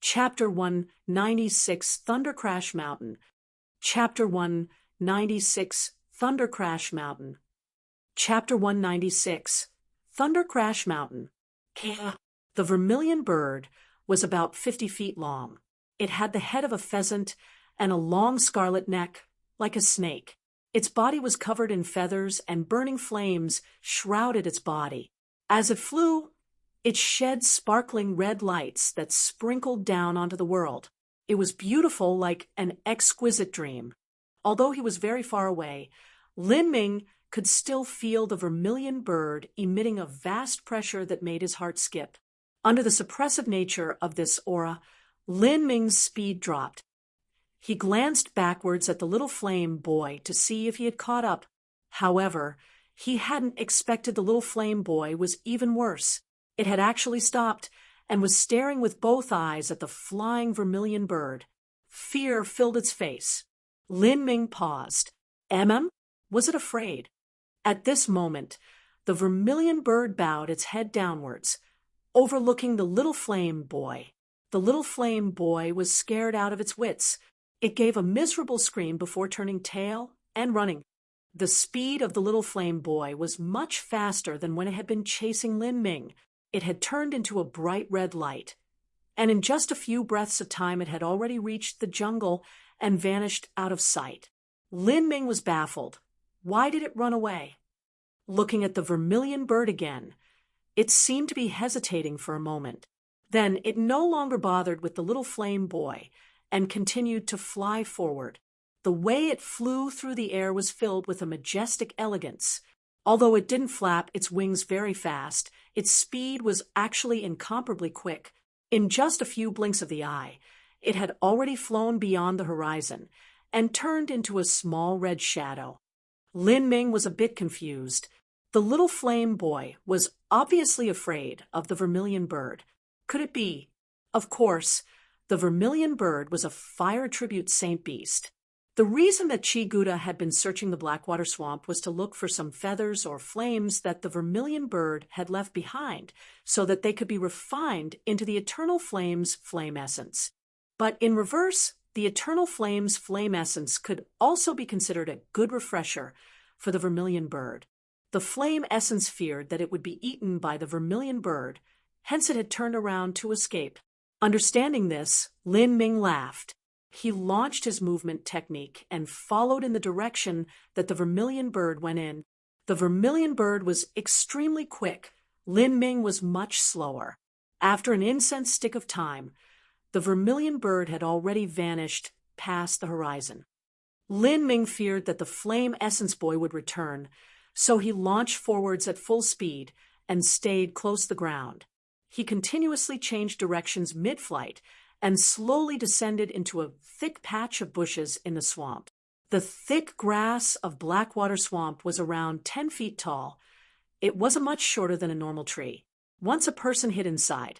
Chapter 196 Thunder Crash Mountain. Chapter 196 Thunder Crash Mountain. Chapter 196 Thunder Crash Mountain. The vermilion bird was about 50 feet long. It had the head of a pheasant and a long scarlet neck, like a snake. Its body was covered in feathers, and burning flames shrouded its body. As it flew, it shed sparkling red lights that sprinkled down onto the world. It was beautiful, like an exquisite dream. Although he was very far away, Lin Ming could still feel the vermilion bird emitting a vast pressure that made his heart skip. Under the suppressive nature of this aura, Lin Ming's speed dropped. He glanced backwards at the little flame boy to see if he had caught up. However, he hadn't expected the little flame boy was even worse. It had actually stopped and was staring with both eyes at the flying vermilion bird. Fear filled its face. Lin Ming paused. Was it afraid? At this moment, the vermilion bird bowed its head downwards, overlooking the little flame boy. The little flame boy was scared out of its wits. It gave a miserable scream before turning tail and running. The speed of the little flame boy was much faster than when it had been chasing Lin Ming. It had turned into a bright red light, and in just a few breaths of time it had already reached the jungle and vanished out of sight. Lin Ming was baffled. Why did it run away? Looking at the vermilion bird again, it seemed to be hesitating for a moment. Then it no longer bothered with the little flame boy and continued to fly forward. The way it flew through the air was filled with a majestic elegance. Although it didn't flap its wings very fast, its speed was actually incomparably quick. In just a few blinks of the eye, it had already flown beyond the horizon and turned into a small red shadow. Lin Ming was a bit confused. The little flame boy was obviously afraid of the vermilion bird. Could it be? Of course, the vermilion bird was a fire tribute saint beast. The reason that Chi Gouda had been searching the Blackwater Swamp was to look for some feathers or flames that the vermilion bird had left behind, so that they could be refined into the Eternal Flame's flame essence. But in reverse, the Eternal Flame's flame essence could also be considered a good refresher for the vermilion bird. The flame essence feared that it would be eaten by the vermilion bird, hence it had turned around to escape. Understanding this, Lin Ming laughed. He launched his movement technique and followed in the direction that the vermilion bird went in. The vermilion bird was extremely quick. Lin Ming was much slower. After an incense stick of time, the vermilion bird had already vanished past the horizon. Lin Ming feared that the flame essence boy would return, so he launched forwards at full speed and stayed close to the ground. He continuously changed directions mid-flight and slowly descended into a thick patch of bushes in the swamp. The thick grass of Blackwater Swamp was around 10 feet tall. It wasn't much shorter than a normal tree. Once a person hid inside,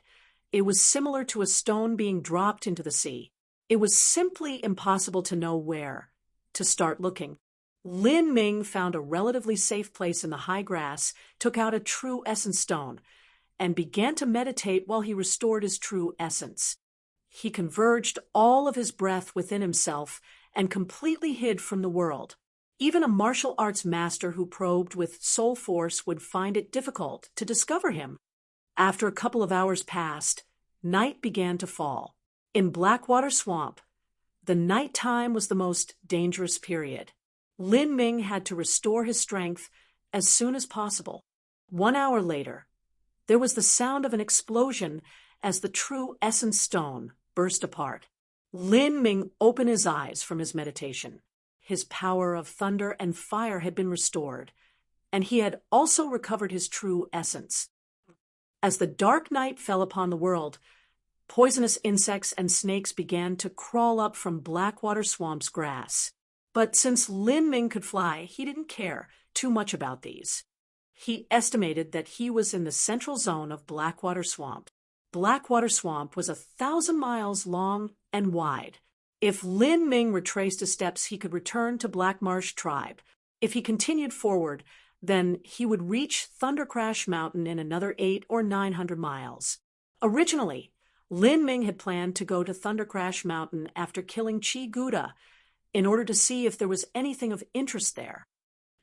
it was similar to a stone being dropped into the sea. It was simply impossible to know where to start looking. Lin Ming found a relatively safe place in the high grass, took out a true essence stone, and began to meditate while he restored his true essence. He converged all of his breath within himself and completely hid from the world. Even a martial arts master who probed with soul force would find it difficult to discover him. After a couple of hours passed, night began to fall. In Blackwater Swamp, the night time was the most dangerous period. Lin Ming had to restore his strength as soon as possible. 1 hour later, there was the sound of an explosion as the true essence stone burst apart. Lin Ming opened his eyes from his meditation. His power of thunder and fire had been restored, and he had also recovered his true essence. As the dark night fell upon the world, poisonous insects and snakes began to crawl up from Blackwater Swamp's grass. But since Lin Ming could fly, he didn't care too much about these. He estimated that he was in the central zone of Blackwater Swamp. Blackwater Swamp was 1,000 miles long and wide. If Lin Ming retraced his steps, he could return to Black Marsh Tribe. If he continued forward, then he would reach Thunder Crash Mountain in another 800 or 900 miles. Originally, Lin Ming had planned to go to Thunder Crash Mountain after killing Chi Gouda in order to see if there was anything of interest there.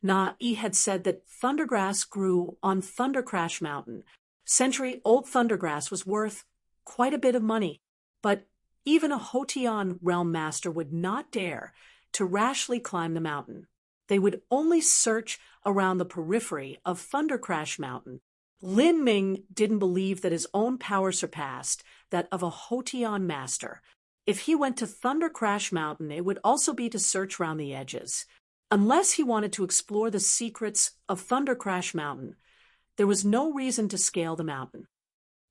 Na Yi had said that thundergrass grew on Thunder Crash Mountain. Century-old thundergrass was worth quite a bit of money, but even a Hotian realm master would not dare to rashly climb the mountain. They would only search around the periphery of Thunder Crash Mountain. Lin Ming didn't believe that his own power surpassed that of a Hotian master. If he went to Thunder Crash Mountain, it would also be to search around the edges. Unless he wanted to explore the secrets of Thunder Crash Mountain, there was no reason to scale the mountain.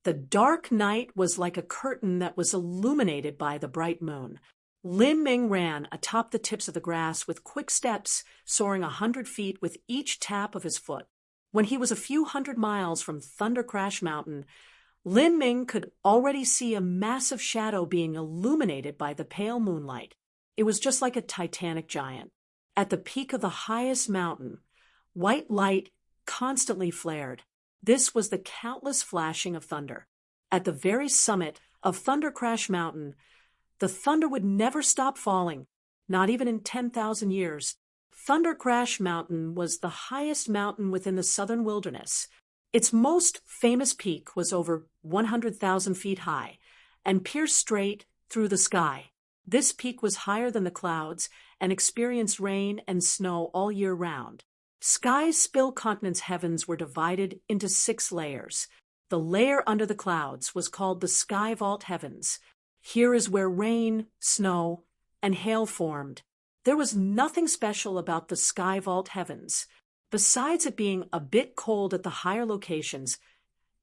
The dark night was like a curtain that was illuminated by the bright moon. Lin Ming ran atop the tips of the grass with quick steps, soaring 100 feet with each tap of his foot. When he was a few hundred miles from Thunder Crash Mountain, Lin Ming could already see a massive shadow being illuminated by the pale moonlight. It was just like a titanic giant. At the peak of the highest mountain, white light constantly flared. This was the countless flashing of thunder. At the very summit of Thunder Crash Mountain, the thunder would never stop falling, not even in 10,000 years. Thunder Crash Mountain was the highest mountain within the southern wilderness. Its most famous peak was over 100,000 feet high and pierced straight through the sky. This peak was higher than the clouds and experienced rain and snow all year round. Sky's spill continent's heavens were divided into 6 layers. The layer under the clouds was called the Sky Vault Heavens. Here is where rain, snow, and hail formed. There was nothing special about the Sky Vault Heavens. Besides it being a bit cold at the higher locations,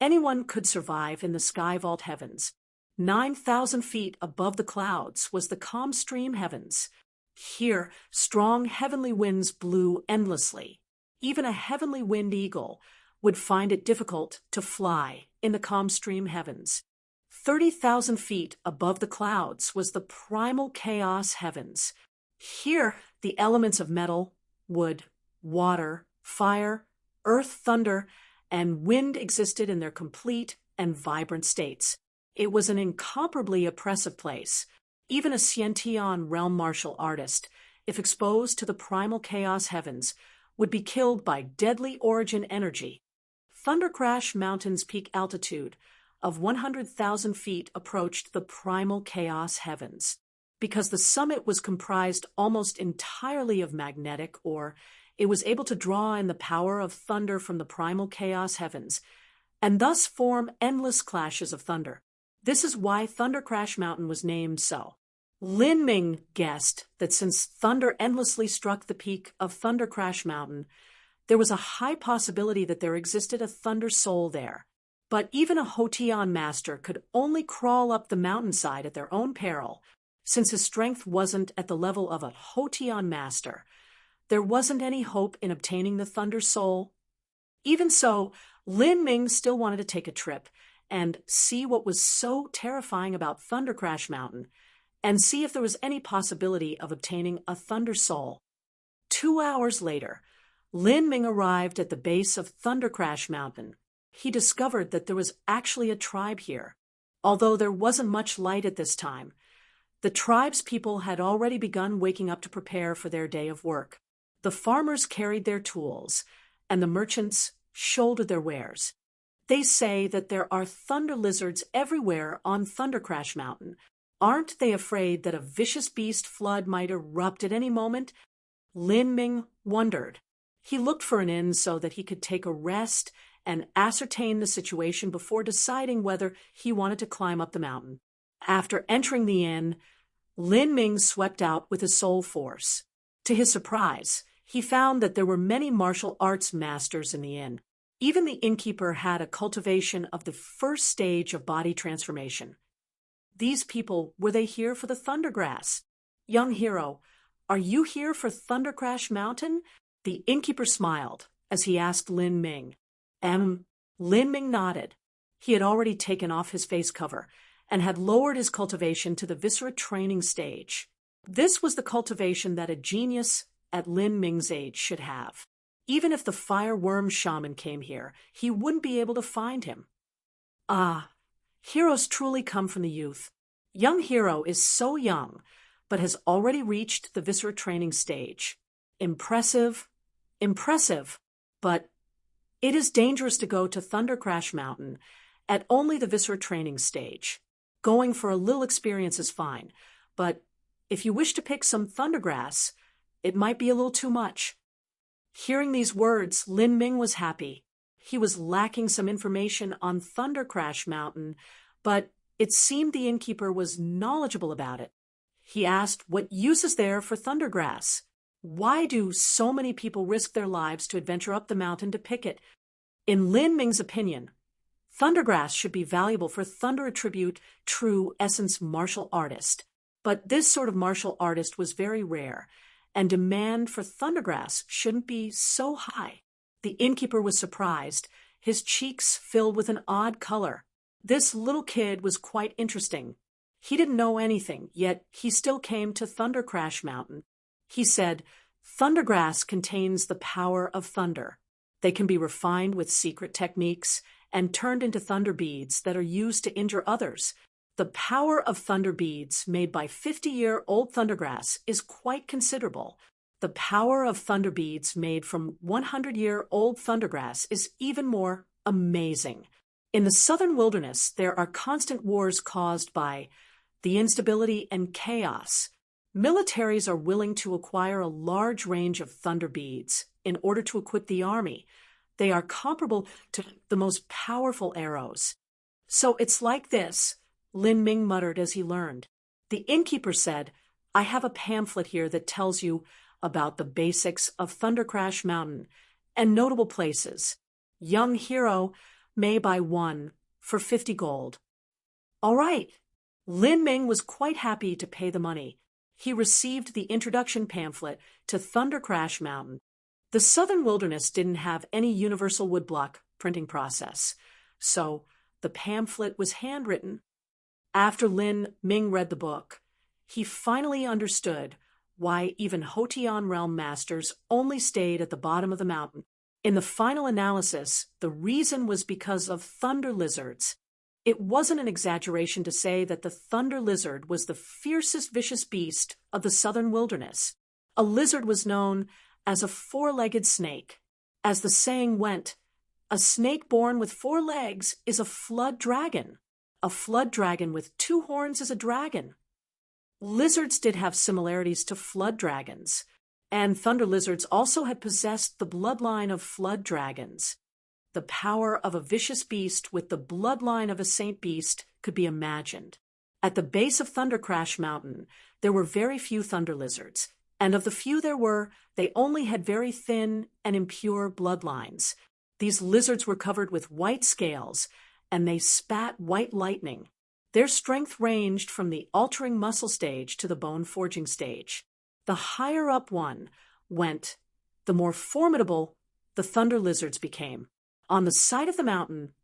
anyone could survive in the Sky Vault Heavens. 9,000 feet above the clouds was the Calm Stream Heavens. Here, strong heavenly winds blew endlessly. Even a heavenly wind eagle would find it difficult to fly in the Calm Stream Heavens. 30,000 feet above the clouds was the Primal Chaos Heavens. Here, the elements of metal, wood, water, fire, earth, thunder, and wind existed in their complete and vibrant states. It was an incomparably oppressive place. Even a Xiantian realm martial artist, if exposed to the Primal Chaos Heavens, would be killed by deadly origin energy. Thunder Crash Mountain's peak altitude of 100,000 feet approached the Primal Chaos Heavens. Because the summit was comprised almost entirely of magnetic ore, it was able to draw in the power of thunder from the Primal Chaos Heavens, and thus form endless clashes of thunder. This is why Thunder Crash Mountain was named so. Lin Ming guessed that since thunder endlessly struck the peak of Thunder Crash Mountain, there was a high possibility that there existed a thunder soul there. But even a Hotian master could only crawl up the mountainside at their own peril. Since his strength wasn't at the level of a Hotian master, there wasn't any hope in obtaining the thunder soul. Even so, Lin Ming still wanted to take a trip and see what was so terrifying about Thunder Crash Mountain, and see if there was any possibility of obtaining a thunder soul. 2 hours later, Lin Ming arrived at the base of Thunder Crash Mountain. He discovered that there was actually a tribe here. Although there wasn't much light at this time, the tribe's people had already begun waking up to prepare for their day of work. The farmers carried their tools, and the merchants shouldered their wares. They say that there are thunder lizards everywhere on Thunder Crash Mountain. Aren't they afraid that a vicious beast flood might erupt at any moment? Lin Ming wondered. He looked for an inn so that he could take a rest and ascertain the situation before deciding whether he wanted to climb up the mountain. After entering the inn, Lin Ming swept out with his soul force. To his surprise, he found that there were many martial arts masters in the inn. Even the innkeeper had a cultivation of the first stage of body transformation. These people, were they here for the Thundergrass? Young hero, are you here for Thunder Crash Mountain? The innkeeper smiled as he asked Lin Ming. Lin Ming nodded. He had already taken off his face cover and had lowered his cultivation to the Viscera training stage. This was the cultivation that a genius at Lin Ming's age should have. Even if the fire worm shaman came here, he wouldn't be able to find him. Ah, Heroes truly come from the youth. Young hero is so young, but has already reached the Viscera training stage. Impressive, impressive, but it is dangerous to go to Thunder Crash Mountain at only the Viscera training stage. Going for a little experience is fine, but if you wish to pick some thundergrass, it might be a little too much. Hearing these words, Lin Ming was happy. He was lacking some information on Thunder Crash Mountain, but it seemed the innkeeper was knowledgeable about it. He asked what use is there for thundergrass? Why do so many people risk their lives to adventure up the mountain to pick it? In Lin Ming's opinion, thundergrass should be valuable for thunder attribute true essence martial artist. But this sort of martial artist was very rare, and demand for thundergrass shouldn't be so high. The innkeeper was surprised, his cheeks filled with an odd color. This little kid was quite interesting. He didn't know anything, yet he still came to Thunder Crash Mountain. He said, "Thundergrass contains the power of thunder. They can be refined with secret techniques and turned into thunder beads that are used to injure others. The power of thunder beads made by 50-year-old thundergrass is quite considerable. The power of thunder beads made from 100-year-old thundergrass is even more amazing. In the southern wilderness, there are constant wars caused by the instability and chaos. Militaries are willing to acquire a large range of thunder beads in order to equip the army. They are comparable to the most powerful arrows. So it's like this," Lin Ming muttered as he learned. The innkeeper said, "I have a pamphlet here that tells you about the basics of Thunder Crash Mountain and notable places. Young hero may buy one for 50 gold. All right. Lin Ming was quite happy to pay the money. He received the introduction pamphlet to Thunder Crash Mountain. The southern wilderness didn't have any universal woodblock printing process, so the pamphlet was handwritten. After Lin Ming read the book, he finally understood why even Hotian realm masters only stayed at the bottom of the mountain. In the final analysis, the reason was because of thunder lizards. It wasn't an exaggeration to say that the thunder lizard was the fiercest vicious beast of the southern wilderness. A lizard was known as a four-legged snake. As the saying went, a snake born with 4 legs is a flood dragon. A flood dragon with 2 horns is a dragon. Lizards did have similarities to flood dragons, and thunder lizards also had possessed the bloodline of flood dragons. The power of a vicious beast with the bloodline of a saint beast could be imagined. At the base of Thunder Crash Mountain, there were very few thunder lizards, and of the few there were, they only had very thin and impure bloodlines. These lizards were covered with white scales, and they spat white lightning. Their strength ranged from the altering muscle stage to the bone forging stage. The higher up one went, the more formidable the thunder lizards became. On the side of the mountain,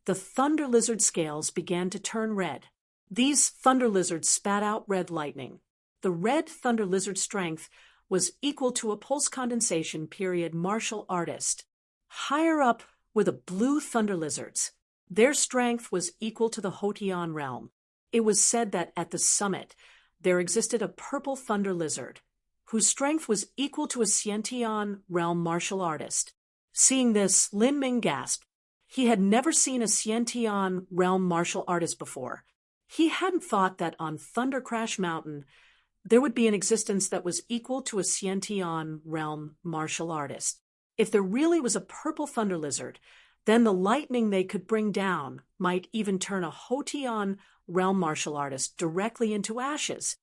the thunder lizard scales began to turn red. These thunder lizards spat out red lightning. The red thunder lizard strength was equal to a pulse condensation period martial artist. Higher up were the blue thunder lizards. Their strength was equal to the Hotian realm. It was said that at the summit there existed a purple thunder lizard, whose strength was equal to a Xiantian realm martial artist. Seeing this, Lin Ming gasped. He had never seen a Xiantian realm martial artist before. He hadn't thought that on Thunder Crash Mountain there would be an existence that was equal to a Xiantian realm martial artist. If there really was a purple thunder lizard, then the lightning they could bring down might even turn a Hotian realm martial artist directly into ashes.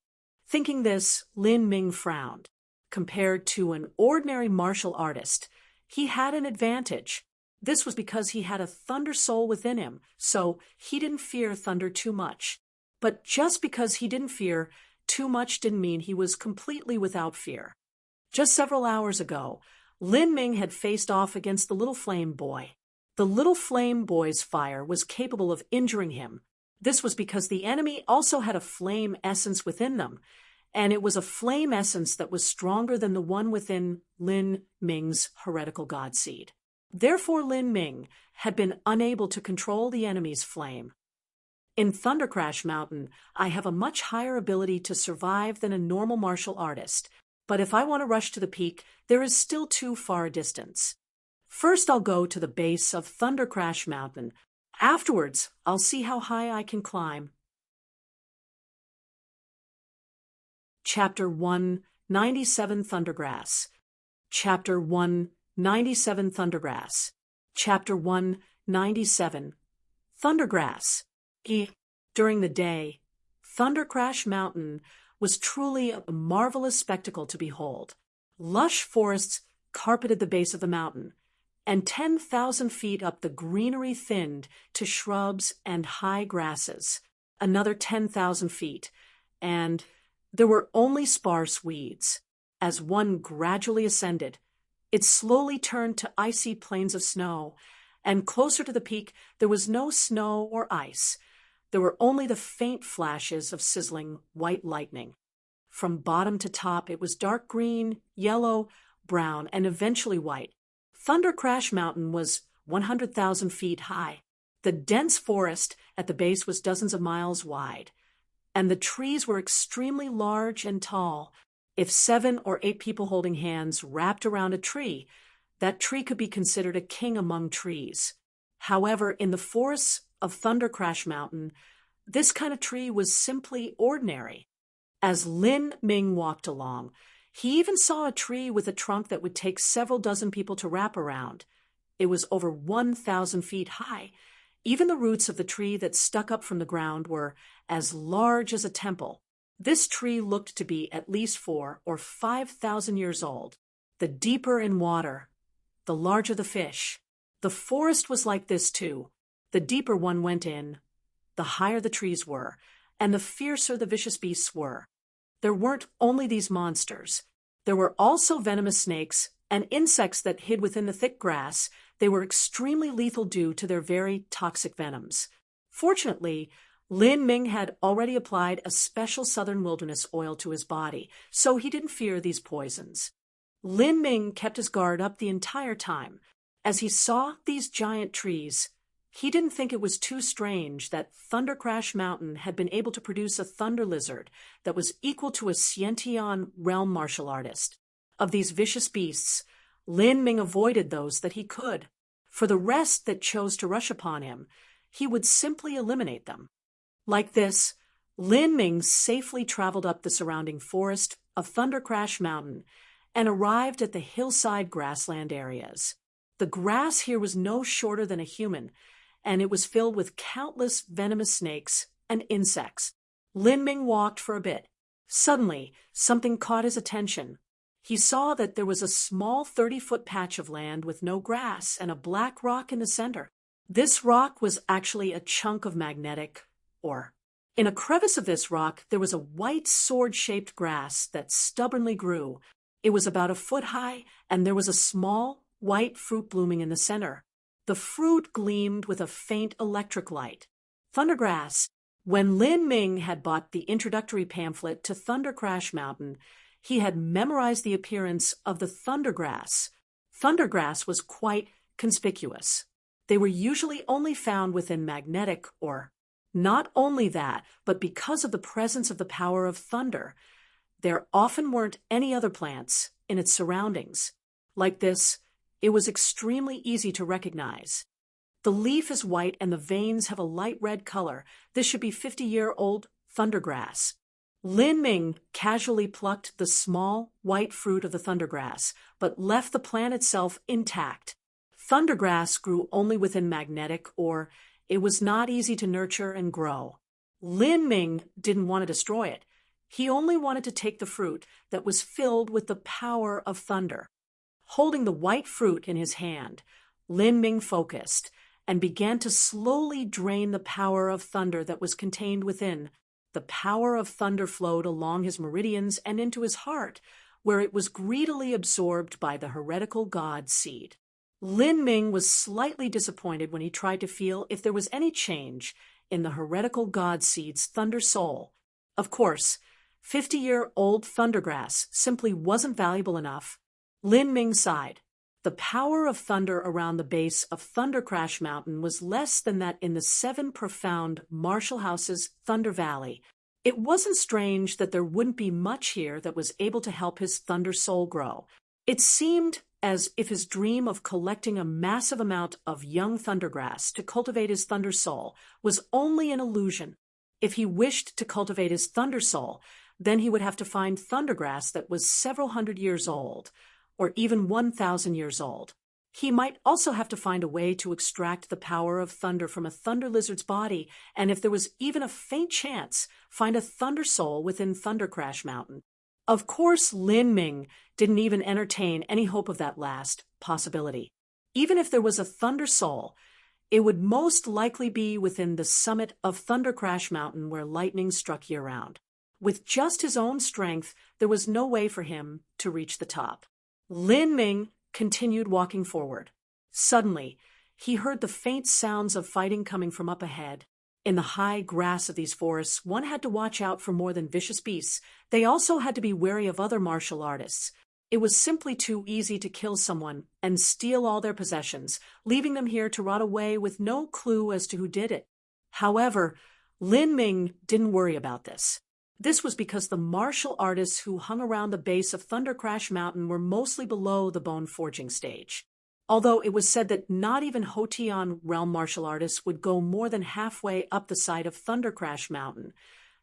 Thinking this, Lin Ming frowned. Compared to an ordinary martial artist, he had an advantage. This was because he had a thunder soul within him, so he didn't fear thunder too much. But just because he didn't fear too much didn't mean he was completely without fear. Just several hours ago, Lin Ming had faced off against the little flame boy. The little flame boy's fire was capable of injuring him. This was because the enemy also had a flame essence within them, and it was a flame essence that was stronger than the one within Lin Ming's heretical god seed. Therefore, Lin Ming had been unable to control the enemy's flame. In Thunder Crash Mountain, I have a much higher ability to survive than a normal martial artist, but if I want to rush to the peak, there is still too far a distance. First, I'll go to the base of Thunder Crash Mountain. Afterwards, I'll see how high I can climb. Chapter 197 Thundergrass. Chapter 197 Thundergrass. Chapter 197 Thundergrass. During the day, Thunder Crash Mountain was truly a marvelous spectacle to behold. Lush forests carpeted the base of the mountain, and 10,000 feet up the greenery thinned to shrubs and high grasses. Another 10,000 feet, and there were only sparse weeds. As one gradually ascended, it slowly turned to icy plains of snow, and closer to the peak there was no snow or ice. There were only the faint flashes of sizzling white lightning. From bottom to top it was dark green, yellow, brown, and eventually white. Thunder Crash Mountain was 100,000 feet high. The dense forest at the base was dozens of miles wide, and the trees were extremely large and tall. If 7 or 8 people holding hands wrapped around a tree, that tree could be considered a king among trees. However, in the forests of Thunder Crash Mountain, this kind of tree was simply ordinary. As Lin Ming walked along, he even saw a tree with a trunk that would take several dozen people to wrap around. It was over 1,000 feet high. Even the roots of the tree that stuck up from the ground were as large as a temple. This tree looked to be at least 4,000 or 5,000 years old. The deeper in water, the larger the fish. The forest was like this too. The deeper one went in, the higher the trees were, and the fiercer the vicious beasts were. There weren't only these monsters. There were also venomous snakes and insects that hid within the thick grass. They were extremely lethal due to their very toxic venoms. Fortunately, Lin Ming had already applied a special southern wilderness oil to his body, so he didn't fear these poisons. Lin Ming kept his guard up the entire time. As he saw these giant trees, he didn't think it was too strange that Thunder Crash Mountain had been able to produce a thunder lizard that was equal to a Xiantian realm martial artist. Of these vicious beasts, Lin Ming avoided those that he could. For the rest that chose to rush upon him, he would simply eliminate them. Like this, Lin Ming safely traveled up the surrounding forest of Thunder Crash Mountain and arrived at the hillside grassland areas. The grass here was no shorter than a human, and it was filled with countless venomous snakes and insects. Lin Ming walked for a bit. Suddenly, something caught his attention. He saw that there was a small 30-foot patch of land with no grass and a black rock in the center. This rock was actually a chunk of magnetic ore. In a crevice of this rock, there was a white sword-shaped grass that stubbornly grew. It was about a foot high, and there was a small, white fruit blooming in the center. The fruit gleamed with a faint electric light. Thundergrass. When Lin Ming had bought the introductory pamphlet to Thunder Crash Mountain, he had memorized the appearance of the thundergrass. Thundergrass was quite conspicuous. They were usually only found within magnetic ore. Not only that, but because of the presence of the power of thunder, there often weren't any other plants in its surroundings. Like this, it was extremely easy to recognize. The leaf is white and the veins have a light red color. This should be 50-year-old thundergrass. Lin Ming casually plucked the small, white fruit of the thundergrass, but left the plant itself intact. Thundergrass grew only within magnetic ore. It was not easy to nurture and grow. Lin Ming didn't want to destroy it. He only wanted to take the fruit that was filled with the power of thunder. Holding the white fruit in his hand, Lin Ming focused and began to slowly drain the power of thunder that was contained within. The power of thunder flowed along his meridians and into his heart, where it was greedily absorbed by the heretical god seed. Lin Ming was slightly disappointed when he tried to feel if there was any change in the heretical god seed's thunder soul. Of course, 50-year-old thundergrass simply wasn't valuable enough. Lin Ming sighed. The power of thunder around the base of Thunder Crash Mountain was less than that in the 7 profound Marshall House's Thunder Valley. It wasn't strange that there wouldn't be much here that was able to help his thunder soul grow. It seemed as if his dream of collecting a massive amount of young thundergrass to cultivate his thunder soul was only an illusion. If he wished to cultivate his thunder soul, then he would have to find thundergrass that was several hundred years old, or even 1,000 years old. He might also have to find a way to extract the power of thunder from a thunder lizard's body, and if there was even a faint chance, find a thunder soul within Thunder Crash Mountain. Of course, Lin Ming didn't even entertain any hope of that last possibility. Even if there was a thunder soul, it would most likely be within the summit of Thunder Crash Mountain where lightning struck year-round. With just his own strength, there was no way for him to reach the top. Lin Ming continued walking forward. Suddenly, he heard the faint sounds of fighting coming from up ahead. In the high grass of these forests, one had to watch out for more than vicious beasts. They also had to be wary of other martial artists. It was simply too easy to kill someone and steal all their possessions, leaving them here to rot away with no clue as to who did it. However, Lin Ming didn't worry about this. This was because the martial artists who hung around the base of Thunder Crash Mountain were mostly below the bone forging stage. Although it was said that not even Hotian realm martial artists would go more than halfway up the side of Thunder Crash Mountain,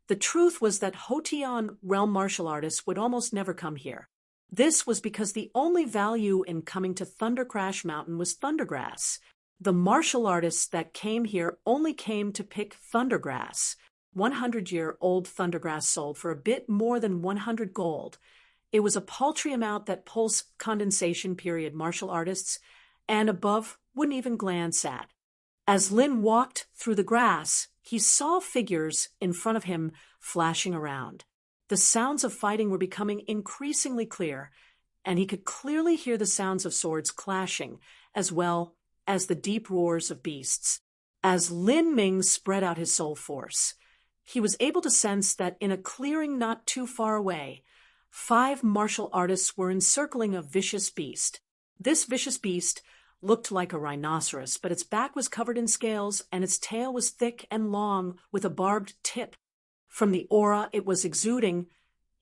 the truth was that Hotian realm martial artists would almost never come here. This was because the only value in coming to Thunder Crash Mountain was thundergrass. The martial artists that came here only came to pick thundergrass. 100-year-old thundergrass sold for a bit more than 100 gold. It was a paltry amount that post-condensation period martial artists and above wouldn't even glance at. As Lin walked through the grass, he saw figures in front of him flashing around. The sounds of fighting were becoming increasingly clear, and he could clearly hear the sounds of swords clashing, as well as the deep roars of beasts. As Lin Ming spread out his soul force, he was able to sense that in a clearing not too far away, 5 martial artists were encircling a vicious beast. This vicious beast looked like a rhinoceros, but its back was covered in scales and its tail was thick and long with a barbed tip. From the aura it was exuding,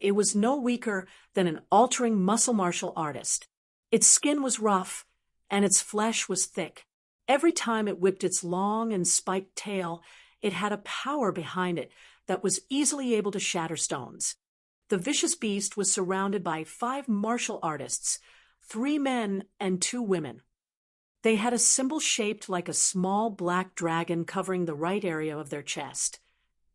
it was no weaker than an altering muscle martial artist. Its skin was rough and its flesh was thick. Every time it whipped its long and spiked tail, it had a power behind it that was easily able to shatter stones. The vicious beast was surrounded by 5 martial artists, 3 men and 2 women. They had a symbol shaped like a small black dragon covering the right area of their chest.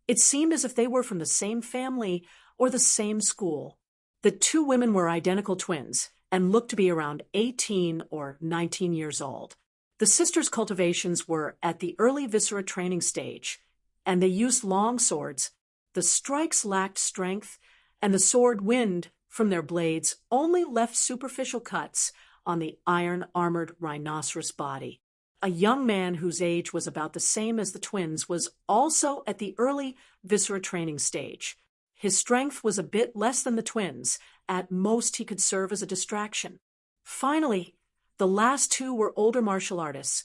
It seemed as if they were from the same family or the same school. The 2 women were identical twins and looked to be around 18 or 19 years old. The sisters' cultivations were at the early viscera training stage, and they used long swords. The strikes lacked strength, and the sword wind from their blades only left superficial cuts on the iron-armored rhinoceros body. A young man whose age was about the same as the twins was also at the early viscera training stage. His strength was a bit less than the twins. At most, he could serve as a distraction. Finally, the last 2 were older martial artists,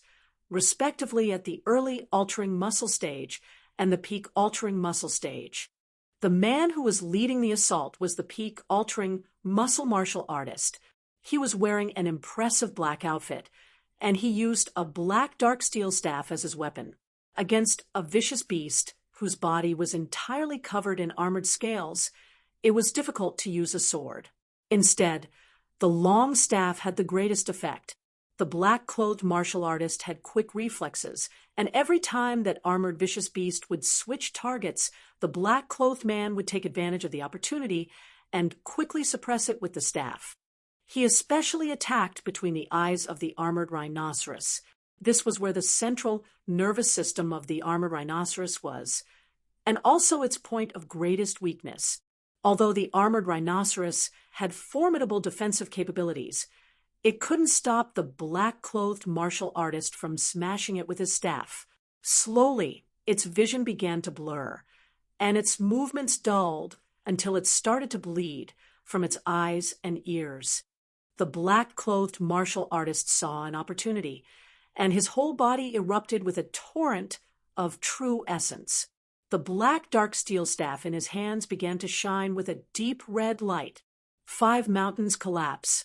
respectively at the early altering muscle stage and the peak altering muscle stage. The man who was leading the assault was the peak altering muscle martial artist. He was wearing an impressive black outfit, and he used a black dark steel staff as his weapon. Against a vicious beast whose body was entirely covered in armored scales, it was difficult to use a sword. Instead, the long staff had the greatest effect. The black-clothed martial artist had quick reflexes, and every time that armored vicious beast would switch targets, the black-clothed man would take advantage of the opportunity and quickly suppress it with the staff. He especially attacked between the eyes of the armored rhinoceros. This was where the central nervous system of the armored rhinoceros was, and also its point of greatest weakness. Although the armored rhinoceros had formidable defensive capabilities, it couldn't stop the black-clothed martial artist from smashing it with his staff. Slowly, its vision began to blur, and its movements dulled until it started to bleed from its eyes and ears. The black-clothed martial artist saw an opportunity, and his whole body erupted with a torrent of true essence. The black dark steel staff in his hands began to shine with a deep red light. 5 mountains collapse.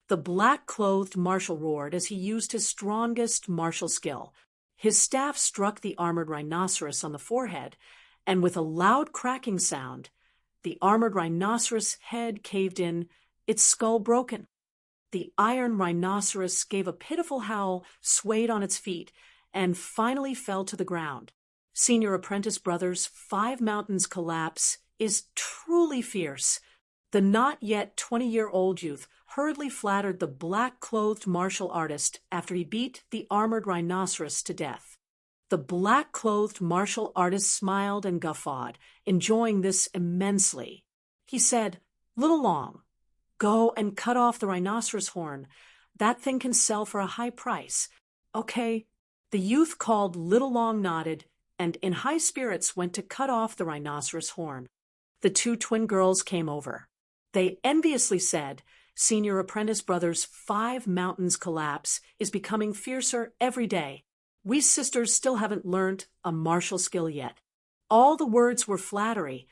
The black-clothed marshal roared as he used his strongest martial skill. His staff struck the armored rhinoceros on the forehead, and with a loud cracking sound, the armored rhinoceros head caved in, its skull broken. The iron rhinoceros gave a pitiful howl, swayed on its feet, and finally fell to the ground. Senior Apprentice Brothers' 5 mountains collapse is truly fierce. The not yet 20-year-old youth hurriedly flattered the black-clothed martial artist after he beat the armored rhinoceros to death. The black-clothed martial artist smiled and guffawed, enjoying this immensely. He said, "Little Long, go and cut off the rhinoceros horn. That thing can sell for a high price." "Okay." The youth called Little Long nodded, and in high spirits went to cut off the rhinoceros horn. The 2 twin girls came over. They enviously said, "Senior Apprentice Brothers' 5 mountains collapse is becoming fiercer every day. We sisters still haven't learned a martial skill yet." All the words were flattery.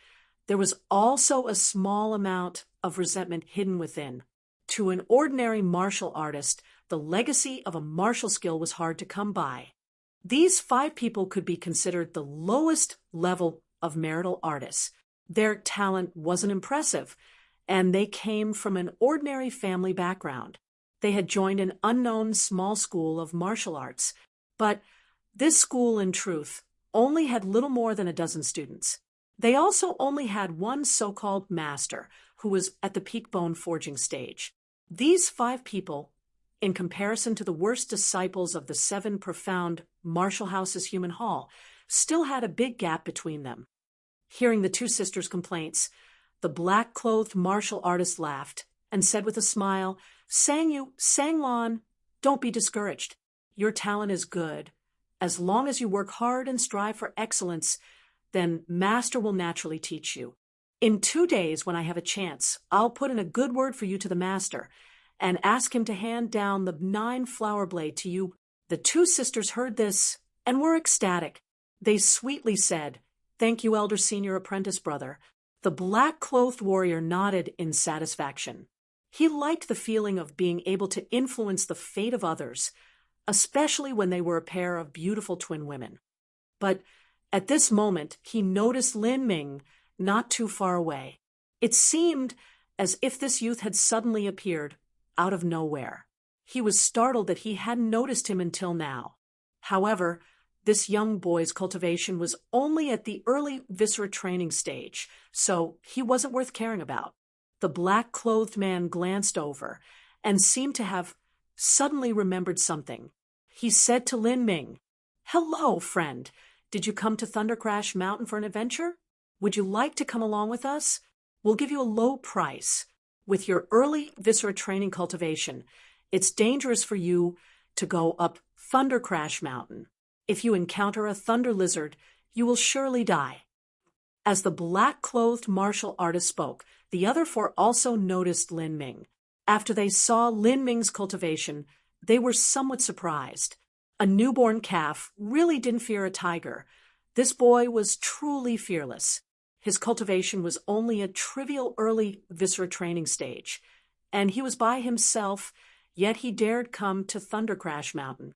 There was also a small amount of resentment hidden within. To an ordinary martial artist, the legacy of a martial skill was hard to come by. These 5 people could be considered the lowest level of marital artists. Their talent wasn't impressive, and they came from an ordinary family background. They had joined an unknown small school of martial arts, but this school, in truth, only had little more than a dozen students. They also only had one so-called master, who was at the peak bone forging stage. These 5 people, in comparison to the worst disciples of the 7 profound Marshall House's Human Hall, still had a big gap between them. Hearing the 2 sisters' complaints, the black-clothed martial artist laughed and said with a smile, Sangwon, don't be discouraged. Your talent is good. As long as you work hard and strive for excellence, then Master will naturally teach you. In 2 days, when I have a chance, I'll put in a good word for you to the Master and ask him to hand down the 9 flower blade to you." The 2 sisters heard this and were ecstatic. They sweetly said, "Thank you, Elder Senior Apprentice Brother." The black-clothed warrior nodded in satisfaction. He liked the feeling of being able to influence the fate of others, especially when they were a pair of beautiful twin women. But at this moment, he noticed Lin Ming not too far away. It seemed as if this youth had suddenly appeared out of nowhere. He was startled that he hadn't noticed him until now. However, this young boy's cultivation was only at the early viscera training stage, so he wasn't worth caring about. The black-clothed man glanced over and seemed to have suddenly remembered something. He said to Lin Ming, "Hello, friend. Did you come to Thunder Crash Mountain for an adventure? Would you like to come along with us? We'll give you a low price. With your early viscera training cultivation, it's dangerous for you to go up Thunder Crash Mountain. If you encounter a thunder lizard, you will surely die." As the black-clothed martial artist spoke, the other 4 also noticed Lin Ming. After they saw Lin Ming's cultivation, they were somewhat surprised. A newborn calf really didn't fear a tiger. This boy was truly fearless. His cultivation was only a trivial early viscera training stage, and he was by himself, yet he dared come to Thunder Crash Mountain.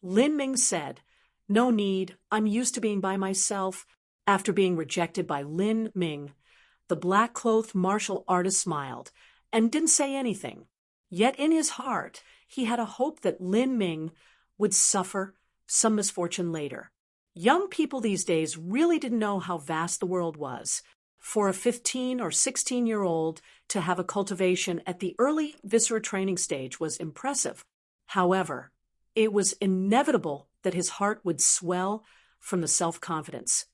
Lin Ming said, "No need, I'm used to being by myself." After being rejected by Lin Ming, the black-clothed martial artist smiled and didn't say anything. Yet in his heart, he had a hope that Lin Ming would suffer some misfortune later. Young people these days really didn't know how vast the world was. For a 15 or 16-year-old to have a cultivation at the early viscera training stage was impressive. However, it was inevitable that his heart would swell from the self-confidence.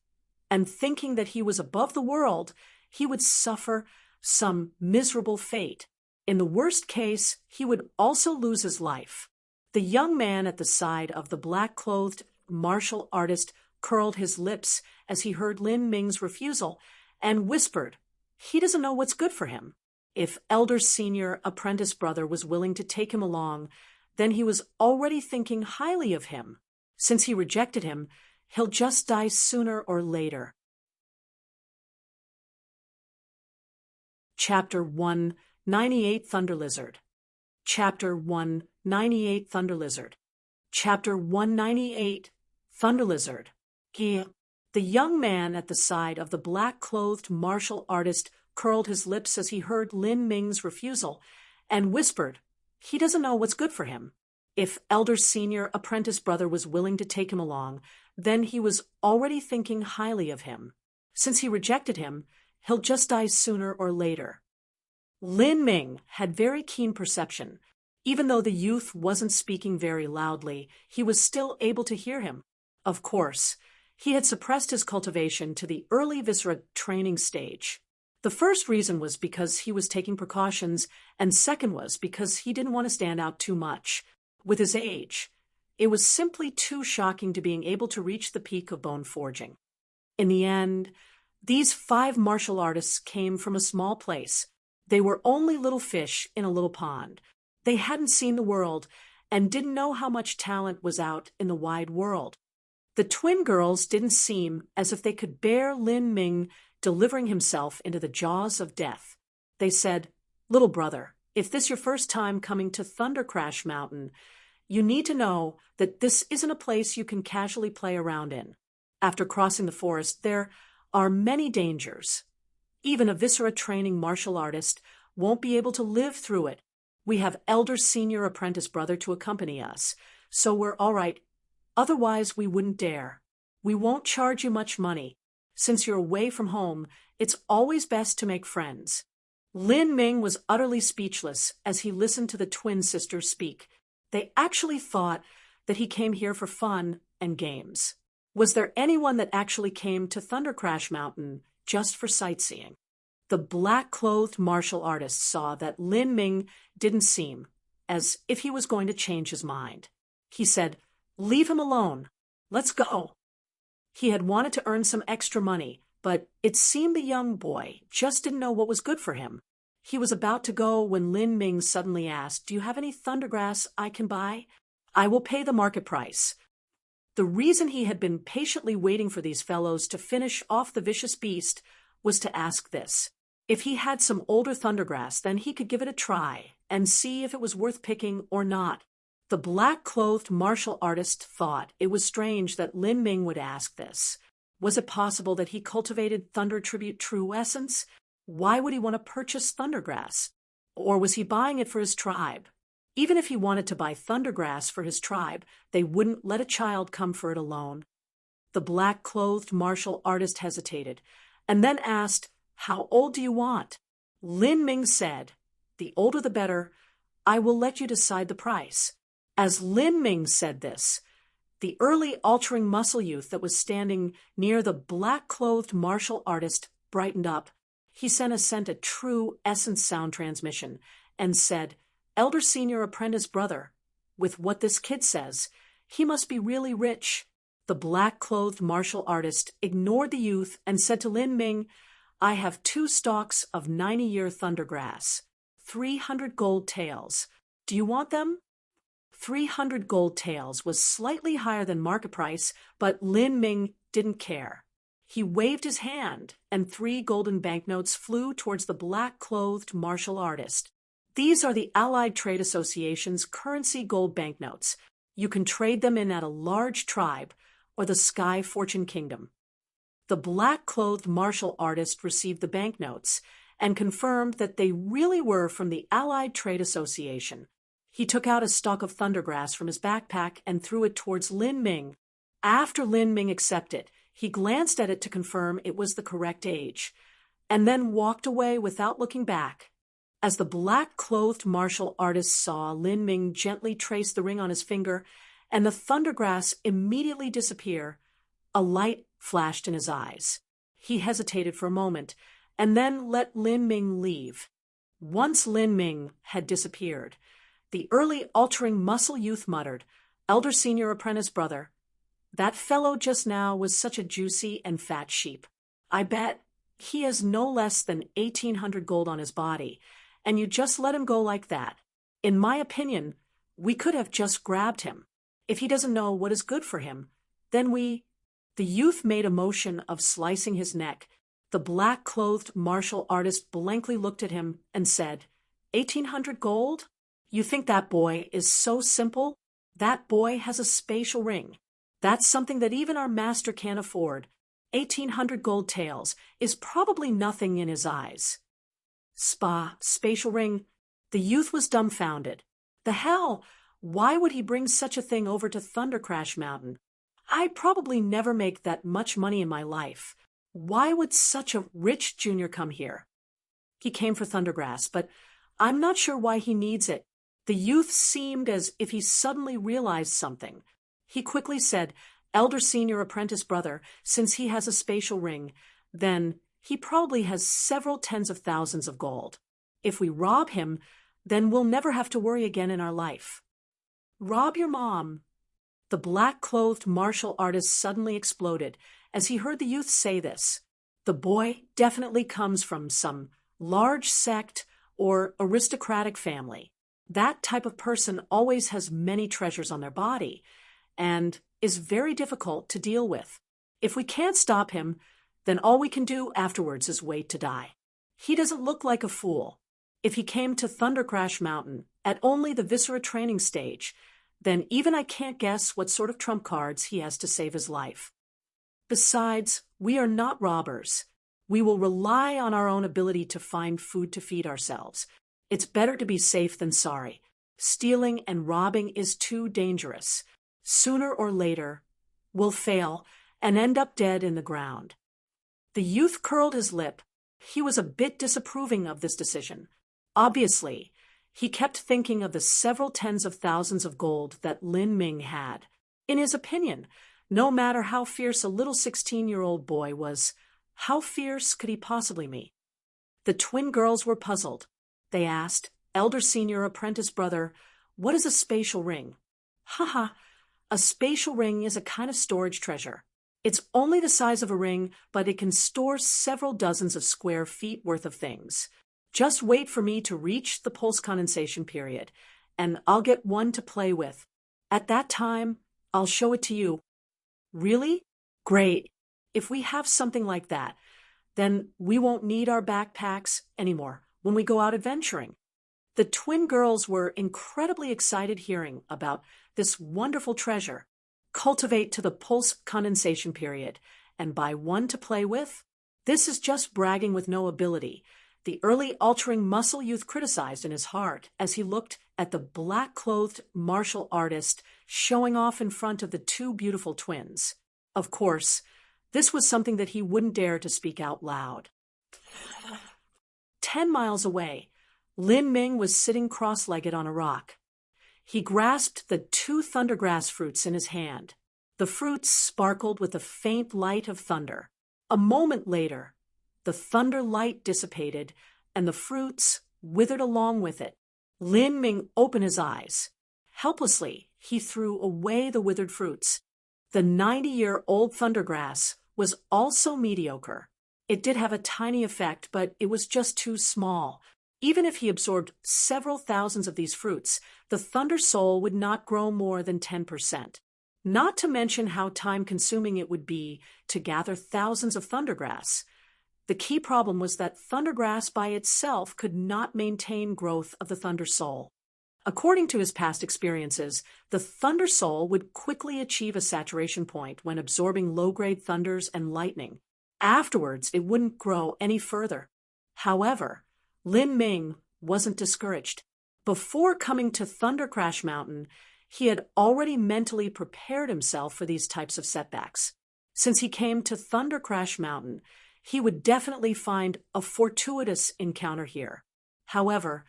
And thinking that he was above the world, he would suffer some miserable fate. In the worst case, he would also lose his life. The young man at the side of the black-clothed martial artist curled his lips as he heard Lin Ming's refusal and whispered, "He doesn't know what's good for him." If elder senior apprentice brother was willing to take him along, then he was already thinking highly of him. Since he rejected him, he'll just die sooner or later. Chapter 1, 98 Thunder Lizard. Chapter 1, 98 Thunder Lizard. Chapter 198 Thunder Lizard. The young man at the side of the black-clothed martial artist curled his lips as he heard Lin Ming's refusal and whispered, "He doesn't know what's good for him." If elder senior apprentice brother was willing to take him along, then he was already thinking highly of him. Since he rejected him, he'll just die sooner or later. Lin Ming had very keen perception. Even though the youth wasn't speaking very loudly, he was still able to hear him. Of course, he had suppressed his cultivation to the early viscera training stage. The first reason was because he was taking precautions, and second was because he didn't want to stand out too much. With his age, it was simply too shocking to being able to reach the peak of bone forging. In the end, these 5 martial artists came from a small place. They were only little fish in a little pond. They hadn't seen the world and didn't know how much talent was out in the wide world. The twin girls didn't seem as if they could bear Lin Ming delivering himself into the jaws of death. They said, "Little brother, if this is your first time coming to Thunder Crash Mountain, you need to know that this isn't a place you can casually play around in. After crossing the forest, there are many dangers. Even a viscera training martial artist won't be able to live through it. We have elder senior apprentice brother to accompany us, so we're all right. Otherwise, we wouldn't dare. We won't charge you much money. Since you're away from home, it's always best to make friends." Lin Ming was utterly speechless as he listened to the twin sisters speak. They actually thought that he came here for fun and games. Was there anyone that actually came to Thunder Crash Mountain just for sightseeing? The black-clothed martial artist saw that Lin Ming didn't seem as if he was going to change his mind. He said, "Leave him alone. Let's go." He had wanted to earn some extra money, but it seemed the young boy just didn't know what was good for him. He was about to go when Lin Ming suddenly asked, "Do you have any thundergrass I can buy? I will pay the market price." The reason he had been patiently waiting for these fellows to finish off the vicious beast was to ask this. If he had some older thundergrass, then he could give it a try and see if it was worth picking or not. The black-clothed martial artist thought it was strange that Lin Ming would ask this. Was it possible that he cultivated Thunder Tribute True Essence? Why would he want to purchase thundergrass? Or was he buying it for his tribe? Even if he wanted to buy thundergrass for his tribe, they wouldn't let a child come for it alone. The black-clothed martial artist hesitated, and then asked, "How old do you want?" Lin Ming said, "The older the better. I will let you decide the price." As Lin Ming said this, the early altering muscle youth that was standing near the black-clothed martial artist brightened up. He sent a true essence sound transmission and said, "Elder senior apprentice brother, with what this kid says, he must be really rich." The black-clothed martial artist ignored the youth and said to Lin Ming, "I have 2 stalks of 90-year thundergrass, 300 gold taels. Do you want them?" 300 gold taels was slightly higher than market price, but Lin Ming didn't care. He waved his hand, and 3 golden banknotes flew towards the black-clothed martial artist. These are the Allied Trade Association's currency gold banknotes. You can trade them in at a large tribe or the Sky Fortune Kingdom. The black-clothed martial artist received the banknotes and confirmed that they really were from the Allied Trade Association. He took out a stalk of thundergrass from his backpack and threw it towards Lin Ming. After Lin Ming accepted, he glanced at it to confirm it was the correct age, and then walked away without looking back. As the black-clothed martial artist saw Lin Ming gently trace the ring on his finger and the thundergrass immediately disappear, a light flashed in his eyes. He hesitated for a moment and then let Lin Ming leave. Once Lin Ming had disappeared, the early altering muscle youth muttered, "Elder senior apprentice brother, that fellow just now was such a juicy and fat sheep. I bet he has no less than 1,800 gold on his body, and you just let him go like that. In my opinion, we could have just grabbed him. If he doesn't know what is good for him, then we—" The youth made a motion of slicing his neck. The black-clothed martial artist blankly looked at him and said, 1,800 gold? You think that boy is so simple? That boy has a spatial ring. That's something that even our master can't afford. 1,800 gold taels is probably nothing in his eyes. Spatial ring? The youth was dumbfounded. The hell? Why would he bring such a thing over to Thunder Crash Mountain? I'd probably never make that much money in my life. Why would such a rich junior come here? He came for Thundergrass, but I'm not sure why he needs it. The youth seemed as if he suddenly realized something. He quickly said, Elder Senior Apprentice Brother, since he has a spatial ring, then he probably has several tens of thousands of gold. If we rob him, then we'll never have to worry again in our life. Rob your mom. The black-clothed martial artist suddenly exploded as he heard the youth say this. The boy definitely comes from some large sect or aristocratic family. That type of person always has many treasures on their body and is very difficult to deal with. If we can't stop him, then all we can do afterwards is wait to die. He doesn't look like a fool. If he came to Thunder Crash Mountain at only the Viscera training stage, then even I can't guess what sort of trump cards he has to save his life. Besides, we are not robbers. We will rely on our own ability to find food to feed ourselves. It's better to be safe than sorry. Stealing and robbing is too dangerous. Sooner or later, we'll fail and end up dead in the ground. The youth curled his lip. He was a bit disapproving of this decision. Obviously, he kept thinking of the several tens of thousands of gold that Lin Ming had. In his opinion, no matter how fierce a little 16-year-old boy was, how fierce could he possibly be? The twin girls were puzzled. They asked, Elder Senior Apprentice Brother, what is a spatial ring? Haha, a spatial ring is a kind of storage treasure. It's only the size of a ring, but it can store several dozens of square feet worth of things. Just wait for me to reach the pulse condensation period, and I'll get one to play with. At that time, I'll show it to you. Really? Great. If we have something like that, then we won't need our backpacks anymore when we go out adventuring. The twin girls were incredibly excited hearing about this wonderful treasure. Cultivate to the pulse condensation period, and buy one to play with? This is just bragging with no ability. The early altering muscle youth criticized in his heart as he looked at the black-clothed martial artist showing off in front of the two beautiful twins. Of course, this was something that he wouldn't dare to speak out loud. 10 miles away, Lin Ming was sitting cross-legged on a rock. He grasped the 2 thundergrass fruits in his hand. The fruits sparkled with a faint light of thunder. A moment later, the thunder light dissipated, and the fruits withered along with it. Lin Ming opened his eyes. Helplessly, he threw away the withered fruits. The 90-year-old thundergrass was also mediocre. It did have a tiny effect, but it was just too small. Even if he absorbed several thousands of these fruits, the Thunder Soul would not grow more than 10%. Not to mention how time-consuming it would be to gather thousands of thundergrass. The key problem was that thundergrass by itself could not maintain growth of the Thunder Soul. According to his past experiences, the Thunder Soul would quickly achieve a saturation point when absorbing low-grade thunders and lightning. Afterwards, it wouldn't grow any further. However, Lin Ming wasn't discouraged. Before coming to Thunder Crash Mountain, he had already mentally prepared himself for these types of setbacks. Since he came to Thunder Crash Mountain, he would definitely find a fortuitous encounter here. However,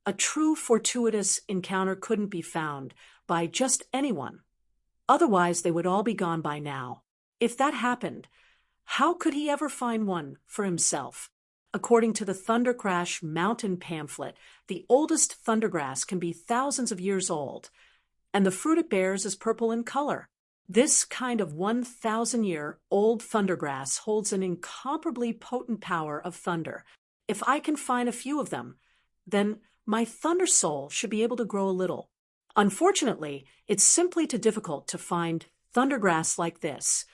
a true fortuitous encounter couldn't be found by just anyone. Otherwise, they would all be gone by now. If that happened, how could he ever find one for himself? According to the Thunder Crash Mountain pamphlet, the oldest thundergrass can be thousands of years old, and the fruit it bears is purple in color. This kind of 1,000-year-old thundergrass holds an incomparably potent power of thunder. If I can find a few of them, then my Thunder Soul should be able to grow a little. Unfortunately, it's simply too difficult to find thundergrass like this.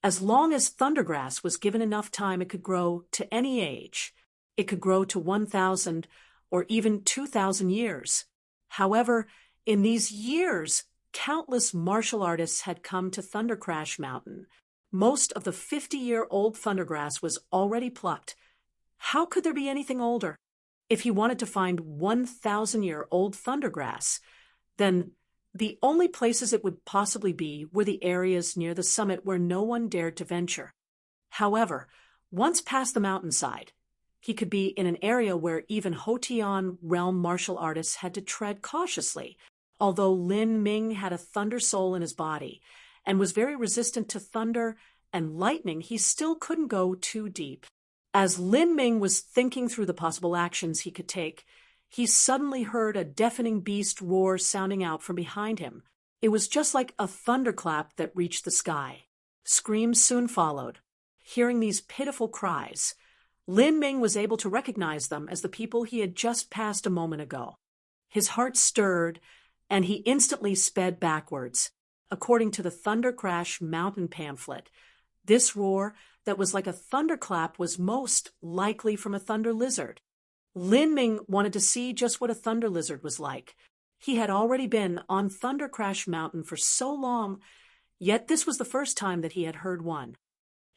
As long as thundergrass was given enough time, it could grow to any age. It could grow to 1,000 or even 2,000 years. However, in these years, countless martial artists had come to Thunder Crash Mountain. Most of the 50-year-old thundergrass was already plucked. How could there be anything older? If he wanted to find 1,000-year-old thundergrass, then the only places it would possibly be were the areas near the summit where no one dared to venture. However, once past the mountainside, he could be in an area where even Hotian realm martial artists had to tread cautiously. Although Lin Ming had a thunder soul in his body and was very resistant to thunder and lightning, he still couldn't go too deep. As Lin Ming was thinking through the possible actions he could take, he suddenly heard a deafening beast roar sounding out from behind him. It was just like a thunderclap that reached the sky. Screams soon followed. Hearing these pitiful cries, Lin Ming was able to recognize them as the people he had just passed a moment ago. His heart stirred, and he instantly sped backwards. According to the Thunder Crash Mountain pamphlet, this roar that was like a thunderclap was most likely from a thunder lizard. Lin Ming wanted to see just what a thunder lizard was like. He had already been on Thunder Crash Mountain for so long, yet this was the first time that he had heard one.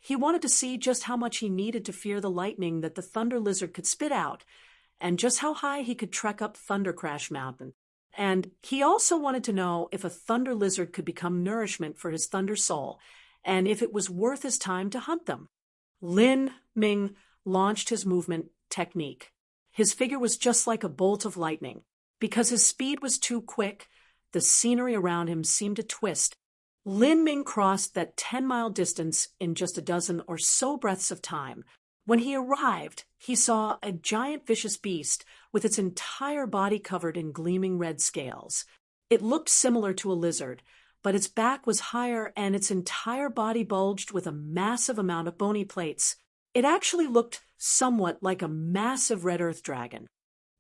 He wanted to see just how much he needed to fear the lightning that the thunder lizard could spit out, and just how high he could trek up Thunder Crash Mountain. And he also wanted to know if a thunder lizard could become nourishment for his thunder soul, and if it was worth his time to hunt them. Lin Ming launched his movement technique. His figure was just like a bolt of lightning. Because his speed was too quick, the scenery around him seemed to twist. Lin Ming crossed that 10-mile distance in just a dozen or so breaths of time. When he arrived, he saw a giant vicious beast with its entire body covered in gleaming red scales. It looked similar to a lizard, but its back was higher and its entire body bulged with a massive amount of bony plates. It actually looked somewhat like a massive red earth dragon.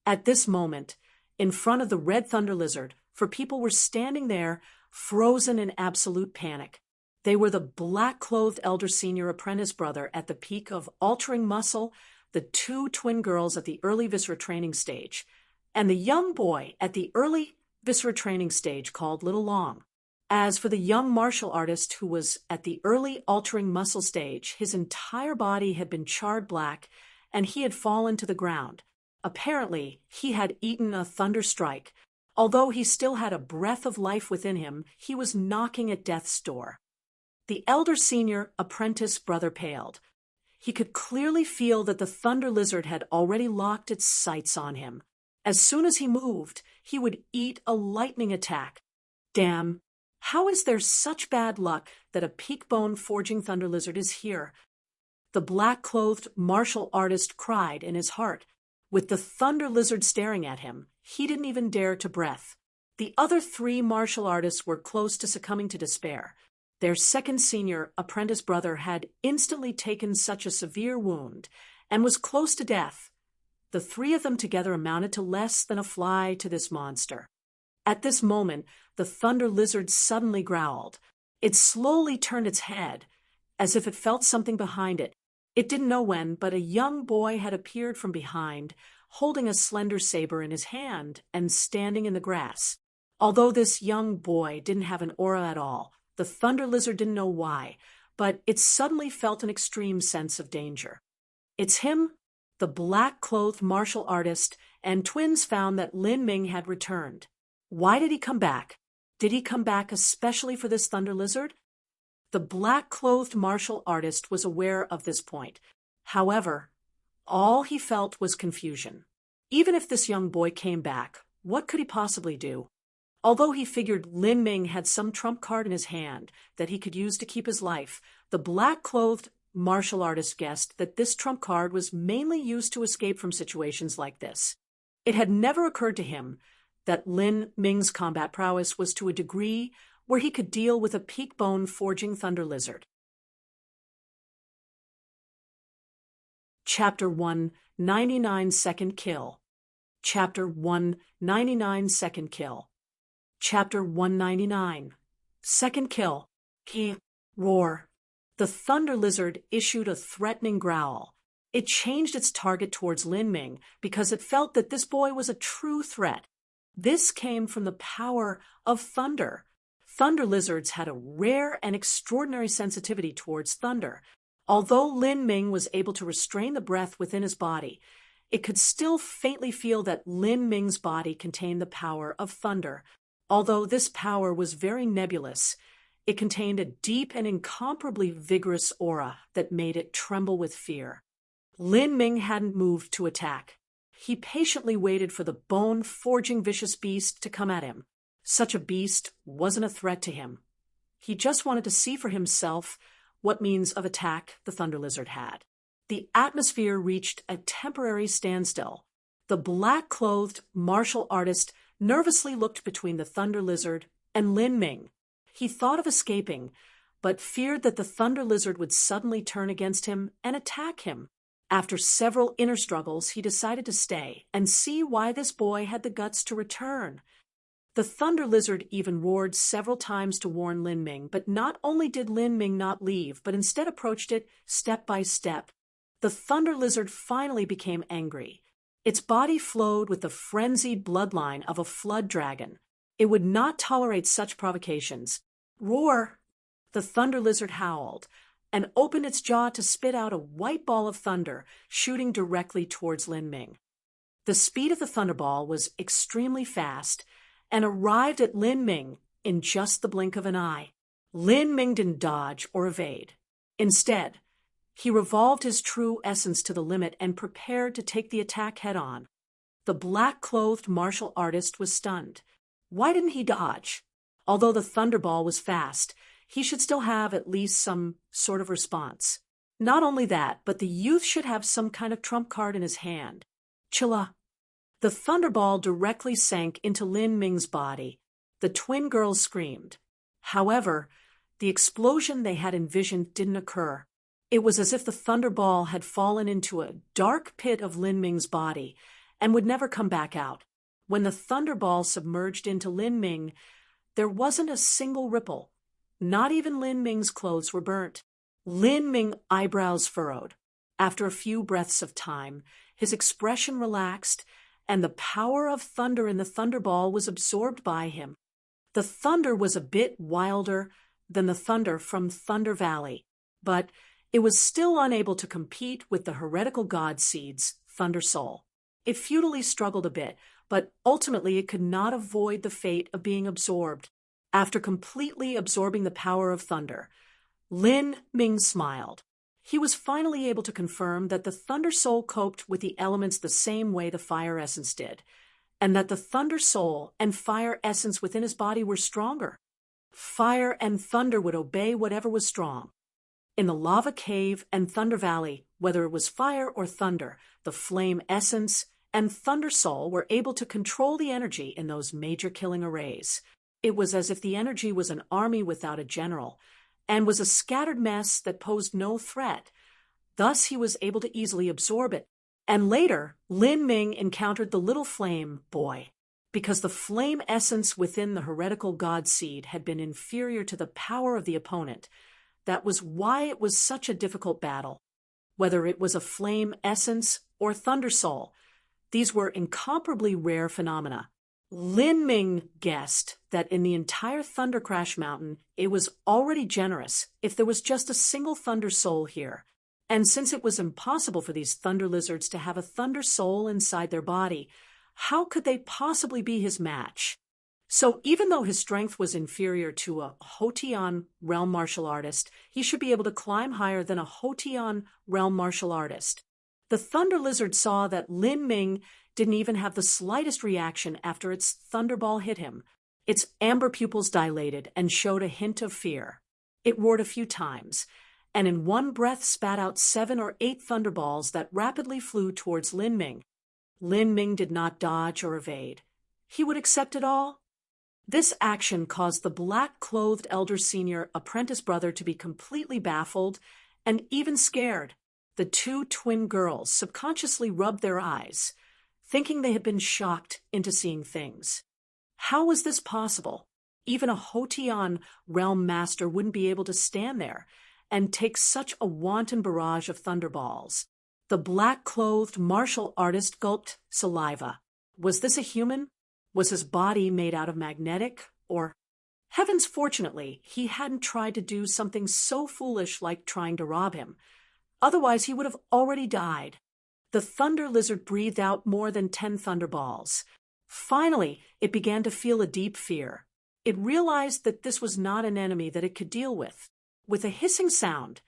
At this moment, in front of the red thunder lizard, for people were standing there, frozen in absolute panic. They were the black-clothed elder senior apprentice brother at the peak of altering muscle, the two twin girls at the early viscera training stage, and the young boy at the early viscera training stage called Little Long. As for the young martial artist who was at the early altering muscle stage, his entire body had been charred black, and he had fallen to the ground. Apparently, he had eaten a thunder strike. Although he still had a breath of life within him, he was knocking at death's door. The elder senior apprentice brother paled. He could clearly feel that the thunder lizard had already locked its sights on him. As soon as he moved, he would eat a lightning attack. Damn, how is there such bad luck that a peak-bone forging thunder lizard is here? The black-clothed martial artist cried in his heart. With the thunder lizard staring at him, he didn't even dare to breath. The other three martial artists were close to succumbing to despair. Their second senior apprentice brother had instantly taken such a severe wound and was close to death. The three of them together amounted to less than a fly to this monster. At this moment, the thunder lizard suddenly growled. It slowly turned its head, as if it felt something behind it. It didn't know when, but a young boy had appeared from behind, holding a slender saber in his hand and standing in the grass. Although this young boy didn't have an aura at all, the thunder lizard didn't know why, but it suddenly felt an extreme sense of danger. It's him, the black-clothed martial artist, and twins found that Lin Ming had returned. Why did he come back? Did he come back especially for this thunder lizard? The black-clothed martial artist was aware of this point. However, all he felt was confusion. Even if this young boy came back, what could he possibly do? Although he figured Lin Ming had some trump card in his hand that he could use to keep his life, the black-clothed martial artist guessed that this trump card was mainly used to escape from situations like this. It had never occurred to him that Lin Ming's combat prowess was to a degree where he could deal with a peak-bone forging thunder lizard. Chapter 1, 99-Second Kill. Chapter 199 Second Kill. Chapter 199. Second Kill. Ki. Roar. The thunder lizard issued a threatening growl. It changed its target towards Lin Ming because it felt that this boy was a true threat. This came from the power of thunder. Thunder lizards had a rare and extraordinary sensitivity towards thunder. Although Lin Ming was able to restrain the breath within his body, it could still faintly feel that Lin Ming's body contained the power of thunder. Although this power was very nebulous, it contained a deep and incomparably vigorous aura that made it tremble with fear. Lin Ming hadn't moved to attack. He patiently waited for the bone-forging vicious beast to come at him. Such a beast wasn't a threat to him. He just wanted to see for himself what means of attack the thunder lizard had. The atmosphere reached a temporary standstill. The black-clothed martial artist nervously looked between the thunder lizard and Lin Ming. He thought of escaping, but feared that the thunder lizard would suddenly turn against him and attack him. After several inner struggles, he decided to stay and see why this boy had the guts to return. The thunder lizard even roared several times to warn Lin Ming, but not only did Lin Ming not leave, but instead approached it step by step. The thunder lizard finally became angry. Its body flowed with the frenzied bloodline of a flood dragon. It would not tolerate such provocations. Roar! The thunder lizard howled and opened its jaw to spit out a white ball of thunder, shooting directly towards Lin Ming. The speed of the thunderball was extremely fast and arrived at Lin Ming in just the blink of an eye. Lin Ming didn't dodge or evade. Instead, he revolved his true essence to the limit and prepared to take the attack head-on. The black-clothed martial artist was stunned. Why didn't he dodge? Although the thunderball was fast, he should still have at least some sort of response. Not only that, but the youth should have some kind of trump card in his hand. Chilla. The thunderball directly sank into Lin Ming's body. The twin girls screamed. However, the explosion they had envisioned didn't occur. It was as if the thunderball had fallen into a dark pit of Lin Ming's body and would never come back out. When the thunderball submerged into Lin Ming, there wasn't a single ripple. Not even Lin Ming's clothes were burnt. Lin Ming eyebrows furrowed. After a few breaths of time, his expression relaxed, and the power of thunder in the thunderball was absorbed by him. The thunder was a bit wilder than the thunder from Thunder Valley, but it was still unable to compete with the heretical god seed's Thunder Soul. It futilely struggled a bit, but ultimately it could not avoid the fate of being absorbed. After completely absorbing the power of thunder, Lin Ming smiled. He was finally able to confirm that the Thunder Soul coped with the elements the same way the Fire Essence did, and that the Thunder Soul and Fire Essence within his body were stronger. Fire and thunder would obey whatever was strong. In the Lava Cave and Thunder Valley, whether it was fire or thunder, the Flame Essence and Thunder Soul were able to control the energy in those major killing arrays. It was as if the energy was an army without a general, and was a scattered mess that posed no threat. Thus he was able to easily absorb it. And later, Lin Ming encountered the little flame boy. Because the flame essence within the heretical god seed had been inferior to the power of the opponent, that was why it was such a difficult battle. Whether it was a flame essence or thunder soul, these were incomparably rare phenomena. Lin Ming guessed that in the entire Thunder Crash Mountain, it was already generous if there was just a single Thunder Soul here. And since it was impossible for these Thunder Lizards to have a Thunder Soul inside their body, how could they possibly be his match? So even though his strength was inferior to a Hotian realm martial artist, he should be able to climb higher than a Hotian realm martial artist. The Thunder Lizard saw that Lin Ming didn't even have the slightest reaction after its thunderball hit him. Its amber pupils dilated and showed a hint of fear. It roared a few times, and in one breath spat out 7 or 8 thunderballs that rapidly flew towards Lin Ming. Lin Ming did not dodge or evade. He would accept it all. This action caused the black-clothed elder senior apprentice brother to be completely baffled and even scared. The 2 twin girls subconsciously rubbed their eyes. thinking they had been shocked into seeing things. How was this possible? Even a Hotian realm master wouldn't be able to stand there and take such a wanton barrage of thunderballs. The black-clothed martial artist gulped saliva. Was this a human? Was his body made out of magnetic or... Heavens, fortunately, he hadn't tried to do something so foolish like trying to rob him. Otherwise, he would have already died. The thunder lizard breathed out more than 10 thunderballs. Finally, it began to feel a deep fear. It realized that this was not an enemy that it could deal with. With a hissing sound,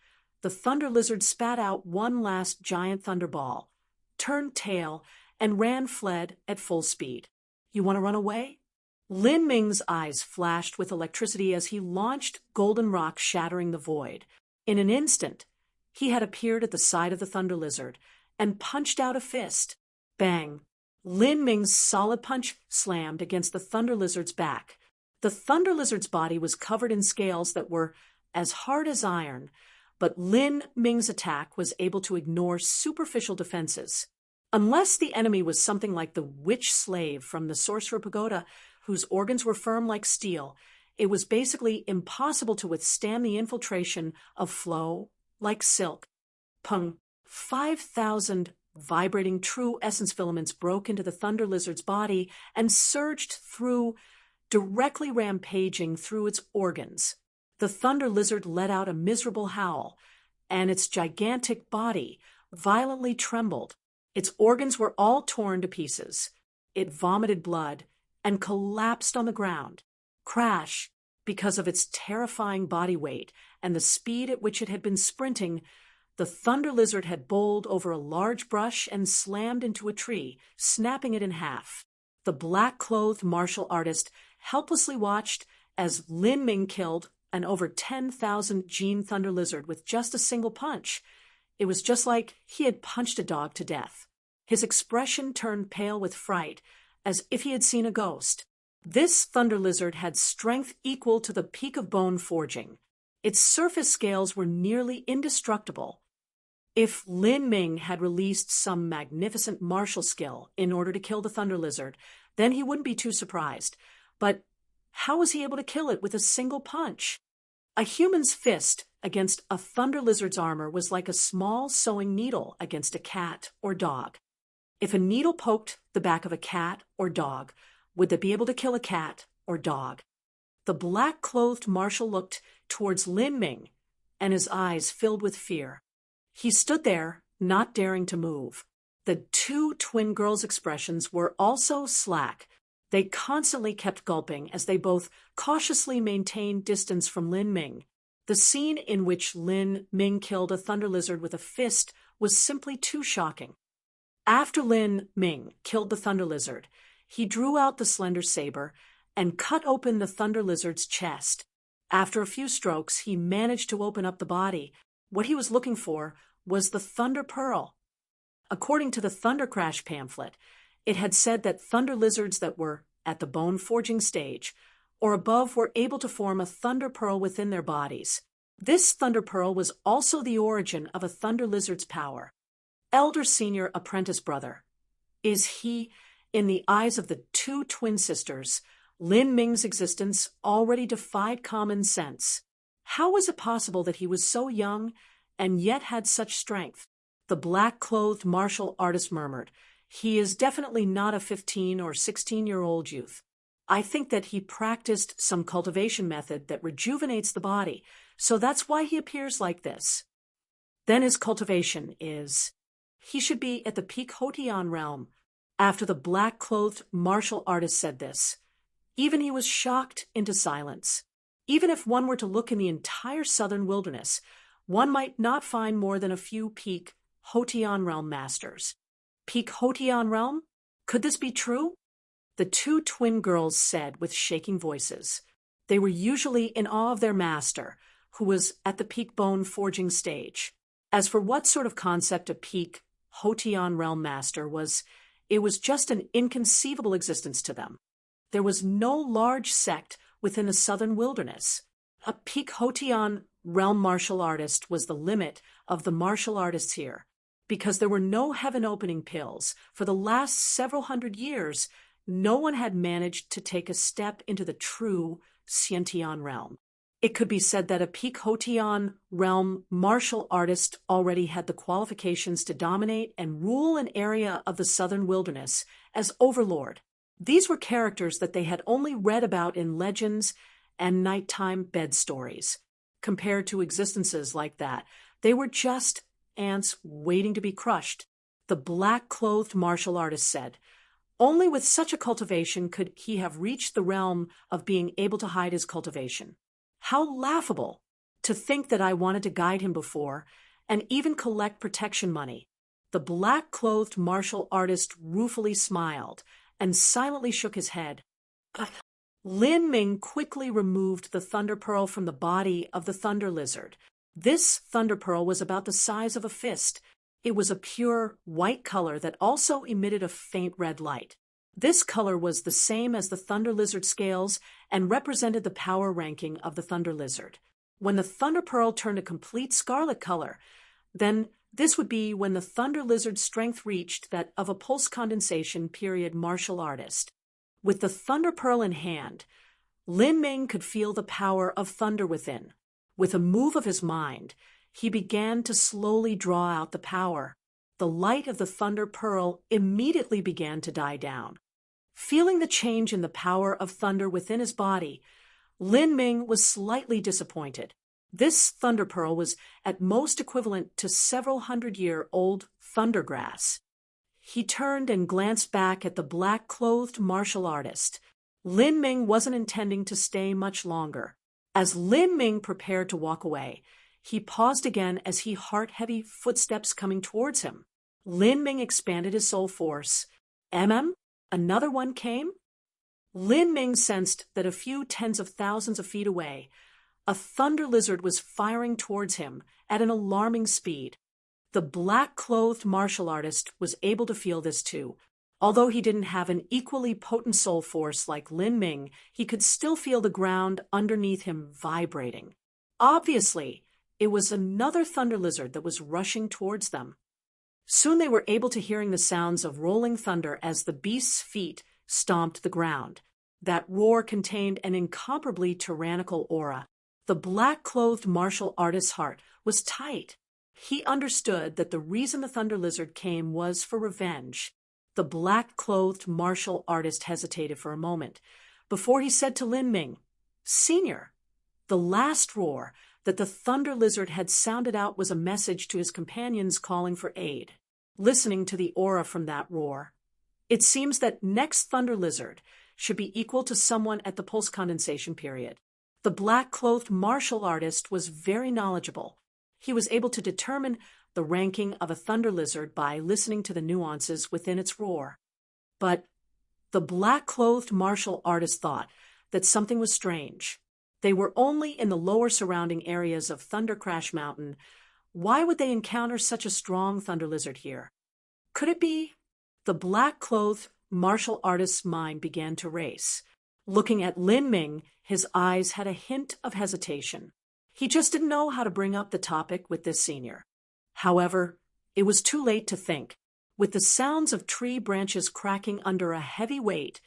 the thunder lizard spat out one last giant thunderball, turned tail, and fled at full speed. You want to run away? Lin Ming's eyes flashed with electricity as he launched golden rock shattering the void. In an instant, he had appeared at the side of the thunder lizard and punched out a fist. Bang! Lin Ming's solid punch slammed against the thunder lizard's back. The thunder lizard's body was covered in scales that were as hard as iron, but Lin Ming's attack was able to ignore superficial defenses. Unless the enemy was something like the witch slave from the Sorcerer Pagoda, whose organs were firm like steel, it was basically impossible to withstand the infiltration of flow like silk. Pung! 5,000 vibrating true essence filaments broke into the thunder lizard's body and surged through, directly rampaging through its organs. The thunder lizard let out a miserable howl, and its gigantic body violently trembled. Its organs were all torn to pieces. It vomited blood and collapsed on the ground. Crash! Because of its terrifying body weight and the speed at which it had been sprinting, the thunder lizard had bowled over a large brush and slammed into a tree, snapping it in half. The black-clothed martial artist helplessly watched as Lin Ming killed an over 10,000 gene thunder lizard with just a single punch. It was just like he had punched a dog to death. His expression turned pale with fright, as if he had seen a ghost. This thunder lizard had strength equal to the peak of bone forging. Its surface scales were nearly indestructible. If Lin Ming had released some magnificent martial skill in order to kill the thunder lizard, then he wouldn't be too surprised. But how was he able to kill it with a single punch? A human's fist against a thunder lizard's armor was like a small sewing needle against a cat or dog. If a needle poked the back of a cat or dog, would they be able to kill a cat or dog? The black-clothed marshal looked towards Lin Ming, and his eyes filled with fear. He stood there, not daring to move. The two twin girls' expressions were also slack. They constantly kept gulping as they both cautiously maintained distance from Lin Ming. The scene in which Lin Ming killed a thunder lizard with a fist was simply too shocking. After Lin Ming killed the thunder lizard, he drew out the slender saber and cut open the thunder lizard's chest. After a few strokes, he managed to open up the body. What he was looking for was the thunder pearl. According to the Thunder Crash pamphlet, it had said that thunder lizards that were at the bone forging stage or above were able to form a thunder pearl within their bodies. This thunder pearl was also the origin of a thunder lizard's power. Elder senior apprentice brother. Is he, in the eyes of the two twin sisters, Lin Ming's existence already defied common sense? How was it possible that he was so young and yet had such strength? The black-clothed martial artist murmured, "He is definitely not a 15 or 16-year-old youth. I think that he practiced some cultivation method that rejuvenates the body, so that's why he appears like this. Then his cultivation is... He should be at the peak Hotian realm." After the black-clothed martial artist said this, even he was shocked into silence. Even if one were to look in the entire southern wilderness, one might not find more than a few peak Hotian realm masters. Peak Hotian realm? Could this be true? The two twin girls said with shaking voices. They were usually in awe of their master, who was at the peak bone forging stage. As for what sort of concept a peak Hotian realm master was, it was just an inconceivable existence to them. There was no large sect within the southern wilderness. A peak Hotian realm martial artist was the limit of the martial artists here. because there were no heaven-opening pills. For the last several hundred years, no one had managed to take a step into the true Xiantian realm. It could be said that a Peak-Hotian realm martial artist already had the qualifications to dominate and rule an area of the southern wilderness as overlord. These were characters that they had only read about in legends and nighttime bed stories. Compared to existences like that, they were just ants waiting to be crushed, the black-clothed martial artist said. Only with such a cultivation could he have reached the realm of being able to hide his cultivation. How laughable to think that I wanted to guide him before and even collect protection money. The black-clothed martial artist ruefully smiled and silently shook his head. Lin Ming quickly removed the thunder pearl from the body of the thunder lizard. This thunder pearl was about the size of a fist. It was a pure white color that also emitted a faint red light. This color was the same as the thunder lizard scales and represented the power ranking of the thunder lizard. When the thunder pearl turned a complete scarlet color, then this would be when the thunder lizard's strength reached that of a pulse condensation period martial artist. With the thunder pearl in hand, Lin Ming could feel the power of thunder within. With a move of his mind, he began to slowly draw out the power. The light of the thunder pearl immediately began to die down. Feeling the change in the power of thunder within his body, Lin Ming was slightly disappointed. This thunder pearl was at most equivalent to several hundred-year-old thunder grass. He turned and glanced back at the black-clothed martial artist. Lin Ming wasn't intending to stay much longer. As Lin Ming prepared to walk away, he paused again as he heard heavy footsteps coming towards him. Lin Ming expanded his soul force. Another one came? Lin Ming sensed that a few tens of thousands of feet away, a thunder lizard was firing towards him at an alarming speed. The black-clothed martial artist was able to feel this too. Although he didn't have an equally potent soul force like Lin Ming, he could still feel the ground underneath him vibrating. Obviously, it was another thunder lizard that was rushing towards them. Soon they were able to hear the sounds of rolling thunder as the beast's feet stomped the ground. That roar contained an incomparably tyrannical aura. The black-clothed martial artist's heart was tight. He understood that the reason the thunder lizard came was for revenge. The black-clothed martial artist hesitated for a moment before he said to Lin Ming, "Senior, the last roar that the thunder lizard had sounded out was a message to his companions calling for aid." Listening to the aura from that roar, it seems that next thunder lizard should be equal to someone at the pulse condensation period. The black-clothed martial artist was very knowledgeable. He was able to determine the ranking of a thunder lizard by listening to the nuances within its roar. But the black-clothed martial artist thought that something was strange. They were only in the lower surrounding areas of Thunder Crash Mountain. Why would they encounter such a strong thunder lizard here? Could it be? The black-clothed martial artist's mind began to race. Looking at Lin Ming, his eyes had a hint of hesitation. He just didn't know how to bring up the topic with this senior. However, it was too late to think. With the sounds of tree branches cracking under a heavy weight,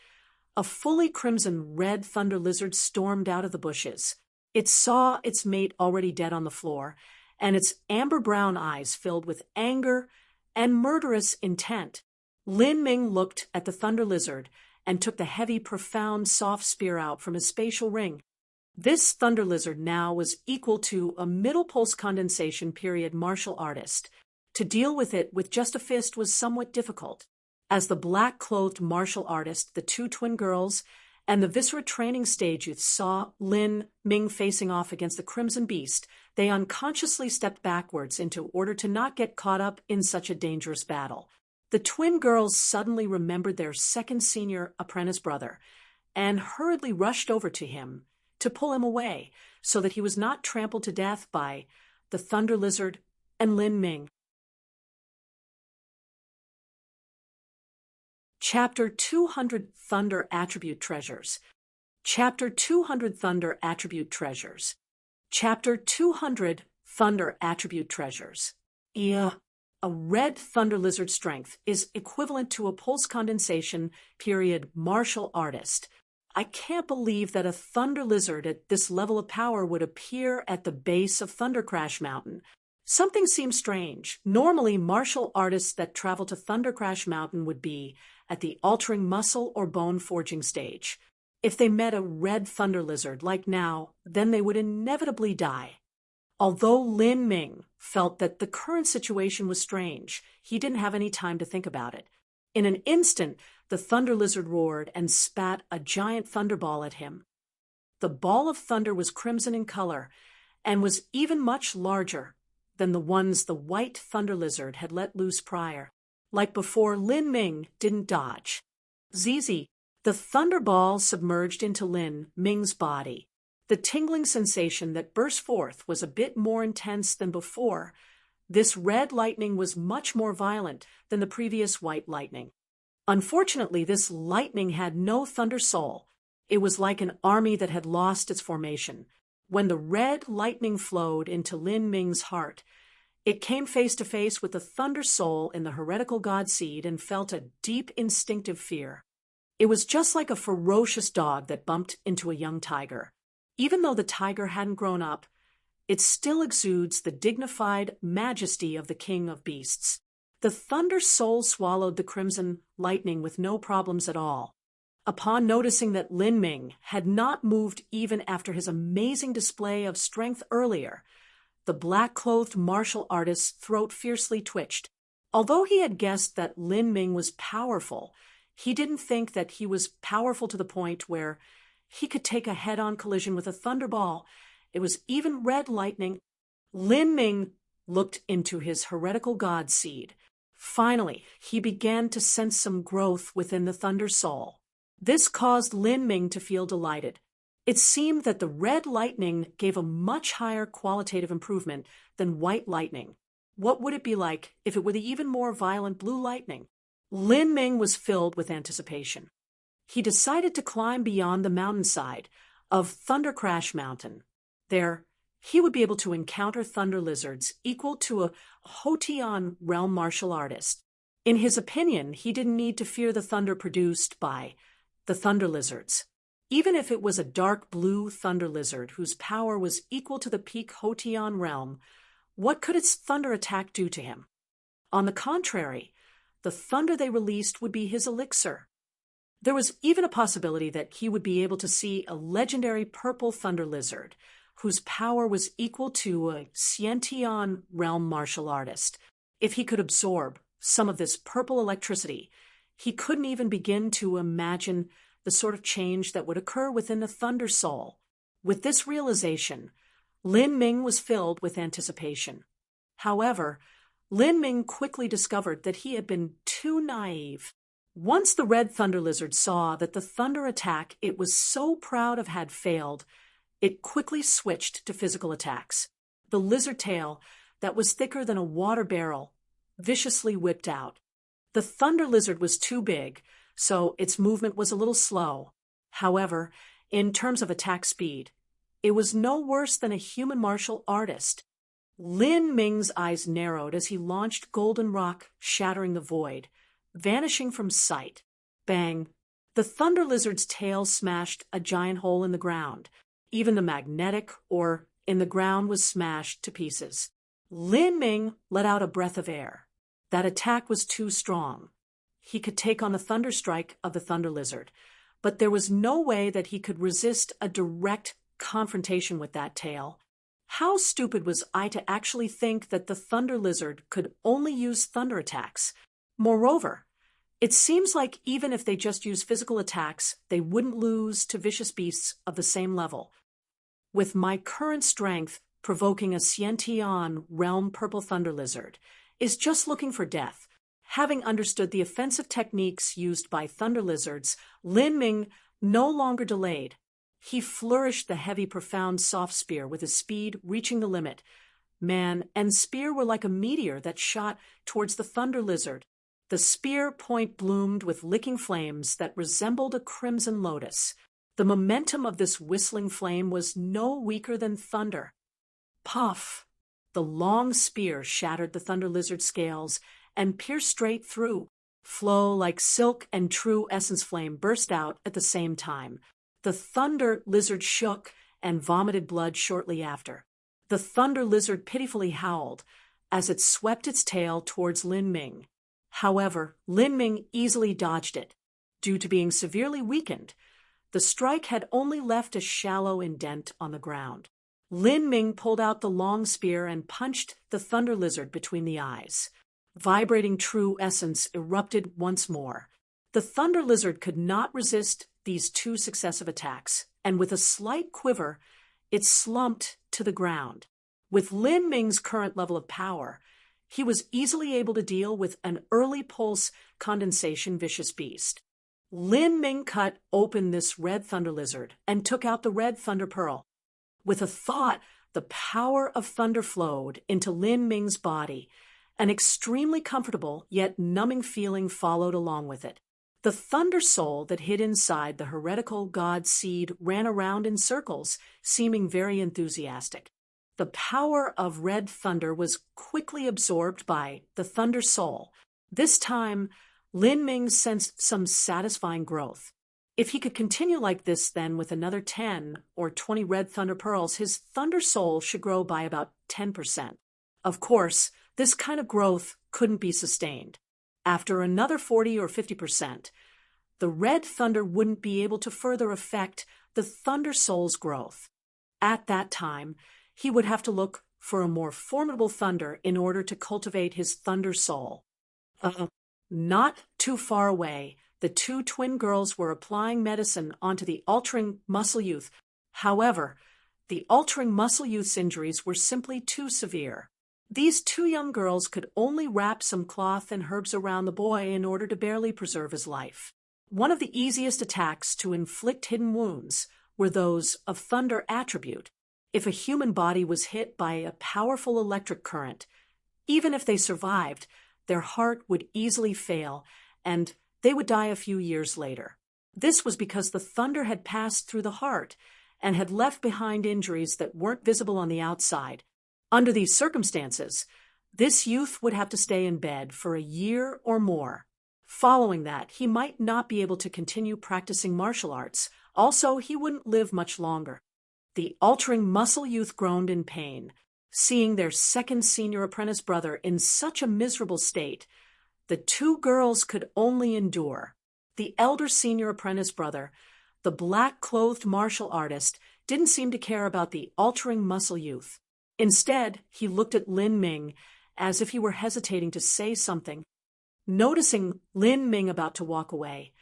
a fully crimson-red thunder lizard stormed out of the bushes. It saw its mate already dead on the floor, and its amber-brown eyes filled with anger and murderous intent. Lin Ming looked at the thunder lizard and took the heavy, profound, soft spear out from his spatial ring. This thunder lizard now was equal to a middle pulse condensation period martial artist. To deal with it with just a fist was somewhat difficult. As the black-clothed martial artist, the two twin girls, and the Viscera training stage youth saw Lin Ming facing off against the Crimson Beast, they unconsciously stepped backwards into order to not get caught up in such a dangerous battle. The twin girls suddenly remembered their second senior apprentice brother and hurriedly rushed over to him to pull him away so that he was not trampled to death by the thunder lizard and Lin Ming. Chapter 200 Thunder Attribute Treasures. Chapter 200 Thunder Attribute Treasures. Chapter 200 Thunder Attribute Treasures. A red thunder lizard strength is equivalent to a pulse condensation period martial artist. I can't believe that a thunder lizard at this level of power would appear at the base of Thunder Crash Mountain. Something seems strange. Normally, martial artists that travel to Thunder Crash Mountain would be at the altering muscle or bone forging stage. If they met a red thunder lizard like now, then they would inevitably die. Although Lin Ming felt that the current situation was strange, he didn't have any time to think about it. In an instant, the thunder lizard roared and spat a giant thunderball at him. The ball of thunder was crimson in color and was even much larger than the ones the white thunder lizard had let loose prior. Like before, Lin Ming didn't dodge. Zizi, the thunderball submerged into Lin Ming's body. The tingling sensation that burst forth was a bit more intense than before. This red lightning was much more violent than the previous white lightning. Unfortunately, this lightning had no thunder soul. It was like an army that had lost its formation. When the red lightning flowed into Lin Ming's heart, it came face to face with the thunder soul in the heretical god seed and felt a deep instinctive fear. It was just like a ferocious dog that bumped into a young tiger. Even though the tiger hadn't grown up, it still exudes the dignified majesty of the king of beasts. The thunder soul swallowed the crimson lightning with no problems at all. Upon noticing that Lin Ming had not moved even after his amazing display of strength earlier, the black-clothed martial artist's throat fiercely twitched. Although he had guessed that Lin Ming was powerful, he didn't think that he was powerful to the point where he could take a head-on collision with a thunderball. It was even red lightning. Lin Ming looked into his heretical god seed. Finally, he began to sense some growth within the thunder soul. This caused Lin Ming to feel delighted. It seemed that the red lightning gave a much higher qualitative improvement than white lightning. What would it be like if it were the even more violent blue lightning? Lin Ming was filled with anticipation. He decided to climb beyond the mountainside of Thunder Crash Mountain. There, he would be able to encounter thunder lizards equal to a Hotian realm martial artist. In his opinion, he didn't need to fear the thunder produced by the thunder lizards. Even if it was a dark blue thunder lizard whose power was equal to the peak Hotian realm, what could its thunder attack do to him? On the contrary, the thunder they released would be his elixir. There was even a possibility that he would be able to see a legendary purple thunder lizard whose power was equal to a Xiantian realm martial artist. If he could absorb some of this purple electricity, he couldn't even begin to imagine the sort of change that would occur within the thunder soul. With this realization, Lin Ming was filled with anticipation. However, Lin Ming quickly discovered that he had been too naive. Once the red thunder lizard saw that the thunder attack it was so proud of had failed, it quickly switched to physical attacks. The lizard tail, that was thicker than a water barrel, viciously whipped out. The thunder lizard was too big, so its movement was a little slow. However, in terms of attack speed, it was no worse than a human martial artist. Lin Ming's eyes narrowed as he launched Golden Rock, shattering the void, vanishing from sight. Bang! The thunder lizard's tail smashed a giant hole in the ground. Even the magnetic ore in the ground was smashed to pieces. Lin Ming let out a breath of air. That attack was too strong. He could take on the thunder strike of the thunder lizard, but there was no way that he could resist a direct confrontation with that tail. How stupid was I to actually think that the thunder lizard could only use thunder attacks? Moreover, it seems like even if they just used physical attacks, they wouldn't lose to vicious beasts of the same level. With my current strength, provoking a Xiantian realm purple thunder lizard is just looking for death. Having understood the offensive techniques used by thunder lizards, Lin Ming no longer delayed. He flourished the heavy, profound soft spear with his speed reaching the limit. Man and spear were like a meteor that shot towards the thunder lizard. The spear point bloomed with licking flames that resembled a crimson lotus. The momentum of this whistling flame was no weaker than thunder. Puff! The long spear shattered the thunder lizard's scales and pierced straight through. Flow like silk and true essence flame burst out at the same time. The thunder lizard shook and vomited blood shortly after. The thunder lizard pitifully howled as it swept its tail towards Lin Ming. However, Lin Ming easily dodged it. Due to being severely weakened, the strike had only left a shallow indent on the ground. Lin Ming pulled out the long spear and punched the thunder lizard between the eyes. Vibrating true essence erupted once more. The thunder lizard could not resist these two successive attacks, and with a slight quiver, it slumped to the ground. With Lin Ming's current level of power, he was easily able to deal with an early pulse condensation vicious beast. Lin Ming cut open this red thunder lizard and took out the red thunder pearl. With a thought, the power of thunder flowed into Lin Ming's body. An extremely comfortable yet numbing feeling followed along with it. The thunder soul that hid inside the heretical god seed ran around in circles, seeming very enthusiastic. The power of red thunder was quickly absorbed by the thunder soul. This time, Lin Ming sensed some satisfying growth. If he could continue like this, then with another 10 or 20 red thunder pearls, his thunder soul should grow by about 10%. Of course, this kind of growth couldn't be sustained. After another 40 or 50%, the red thunder wouldn't be able to further affect the thunder soul's growth. At that time, he would have to look for a more formidable thunder in order to cultivate his thunder soul. Not too far away, the two twin girls were applying medicine onto the altering muscle youth. However, the altering muscle youth's injuries were simply too severe. These two young girls could only wrap some cloth and herbs around the boy in order to barely preserve his life. One of the easiest attacks to inflict hidden wounds were those of thunder attribute. If a human body was hit by a powerful electric current, even if they survived, their heart would easily fail and they would die a few years later. This was because the thunder had passed through the heart and had left behind injuries that weren't visible on the outside. Under these circumstances, this youth would have to stay in bed for a year or more. Following that, he might not be able to continue practicing martial arts. Also, he wouldn't live much longer. The altering muscle youth groaned in pain. Seeing their second senior apprentice brother in such a miserable state, the two girls could only endure. The elder senior apprentice brother, the black-clothed martial artist, didn't seem to care about the altering muscle youth. Instead, he looked at Lin Ming as if he were hesitating to say something. Noticing Lin Ming about to walk away,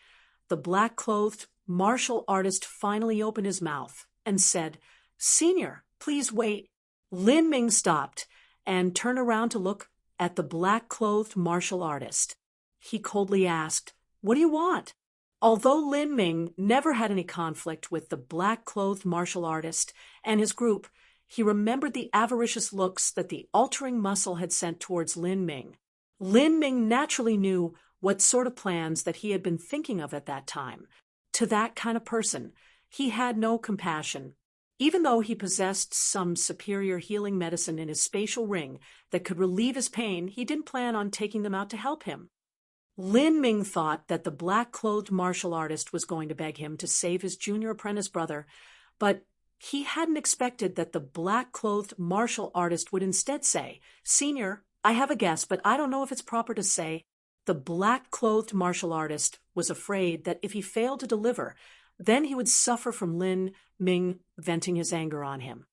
the black-clothed martial artist finally opened his mouth and said, "Senior, please wait." Lin Ming stopped and turned around to look at the black-clothed martial artist. He coldly asked, "What do you want?" Although Lin Ming never had any conflict with the black-clothed martial artist and his group, he remembered the avaricious looks that the altering muscle had sent towards Lin Ming. Lin Ming naturally knew what sort of plans that he had been thinking of at that time. To that kind of person, he had no compassion. Even though he possessed some superior healing medicine in his spatial ring that could relieve his pain, he didn't plan on taking them out to help him. Lin Ming thought that the black-clothed martial artist was going to beg him to save his junior apprentice brother, but he hadn't expected that the black-clothed martial artist would instead say, "Senior, I have a guess, but I don't know if it's proper to say." The black-clothed martial artist was afraid that if he failed to deliver, then he would suffer from Lin Ming venting his anger on him.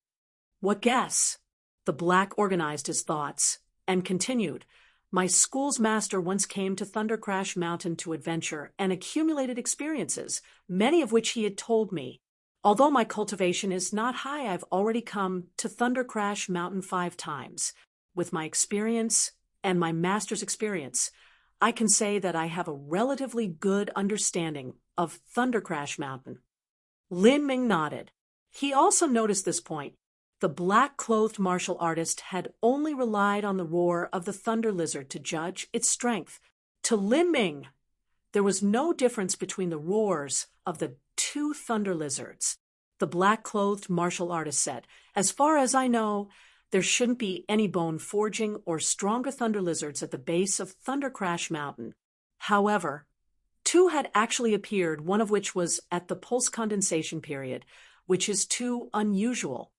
"What guess?" The black organized his thoughts and continued, "My school's master once came to Thunder Crash Mountain to adventure and accumulated experiences, many of which he had told me. Although my cultivation is not high, I've already come to Thunder Crash Mountain 5 times. With my experience and my master's experience, I can say that I have a relatively good understanding of Thunder Crash Mountain." Lin Ming nodded. He also noticed this point. The black-clothed martial artist had only relied on the roar of the thunder lizard to judge its strength. To Lin Ming, there was no difference between the roars of the two thunder lizards. The black-clothed martial artist said, "As far as I know, there shouldn't be any bone forging or stronger thunder lizards at the base of Thunder Crash Mountain. However, two had actually appeared, one of which was at the pulse condensation period, which is too unusual.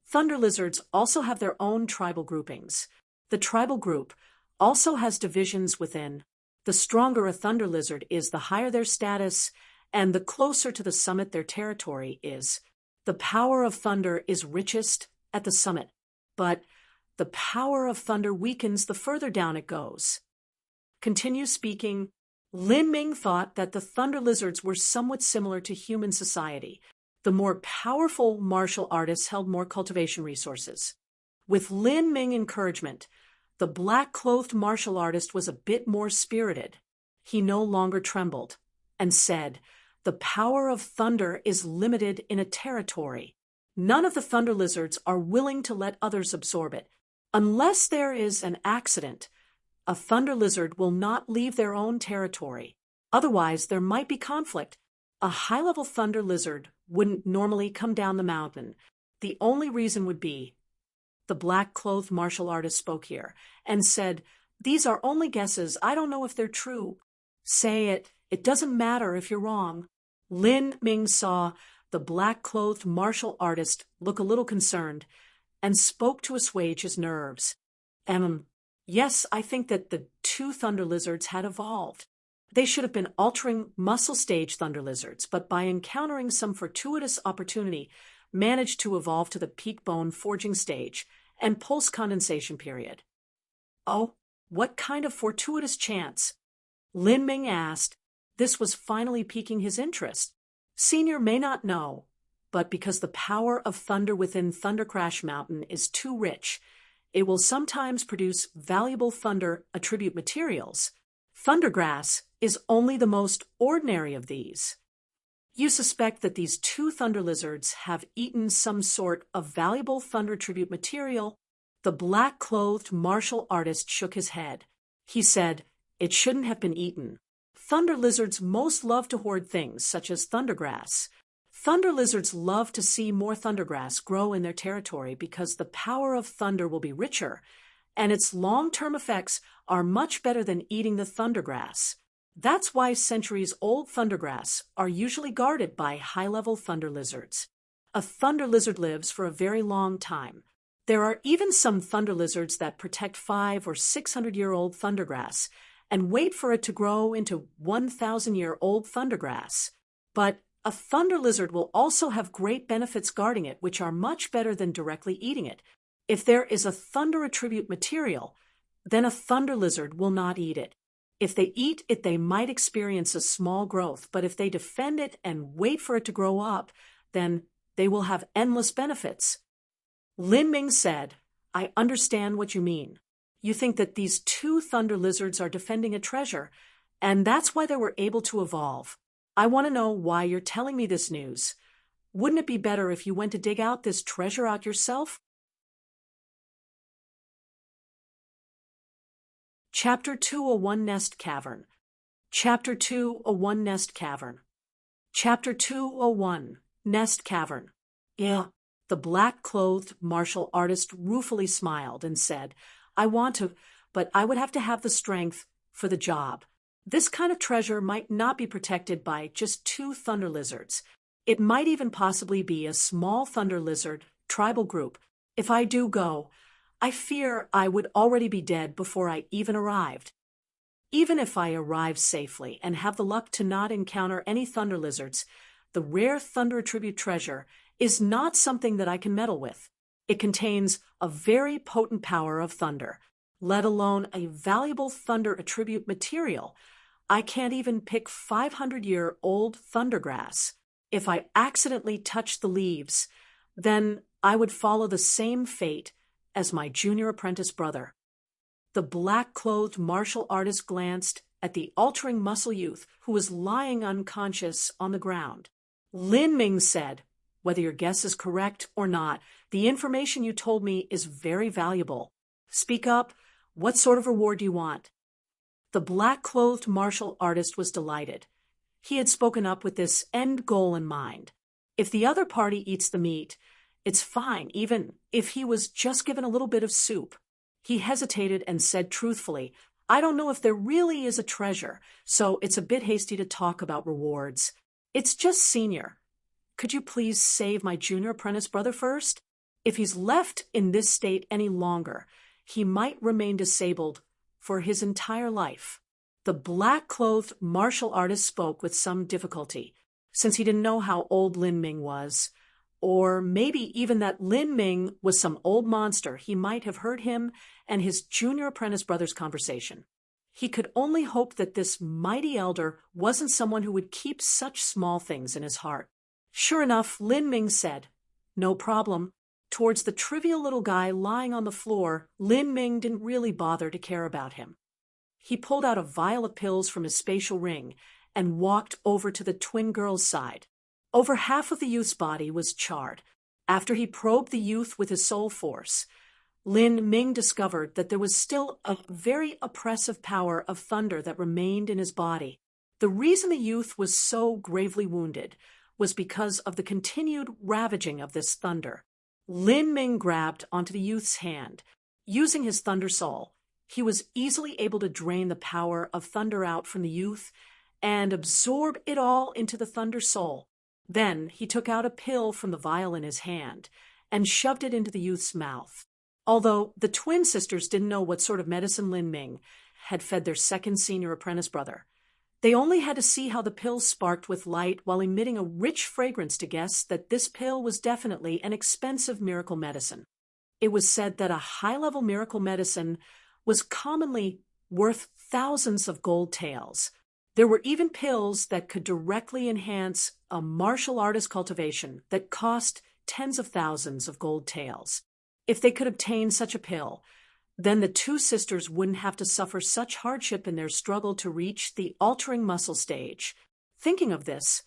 Thunder lizards also have their own tribal groupings. The tribal group also has divisions within. The stronger a thunder lizard is, the higher their status, and the closer to the summit their territory is. The power of thunder is richest at the summit, but the power of thunder weakens the further down it goes. Continue speaking. Lin Ming thought that the thunder lizards were somewhat similar to human society. The more powerful martial artists held more cultivation resources. With Lin Ming encouragement, the black-clothed martial artist was a bit more spirited. He no longer trembled and said, "The power of thunder is limited in a territory. None of the thunder lizards are willing to let others absorb it. Unless there is an accident, a thunder lizard will not leave their own territory. Otherwise, there might be conflict. A high-level thunder lizard wouldn't normally come down the mountain. The only reason would be..." The black-clothed martial artist spoke here and said, "These are only guesses. I don't know if they're true." "Say it. It doesn't matter if you're wrong." Lin Ming saw the black-clothed martial artist look a little concerned and spoke to assuage his nerves. Yes, I think that the two thunder lizards had evolved. They should have been altering muscle stage thunder lizards, but by encountering some fortuitous opportunity, managed to evolve to the peak bone forging stage and pulse condensation period. "Oh, what kind of fortuitous chance?" Lin Ming asked. This was finally piquing his interest. Senior may not know, but because the power of thunder within Thunder Crash Mountain is too rich, it will sometimes produce valuable thunder attribute materials. Thundergrass is only the most ordinary of these. You suspect that these two thunder lizards have eaten some sort of valuable thunder tribute material? The black-clothed martial artist shook his head. He said, "It shouldn't have been eaten. Thunder lizards most love to hoard things such as thundergrass. Thunder lizards love to see more thundergrass grow in their territory because the power of thunder will be richer, and its long-term effects are much better than eating the thundergrass. That's why centuries-old thundergrass are usually guarded by high-level thunder lizards. A thunder lizard lives for a very long time. There are even some thunder lizards that protect 500- or 600-year-old thundergrass and wait for it to grow into 1,000-year-old thundergrass. But a thunder lizard will also have great benefits guarding it, which are much better than directly eating it. If there is a thunder attribute material, then a thunder lizard will not eat it. If they eat it, they might experience a small growth, but if they defend it and wait for it to grow up, then they will have endless benefits." Lin Ming said, "I understand what you mean. You think that these two thunder lizards are defending a treasure, and that's why they were able to evolve. I want to know why you're telling me this news. Wouldn't it be better if you went to dig out this treasure out yourself?" Chapter 201 Nest Cavern. Chapter 201 Nest Cavern. Chapter 201 Nest Cavern. "Yeah." The black-clothed martial artist ruefully smiled and said, "I want to, but I would have to have the strength for the job. This kind of treasure might not be protected by just two thunder lizards. It might even possibly be a small thunder lizard tribal group. If I do go, I fear I would already be dead before I even arrived. Even if I arrive safely and have the luck to not encounter any thunder lizards, the rare thunder attribute treasure is not something that I can meddle with. It contains a very potent power of thunder, let alone a valuable thunder attribute material. I can't even pick 500-year-old thundergrass. If I accidentally touch the leaves, then I would follow the same fate as my junior apprentice brother." The black-clothed martial artist glanced at the altering muscle youth who was lying unconscious on the ground. Lin Ming said, "Whether your guess is correct or not, the information you told me is very valuable. Speak up. What sort of reward do you want?" The black-clothed martial artist was delighted. He had spoken up with this end goal in mind. If the other party eats the meat, It's fine, even if he was just given a little bit of soup. He hesitated and said truthfully, I don't know if there really is a treasure, so it's a bit hasty to talk about rewards. It's just Senior. Could you please save my junior apprentice brother first? If he's left in this state any longer, he might remain disabled for his entire life. The black-clothed martial artist spoke with some difficulty, since he didn't know how old Lin Ming was, or maybe even that Lin Ming was some old monster. He might have heard him and his junior apprentice brother's conversation. He could only hope that this mighty elder wasn't someone who would keep such small things in his heart. Sure enough, Lin Ming said, No problem. Towards the trivial little guy lying on the floor, Lin Ming didn't really bother to care about him. He pulled out a vial of pills from his spatial ring and walked over to the twin girl's side. Over half of the youth's body was charred. After he probed the youth with his soul force, Lin Ming discovered that there was still a very oppressive power of thunder that remained in his body. The reason the youth was so gravely wounded was because of the continued ravaging of this thunder. Lin Ming grabbed onto the youth's hand. Using his thunder soul, he was easily able to drain the power of thunder out from the youth and absorb it all into the thunder soul. Then he took out a pill from the vial in his hand and shoved it into the youth's mouth. Although the twin sisters didn't know what sort of medicine Lin Ming had fed their second senior apprentice brother, they only had to see how the pill sparked with light while emitting a rich fragrance to guess that this pill was definitely an expensive miracle medicine. It was said that a high-level miracle medicine was commonly worth thousands of gold taels. There were even pills that could directly enhance a martial artist cultivation that cost tens of thousands of gold taels. If they could obtain such a pill, then the two sisters wouldn't have to suffer such hardship in their struggle to reach the altering muscle stage. Thinking of this,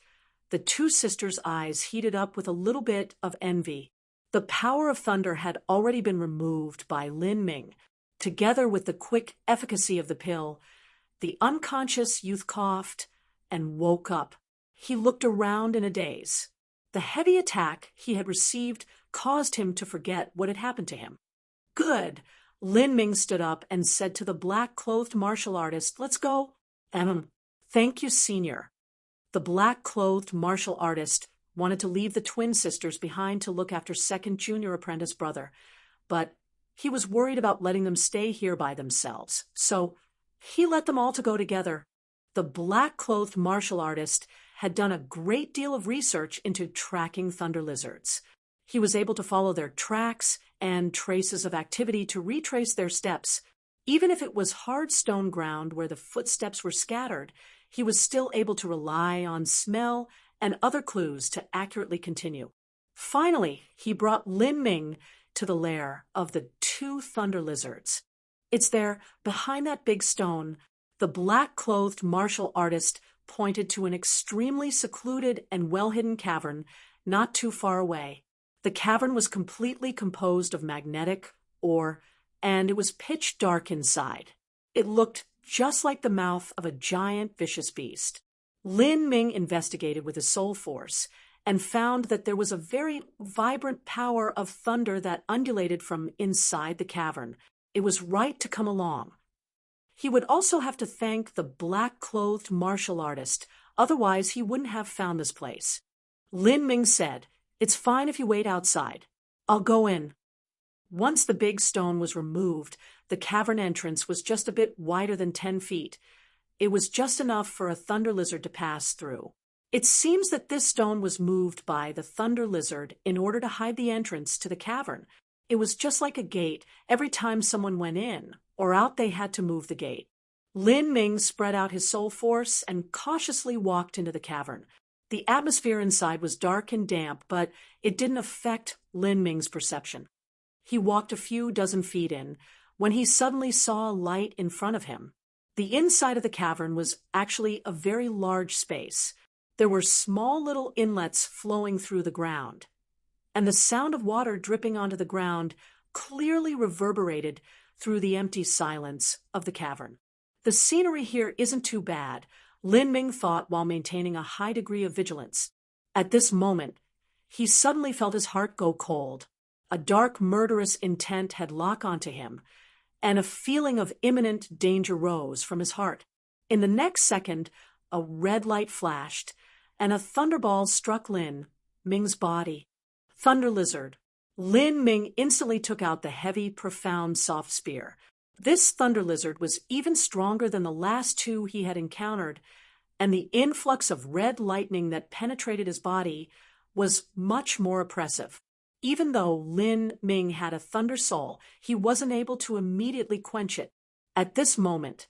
the two sisters' eyes heated up with a little bit of envy. The power of thunder had already been removed by Lin Ming. Together with the quick efficacy of the pill, the unconscious youth coughed and woke up. He looked around in a daze. The heavy attack he had received caused him to forget what had happened to him. Good! Lin Ming stood up and said to the black-clothed martial artist, Let's go. Thank you, Senior. The black-clothed martial artist wanted to leave the twin sisters behind to look after second junior apprentice brother, but he was worried about letting them stay here by themselves, so he let them all to go together. The black-clothed martial artist had done a great deal of research into tracking thunder lizards. He was able to follow their tracks and traces of activity to retrace their steps. Even if it was hard stone ground where the footsteps were scattered, he was still able to rely on smell and other clues to accurately continue. Finally, he brought Lin Ming to the lair of the two thunder lizards. It's there, behind that big stone. The black-clothed martial artist pointed to an extremely secluded and well-hidden cavern not too far away. The cavern was completely composed of magnetic ore, and it was pitch dark inside. It looked just like the mouth of a giant, vicious beast. Lin Ming investigated with his soul force and found that there was a very vibrant power of thunder that undulated from inside the cavern. It was right to come along. He would also have to thank the black-clothed martial artist, otherwise he wouldn't have found this place. Lin Ming said, It's fine if you wait outside. I'll go in. Once the big stone was removed, the cavern entrance was just a bit wider than 10 feet. It was just enough for a thunder lizard to pass through. It seems that this stone was moved by the thunder lizard in order to hide the entrance to the cavern. It was just like a gate. Every time someone went in or out, they had to move the gate. Lin Ming spread out his soul force and cautiously walked into the cavern. The atmosphere inside was dark and damp, but it didn't affect Lin Ming's perception. He walked a few dozen feet in when he suddenly saw a light in front of him. The inside of the cavern was actually a very large space. There were small little inlets flowing through the ground, and the sound of water dripping onto the ground clearly reverberated through the empty silence of the cavern. The scenery here isn't too bad, Lin Ming thought while maintaining a high degree of vigilance. At this moment, he suddenly felt his heart go cold. A dark, murderous intent had locked onto him, and a feeling of imminent danger rose from his heart. In the next second, a red light flashed, and a thunderball struck Lin Ming's body. Thunder Lizard. Lin Ming instantly took out the heavy, profound, soft spear. This thunder lizard was even stronger than the last two he had encountered, and the influx of red lightning that penetrated his body was much more oppressive. Even though Lin Ming had a thunder soul, he wasn't able to immediately quench it. At this moment,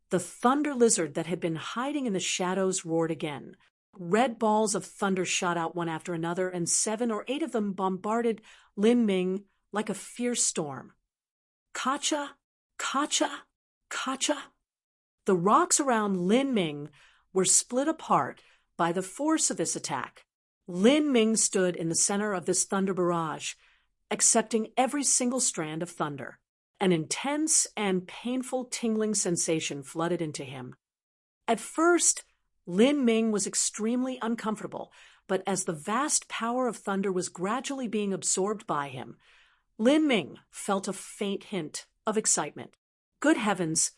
the thunder lizard that had been hiding in the shadows roared again. Red balls of thunder shot out one after another, and 7 or 8 of them bombarded Lin Ming like a fierce storm. Kacha, kacha, kacha. The rocks around Lin Ming were split apart by the force of this attack. Lin Ming stood in the center of this thunder barrage, accepting every single strand of thunder. An intense and painful tingling sensation flooded into him. At first, Lin Ming was extremely uncomfortable, but as the vast power of thunder was gradually being absorbed by him, Lin Ming felt a faint hint of excitement. Good heavens,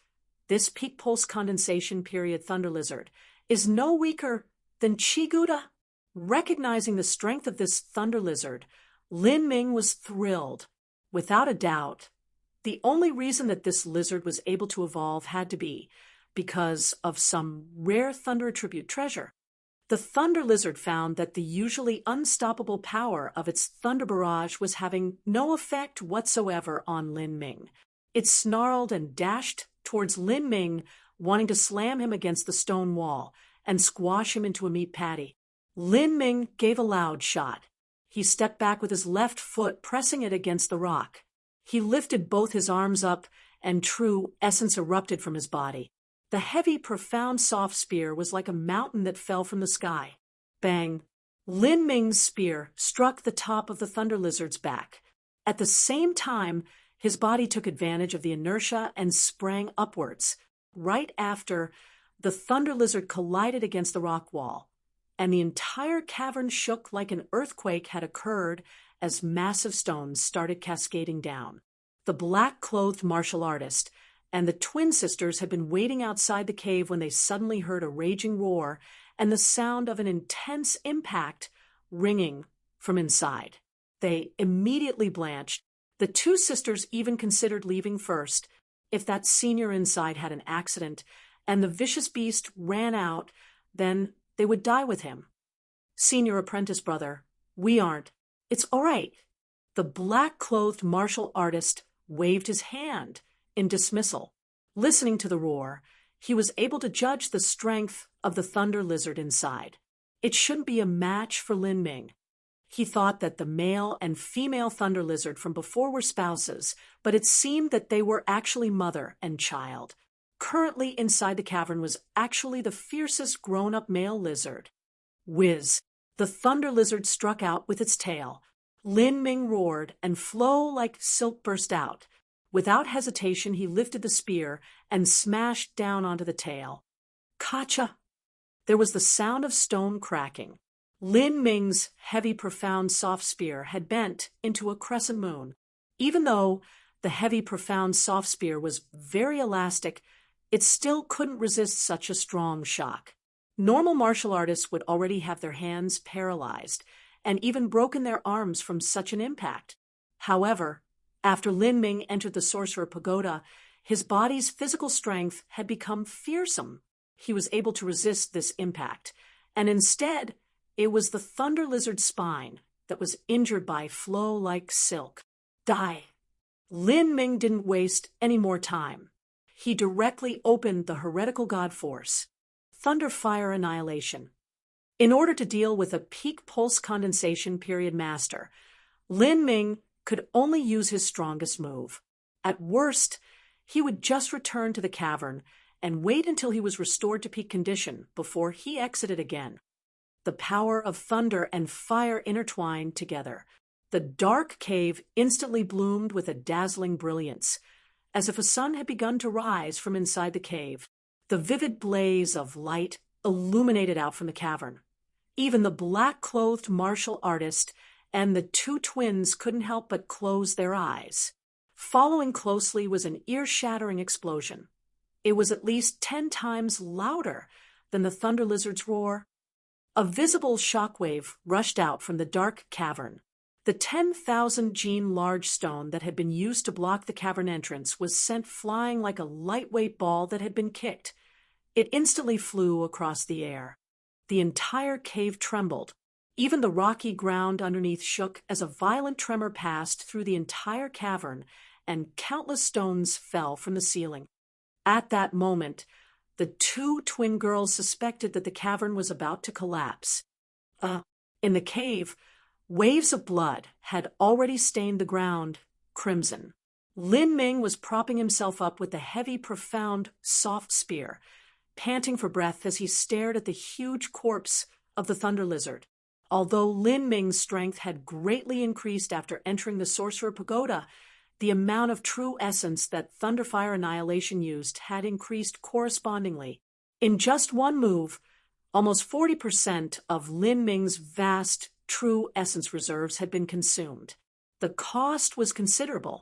this peak pulse condensation period thunder lizard is no weaker than Chi Gouda. Recognizing the strength of this thunder lizard, Lin Ming was thrilled. Without a doubt, the only reason that this lizard was able to evolve had to be because of some rare thunder attribute treasure. The thunder lizard found that the usually unstoppable power of its thunder barrage was having no effect whatsoever on Lin Ming. It snarled and dashed towards Lin Ming, wanting to slam him against the stone wall and squash him into a meat patty. Lin Ming gave a loud shot. He stepped back with his left foot, pressing it against the rock. He lifted both his arms up, and true essence erupted from his body. The heavy, profound, soft spear was like a mountain that fell from the sky. Bang! Lin Ming's spear struck the top of the thunder lizard's back. At the same time, his body took advantage of the inertia and sprang upwards. Right after, the thunder lizard collided against the rock wall, and the entire cavern shook like an earthquake had occurred as massive stones started cascading down. The black-clothed martial artist and the twin sisters had been waiting outside the cave when they suddenly heard a raging roar and the sound of an intense impact ringing from inside. They immediately blanched. The 2 sisters even considered leaving first if that senior inside had an accident and the vicious beast ran out, then they would die with him. Senior apprentice brother, we aren't. It's all right. The black-clothed martial artist waved his hand in dismissal. Listening to the roar, he was able to judge the strength of the thunder lizard inside. It shouldn't be a match for Lin Ming. He thought that the male and female thunder lizard from before were spouses, but it seemed that they were actually mother and child. Currently inside the cavern was actually the fiercest grown-up male lizard. Whiz! The thunder lizard struck out with its tail. Lin Ming roared, and flow like silk burst out. Without hesitation, he lifted the spear and smashed down onto the tail. Kacha! There was the sound of stone cracking. Lin Ming's heavy, profound, soft spear had bent into a crescent moon. Even though the heavy, profound, soft spear was very elastic, it still couldn't resist such a strong shock. Normal martial artists would already have their hands paralyzed and even broken their arms from such an impact. However, after Lin Ming entered the Sorcerer Pagoda, his body's physical strength had become fearsome. He was able to resist this impact, and instead, it was the thunder lizard's spine that was injured by flow like silk. Die! Lin Ming didn't waste any more time. He directly opened the heretical god force, Thunder Fire Annihilation. In order to deal with a peak pulse condensation period master, Lin Ming could only use his strongest move. At worst, he would just return to the cavern and wait until he was restored to peak condition before he exited again. The power of thunder and fire intertwined together. The dark cave instantly bloomed with a dazzling brilliance, as if a sun had begun to rise from inside the cave. The vivid blaze of light illuminated out from the cavern. Even the black-clothed martial artist and the two twins couldn't help but close their eyes. Following closely was an ear-shattering explosion. It was at least 10 times louder than the thunder lizard's roar. A visible shockwave rushed out from the dark cavern. The 10,000 gene large stone that had been used to block the cavern entrance was sent flying like a lightweight ball that had been kicked. It instantly flew across the air. The entire cave trembled. Even the rocky ground underneath shook as a violent tremor passed through the entire cavern, and countless stones fell from the ceiling. At that moment, the two twin girls suspected that the cavern was about to collapse. In the cave, waves of blood had already stained the ground crimson. Lin Ming was propping himself up with the heavy, profound, soft spear, panting for breath as he stared at the huge corpse of the thunder lizard. Although Lin Ming's strength had greatly increased after entering the Sorcerer Pagoda, the amount of true essence that Thunderfire Annihilation used had increased correspondingly. In just one move, almost 40% of Lin Ming's vast true essence reserves had been consumed. The cost was considerable.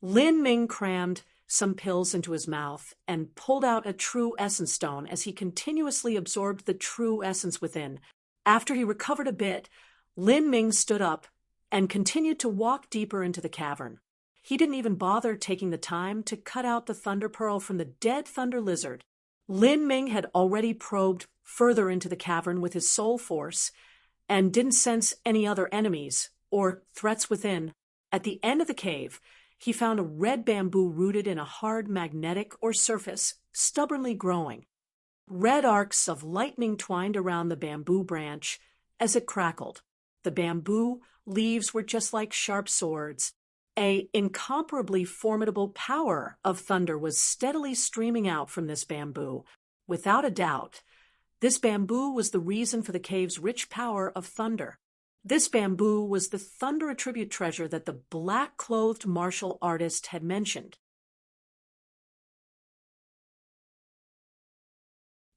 Lin Ming crammed some pills into his mouth and pulled out a true essence stone as he continuously absorbed the true essence within. After he recovered a bit, Lin Ming stood up and continued to walk deeper into the cavern. He didn't even bother taking the time to cut out the thunder pearl from the dead thunder lizard. Lin Ming had already probed further into the cavern with his soul force and didn't sense any other enemies or threats within. At the end of the cave, he found a red bamboo rooted in a hard magnetic or surface, stubbornly growing. Red arcs of lightning twined around the bamboo branch as it crackled. The bamboo leaves were just like sharp swords. An incomparably formidable power of thunder was steadily streaming out from this bamboo. Without a doubt, this bamboo was the reason for the cave's rich power of thunder. This bamboo was the thunder attribute treasure that the black-clothed martial artist had mentioned.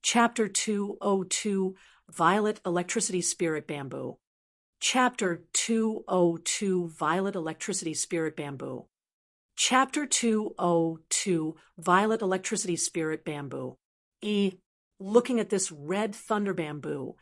Chapter 202, Violet Electricity Spirit Bamboo. Chapter 202, Violet Electricity Spirit Bamboo. Chapter 202, Violet Electricity Spirit Bamboo. Looking at this red thunder bamboo,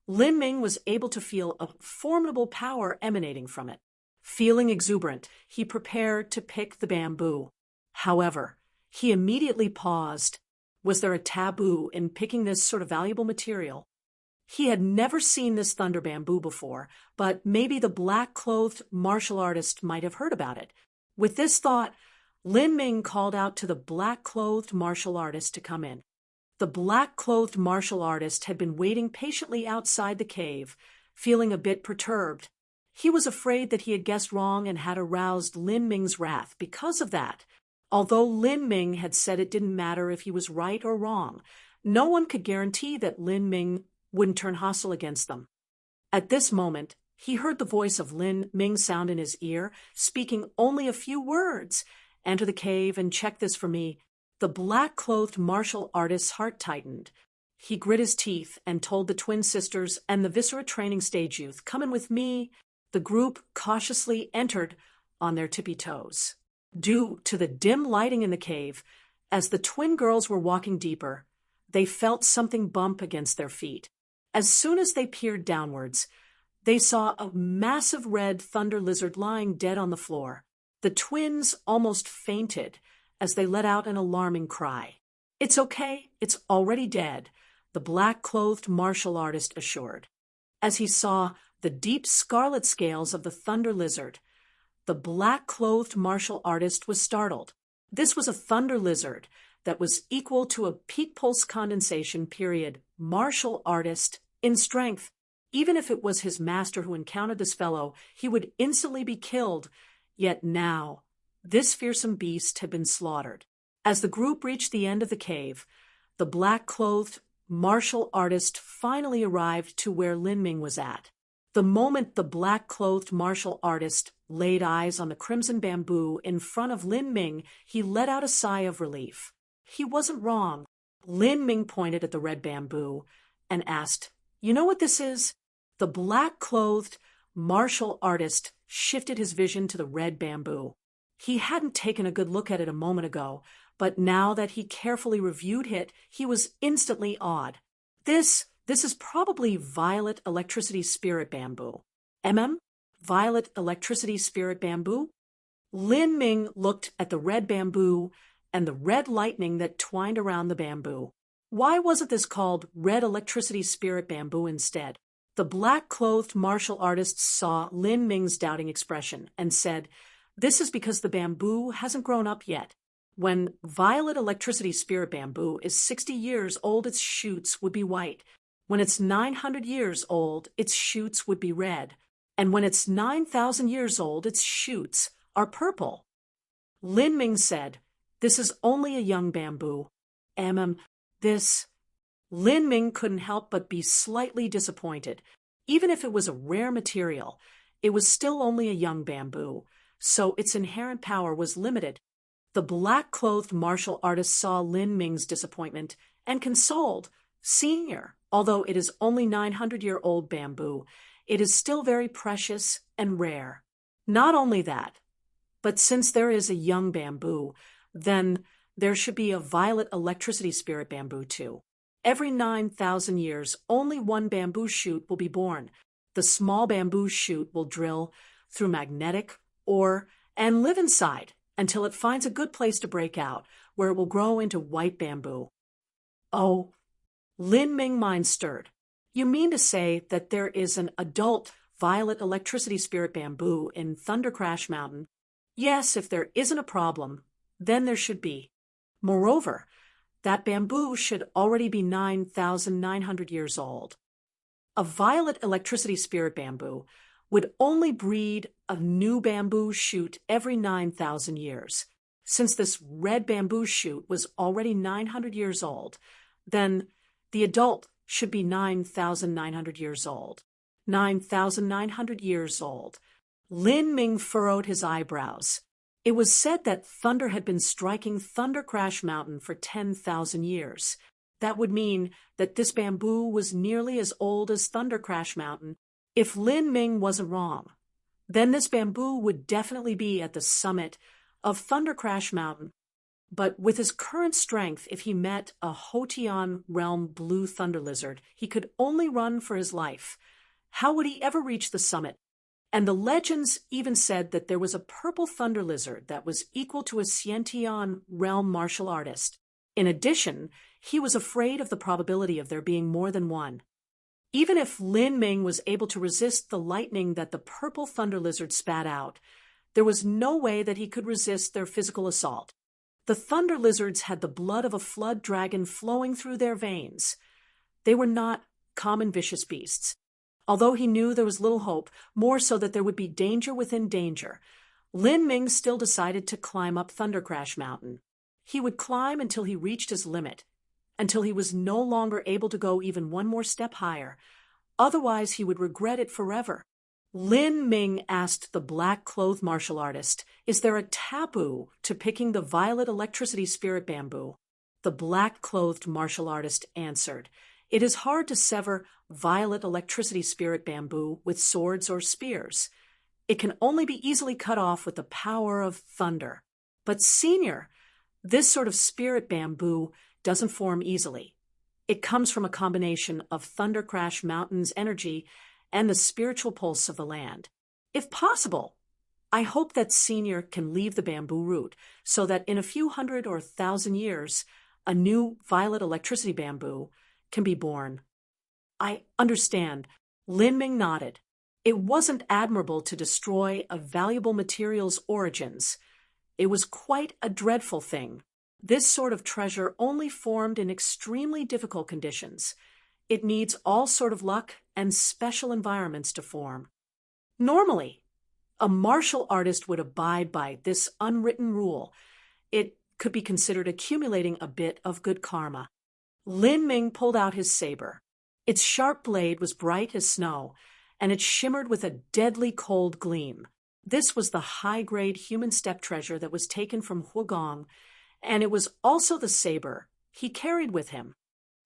Lin Ming was able to feel a formidable power emanating from it. Feeling exuberant, he prepared to pick the bamboo. However, he immediately paused. Was there a taboo in picking this sort of valuable material? He had never seen this thunder bamboo before, but maybe the black-clothed martial artist might have heard about it. With this thought, Lin Ming called out to the black-clothed martial artist to come in. The black-clothed martial artist had been waiting patiently outside the cave, feeling a bit perturbed. He was afraid that he had guessed wrong and had aroused Lin Ming's wrath because of that. Although Lin Ming had said it didn't matter if he was right or wrong, no one could guarantee that Lin Ming wouldn't turn hostile against them. At this moment, he heard the voice of Lin Ming sound in his ear, speaking only a few words. "Enter the cave and check this for me." The black-clothed martial artist's heart tightened. He grit his teeth and told the twin sisters and the Viscera training stage youth, "Come in with me." The group cautiously entered on their tippy toes. Due to the dim lighting in the cave, as the twin girls were walking deeper, they felt something bump against their feet. As soon as they peered downwards, they saw a massive red thunder lizard lying dead on the floor. The twins almost fainted as they let out an alarming cry. "It's okay, it's already dead," the black-clothed martial artist assured. As he saw the deep scarlet scales of the thunder lizard, the black-clothed martial artist was startled. This was a thunder lizard that was equal to a peak pulse condensation period martial artist in strength. Even if it was his master who encountered this fellow, he would instantly be killed. Yet now, this fearsome beast had been slaughtered. As the group reached the end of the cave, the black-clothed martial artist finally arrived to where Lin Ming was at. The moment the black-clothed martial artist laid eyes on the crimson bamboo in front of Lin Ming, he let out a sigh of relief. He wasn't wrong. Lin Ming pointed at the red bamboo and asked, You know what this is? The black-clothed martial artist shifted his vision to the red bamboo. He hadn't taken a good look at it a moment ago, but now that he carefully reviewed it, he was instantly awed. This is probably violet electricity spirit bamboo. Violet electricity spirit bamboo? Lin Ming looked at the red bamboo and the red lightning that twined around the bamboo. Why wasn't this called red electricity spirit bamboo instead? The black-clothed martial artist saw Lin Ming's doubting expression and said, "This is because the bamboo hasn't grown up yet. When violet electricity spirit bamboo is 60 years old, its shoots would be white. When it's 900 years old, its shoots would be red. And when it's 9,000 years old, its shoots are purple." Lin Ming said, "This is only a young bamboo. This..." Lin Ming couldn't help but be slightly disappointed. Even if it was a rare material, it was still only a young bamboo, so its inherent power was limited. The black-clothed martial artist saw Lin Ming's disappointment and consoled, "Senior, although it is only 900-year-old bamboo, it is still very precious and rare. Not only that, but since there is a young bamboo, then there should be a violet electricity spirit bamboo too. Every 9,000 years, only one bamboo shoot will be born. The small bamboo shoot will drill through magnetic ore and live inside until it finds a good place to break out, where it will grow into white bamboo." Oh, Lin Ming's mind stirred. "You mean to say that there is an adult violet electricity spirit bamboo in Thunder Crash Mountain?" "Yes, if there isn't a problem, then there should be. Moreover, that bamboo should already be 9,900 years old. A violet electricity spirit bamboo would only breed a new bamboo shoot every 9,000 years. Since this red bamboo shoot was already 900 years old, then the adult should be 9,900 years old. 9,900 years old." Lin Ming furrowed his eyebrows. It was said that thunder had been striking Thunder Crash Mountain for 10,000 years. That would mean that this bamboo was nearly as old as Thunder Crash Mountain. If Lin Ming wasn't wrong, then this bamboo would definitely be at the summit of Thunder Crash Mountain. But with his current strength, if he met a Hotian realm blue thunder lizard, he could only run for his life. How would he ever reach the summit? And the legends even said that there was a purple thunder lizard that was equal to a Xiantian realm martial artist. In addition, he was afraid of the probability of there being more than one. Even if Lin Ming was able to resist the lightning that the purple thunder lizard spat out, there was no way that he could resist their physical assault. The thunder lizards had the blood of a flood dragon flowing through their veins. They were not common vicious beasts. Although he knew there was little hope, more so that there would be danger within danger, Lin Ming still decided to climb up Thunder Crash Mountain. He would climb until he reached his limit, until he was no longer able to go even one more step higher. Otherwise, he would regret it forever. Lin Ming asked the black-clothed martial artist, "Is there a taboo to picking the violet electricity spirit bamboo?" The black-clothed martial artist answered, "It is hard to sever violet electricity spirit bamboo with swords or spears. It can only be easily cut off with the power of thunder. But senior, this sort of spirit bamboo doesn't form easily. It comes from a combination of Thunder Crash Mountain's energy and the spiritual pulse of the land. If possible, I hope that senior can leave the bamboo root so that in a few hundred or 1,000 years, a new violet electricity bamboo can be born." "I understand." Lin Ming nodded. It wasn't admirable to destroy a valuable material's origins. It was quite a dreadful thing. This sort of treasure only formed in extremely difficult conditions. It needs all sort of luck and special environments to form. Normally, a martial artist would abide by this unwritten rule. It could be considered accumulating a bit of good karma. Lin Ming pulled out his saber. Its sharp blade was bright as snow, and it shimmered with a deadly cold gleam. This was the high-grade human step treasure that was taken from Huagong, and it was also the saber he carried with him.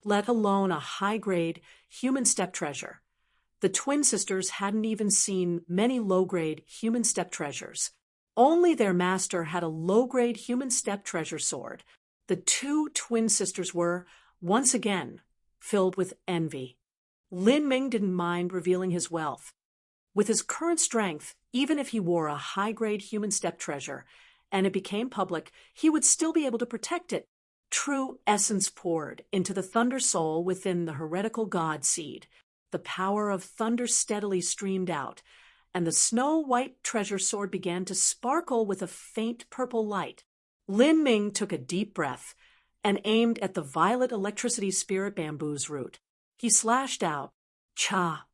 let alone a high-grade human step treasure. The twin sisters hadn't even seen many low-grade human step treasures. Only their master had a low-grade human step treasure sword. The two twin sisters were, once again, filled with envy. Lin Ming didn't mind revealing his wealth. With his current strength, even if he wore a high-grade human step treasure and it became public, he would still be able to protect it. True essence poured into the thunder soul within the heretical god seed. The power of thunder steadily streamed out, and the snow-white treasure sword began to sparkle with a faint purple light. Lin Ming took a deep breath and aimed at the violet electricity spirit bamboo's root. He slashed out, "Cha!"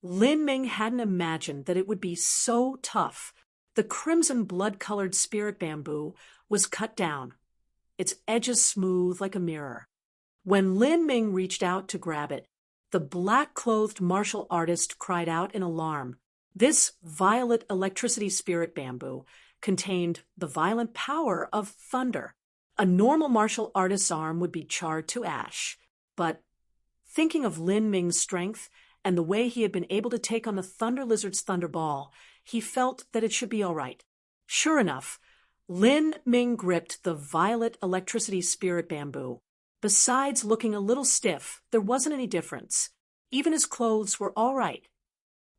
Lin Ming hadn't imagined that it would be so tough. The crimson blood-colored spirit bamboo was cut down, its edges smooth like a mirror. When Lin Ming reached out to grab it, the black-clothed martial artist cried out in alarm. This violet electricity spirit bamboo contained the violent power of thunder. A normal martial artist's arm would be charred to ash, but thinking of Lin Ming's strength and the way he had been able to take on the Thunder Lizard's thunderball, he felt that it should be all right. Sure enough, Lin Ming gripped the violet electricity spirit bamboo. Besides looking a little stiff, there wasn't any difference. Even his clothes were all right.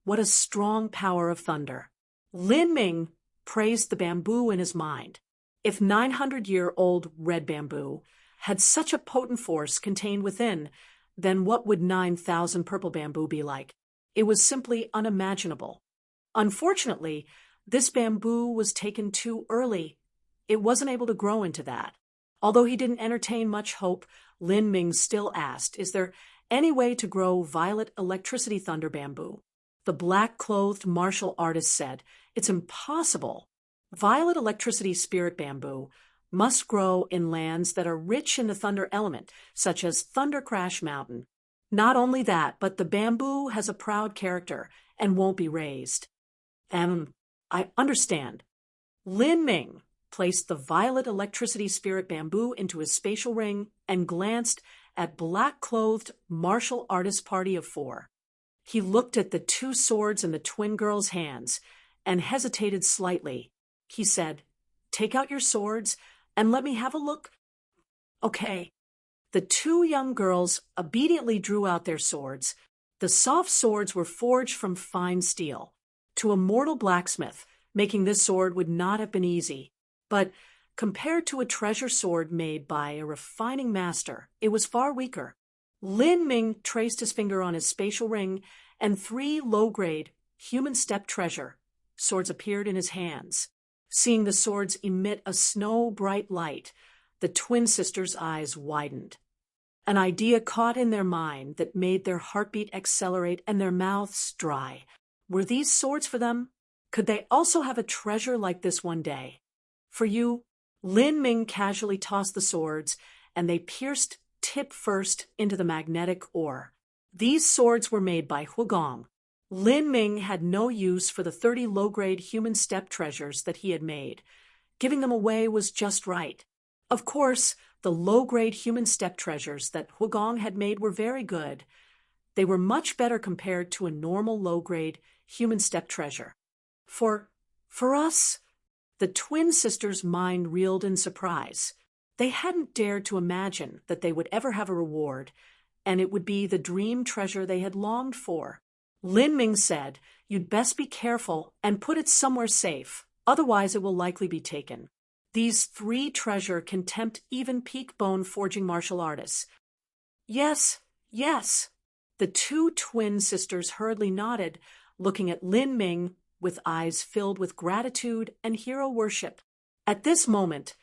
What a strong power of thunder. Lin Ming praised the bamboo in his mind. If 900-year-old red bamboo had such a potent force contained within, then what would 9,000 purple bamboo be like? It was simply unimaginable. Unfortunately, this bamboo was taken too early. It wasn't able to grow into that. Although he didn't entertain much hope, Lin Ming still asked, "Is there any way to grow violet electricity thunder bamboo?" The black-clothed martial artist said, "It's impossible. Violet electricity spirit bamboo must grow in lands that are rich in the thunder element, such as Thunder Crash Mountain. Not only that, but the bamboo has a proud character and won't be raised." I understand. Lin Ming placed the violet electricity spirit bamboo into his spatial ring and glanced at black-clothed martial artist party of four. He looked at the two swords in the twin girls' hands and hesitated slightly. He said, "Take out your swords and let me have a look." "Okay." The two young girls obediently drew out their swords. The soft swords were forged from fine steel. To a mortal blacksmith, making this sword would not have been easy. But compared to a treasure sword made by a refining master, it was far weaker. Lin Ming traced his finger on his spatial ring, and 3 low-grade human step treasure swords appeared in his hands. Seeing the swords emit a snow-bright light, the twin sisters' eyes widened. An idea caught in their mind that made their heartbeat accelerate and their mouths dry. Were these swords for them? Could they also have a treasure like this one day? "For you," Lin Ming casually tossed the swords, and they pierced tip first into the magnetic ore. These swords were made by Hugong. Lin Ming had no use for the 30 low-grade human step treasures that he had made. Giving them away was just right. Of course, the low-grade human step treasures that Hugong had made were very good. They were much better compared to a normal low-grade human step treasure. For us, the twin sisters' mind reeled in surprise. They hadn't dared to imagine that they would ever have a reward, and it would be the dream treasure they had longed for. Lin Ming said, "You'd best be careful and put it somewhere safe, otherwise it will likely be taken. These 3 treasure can tempt even peak bone forging martial artists." Yes. The 2 twin sisters hurriedly nodded, looking at Lin Ming with eyes filled with gratitude and hero worship. At this moment,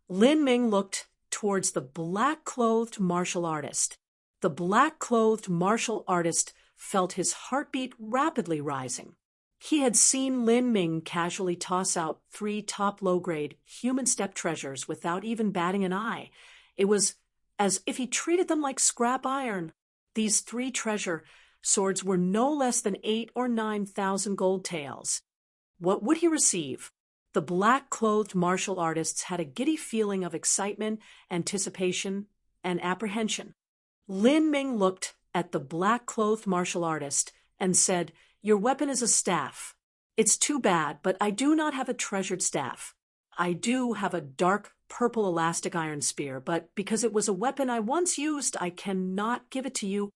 Lin Ming looked towards the black-clothed martial artist. The black-clothed martial artist felt his heartbeat rapidly rising. He had seen Lin Ming casually toss out 3 top low-grade human step treasures without even batting an eye. It was as if he treated them like scrap iron. These 3 treasure swords were no less than 8,000 or 9,000 gold taels. What would he receive? The black-clothed martial artists had a giddy feeling of excitement, anticipation, and apprehension. Lin Ming looked at the black-clothed martial artist and said, "Your weapon is a staff. It's too bad, but I do not have a treasured staff. I do have a dark purple elastic iron spear, but because it was a weapon I once used, I cannot give it to you."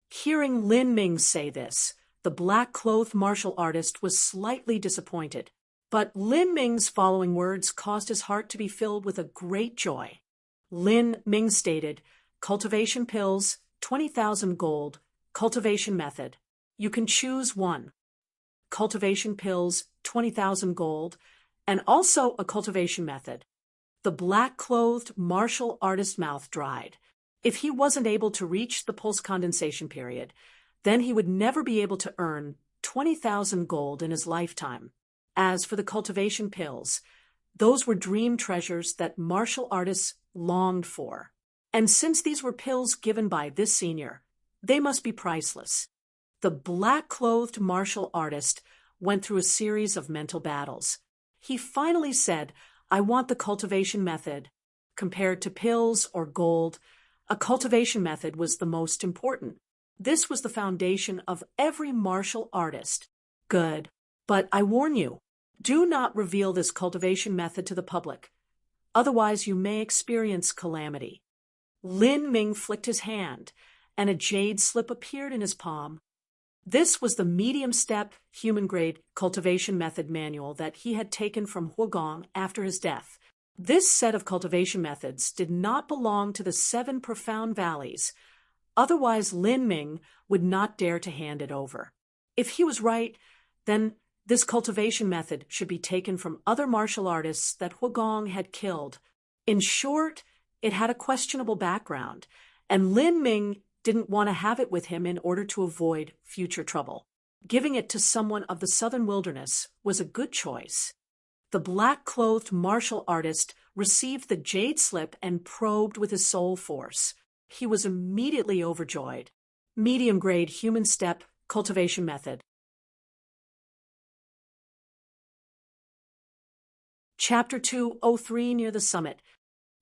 Hearing Lin Ming say this, the black-clothed martial artist was slightly disappointed. But Lin Ming's following words caused his heart to be filled with a great joy. Lin Ming stated, "Cultivation pills, 20,000 gold. Cultivation method. You can choose one. Cultivation pills, 20,000 gold, and also a cultivation method." The black-clothed martial artist's mouth dried. If he wasn't able to reach the pulse condensation period, then he would never be able to earn 20,000 gold in his lifetime. As for the cultivation pills, those were dream treasures that martial artists longed for. And since these were pills given by this senior, they must be priceless. The black-clothed martial artist went through a series of mental battles. He finally said, "I want the cultivation method." Compared to pills or gold, a cultivation method was the most important. This was the foundation of every martial artist. Good. But I warn you, do not reveal this cultivation method to the public. Otherwise, you may experience calamity. Lin Ming flicked his hand, and a jade slip appeared in his palm. This was the medium-step, human-grade cultivation method manual that he had taken from Huagong after his death. This set of cultivation methods did not belong to the 7 profound valleys. Otherwise, Lin Ming would not dare to hand it over. If he was right, then this cultivation method should be taken from other martial artists that Huagong had killed. In short, it had a questionable background, and Lin Ming didn't want to have it with him in order to avoid future trouble. Giving it to someone of the southern wilderness was a good choice. The black-clothed martial artist received the jade slip and probed with his soul force. He was immediately overjoyed. Medium-grade human step cultivation method. Chapter 203 Near the Summit.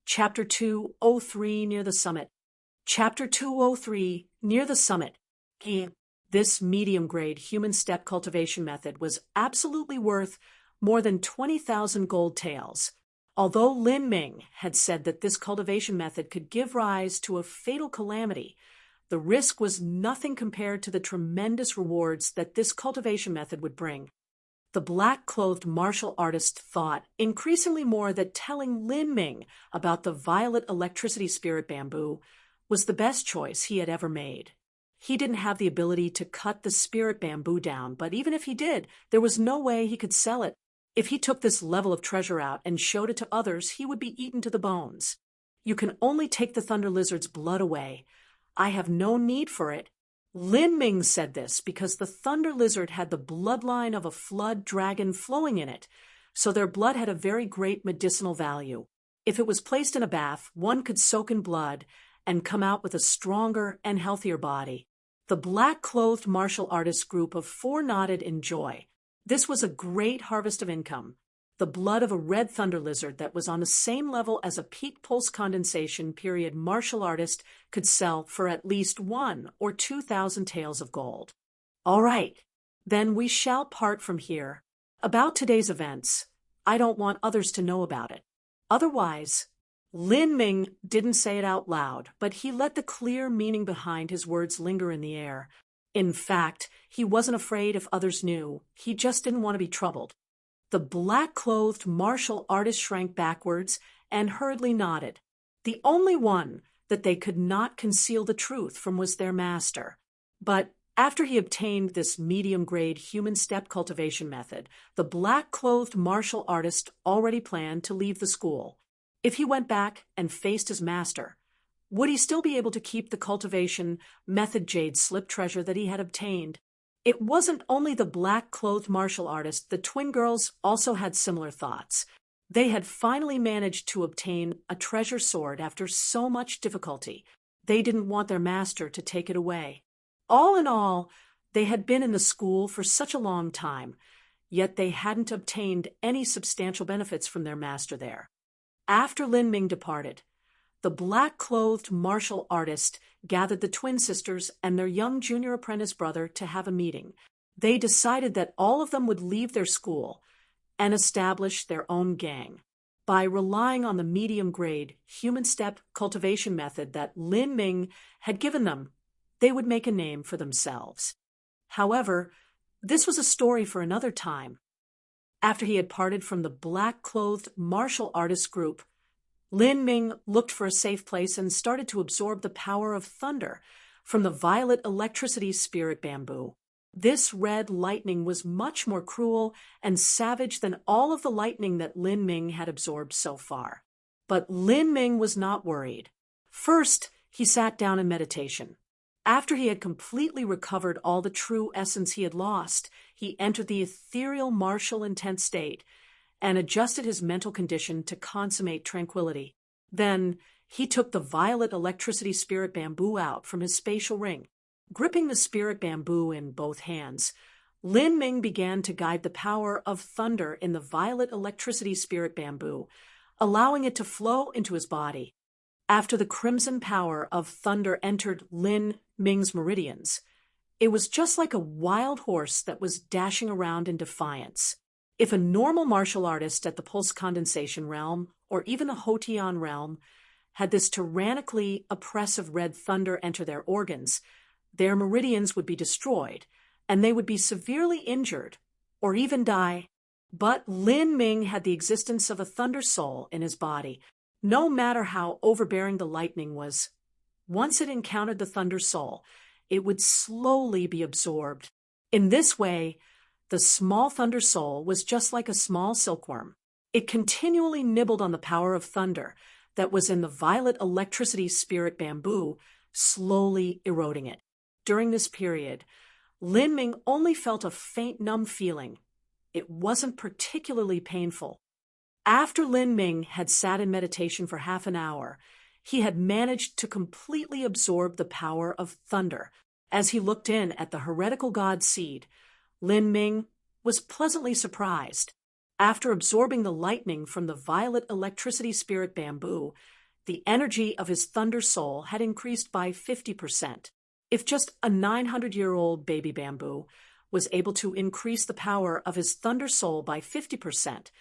Chapter 203 Near the Summit. Chapter 203 Near the Summit. This medium-grade human step cultivation method was absolutely worth more than 20,000 gold taels. Although Lin Ming had said that this cultivation method could give rise to a fatal calamity, the risk was nothing compared to the tremendous rewards that this cultivation method would bring. The black-clothed martial artist thought increasingly more that telling Lin Ming about the violet electricity spirit bamboo was the best choice he had ever made. He didn't have the ability to cut the spirit bamboo down, but even if he did, there was no way he could sell it. If he took this level of treasure out and showed it to others, he would be eaten to the bones. "You can only take the thunder lizard's blood away. I have no need for it." Lin Ming said this because the thunder lizard had the bloodline of a flood dragon flowing in it, so their blood had a very great medicinal value. If it was placed in a bath, one could soak in blood and come out with a stronger and healthier body. The black-clothed martial artist group of 4 nodded in joy. This was a great harvest of income. The blood of a red thunder lizard that was on the same level as a peak pulse condensation period martial artist could sell for at least 1 or 2,000 taels of gold. All right, then we shall part from here. About today's events, I don't want others to know about it. Otherwise, Lin Ming didn't say it out loud, but he let the clear meaning behind his words linger in the air. In fact, he wasn't afraid if others knew. He just didn't want to be troubled. The black-clothed martial artist shrank backwards and hurriedly nodded. The only one that they could not conceal the truth from was their master. But after he obtained this medium-grade human step cultivation method, the black-clothed martial artist already planned to leave the school. If he went back and faced his master, would he still be able to keep the cultivation method jade slip treasure that he had obtained? It wasn't only the black-clothed martial artist. The twin girls also had similar thoughts. They had finally managed to obtain a treasure sword after so much difficulty. They didn't want their master to take it away. All in all, they had been in the school for such a long time, yet they hadn't obtained any substantial benefits from their master there. After Lin Ming departed, the black-clothed martial artist gathered the twin sisters and their young junior apprentice brother to have a meeting. They decided that all of them would leave their school and establish their own gang. By relying on the medium-grade human step cultivation method that Lin Ming had given them, they would make a name for themselves. However, this was a story for another time. After he had parted from the black-clothed martial artist group, Lin Ming looked for a safe place and started to absorb the power of thunder from the violet electricity spirit bamboo. This red lightning was much more cruel and savage than all of the lightning that Lin Ming had absorbed so far. But Lin Ming was not worried. First, he sat down in meditation. After he had completely recovered all the true essence he had lost, he entered the ethereal martial intent state and adjusted his mental condition to consummate tranquility. Then, he took the violet electricity spirit bamboo out from his spatial ring. Gripping the spirit bamboo in both hands, Lin Ming began to guide the power of thunder in the violet electricity spirit bamboo, allowing it to flow into his body. After the crimson power of thunder entered Lin Ming's meridians, it was just like a wild horse that was dashing around in defiance. If a normal martial artist at the pulse condensation realm, or even a Hotian realm, had this tyrannically oppressive red thunder enter their organs, their meridians would be destroyed, and they would be severely injured, or even die. But Lin Ming had the existence of a thunder soul in his body. No matter how overbearing the lightning was, once it encountered the thunder soul, it would slowly be absorbed. In this way, the small thunder soul was just like a small silkworm. It continually nibbled on the power of thunder that was in the violet electricity spirit bamboo, slowly eroding it. During this period, Lin Ming only felt a faint numb feeling. It wasn't particularly painful. After Lin Ming had sat in meditation for half an hour, he had managed to completely absorb the power of thunder. As he looked in at the heretical god seed, Lin Ming was pleasantly surprised. After absorbing the lightning from the violet electricity spirit bamboo, the energy of his thunder soul had increased by 50%. If just a 900-year-old baby bamboo was able to increase the power of his thunder soul by 50%,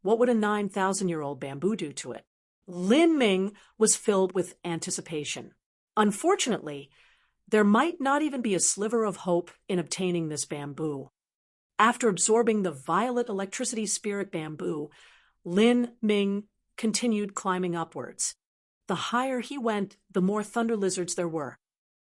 what would a 9,000-year-old bamboo do to it? Lin Ming was filled with anticipation. Unfortunately, there might not even be a sliver of hope in obtaining this bamboo. After absorbing the violet electricity spirit bamboo, Lin Ming continued climbing upwards. The higher he went, the more thunder lizards there were.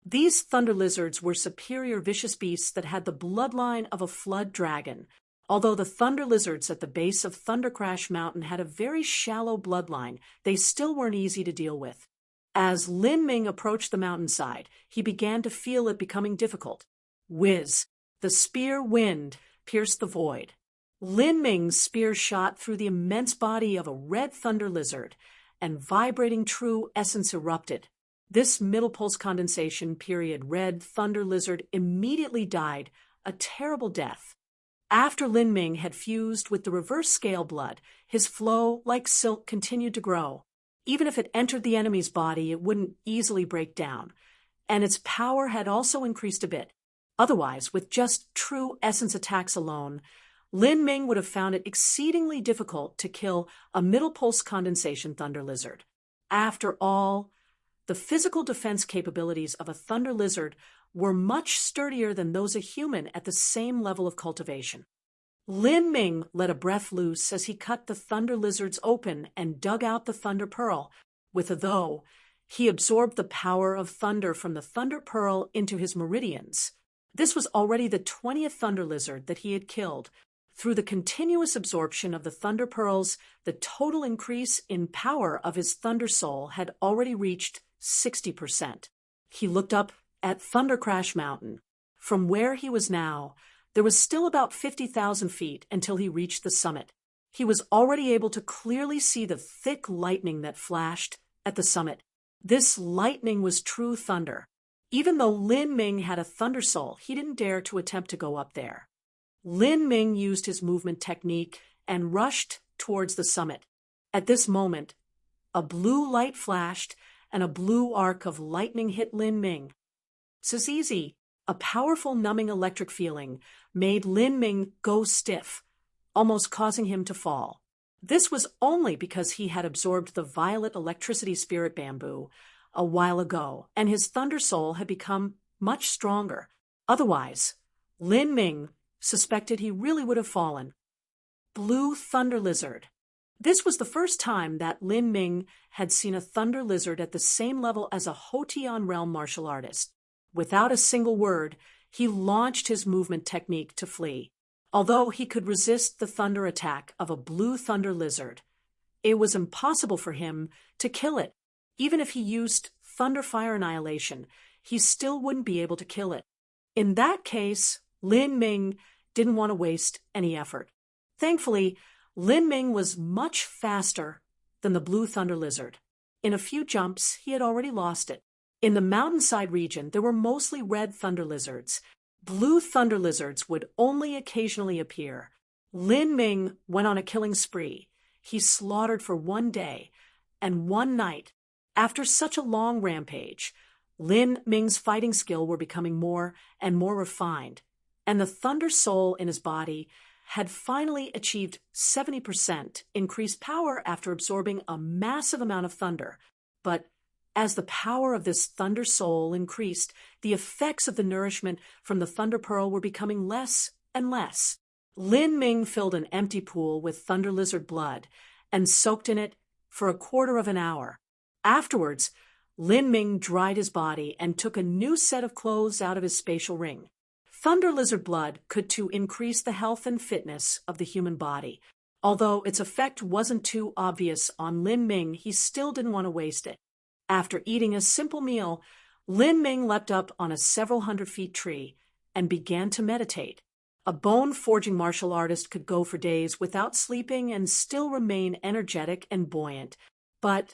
These thunder lizards were superior vicious beasts that had the bloodline of a flood dragon. Although the thunder lizards at the base of Thunder Crash Mountain had a very shallow bloodline, they still weren't easy to deal with. As Lin Ming approached the mountainside, he began to feel it becoming difficult. Whiz! The spear wind pierced the void. Lin Ming's spear shot through the immense body of a red thunder lizard, and vibrating true essence erupted. This middle pulse condensation period red thunder lizard immediately died a terrible death. After Lin Ming had fused with the reverse scale blood, his flow, like silk, continued to grow. Even if it entered the enemy's body, it wouldn't easily break down, and its power had also increased a bit. Otherwise, with just true essence attacks alone, Lin Ming would have found it exceedingly difficult to kill a middle pulse condensation thunder lizard. After all, the physical defense capabilities of a thunder lizard were much sturdier than those of a human at the same level of cultivation. Lin Ming let a breath loose as he cut the thunder lizards open and dug out the thunder pearl. With a though, he absorbed the power of thunder from the thunder pearl into his meridians. This was already the 20th thunder lizard that he had killed. Through the continuous absorption of the thunder pearls, the total increase in power of his thunder soul had already reached 60%. He looked up at Thunder Crash Mountain. From where he was now, there was still about 50,000 feet until he reached the summit. He was already able to clearly see the thick lightning that flashed at the summit. This lightning was true thunder. Even though Lin Ming had a thunder soul, he didn't dare to attempt to go up there. Lin Ming used his movement technique and rushed towards the summit. At this moment, A blue light flashed, and a blue arc of lightning hit Lin Ming. Easy. A powerful numbing electric feeling made Lin Ming go stiff, almost causing him to fall. This was only because he had absorbed the violet electricity spirit bamboo a while ago, and his thunder soul had become much stronger. Otherwise, Lin Ming suspected he really would have fallen. Blue thunder lizard. This was the first time that Lin Ming had seen a thunder lizard at the same level as a Hotian realm martial artist. Without a single word, he launched his movement technique to flee. Although he could resist the thunder attack of a blue thunder lizard, it was impossible for him to kill it. Even if he used thunder fire annihilation, he still wouldn't be able to kill it. In that case, Lin Ming didn't want to waste any effort. Thankfully, Lin Ming was much faster than the blue thunder lizard. In a few jumps, he had already lost it. In the mountainside region, there were mostly red thunder lizards. Blue thunder lizards would only occasionally appear. Lin Ming went on a killing spree. He slaughtered for one day and one night. After such a long rampage, Lin Ming's fighting skill were becoming more and more refined, and the thunder soul in his body had finally achieved 70% increased power after absorbing a massive amount of thunder. But as the power of this thunder soul increased, the effects of the nourishment from the thunder pearl were becoming less and less. Lin Ming filled an empty pool with thunder lizard blood and soaked in it for a quarter of an hour. Afterwards, Lin Ming dried his body and took a new set of clothes out of his spatial ring. Thunder lizard blood could to increase the health and fitness of the human body. Although its effect wasn't too obvious on Lin Ming, he still didn't want to waste it. After eating a simple meal, Lin Ming leapt up on a several hundred feet tree and began to meditate. A bone-forging martial artist could go for days without sleeping and still remain energetic and buoyant. But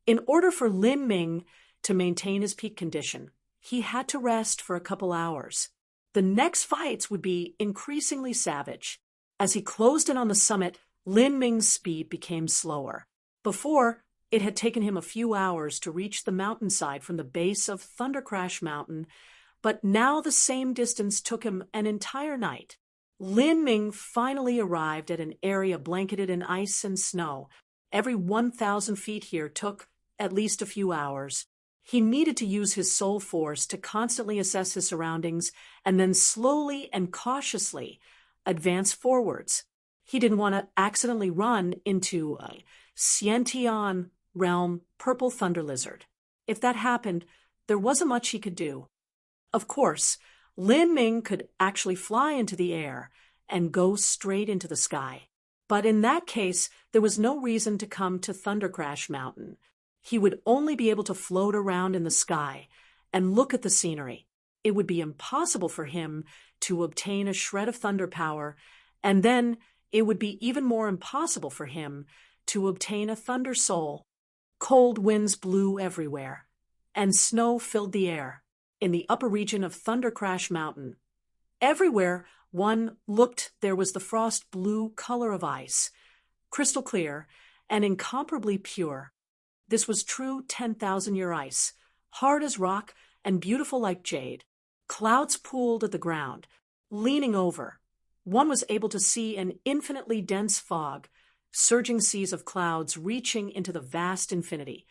in order for Lin Ming to maintain his peak condition, he had to rest for a couple hours. The next fights would be increasingly savage. As he closed in on the summit, Lin Ming's speed became slower. Before, it had taken him a few hours to reach the mountainside from the base of Thunder Crash Mountain, but now the same distance took him an entire night. Lin Ming finally arrived at an area blanketed in ice and snow. Every 1,000 feet here took at least a few hours. He needed to use his soul force to constantly assess his surroundings and then slowly and cautiously advance forwards. He didn't want to accidentally run into a Xiantian realm purple thunder lizard. If that happened, there wasn't much he could do. Of course, Lin Ming could actually fly into the air and go straight into the sky. But in that case, there was no reason to come to Thunder Crash Mountain. He would only be able to float around in the sky and look at the scenery. It would be impossible for him to obtain a shred of thunder power, and then it would be even more impossible for him to obtain a thunder soul. Cold winds blew everywhere, and snow filled the air in the upper region of Thunder Crash Mountain. Everywhere one looked, there was the frost blue color of ice, crystal clear and incomparably pure. This was true 10,000-year ice, hard as rock and beautiful like jade. Clouds pooled at the ground. Leaning over, one was able to see an infinitely dense fog, surging seas of clouds reaching into the vast infinity.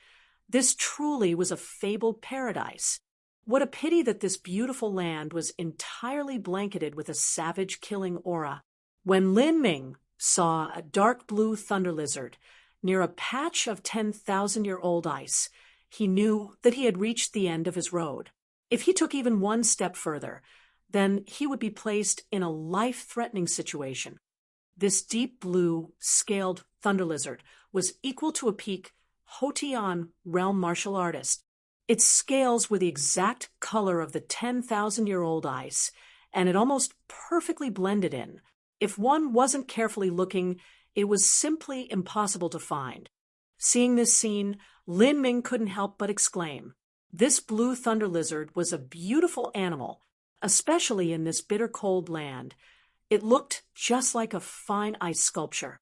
This truly was a fabled paradise. What a pity that this beautiful land was entirely blanketed with a savage killing aura. When Lin Ming saw a dark blue thunder lizard near a patch of 10,000-year-old ice, he knew that he had reached the end of his road. If he took even one step further, then he would be placed in a life-threatening situation. This deep blue, scaled thunder lizard was equal to a peak Hotian realm martial artist. Its scales were the exact color of the 10,000-year-old ice, and it almost perfectly blended in. If one wasn't carefully looking, it was simply impossible to find. Seeing this scene, Lin Ming couldn't help but exclaim. This blue thunder lizard was a beautiful animal, especially in this bitter cold land. It looked just like a fine ice sculpture.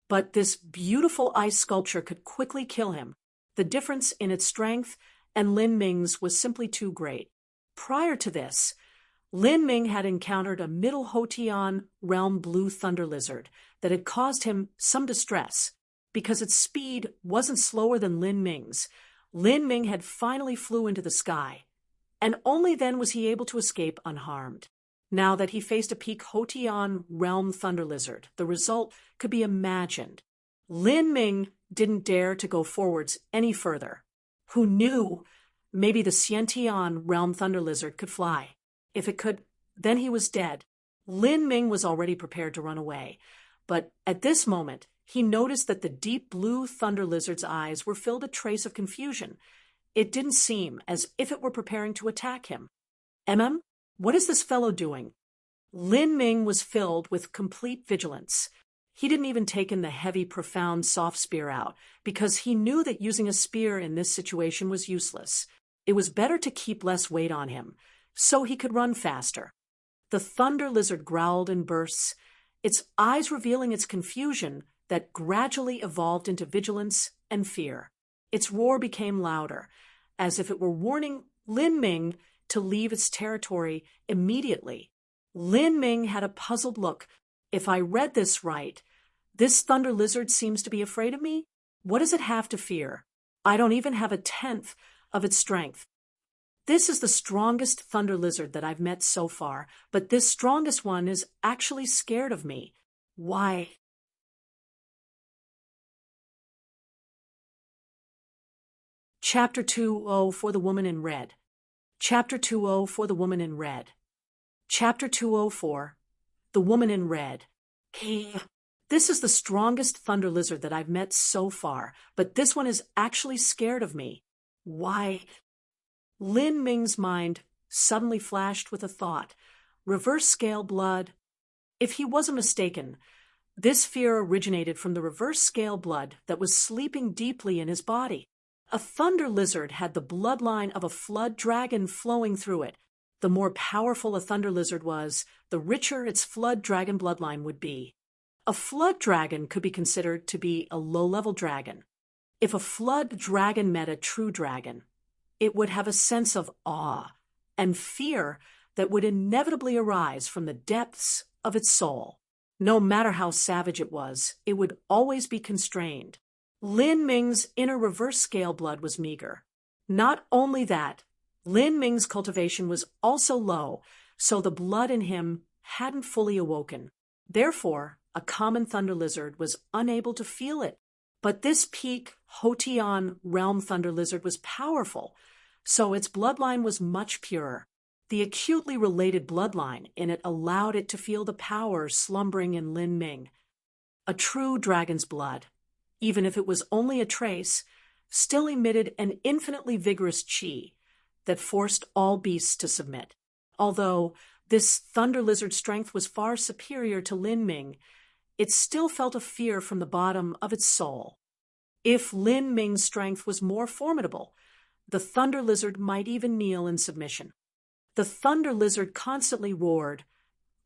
But this beautiful ice sculpture could quickly kill him. The difference in its strength and Lin Ming's was simply too great. Prior to this, Lin Ming had encountered a Middle Hotian realm blue thunder lizard that had caused him some distress. Because its speed wasn't slower than Lin Ming's, Lin Ming had finally flew into the sky, and only then was he able to escape unharmed. Now that he faced a peak Hotian realm thunder lizard, the result could be imagined. Lin Ming didn't dare to go forwards any further. Who knew? Maybe the Xiantian realm thunder lizard could fly. If it could, then he was dead. Lin Ming was already prepared to run away, but at this moment, he noticed that the deep blue thunder lizard's eyes were filled with a trace of confusion. It didn't seem as if it were preparing to attack him. What is this fellow doing? Lin Ming was filled with complete vigilance. He didn't even take in the heavy, profound, soft spear out, because he knew that using a spear in this situation was useless. It was better to keep less weight on him, so he could run faster. The thunder lizard growled in bursts, its eyes revealing its confusion that gradually evolved into vigilance and fear. Its roar became louder, as if it were warning Lin Ming to leave its territory immediately. Lin Ming had a puzzled look. If I read this right, this thunder lizard seems to be afraid of me? What does it have to fear? I don't even have a tenth of its strength. This is the strongest thunder lizard that I've met so far, but this strongest one is actually scared of me. Why? Chapter 20 for the Woman in Red. Chapter 20 for the Woman in Red. Chapter 204. The Woman in Red. This is the strongest thunder lizard that I've met so far, but this one is actually scared of me. Why? Lin Ming's mind suddenly flashed with a thought. Reverse scale blood. If he wasn't mistaken, this fear originated from the reverse scale blood that was sleeping deeply in his body. A thunder lizard had the bloodline of a flood dragon flowing through it. The more powerful a thunder lizard was, the richer its flood dragon bloodline would be. A flood dragon could be considered to be a low-level dragon. If a flood dragon met a true dragon, it would have a sense of awe and fear that would inevitably arise from the depths of its soul. No matter how savage it would always be constrained. Lin Ming's inner reverse scale blood was meager. Not only that, Lin Ming's cultivation was also low, so the blood in him hadn't fully awoken. Therefore, a common thunder lizard was unable to feel it. But this peak Hotian realm thunder lizard was powerful, so its bloodline was much purer. The acutely related bloodline in it allowed it to feel the power slumbering in Lin Ming. A true dragon's blood, even if it was only a trace, still emitted an infinitely vigorous qi that forced all beasts to submit. Although this thunder lizard's strength was far superior to Lin Ming, it still felt a fear from the bottom of its soul. If Lin Ming's strength was more formidable, the thunder lizard might even kneel in submission. The thunder lizard constantly roared,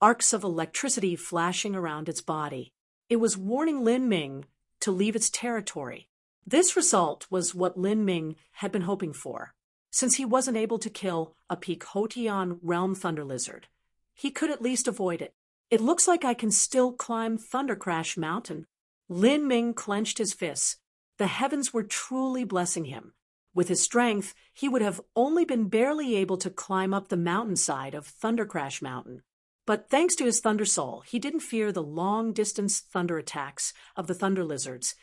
arcs of electricity flashing around its body. It was warning Lin Ming to leave its territory. This result was what Lin Ming had been hoping for. Since he wasn't able to kill a peak Hotian realm thunder lizard, he could at least avoid it. It looks like I can still climb Thunder Crash Mountain. Lin Ming clenched his fists. The heavens were truly blessing him. With his strength, he would have only been barely able to climb up the mountainside of Thunder Crash Mountain. But thanks to his thunder soul, he didn't fear the long-distance thunder attacks of the thunder lizards,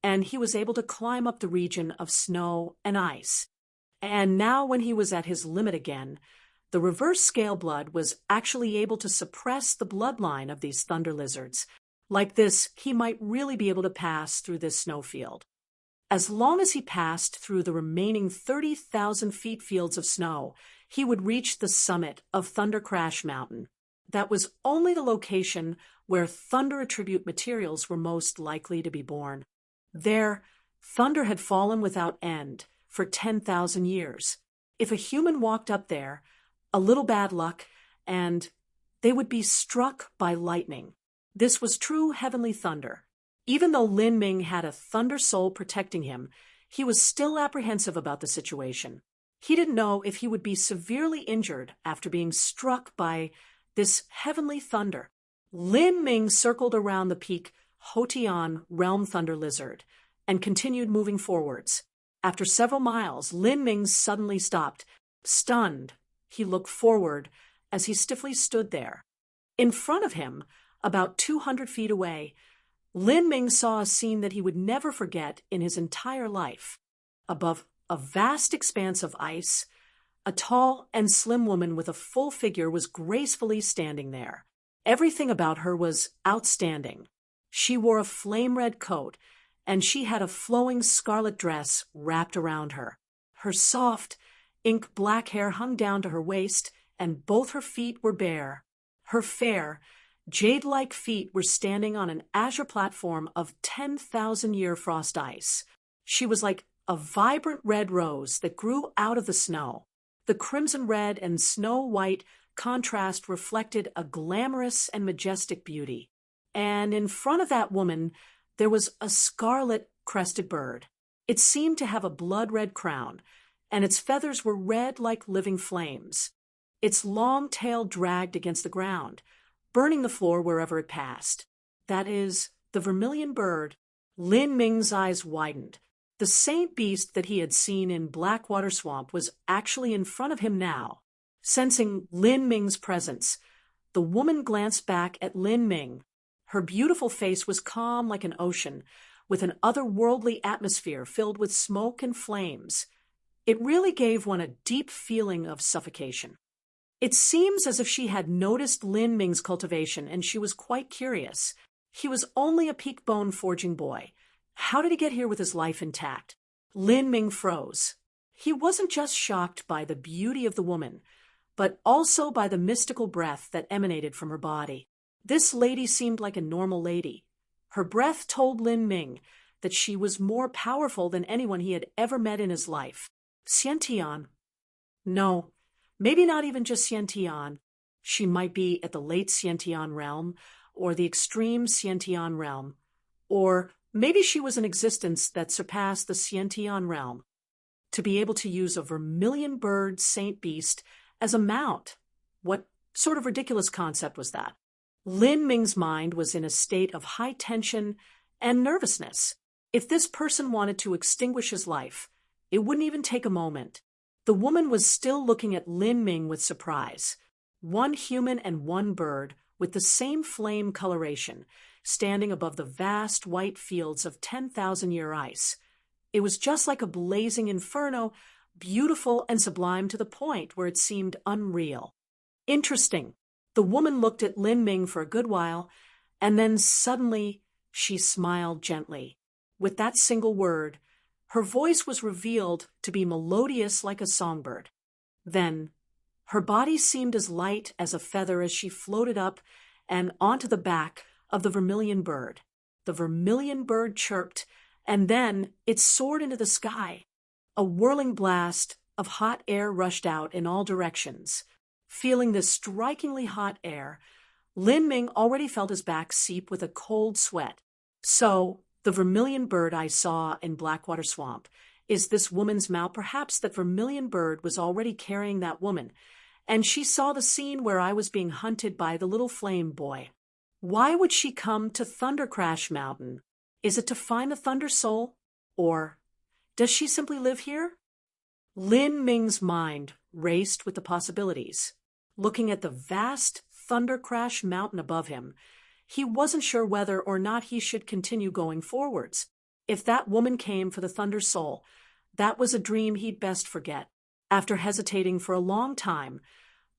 and he was able to climb up the region of snow and ice. And now when he was at his limit again, the reverse scale blood was actually able to suppress the bloodline of these thunder lizards. Like this, he might really be able to pass through this snowfield. As long as he passed through the remaining 30,000 feet fields of snow, he would reach the summit of Thunder Crash Mountain. That was only the location where thunder attribute materials were most likely to be born. There, thunder had fallen without end for 10,000 years. If a human walked up there, a little bad luck, and they would be struck by lightning. This was true heavenly thunder. Even though Lin Ming had a thunder soul protecting him, he was still apprehensive about the situation. He didn't know if he would be severely injured after being struck by this heavenly thunder. Lin Ming circled around the peak Hotian Realm Thunder Lizard and continued moving forwards. After several miles, Lin Ming suddenly stopped. Stunned, he looked forward as he stiffly stood there. In front of him, about 200 feet away, Lin Ming saw a scene that he would never forget in his entire life. Above a vast expanse of ice, a tall and slim woman with a full figure was gracefully standing there. Everything about her was outstanding. She wore a flame-red coat, and she had a flowing scarlet dress wrapped around her. Her soft, ink-black hair hung down to her waist, and both her feet were bare. Her fair, jade-like feet were standing on an azure platform of 10,000-year frost ice. She was like a vibrant red rose that grew out of the snow. The crimson red and snow-white contrast reflected a glamorous and majestic beauty. And in front of that woman, there was a scarlet-crested bird. It seemed to have a blood-red crown, and its feathers were red like living flames. Its long tail dragged against the ground, burning the floor wherever it passed. That is, the vermilion bird. Lin Ming's eyes widened. The saint beast that he had seen in Blackwater Swamp was actually in front of him now. Sensing Lin Ming's presence, the woman glanced back at Lin Ming. Her beautiful face was calm like an ocean, with an otherworldly atmosphere filled with smoke and flames. It really gave one a deep feeling of suffocation. It seems as if she had noticed Lin Ming's cultivation, and she was quite curious. He was only a peak-bone forging boy. How did he get here with his life intact? Lin Ming froze. He wasn't just shocked by the beauty of the woman, but also by the mystical breath that emanated from her body. This lady seemed like a normal lady. Her breath told Lin Ming that she was more powerful than anyone he had ever met in his life. Xiantian? No, maybe not even just Xiantian. She might be at the late Xiantian realm, or the extreme Xiantian realm, or maybe she was an existence that surpassed the Xiantian realm. To be able to use a vermilion bird saint beast as a mount, what sort of ridiculous concept was that? Lin Ming's mind was in a state of high tension and nervousness. If this person wanted to extinguish his life, it wouldn't even take a moment. The woman was still looking at Lin Ming with surprise. One human and one bird with the same flame coloration, standing above the vast white fields of 10,000-year ice. It was just like a blazing inferno, beautiful and sublime to the point where it seemed unreal. Interesting. The woman looked at Lin Ming for a good while, and then suddenly she smiled gently. With that single word, her voice was revealed to be melodious like a songbird. Then, her body seemed as light as a feather as she floated up and onto the back of the vermilion bird. The vermilion bird chirped, and then it soared into the sky. A whirling blast of hot air rushed out in all directions. Feeling this strikingly hot air, Lin Ming already felt his back seep with a cold sweat. So, the vermilion bird I saw in Blackwater Swamp is this woman's mount. Perhaps that vermilion bird was already carrying that woman, and she saw the scene where I was being hunted by the little flame boy. Why would she come to Thunder Crash Mountain? Is it to find the Thunder Soul? Or does she simply live here? Lin Ming's mind raced with the possibilities. Looking at the vast Thunder Crash Mountain above him, he wasn't sure whether or not he should continue going forwards. If that woman came for the Thunder Soul, that was a dream he'd best forget. After hesitating for a long time,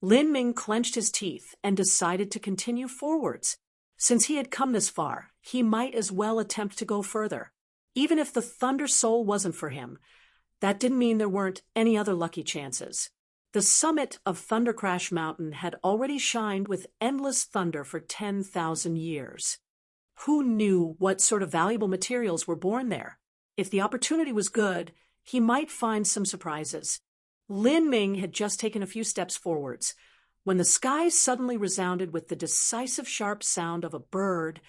Lin Ming clenched his teeth and decided to continue forwards. Since he had come this far, he might as well attempt to go further. Even if the Thunder Soul wasn't for him, that didn't mean there weren't any other lucky chances. The summit of Thunder Crash Mountain had already shined with endless thunder for 10,000 years. Who knew what sort of valuable materials were born there? If the opportunity was good, he might find some surprises. Lin Ming had just taken a few steps forwards when the sky suddenly resounded with the decisive sharp sound of a bird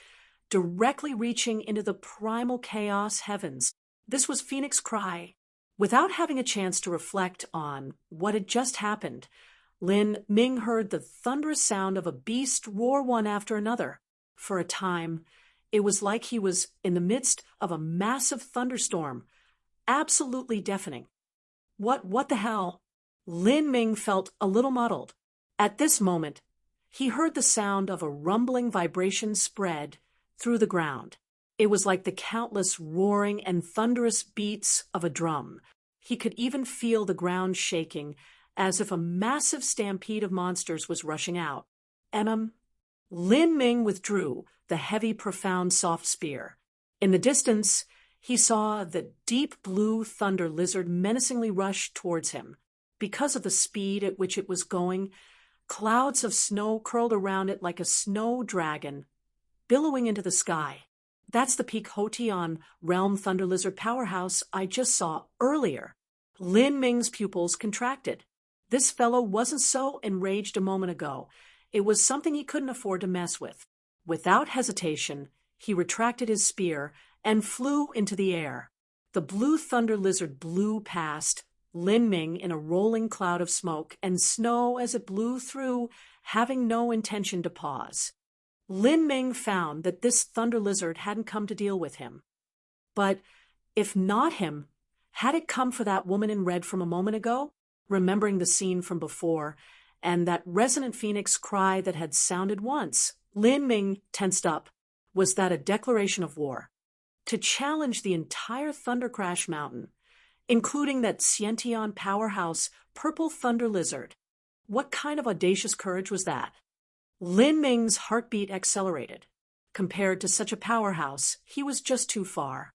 directly reaching into the primal chaos heavens. This was Phoenix's cry. Without having a chance to reflect on what had just happened, Lin Ming heard the thunderous sound of a beast roar one after another. For a time, it was like he was in the midst of a massive thunderstorm, absolutely deafening. What the hell? Lin Ming felt a little muddled. At this moment, he heard the sound of a rumbling vibration spread through the ground. It was like the countless roaring and thunderous beats of a drum. He could even feel the ground shaking, as if a massive stampede of monsters was rushing out. Lin Ming withdrew the heavy, profound, soft spear. In the distance, he saw the deep blue thunder lizard menacingly rush towards him. Because of the speed at which it was going, clouds of snow curled around it like a snow dragon, billowing into the sky. That's the Peak Hotian Realm Thunder Lizard powerhouse I just saw earlier. Lin Ming's pupils contracted. This fellow wasn't so enraged a moment ago. It was something he couldn't afford to mess with. Without hesitation, he retracted his spear and flew into the air. The blue thunder lizard blew past Lin Ming in a rolling cloud of smoke and snow as it blew through, having no intention to pause. Lin Ming found that this thunder lizard hadn't come to deal with him. But if not him, had it come for that woman in red from a moment ago, remembering the scene from before, and that resonant phoenix cry that had sounded once? Lin Ming tensed up. Was that a declaration of war? To challenge the entire Thunder Crash Mountain, including that Xiantian powerhouse purple thunder lizard. What kind of audacious courage was that? Lin Ming's heartbeat accelerated. Compared to such a powerhouse, he was just too far.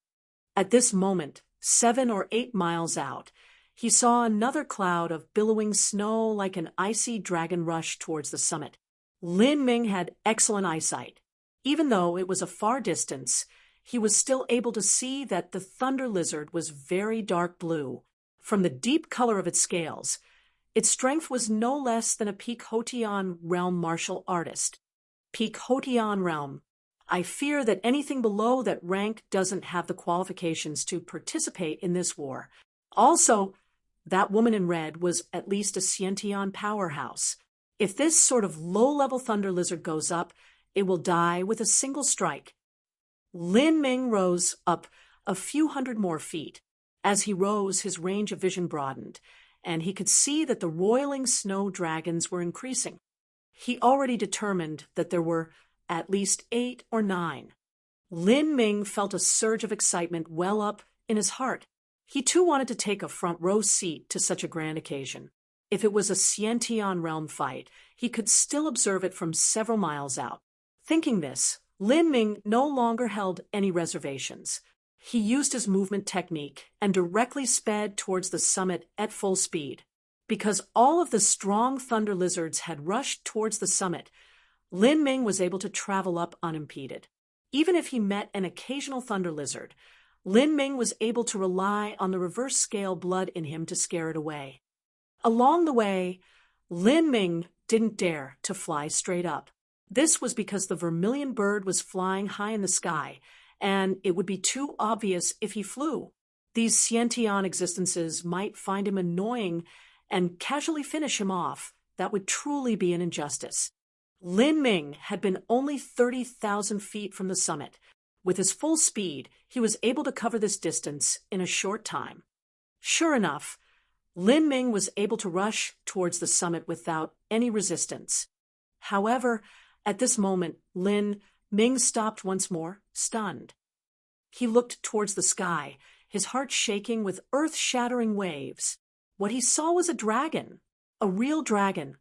At this moment, 7 or 8 miles out, he saw another cloud of billowing snow like an icy dragon rush towards the summit. Lin Ming had excellent eyesight. Even though it was a far distance, he was still able to see that the thunder lizard was very dark blue. From the deep color of its scales, its strength was no less than a Peak Hotian Realm martial artist. Peak Hotian Realm. I fear that anything below that rank doesn't have the qualifications to participate in this war. Also, that woman in red was at least a Xiantian powerhouse. If this sort of low-level thunder lizard goes up, it will die with a single strike. Lin Ming rose up a few hundred more feet. As he rose, his range of vision broadened, and he could see that the roiling snow dragons were increasing. He already determined that there were at least 8 or 9. Lin Ming felt a surge of excitement well up in his heart. He too wanted to take a front-row seat to such a grand occasion. If it was a Xiantian Realm fight, he could still observe it from several miles out. Thinking this, Lin Ming no longer held any reservations. He used his movement technique and directly sped towards the summit at full speed. Because all of the strong thunder lizards had rushed towards the summit, Lin Ming was able to travel up unimpeded. Even if he met an occasional thunder lizard, Lin Ming was able to rely on the reverse scale blood in him to scare it away. Along the way, Lin Ming didn't dare to fly straight up. This was because the vermilion bird was flying high in the sky, and it would be too obvious if he flew. These Xiantian existences might find him annoying and casually finish him off. That would truly be an injustice. Lin Ming had been only 30,000 feet from the summit. With his full speed, he was able to cover this distance in a short time. Sure enough, Lin Ming was able to rush towards the summit without any resistance. However, at this moment, Lin Ming stopped once more, stunned. He looked towards the sky, his heart shaking with earth-shattering waves. What he saw was a dragon, a real dragon.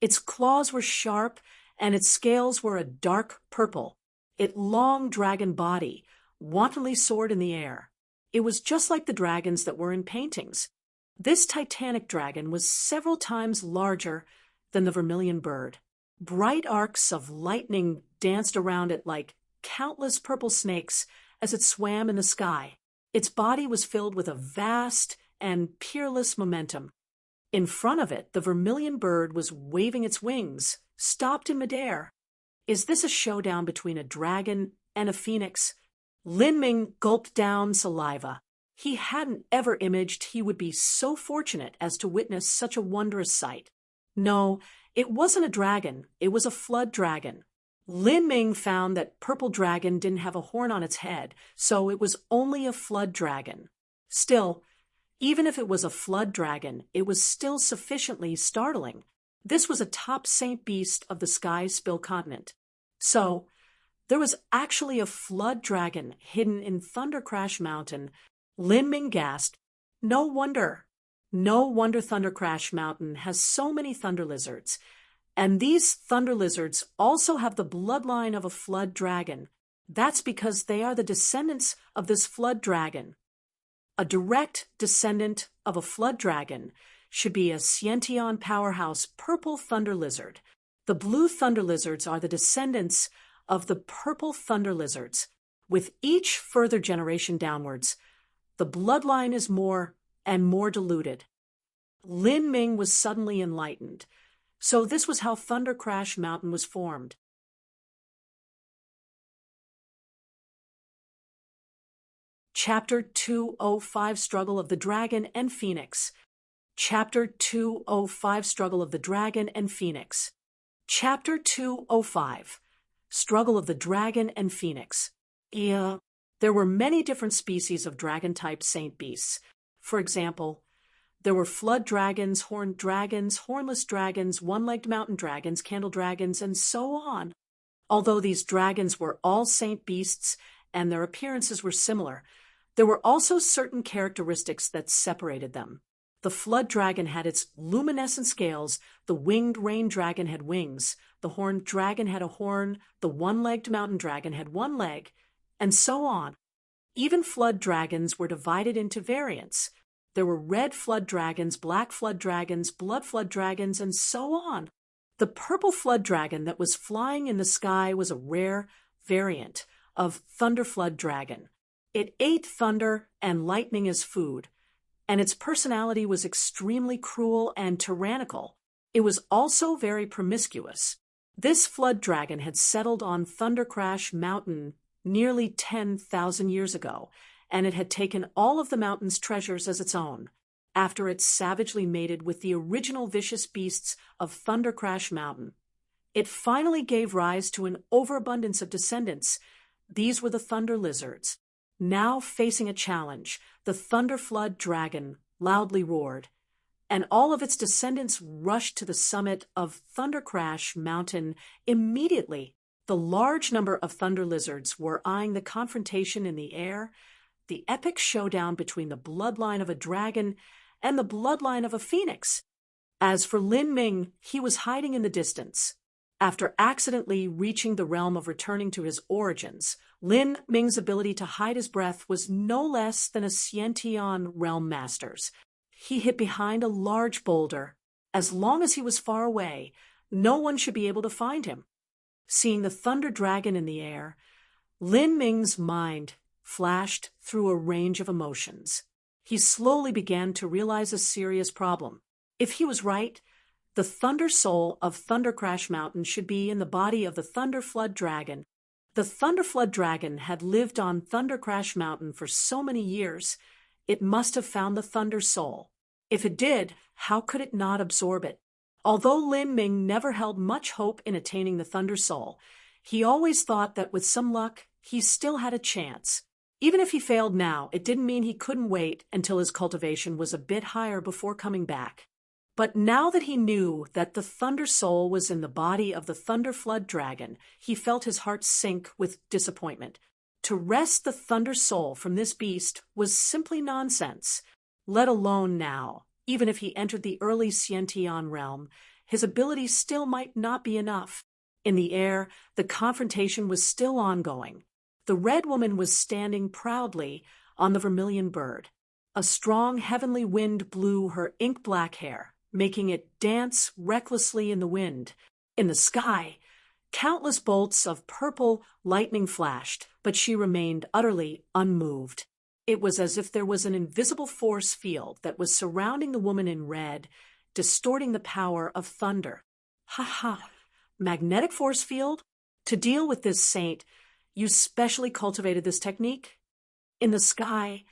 Its claws were sharp, and its scales were a dark purple. Its long dragon body wantonly soared in the air. It was just like the dragons that were in paintings. This titanic dragon was several times larger than the vermilion bird. Bright arcs of lightning danced around it like countless purple snakes as it swam in the sky. Its body was filled with a vast and peerless momentum. In front of it, the vermilion bird was waving its wings, stopped in midair. Is this a showdown between a dragon and a phoenix. Lin Ming gulped down saliva. He hadn't ever imagined he would be so fortunate as to witness such a wondrous sight. No, it wasn't a dragon, it was a flood dragon. Lin Ming found that purple dragon didn't have a horn on its head, so it was only a flood dragon. Still, even if it was a flood dragon, it was still sufficiently startling. This was a top saint beast of the Sky Spill continent. So, there was actually a flood dragon hidden in Thunder Crash Mountain. Lin Ming gasped. No wonder. No wonder Thunder Crash Mountain has so many thunder lizards. And these thunder lizards also have the bloodline of a flood dragon. That's because they are the descendants of this flood dragon. A direct descendant of a flood dragon should be a Sciention powerhouse purple thunder lizard. The blue thunder lizards are the descendants of the purple thunder lizards. With each further generation downwards, the bloodline is more and more diluted. Lin Ming was suddenly enlightened. So this was how Thunder Crash Mountain was formed. Chapter 205 Struggle of the Dragon and Phoenix. Chapter 205 Struggle of the Dragon and Phoenix. Chapter 205 Struggle of the Dragon and Phoenix. There were many different species of dragon-type saint beasts. For example, there were flood dragons, hornless dragons, one-legged mountain dragons, candle dragons, and so on. Although these dragons were all saint beasts and their appearances were similar, there were also certain characteristics that separated them. The flood dragon had its luminescent scales, the winged rain dragon had wings, the horned dragon had a horn, the one-legged mountain dragon had one leg, and so on. Even flood dragons were divided into variants. There were red flood dragons, black flood dragons, blood flood dragons, and so on. The purple flood dragon that was flying in the sky was a rare variant of thunder flood dragon. It ate thunder and lightning as food, and its personality was extremely cruel and tyrannical. It was also very promiscuous. This flood dragon had settled on Thunder Crash Mountain nearly 10,000 years ago, and it had taken all of the mountain's treasures as its own. After it savagely mated with the original vicious beasts of Thunder Crash Mountain, it finally gave rise to an overabundance of descendants. These were the thunder lizards. Now facing a challenge, the Thunder Flood Dragon loudly roared, and all of its descendants rushed to the summit of Thunder Crash Mountain immediately. The large number of thunder lizards were eyeing the confrontation in the air, the epic showdown between the bloodline of a dragon and the bloodline of a phoenix. As for Lin Ming, he was hiding in the distance. After accidentally reaching the realm of returning to his origins, Lin Ming's ability to hide his breath was no less than a Sciention realm master's. He hid behind a large boulder. As long as he was far away, no one should be able to find him. Seeing the thunder dragon in the air, Lin Ming's mind flashed through a range of emotions. He slowly began to realize a serious problem. If he was right, the thunder soul of Thunder Crash Mountain should be in the body of the Thunder Flood Dragon. The Thunder Flood Dragon had lived on Thunder Crash Mountain for so many years, it must have found the Thunder Soul. If it did, how could it not absorb it? Although Lin Ming never held much hope in attaining the Thunder Soul, he always thought that with some luck, he still had a chance. Even if he failed now, it didn't mean he couldn't wait until his cultivation was a bit higher before coming back. But now that he knew that the Thunder Soul was in the body of the Thunder Flood Dragon, he felt his heart sink with disappointment. To wrest the Thunder Soul from this beast was simply nonsense, let alone now. Even if he entered the early Sciention realm, his ability still might not be enough. In the air, the confrontation was still ongoing. The Red Woman was standing proudly on the vermilion bird. A strong heavenly wind blew her ink-black hair, making it dance recklessly in the wind. In the sky, countless bolts of purple lightning flashed, but she remained utterly unmoved. It was as if there was an invisible force field that was surrounding the woman in red, distorting the power of thunder. Ha ha! Magnetic force field? To deal with this saint, You specially cultivated this technique? In the sky,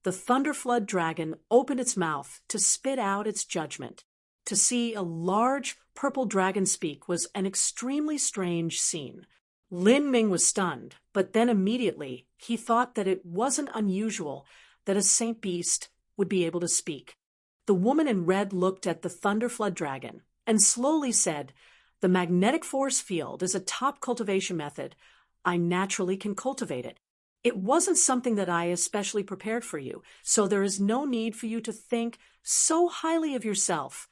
the thunderflood dragon opened its mouth to spit out its judgment. To see a large purple dragon speak was an extremely strange scene. Lin Ming was stunned, but then immediately he thought that it wasn't unusual that a saint beast would be able to speak. The woman in red looked at the thunderflood dragon and slowly said, "The magnetic force field is a top cultivation method. I naturally can cultivate it. It wasn't something that I especially prepared for you, so there is no need for you to think so highly of yourself.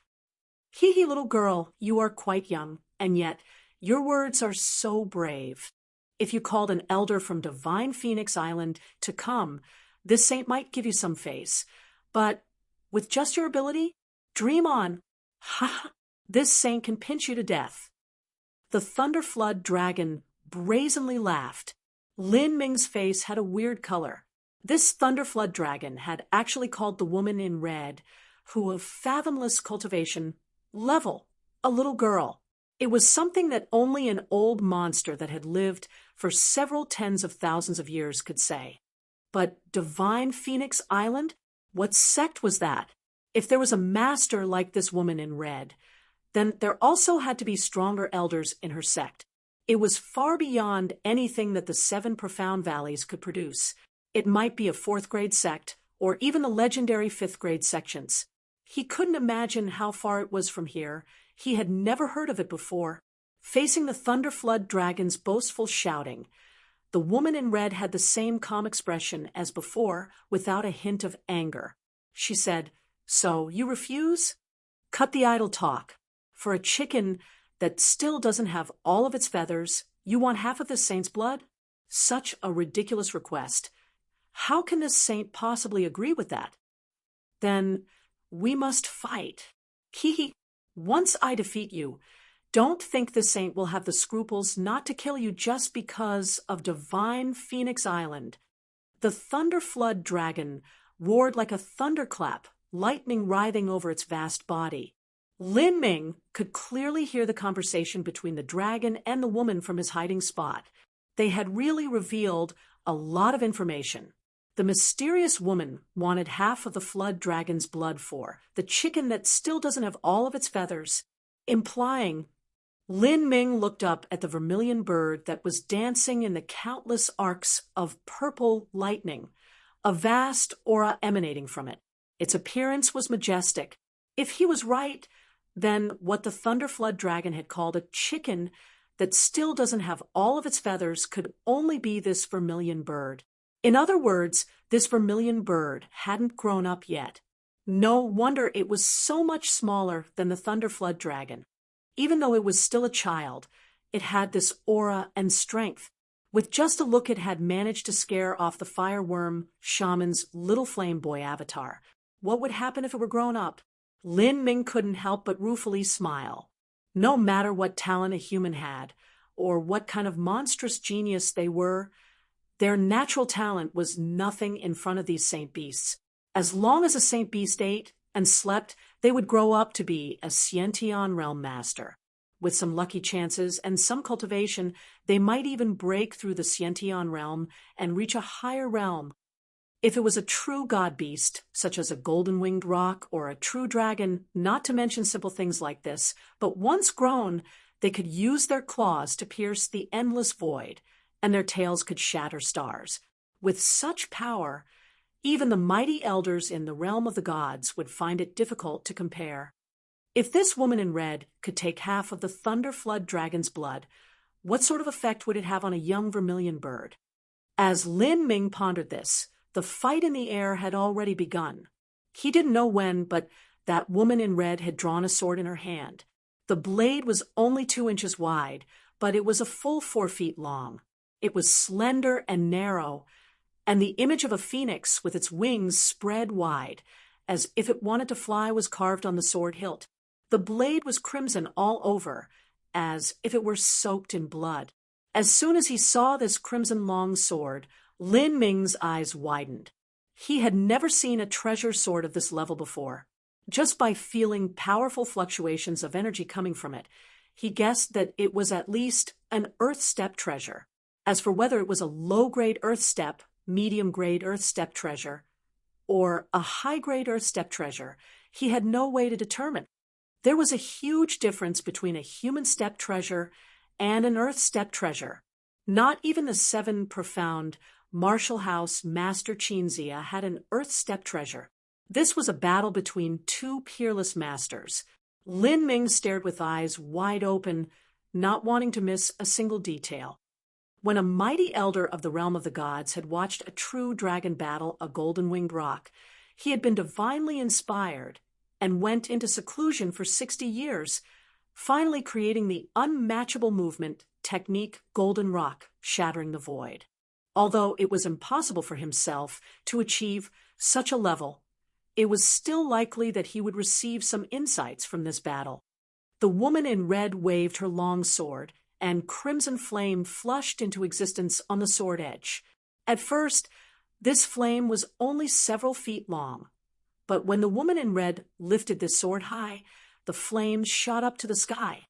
Hee, little girl, you are quite young, and yet your words are so brave. If you called an elder from Divine Phoenix Island to come, this saint might give you some face. But with just your ability, dream on. Ha! This saint can pinch you to death." The thunderflood dragon brazenly laughed. Lin Ming's face had a weird color. This thunderflood dragon had actually called the woman in red, who of fathomless cultivation, level, a little girl. It was something that only an old monster that had lived for several tens of thousands of years could say. But Divine Phoenix Island? What sect was that? If there was a master like this woman in red, then there also had to be stronger elders in her sect. It was far beyond anything that the 7 profound valleys could produce. It might be a 4th grade sect, or even the legendary 5th grade sections. He couldn't imagine how far it was from here. He had never heard of it before. Facing the thunderflood dragon's boastful shouting, the woman in red had the same calm expression as before, without a hint of anger. She said, "So, you refuse? Cut the idle talk. For a chicken that still doesn't have all of its feathers, you want half of the saint's blood? Such a ridiculous request. How can this saint possibly agree with that? Then we must fight. Once I defeat you, don't think the saint will have the scruples not to kill you just because of Divine Phoenix Island." The thunderflood dragon roared like a thunderclap, lightning writhing over its vast body. Lin Ming could clearly hear the conversation between the dragon and the woman from his hiding spot. They had really revealed a lot of information. The mysterious woman wanted half of the flood dragon's blood for the chicken that still doesn't have all of its feathers, implying. Lin Ming looked up at the vermilion bird that was dancing in the countless arcs of purple lightning, a vast aura emanating from it. Its appearance was majestic. If he was right, then what the thunderflood dragon had called a chicken that still doesn't have all of its feathers could only be this vermilion bird. In other words, this vermilion bird hadn't grown up yet. No wonder it was so much smaller than the thunderflood dragon. Even though it was still a child, it had this aura and strength. With just a look, it had managed to scare off the fireworm shaman's little flame boy avatar. What would happen if it were grown up? Lin Ming couldn't help but ruefully smile. No matter what talent a human had, or what kind of monstrous genius they were, their natural talent was nothing in front of these saint beasts. As long as a saint beast ate and slept, they would grow up to be a Sciention realm master. With some lucky chances and some cultivation, they might even break through the Sciention realm and reach a higher realm. If it was a true god beast, such as a golden-winged roc or a true dragon, not to mention simple things like this, but once grown, they could use their claws to pierce the endless void, and their tails could shatter stars. With such power, even the mighty elders in the realm of the gods would find it difficult to compare. If this woman in red could take half of the thunderflood dragon's blood, what sort of effect would it have on a young vermilion bird? As Lin Ming pondered this, the fight in the air had already begun. He didn't know when, but that woman in red had drawn a sword in her hand. The blade was only 2 inches wide, but it was a full 4 feet long. It was slender and narrow, and the image of a phoenix with its wings spread wide, as if it wanted to fly, was carved on the sword hilt. The blade was crimson all over, as if it were soaked in blood. As soon as he saw this crimson long sword, Lin Ming's eyes widened. He had never seen a treasure sword of this level before. Just by feeling powerful fluctuations of energy coming from it, he guessed that it was at least an earth-step treasure. As for whether it was a low-grade earth step, medium-grade earth step treasure, or a high-grade earth step treasure, he had no way to determine. There was a huge difference between a human step treasure and an earth step treasure. Not even the 7 profound Marshall House Master Chinzia had an earth step treasure. This was a battle between 2 peerless masters. Lin Ming stared with eyes wide open, not wanting to miss a single detail. When a mighty elder of the realm of the gods had watched a true dragon battle a golden-winged rock, he had been divinely inspired and went into seclusion for 60 years, finally creating the unmatchable movement technique Golden Rock, shattering the void. Although it was impossible for himself to achieve such a level, it was still likely that he would receive some insights from this battle. The woman in red waved her long sword, and crimson flame flushed into existence on the sword edge. At first, this flame was only several feet long, but when the woman in red lifted this sword high, the flames shot up to the sky.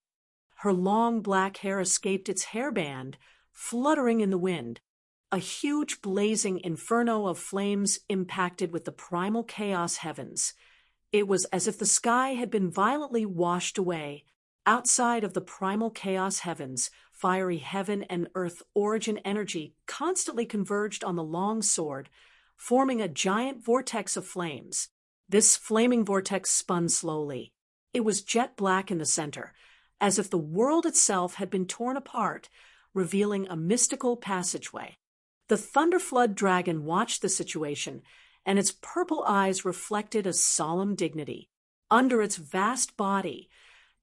Her long black hair escaped its hairband, fluttering in the wind. A huge blazing inferno of flames impacted with the primal chaos heavens. It was as if the sky had been violently washed away. Outside of the primal chaos heavens, fiery heaven and earth origin energy constantly converged on the long sword, forming a giant vortex of flames. This flaming vortex spun slowly. It was jet black in the center, as if the world itself had been torn apart, revealing a mystical passageway. The Thunderflood dragon watched the situation, and its purple eyes reflected a solemn dignity. Under its vast body,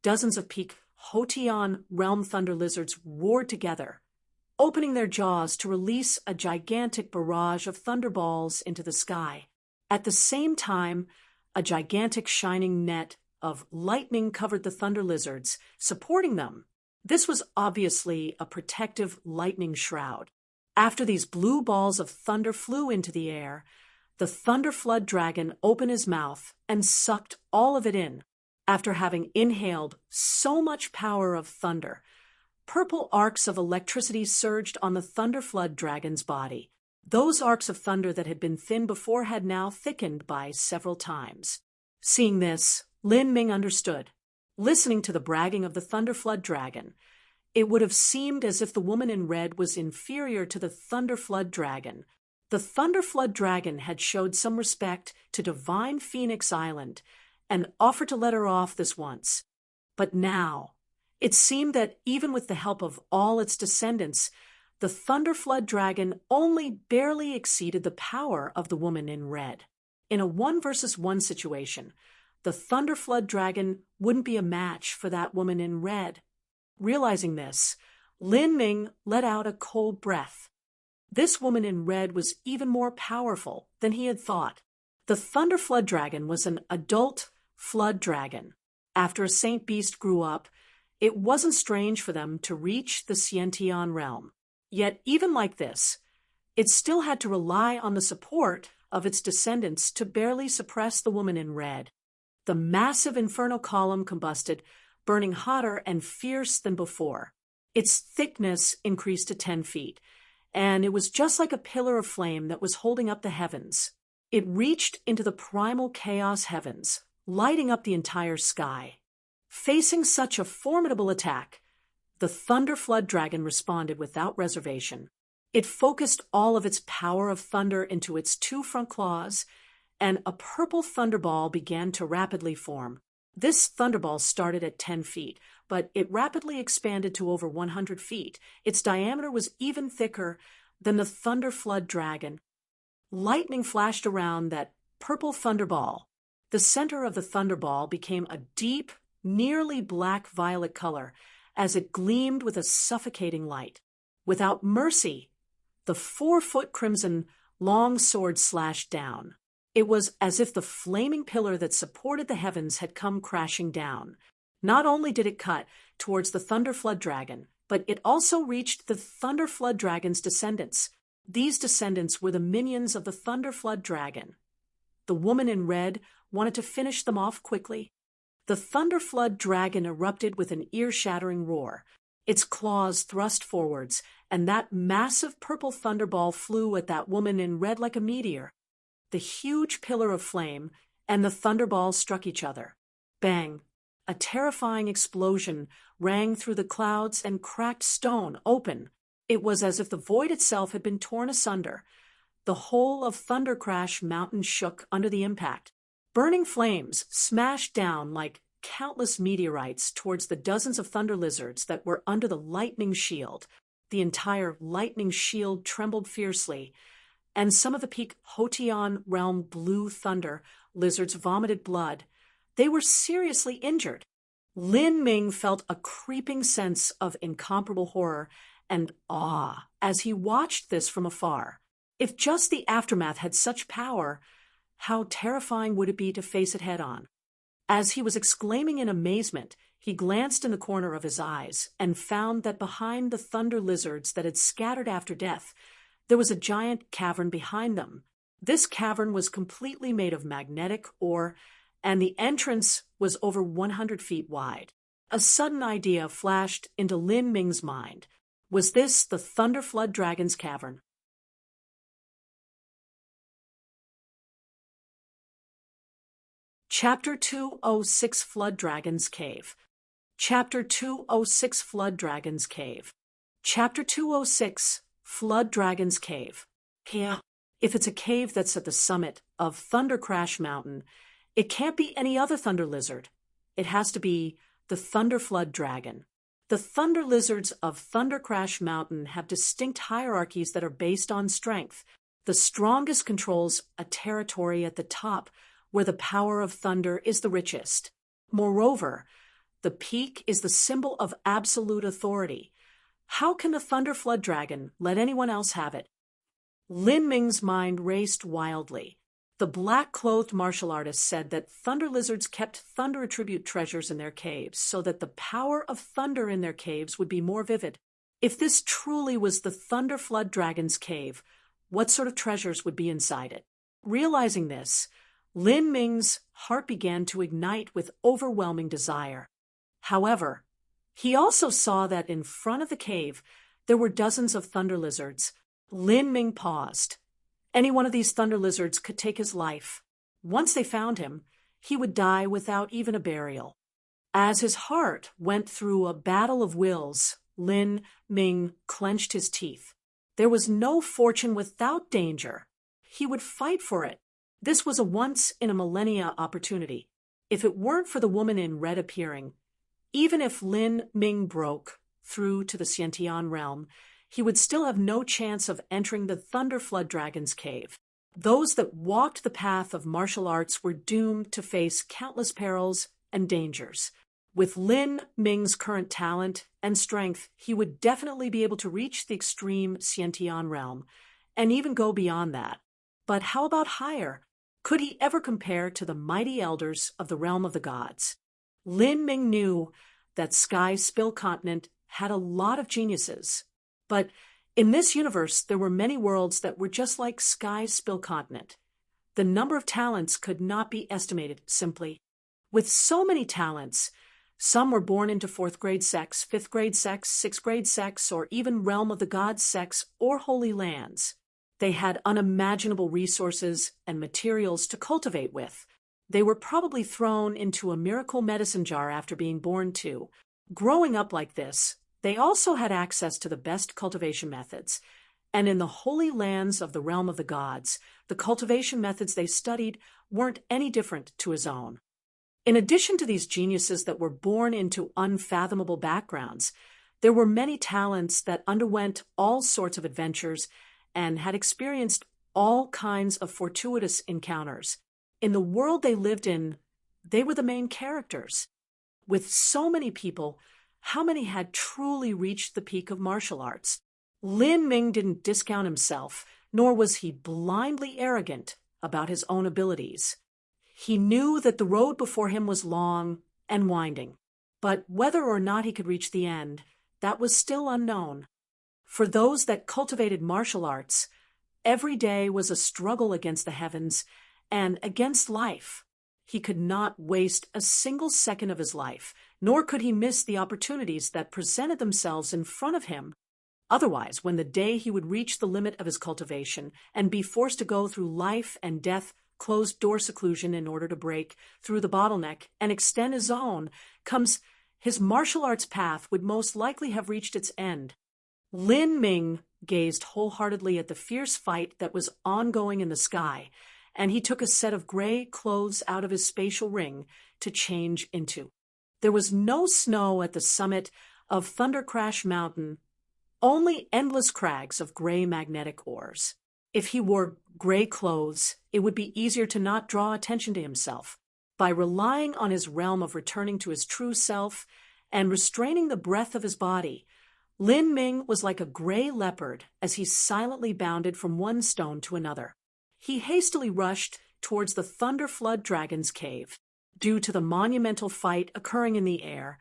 dozens of peak Hotian realm thunder lizards roared together, opening their jaws to release a gigantic barrage of thunderballs into the sky. At the same time, a gigantic shining net of lightning covered the thunder lizards, supporting them. This was obviously a protective lightning shroud. After these blue balls of thunder flew into the air, the Thunderflood dragon opened his mouth and sucked all of it in. After having inhaled so much power of thunder, purple arcs of electricity surged on the Thunderflood dragon's body. Those arcs of thunder that had been thin before had now thickened by several times. Seeing this, Lin Ming understood. Listening to the bragging of the Thunderflood dragon, it would have seemed as if the woman in red was inferior to the Thunderflood dragon. The Thunderflood dragon had showed some respect to Divine Phoenix Island and offered to let her off this once. But now, it seemed that even with the help of all its descendants, the Thunderflood dragon only barely exceeded the power of the woman in red. In a 1-versus-1 situation, the Thunderflood dragon wouldn't be a match for that woman in red. Realizing this, Lin Ming let out a cold breath. This woman in red was even more powerful than he had thought. The Thunderflood dragon was an adult flood dragon. After a saint beast grew up, it wasn't strange for them to reach the Xiantian realm. Yet even like this, it still had to rely on the support of its descendants to barely suppress the woman in red. The massive infernal column combusted, burning hotter and fierce than before. Its thickness increased to 10 feet, and it was just like a pillar of flame that was holding up the heavens. It reached into the primal chaos heavens, lighting up the entire sky. Facing such a formidable attack, the Thunderflood dragon responded without reservation. It focused all of its power of thunder into its 2 front claws, and a purple thunderball began to rapidly form. This thunderball started at 10 feet, but it rapidly expanded to over 100 feet. Its diameter was even thicker than the Thunderflood dragon. Lightning flashed around that purple thunderball. The center of the thunderball became a deep, nearly black-violet color as it gleamed with a suffocating light. Without mercy, the 4-foot crimson long sword slashed down. It was as if the flaming pillar that supported the heavens had come crashing down. Not only did it cut towards the Thunderflood dragon, but it also reached the Thunderflood dragon's descendants. These descendants were the minions of the Thunderflood dragon. The woman in red wanted to finish them off quickly. The Thunderflood dragon erupted with an ear-shattering roar. its claws thrust forwards, and that massive purple thunderball flew at that woman in red like a meteor. The huge pillar of flame and the thunderball struck each other. Bang! A terrifying explosion rang through the clouds and cracked stone open. It was as if the void itself had been torn asunder. The whole of Thunder Crash Mountain shook under the impact. Burning flames smashed down like countless meteorites towards the dozens of thunder lizards that were under the lightning shield. The entire lightning shield trembled fiercely, and some of the peak Hotian realm blue thunder lizards vomited blood. They were seriously injured. Lin Ming felt a creeping sense of incomparable horror and awe as he watched this from afar. If just the aftermath had such power, how terrifying would it be to face it head-on? As he was exclaiming in amazement, he glanced in the corner of his eyes and found that behind the thunder lizards that had scattered after death, there was a giant cavern behind them. This cavern was completely made of magnetic ore, and the entrance was over 100 feet wide. A sudden idea flashed into Lin Ming's mind. Was this the Thunder Flood Dragon's cavern? Chapter 206 Flood Dragon's Cave. Chapter 206 Flood Dragon's Cave. Chapter 206 Flood Dragon's Cave. If it's a cave that's at the summit of Thunder Crash Mountain, it can't be any other thunder lizard. It has to be the Thunder Flood Dragon. The thunder lizards of Thunder Crash Mountain have distinct hierarchies that are based on strength. The strongest controls a territory at the top where the power of thunder is the richest. Moreover, the peak is the symbol of absolute authority. How can the Thunder Flood Dragon let anyone else have it? Lin Ming's mind raced wildly. The black-clothed martial artist said that thunder lizards kept thunder attribute treasures in their caves so that the power of thunder in their caves would be more vivid. If this truly was the Thunder Flood Dragon's cave, what sort of treasures would be inside it? Realizing this, Lin Ming's heart began to ignite with overwhelming desire. However, he also saw that in front of the cave there were dozens of thunder lizards. Lin Ming paused. Any one of these thunder lizards could take his life. Once they found him, he would die without even a burial. As his heart went through a battle of wills, Lin Ming clenched his teeth. There was no fortune without danger. He would fight for it. This was a once-in-a-millennia opportunity. If it weren't for the woman in red appearing, even if Lin Ming broke through to the Xiantian realm, he would still have no chance of entering the Thunder Flood Dragon's cave. Those that walked the path of martial arts were doomed to face countless perils and dangers. With Lin Ming's current talent and strength, he would definitely be able to reach the extreme Xiantian realm, and even go beyond that. But how about higher? Could he ever compare to the mighty elders of the realm of the gods? Lin Ming knew that Sky Spill Continent had a lot of geniuses. But in this universe, there were many worlds that were just like Sky Spill Continent. The number of talents could not be estimated simply. With so many talents, some were born into 4th grade sex, 5th grade sex, 6th grade sex, or even realm of the gods sex or holy lands. They had unimaginable resources and materials to cultivate with. They were probably thrown into a miracle medicine jar after being born too. Growing up like this, they also had access to the best cultivation methods, and in the holy lands of the realm of the gods, the cultivation methods they studied weren't any different to his own. In addition to these geniuses that were born into unfathomable backgrounds, there were many talents that underwent all sorts of adventures and had experienced all kinds of fortuitous encounters. In the world they lived in, they were the main characters. With so many people, how many had truly reached the peak of martial arts? Lin Ming didn't discount himself, nor was he blindly arrogant about his own abilities. He knew that the road before him was long and winding, but whether or not he could reach the end, that was still unknown. For those that cultivated martial arts, every day was a struggle against the heavens and against life. He could not waste a single second of his life, nor could he miss the opportunities that presented themselves in front of him. Otherwise, when the day he would reach the limit of his cultivation and be forced to go through life and death closed-door seclusion in order to break through the bottleneck and extend his own, his martial arts path would most likely have reached its end. Lin Ming gazed wholeheartedly at the fierce fight that was ongoing in the sky, and he took a set of gray clothes out of his spatial ring to change into. There was no snow at the summit of Thunder Crash Mountain, only endless crags of gray magnetic ores. If he wore gray clothes, it would be easier to not draw attention to himself. By relying on his realm of returning to his true self and restraining the breath of his body, Lin Ming was like a gray leopard as he silently bounded from one stone to another. He hastily rushed towards the Thunder Flood Dragon's cave. Due to the monumental fight occurring in the air,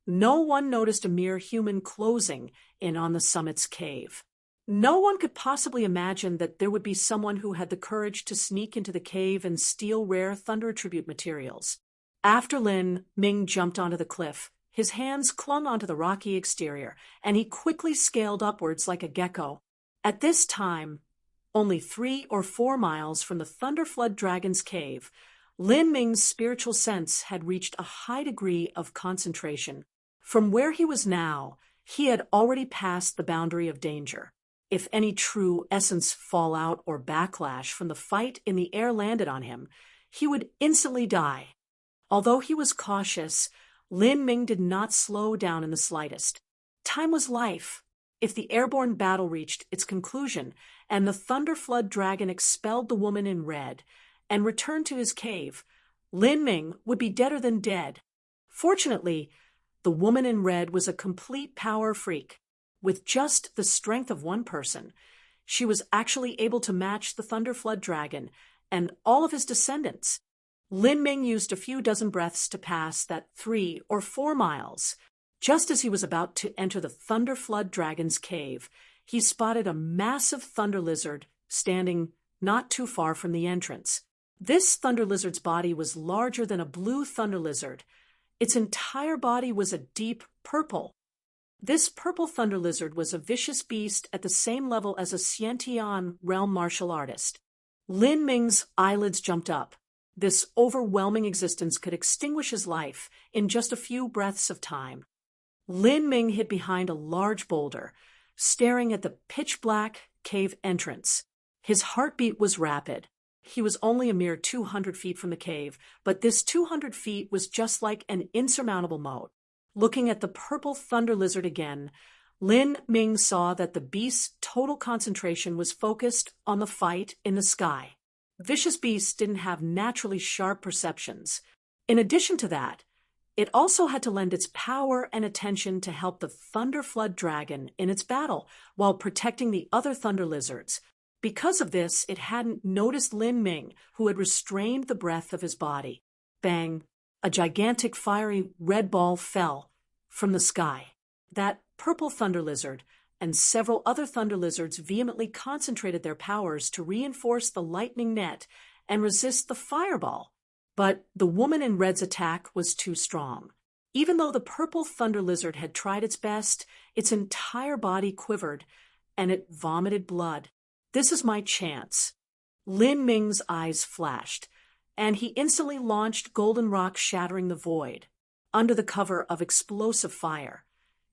no one noticed a mere human closing in on the summit's cave. No one could possibly imagine that there would be someone who had the courage to sneak into the cave and steal rare Thunder Tribute materials. After Lin Ming jumped onto the cliff, his hands clung onto the rocky exterior, and he quickly scaled upwards like a gecko. At this time, only 3 or 4 miles from the Thunderflood Dragon's cave, Lin Ming's spiritual sense had reached a high degree of concentration. From where he was now, he had already passed the boundary of danger. If any true essence fallout or backlash from the fight in the air landed on him, he would instantly die. Although he was cautious, Lin Ming did not slow down in the slightest. Time was life. If the airborne battle reached its conclusion and the Thunderflood Dragon expelled the woman in red and returned to his cave, Lin Ming would be deader than dead. Fortunately, the woman in red was a complete power freak. With just the strength of one person, she was actually able to match the Thunderflood Dragon and all of his descendants. Lin Ming used a few dozen breaths to pass that 3 or 4 miles. Just as he was about to enter the Thunderflood Dragon's cave, he spotted a massive thunder lizard standing not too far from the entrance. This thunder lizard's body was larger than a blue thunder lizard. Its entire body was a deep purple. This purple thunder lizard was a vicious beast at the same level as a Xiantian realm martial artist. Lin Ming's eyelids jumped up. This overwhelming existence could extinguish his life in just a few breaths of time. Lin Ming hid behind a large boulder, staring at the pitch-black cave entrance. His heartbeat was rapid. He was only a mere 200 feet from the cave, but this 200 feet was just like an insurmountable moat. Looking at the purple thunder lizard again, Lin Ming saw that the beast's total concentration was focused on the fight in the sky. Vicious beasts didn't have naturally sharp perceptions. In addition to that, it also had to lend its power and attention to help the Thunderflood Dragon in its battle while protecting the other thunder lizards. Because of this, it hadn't noticed Lin Ming, who had restrained the breath of his body. Bang! A gigantic fiery red ball fell from the sky. That purple thunder lizard and several other thunder lizards vehemently concentrated their powers to reinforce the lightning net and resist the fireball. But the woman in red's attack was too strong. Even though the purple thunder lizard had tried its best, its entire body quivered and it vomited blood. This is my chance. Lin Ming's eyes flashed, and he instantly launched golden rock shattering the void. Under the cover of explosive fire,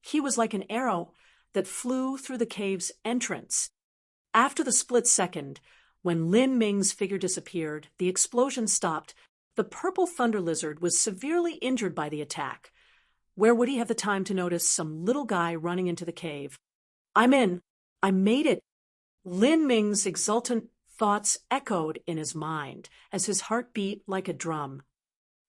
he was like an arrow that flew through the cave's entrance. After the split second, when Lin Ming's figure disappeared, the explosion stopped. The purple thunder lizard was severely injured by the attack. Where would he have the time to notice some little guy running into the cave? I'm in. I made it. Lin Ming's exultant thoughts echoed in his mind as his heart beat like a drum.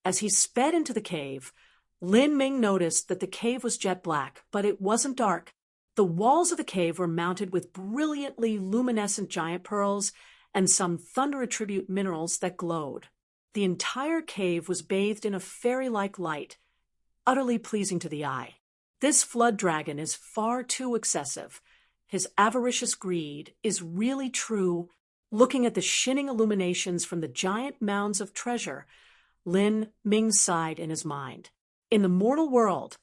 As he sped into the cave, Lin Ming noticed that the cave was jet black, but it wasn't dark. The walls of the cave were mounted with brilliantly luminescent giant pearls and some thunder attribute minerals that glowed. The entire cave was bathed in a fairy-like light, utterly pleasing to the eye. This flood dragon is far too excessive. His avaricious greed is really true. Looking at the shining illuminations from the giant mounds of treasure, Lin Ming sighed in his mind. In the mortal world,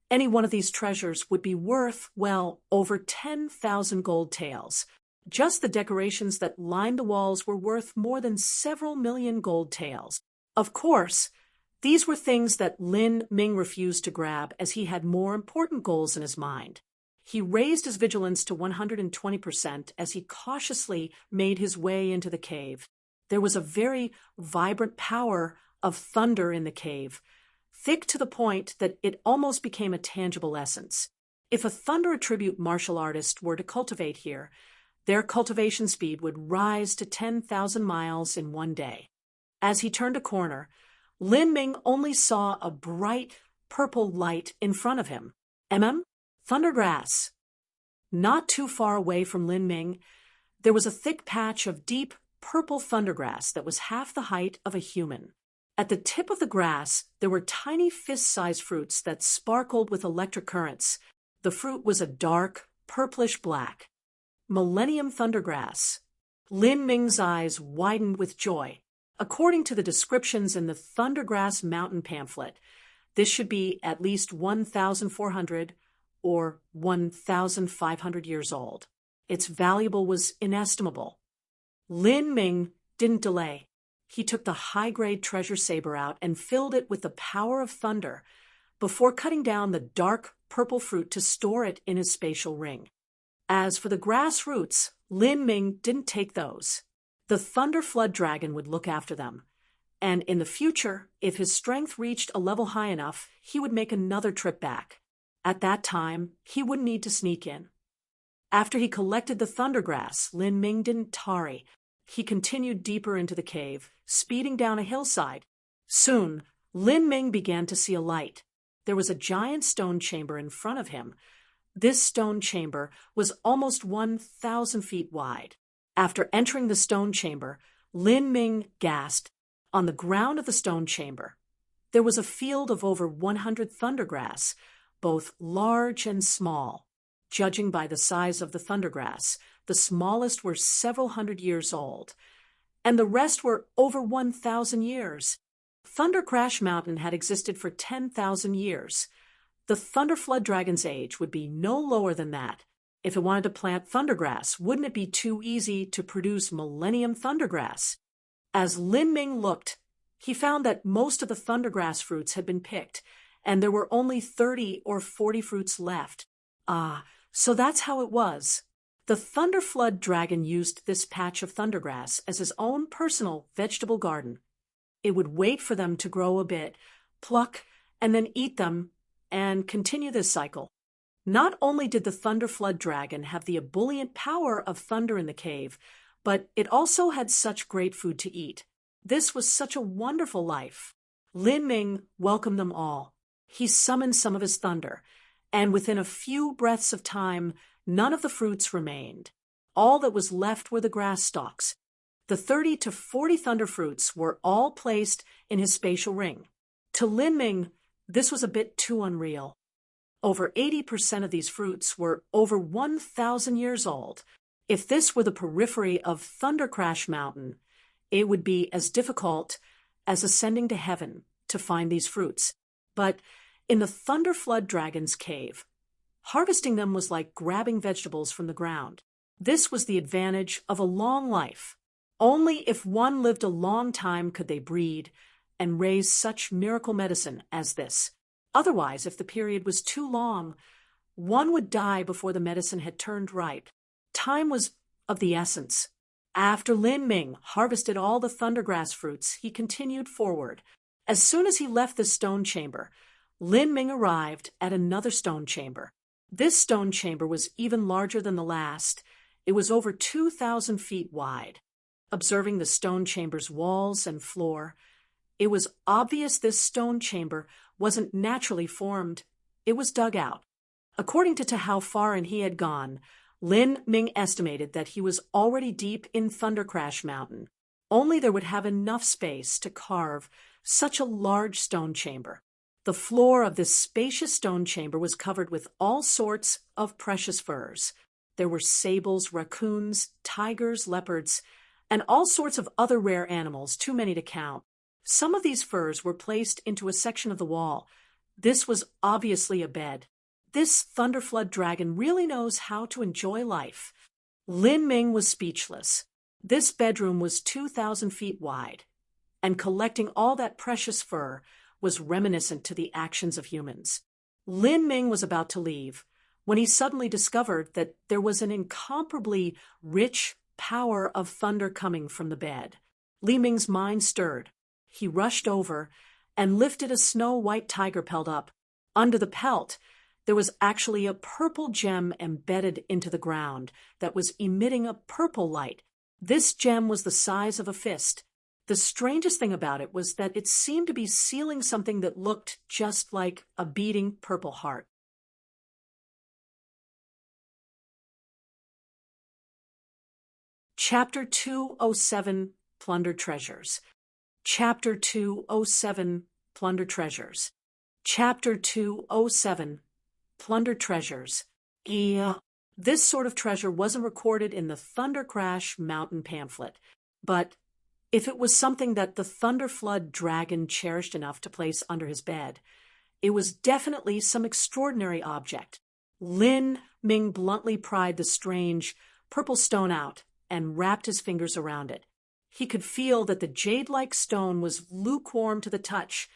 any one of these treasures would be worth, well, over 10,000 gold taels. Just the decorations that lined the walls were worth more than several million gold taels. Of course, these were things that Lin Ming refused to grab as he had more important goals in his mind. He raised his vigilance to 120% as he cautiously made his way into the cave. There was a very vibrant power of thunder in the cave, thick to the point that it almost became a tangible essence. If a thunder attribute martial artist were to cultivate here, their cultivation speed would rise to 10,000 miles in one day. As he turned a corner, Lin Ming only saw a bright purple light in front of him. Thundergrass. Not too far away from Lin Ming, there was a thick patch of deep purple thundergrass that was half the height of a human. At the tip of the grass, there were tiny fist-sized fruits that sparkled with electric currents. The fruit was a dark, purplish black. Millennium thundergrass. Lin Ming's eyes widened with joy. According to the descriptions in the Thundergrass Mountain pamphlet, this should be at least 1,400 or 1,500 years old. Its value was inestimable. Lin Ming didn't delay. He took the high-grade treasure saber out and filled it with the power of thunder before cutting down the dark purple fruit to store it in his spatial ring. As for the grass roots, Lin Ming didn't take those. The Thunder Flood Dragon would look after them, and in the future, if his strength reached a level high enough, he would make another trip back. At that time, he wouldn't need to sneak in. After he collected the thundergrass, Lin Ming didn't tarry. He continued deeper into the cave, speeding down a hillside. Soon, Lin Ming began to see a light. There was a giant stone chamber in front of him. This stone chamber was almost 1,000 feet wide. After entering the stone chamber, Lin Ming gasped. On the ground of the stone chamber, there was a field of over 100 thundergrass, both large and small. Judging by the size of the thundergrass, the smallest were several hundred years old, and the rest were over 1,000 years. Thunder Crash Mountain had existed for 10,000 years. The Thunder Flood Dragon's age would be no lower than that. If it wanted to plant thundergrass, wouldn't it be too easy to produce millennium thundergrass? As Lin Ming looked, he found that most of the thundergrass fruits had been picked, and there were only 30 or 40 fruits left. So that's how it was. The Thunder Flood Dragon used this patch of thundergrass as his own personal vegetable garden. It would wait for them to grow a bit, pluck, and then eat them, and continue this cycle. Not only did the Thunder Flood Dragon have the ebullient power of thunder in the cave, but it also had such great food to eat. This was such a wonderful life. Lin Ming welcomed them all. He summoned some of his thunder, and within a few breaths of time, none of the fruits remained. All that was left were the grass stalks. The 30 to 40 thunder fruits were all placed in his spatial ring. To Lin Ming, this was a bit too unreal. Over 80% of these fruits were over 1,000 years old. If this were the periphery of Thunder Crash Mountain, it would be as difficult as ascending to heaven to find these fruits. But in the Thunder Flood Dragon's cave, harvesting them was like grabbing vegetables from the ground. This was the advantage of a long life. Only if one lived a long time could they breed and raise such miracle medicine as this. Otherwise, if the period was too long, one would die before the medicine had turned ripe. Time was of the essence. After Lin Ming harvested all the thundergrass fruits, he continued forward. As soon as he left the stone chamber, Lin Ming arrived at another stone chamber. This stone chamber was even larger than the last. It was over 2,000 feet wide. Observing the stone chamber's walls and floor, it was obvious this stone chamber wasn't naturally formed. It was dug out. According to how far in he had gone, Lin Ming estimated that he was already deep in Thunder Crash Mountain. Only there would have enough space to carve such a large stone chamber. The floor of this spacious stone chamber was covered with all sorts of precious furs. There were sables, raccoons, tigers, leopards, and all sorts of other rare animals, too many to count. Some of these furs were placed into a section of the wall. This was obviously a bed. This thunderflood dragon really knows how to enjoy life. Lin Ming was speechless. This bedroom was 2,000 feet wide, and collecting all that precious fur was reminiscent to the actions of humans. Lin Ming was about to leave when he suddenly discovered that there was an incomparably rich power of thunder coming from the bed. Li Ming's mind stirred. He rushed over and lifted a snow-white tiger pelt up. Under the pelt, there was actually a purple gem embedded into the ground that was emitting a purple light. This gem was the size of a fist. The strangest thing about it was that it seemed to be sealing something that looked just like a beating purple heart. Chapter 207, Plundered Treasures. Chapter 207, Plundered Treasures. Chapter 207, Plundered Treasures. This sort of treasure wasn't recorded in the Thunder Crash Mountain pamphlet, but if it was something that the Thunderflood dragon cherished enough to place under his bed, it was definitely some extraordinary object. Lin Ming bluntly pried the strange purple stone out and wrapped his fingers around it. He could feel that the jade-like stone was lukewarm to the touch,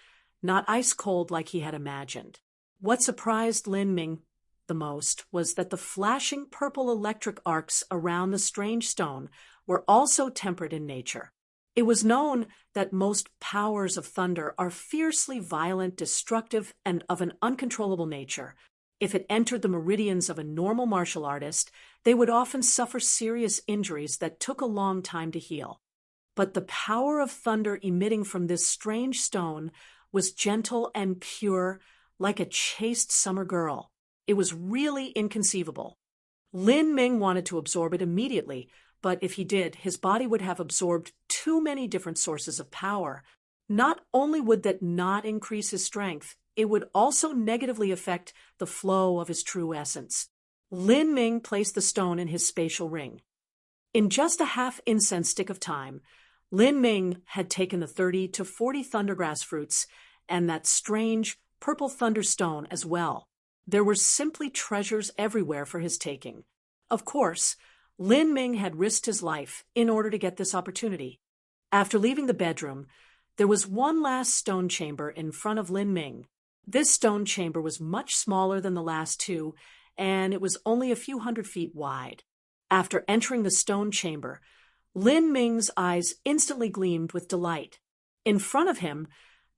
not ice-cold like he had imagined. What surprised Lin Ming the most was that the flashing purple electric arcs around the strange stone were also tempered in nature. It was known that most powers of thunder are fiercely violent, destructive, and of an uncontrollable nature. If it entered the meridians of a normal martial artist, they would often suffer serious injuries that took a long time to heal. But the power of thunder emitting from this strange stone was gentle and pure, like a chaste summer girl. It was really inconceivable. Lin Ming wanted to absorb it immediately, but if he did, his body would have absorbed too many different sources of power. Not only would that not increase his strength, it would also negatively affect the flow of his true essence. Lin Ming placed the stone in his spatial ring. In just a half-incense stick of time, Lin Ming had taken the 30 to 40 thundergrass fruits and that strange purple thunderstone as well. There were simply treasures everywhere for his taking. Of course, Lin Ming had risked his life in order to get this opportunity. After leaving the bedroom, there was one last stone chamber in front of Lin Ming. This stone chamber was much smaller than the last two, and it was only a few hundred feet wide. After entering the stone chamber, Lin Ming's eyes instantly gleamed with delight. In front of him,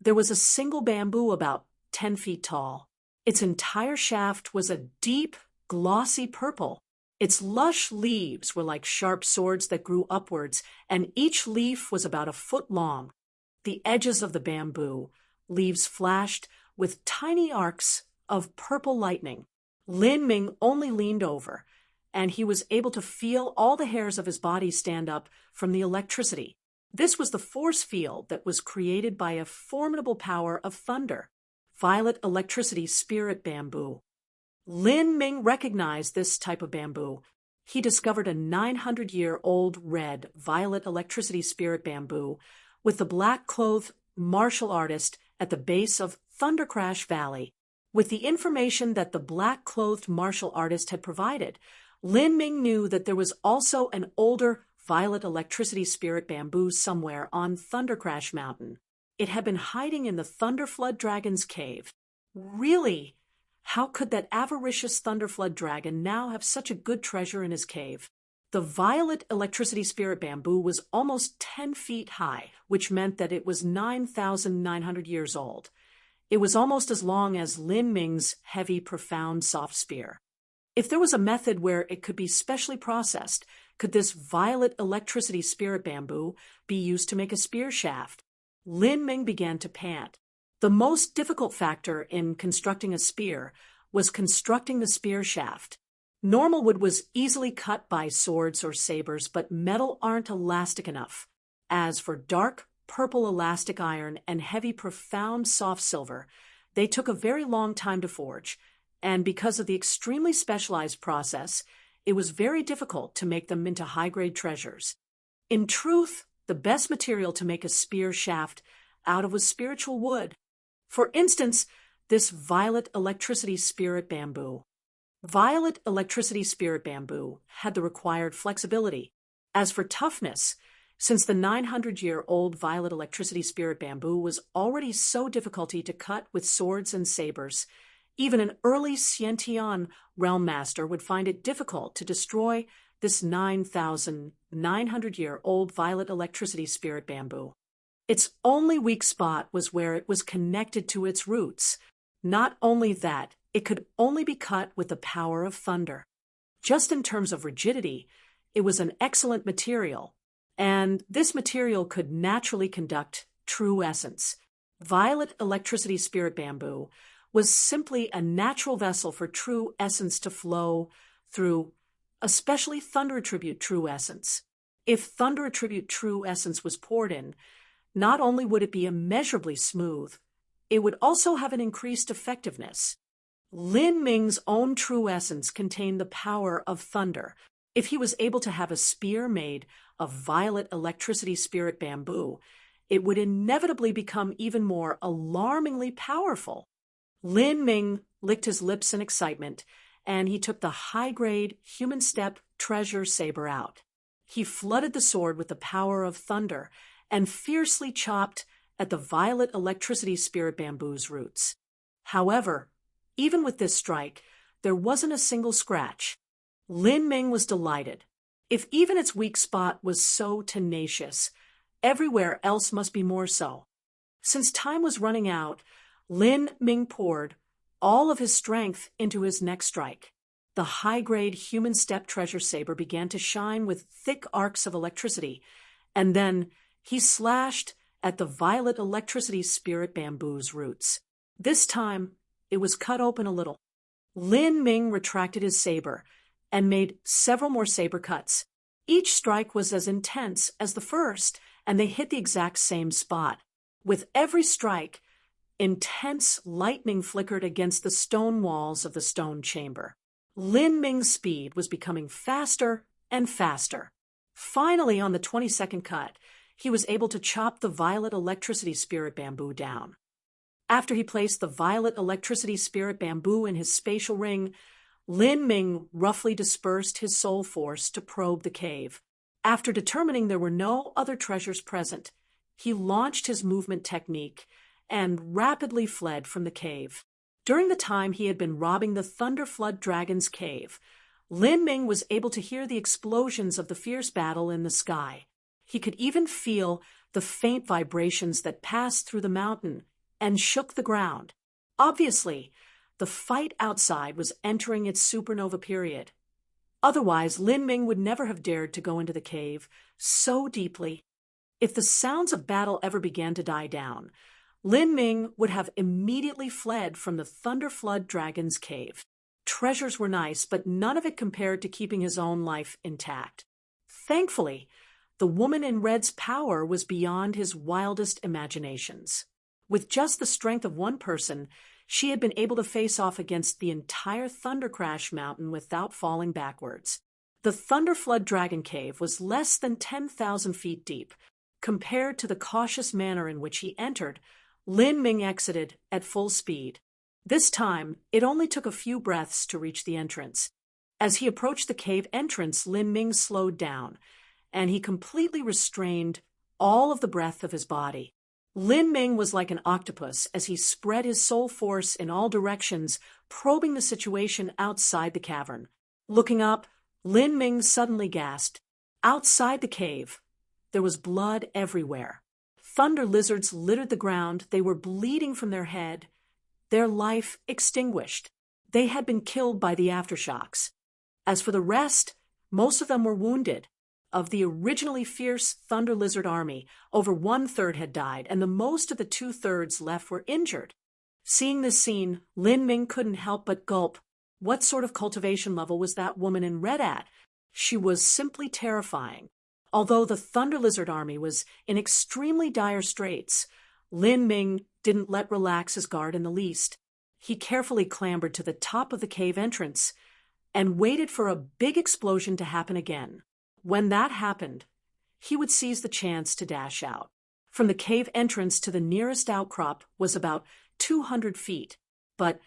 there was a single bamboo about 10 feet tall. Its entire shaft was a deep, glossy purple. Its lush leaves were like sharp swords that grew upwards, and each leaf was about a foot long. The edges of the bamboo leaves flashed with tiny arcs of purple lightning. Lin Ming only leaned over, and he was able to feel all the hairs of his body stand up from the electricity. This was the force field that was created by a formidable power of thunder. Violet electricity spirit bamboo. Lin Ming recognized this type of bamboo. He discovered a 900-year-old red violet electricity spirit bamboo with the black-clothed martial artist at the base of Thunder Crash Valley. With the information that the black-clothed martial artist had provided, Lin Ming knew that there was also an older violet electricity spirit bamboo somewhere on Thunder Crash Mountain. It had been hiding in the Thunderflood Dragon's cave. Really? How could that avaricious Thunderflood Dragon now have such a good treasure in his cave? The violet electricity spirit bamboo was almost 10 feet high, which meant that it was 9,900 years old. It was almost as long as Lin Ming's heavy, profound, soft spear. If there was a method where it could be specially processed, could this violet electricity spirit bamboo be used to make a spear shaft? Lin Ming began to pant. The most difficult factor in constructing a spear was constructing the spear shaft. Normal wood was easily cut by swords or sabers, but metal aren't elastic enough. As for dark purple elastic iron and heavy, profound, soft silver, they took a very long time to forge, and because of the extremely specialized process, it was very difficult to make them into high-grade treasures. In truth, the best material to make a spear shaft out of was spiritual wood. For instance, this violet electricity spirit bamboo. Violet electricity spirit bamboo had the required flexibility. As for toughness, since the 900-year-old violet electricity spirit bamboo was already so difficult to cut with swords and sabers, even an early Xiantian realm master would find it difficult to destroy this 9,900-year-old violet electricity spirit bamboo. Its only weak spot was where it was connected to its roots. Not only that, it could only be cut with the power of thunder. Just in terms of rigidity, it was an excellent material, and this material could naturally conduct true essence. Violet electricity spirit bamboo was simply a natural vessel for true essence to flow through, especially thunder attribute true essence. If thunder attribute true essence was poured in, not only would it be immeasurably smooth, it would also have an increased effectiveness. Lin Ming's own true essence contained the power of thunder. If he was able to have a spear made of violet electricity spirit bamboo, it would inevitably become even more alarmingly powerful. Lin Ming licked his lips in excitement, and he took the high-grade human step treasure saber out. He flooded the sword with the power of thunder and fiercely chopped at the violet electricity spirit bamboo's roots. However, even with this strike, there wasn't a single scratch. Lin Ming was delighted. If even its weak spot was so tenacious, everywhere else must be more so. Since time was running out, Lin Ming poured all of his strength into his next strike. The high-grade human step treasure saber began to shine with thick arcs of electricity, and then he slashed at the violet electricity spirit bamboo's roots. This time, it was cut open a little. Lin Ming retracted his saber and made several more saber cuts. Each strike was as intense as the first, and they hit the exact same spot. With every strike, intense lightning flickered against the stone walls of the stone chamber. Lin Ming's speed was becoming faster and faster. Finally, on the 22nd cut, he was able to chop the violet electricity spirit bamboo down. After he placed the violet electricity spirit bamboo in his spatial ring, Lin Ming roughly dispersed his soul force to probe the cave. After determining there were no other treasures present, he launched his movement technique and rapidly fled from the cave. During the time he had been robbing the Thunder Flood Dragon's cave, Lin Ming was able to hear the explosions of the fierce battle in the sky. He could even feel the faint vibrations that passed through the mountain and shook the ground. Obviously, the fight outside was entering its supernova period. Otherwise, Lin Ming would never have dared to go into the cave so deeply. If the sounds of battle ever began to die down, Lin Ming would have immediately fled from the Thunder Flood Dragon's cave. Treasures were nice, but none of it compared to keeping his own life intact. Thankfully, the woman in red's power was beyond his wildest imaginations. With just the strength of one person, she had been able to face off against the entire Thunder Crash Mountain without falling backwards. The Thunder Flood Dragon Cave was less than 10,000 feet deep. Compared to the cautious manner in which he entered, Lin Ming exited at full speed. This time, it only took a few breaths to reach the entrance. As he approached the cave entrance, Lin Ming slowed down, and he completely restrained all of the breath of his body. Lin Ming was like an octopus as he spread his soul force in all directions, probing the situation outside the cavern. Looking up, Lin Ming suddenly gasped. Outside the cave, there was blood everywhere. Thunder lizards littered the ground. They were bleeding from their head, their life extinguished. They had been killed by the aftershocks. As for the rest, most of them were wounded. Of the originally fierce Thunder Lizard army, over 1/3 had died, and the most of the 2/3 left were injured. Seeing this scene, Lin Ming couldn't help but gulp. What sort of cultivation level was that woman in red at? She was simply terrifying. Although the Thunder Lizard army was in extremely dire straits, Lin Ming didn't let relax his guard in the least. He carefully clambered to the top of the cave entrance and waited for a big explosion to happen again. When that happened, he would seize the chance to dash out. from the cave entrance to the nearest outcrop was about 200 feet, but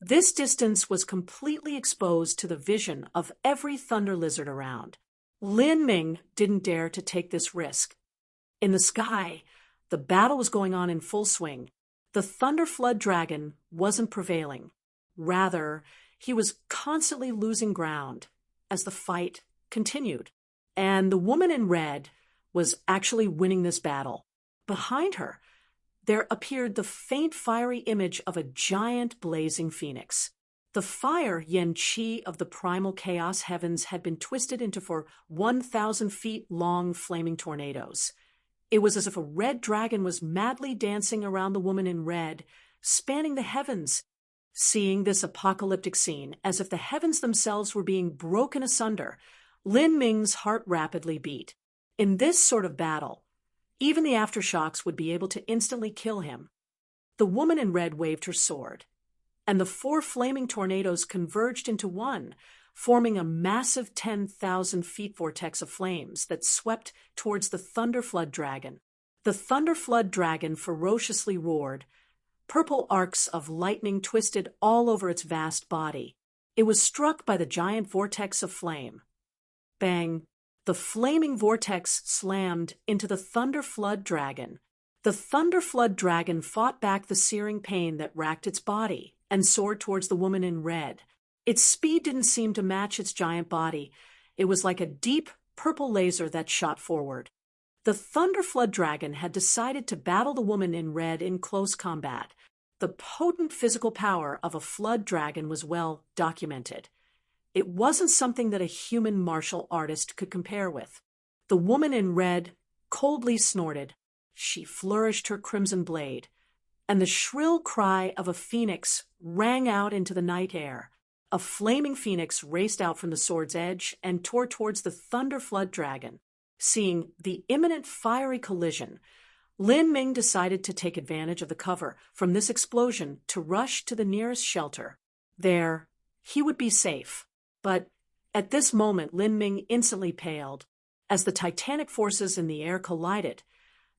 this distance was completely exposed to the vision of every thunder lizard around. Lin Ming didn't dare to take this risk. In the sky, the battle was going on in full swing. The Thunder Flood Dragon wasn't prevailing. Rather, he was constantly losing ground as the fight continued. And the woman in red was actually winning this battle. Behind her, there appeared the faint fiery image of a giant blazing phoenix. The fire yen qi of the primal chaos heavens had been twisted into 1,000 feet long flaming tornadoes. It was as if a red dragon was madly dancing around the woman in red, spanning the heavens. Seeing this apocalyptic scene, as if the heavens themselves were being broken asunder, Lin Ming's heart rapidly beat. In this sort of battle, even the aftershocks would be able to instantly kill him. The woman in red waved her sword, and the 4 flaming tornadoes converged into one, forming a massive 10,000 feet vortex of flames that swept towards the Thunder Flood Dragon. The Thunder Flood Dragon ferociously roared. Purple arcs of lightning twisted all over its vast body. It was struck by the giant vortex of flame. Bang! The flaming vortex slammed into the Thunder Flood Dragon. The Thunder Flood Dragon fought back the searing pain that racked its body and soared towards the woman in red. Its speed didn't seem to match its giant body. It was like a deep purple laser that shot forward. The Thunder Flood Dragon had decided to battle the woman in red in close combat. The potent physical power of a flood dragon was well documented. It wasn't something that a human martial artist could compare with. The woman in red coldly snorted. She flourished her crimson blade, and the shrill cry of a phoenix rang out into the night air. A flaming phoenix raced out from the sword's edge and tore towards the Thunder Flood Dragon. Seeing the imminent fiery collision, Lin Ming decided to take advantage of the cover from this explosion to rush to the nearest shelter. There, he would be safe. But at this moment, Lin Ming instantly paled. As the titanic forces in the air collided,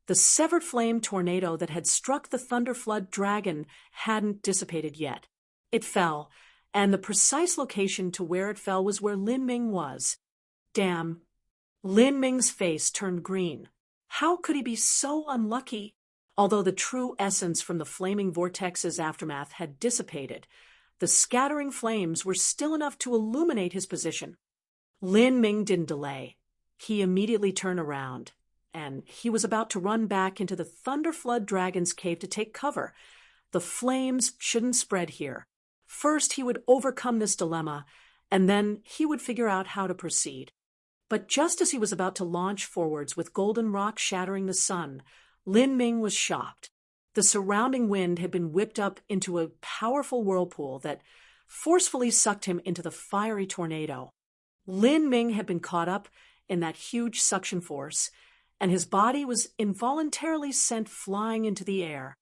the severed flame tornado that had struck the Thunder Flood Dragon hadn't dissipated yet. It fell, and the precise location to where it fell was where Lin Ming was. Damn. Lin Ming's face turned green. How could he be so unlucky? Although the true essence from the flaming vortex's aftermath had dissipated, the scattering flames were still enough to illuminate his position. Lin Ming didn't delay. He immediately turned around, and he was about to run back into the Thunder Flood Dragon's cave to take cover. The flames shouldn't spread here. First, he would overcome this dilemma, and then he would figure out how to proceed. But just as he was about to launch forwards with golden rock shattering the sun, Lin Ming was shocked. The surrounding wind had been whipped up into a powerful whirlpool that forcefully sucked him into the fiery tornado. Lin Ming had been caught up in that huge suction force, and his body was involuntarily sent flying into the air.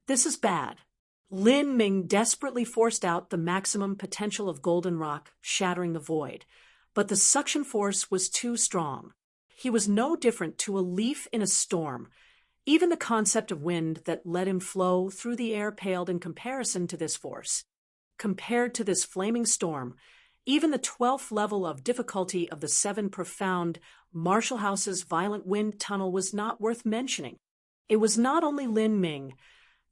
This is bad. Lin Ming desperately forced out the maximum potential of golden rock, shattering the void. But the suction force was too strong. He was no different to a leaf in a storm. Even the concept of wind that let him flow through the air paled in comparison to this force. Compared to this flaming storm, even the 12th level of difficulty of the 7 profound Marshall House's violent wind tunnel was not worth mentioning. It was not only Lin Ming.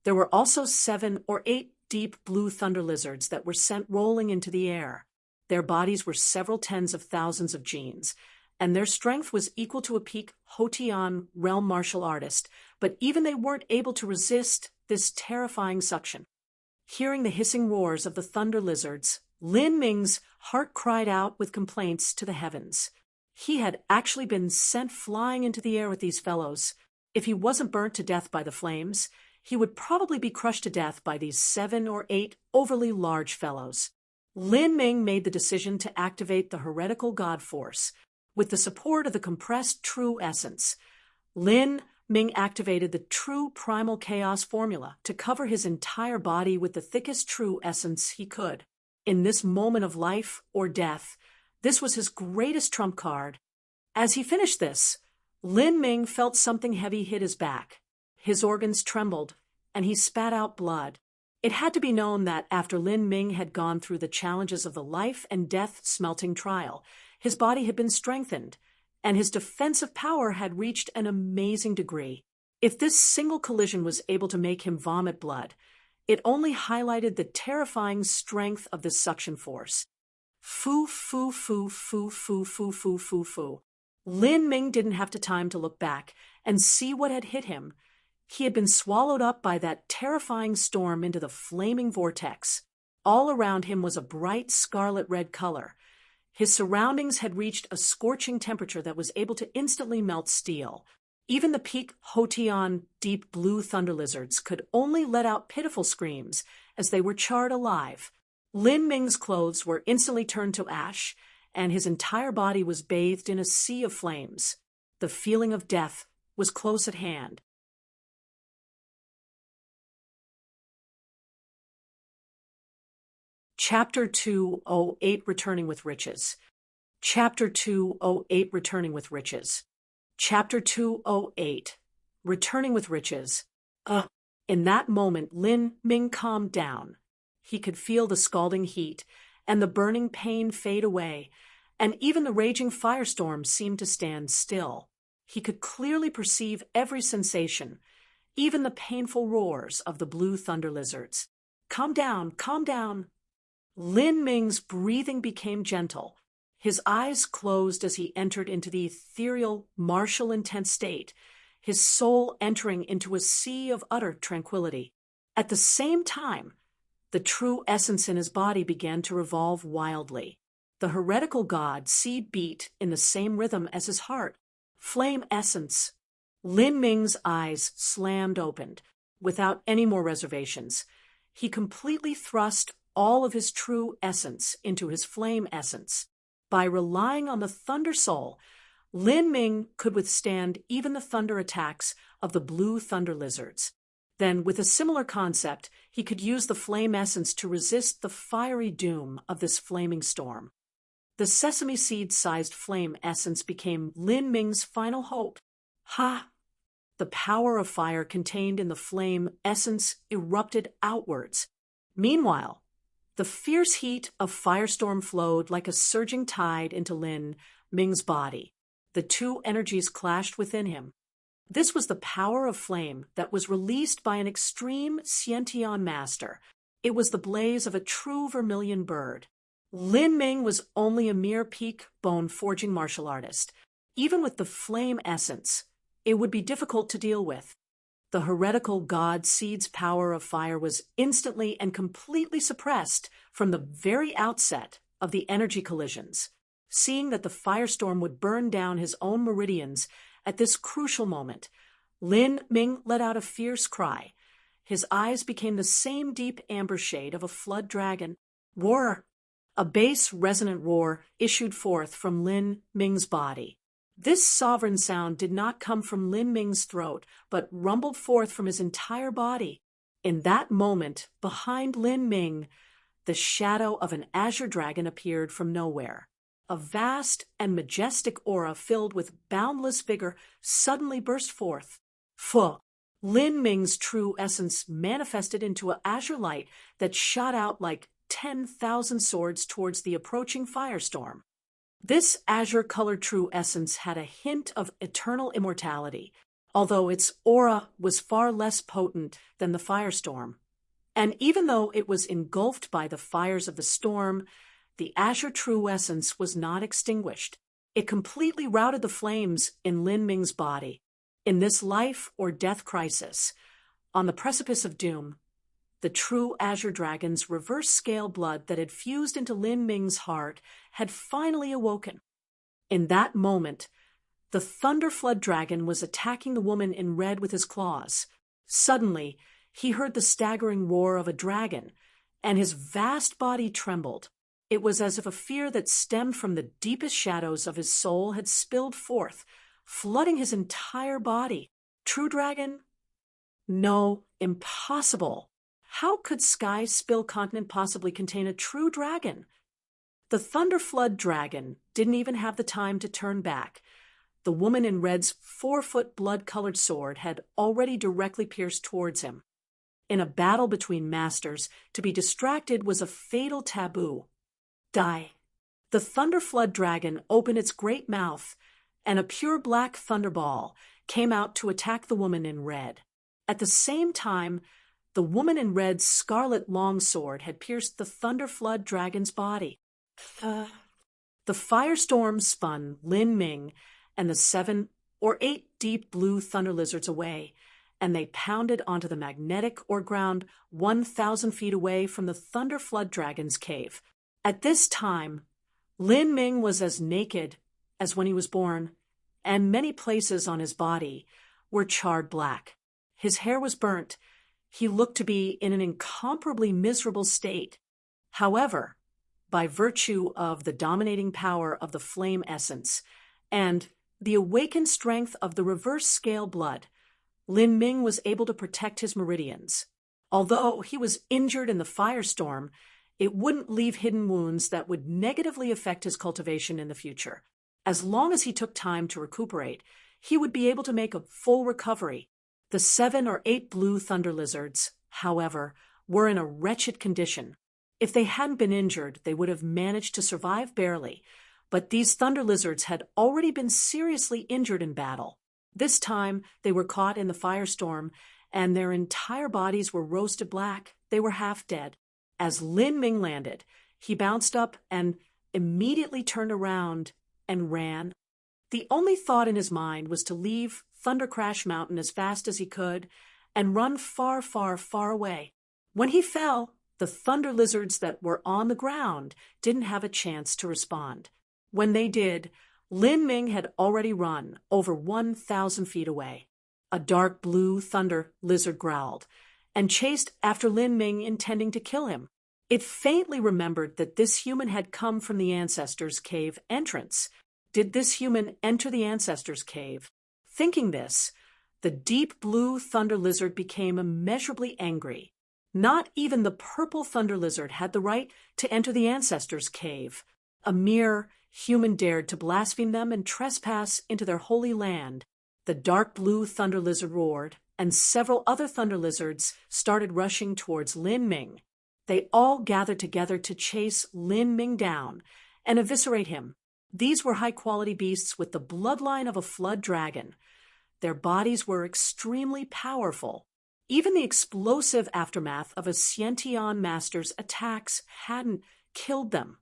There were also 7 or 8 deep blue thunder lizards that were sent rolling into the air. Their bodies were several tens of thousands of genes, and their strength was equal to a peak Hotian realm martial artist, but even they weren't able to resist this terrifying suction. Hearing the hissing roars of the thunder lizards, Lin Ming's heart cried out with complaints to the heavens. He had actually been sent flying into the air with these fellows. If he wasn't burnt to death by the flames, he would probably be crushed to death by these 7 or 8 overly large fellows. Lin Ming made the decision to activate the heretical god force. With the support of the compressed true essence, Lin Ming activated the true primal chaos formula to cover his entire body with the thickest true essence he could. In this moment of life or death, this was his greatest trump card. As he finished this, Lin Ming felt something heavy hit his back. His organs trembled, and he spat out blood. It had to be known that after Lin Ming had gone through the challenges of the life and death smelting trial, his body had been strengthened, and his defensive power had reached an amazing degree. If this single collision was able to make him vomit blood, it only highlighted the terrifying strength of this suction force. Foo, foo, foo, foo, foo, foo, foo, foo, foo. Lin Ming didn't have time to look back and see what had hit him. He had been swallowed up by that terrifying storm into the flaming vortex. All around him was a bright scarlet-red color. His surroundings had reached a scorching temperature that was able to instantly melt steel. Even the peak Hotian deep blue thunder lizards could only let out pitiful screams as they were charred alive. Lin Ming's clothes were instantly turned to ash, and his entire body was bathed in a sea of flames. The feeling of death was close at hand. Chapter 208 Returning with Riches. Chapter 208 Returning with Riches. Chapter 208 Returning with Riches. In that moment, Lin Ming calmed down. He could feel the scalding heat and the burning pain fade away, and even the raging firestorm seemed to stand still. He could clearly perceive every sensation, even the painful roars of the blue thunder lizards. Calm down, calm down. Lin Ming's breathing became gentle. His eyes closed as he entered into the ethereal, martial, intense state, his soul entering into a sea of utter tranquility. At the same time, the true essence in his body began to revolve wildly. The heretical god seed beat in the same rhythm as his heart. Flame essence. Lin Ming's eyes slammed open, without any more reservations. He completely thrust all of his true essence into his flame essence. By relying on the thunder soul, Lin Ming could withstand even the thunder attacks of the blue thunder lizards. Then, with a similar concept, he could use the flame essence to resist the fiery doom of this flaming storm. The sesame seed-sized flame essence became Lin Ming's final hope. Ha! The power of fire contained in the flame essence erupted outwards. Meanwhile, the fierce heat of firestorm flowed like a surging tide into Lin Ming's body. The two energies clashed within him. This was the power of flame that was released by an extreme Xiantian master. It was the blaze of a true vermilion bird. Lin Ming was only a mere peak bone-forging martial artist. Even with the flame essence, it would be difficult to deal with. The heretical god seed's power of fire was instantly and completely suppressed from the very outset of the energy collisions. Seeing that the firestorm would burn down his own meridians at this crucial moment, Lin Ming let out a fierce cry. His eyes became the same deep amber shade of a flood dragon. Roar! A bass, resonant roar issued forth from Lin Ming's body. This sovereign sound did not come from Lin Ming's throat, but rumbled forth from his entire body. In that moment, behind Lin Ming, the shadow of an azure dragon appeared from nowhere. A vast and majestic aura filled with boundless vigor suddenly burst forth. Fu! Lin Ming's true essence manifested into an azure light that shot out like 10,000 swords towards the approaching firestorm. This azure-colored true essence had a hint of eternal immortality, although its aura was far less potent than the firestorm. And even though it was engulfed by the fires of the storm, the azure true essence was not extinguished. It completely routed the flames in Lin Ming's body. In this life or death crisis, on the precipice of doom, the true azure dragon's reverse-scale blood that had fused into Lin Ming's heart had finally awoken. In that moment, the thunder flood dragon was attacking the woman in red with his claws. Suddenly, he heard the staggering roar of a dragon, and his vast body trembled. It was as if a fear that stemmed from the deepest shadows of his soul had spilled forth, flooding his entire body. True dragon? No, impossible. How could Sky Spill Continent possibly contain a true dragon? The Thunder Flood dragon didn't even have the time to turn back. The woman in red's 4-foot blood-colored sword had already directly pierced towards him. In a battle between masters, to be distracted was a fatal taboo. Die. The thunder flood dragon opened its great mouth, and a pure black thunderball came out to attack the woman in red. At the same time, the woman in red's scarlet longsword had pierced the thunder flood dragon's body. The firestorm spun Lin Ming and the 7 or 8 deep blue thunder lizards away, and they pounded onto the magnetic ore ground 1,000 feet away from the thunder flood dragon's cave. At this time, Lin Ming was as naked as when he was born, and many places on his body were charred black. His hair was burnt. He looked to be in an incomparably miserable state. However, by virtue of the dominating power of the flame essence and the awakened strength of the reverse scale blood, Lin Ming was able to protect his meridians. Although he was injured in the firestorm, it wouldn't leave hidden wounds that would negatively affect his cultivation in the future. As long as he took time to recuperate, he would be able to make a full recovery. The 7 or 8 blue thunder lizards, however, were in a wretched condition. If they hadn't been injured, they would have managed to survive barely, but these thunder lizards had already been seriously injured in battle. This time, they were caught in the firestorm, and their entire bodies were roasted black. They were half dead. As Lin Ming landed, he bounced up and immediately turned around and ran. The only thought in his mind was to leave Thunder Crash Mountain as fast as he could and run far, far, far away. When he fell, the thunder lizards that were on the ground didn't have a chance to respond. When they did, Lin Ming had already run over 1,000 feet away. A dark blue thunder lizard growled and chased after Lin Ming, intending to kill him. It faintly remembered that this human had come from the ancestors' cave entrance. Did this human enter the ancestors' cave? Thinking this, the deep blue thunder lizard became immeasurably angry. Not even the purple thunder lizard had the right to enter the ancestors' cave. A mere human dared to blaspheme them and trespass into their holy land. The dark blue thunder lizard roared, and several other thunder lizards started rushing towards Lin Ming. They all gathered together to chase Lin Ming down and eviscerate him. These were high-quality beasts with the bloodline of a flood dragon. Their bodies were extremely powerful. Even the explosive aftermath of a Xiantian master's attacks hadn't killed them.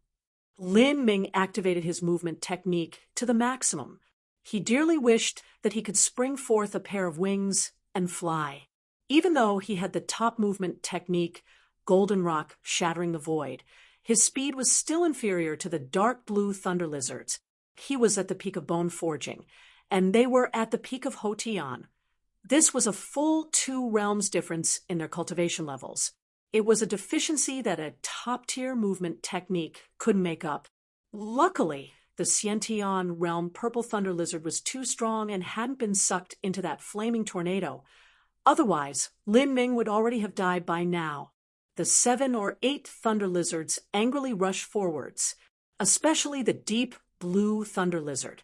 Lin Ming activated his movement technique to the maximum. He dearly wished that he could spring forth a pair of wings and fly. Even though he had the top movement technique, Golden Rock shattering the void, his speed was still inferior to the dark blue thunder lizards. He was at the peak of bone forging, and they were at the peak of Hotian. This was a full 2 realms difference in their cultivation levels. It was a deficiency that a top-tier movement technique couldn't make up. Luckily, the Xiantian realm purple thunder lizard was too strong and hadn't been sucked into that flaming tornado. Otherwise, Lin Ming would already have died by now. The 7 or 8 thunder lizards angrily rushed forwards, especially the deep blue thunder lizard.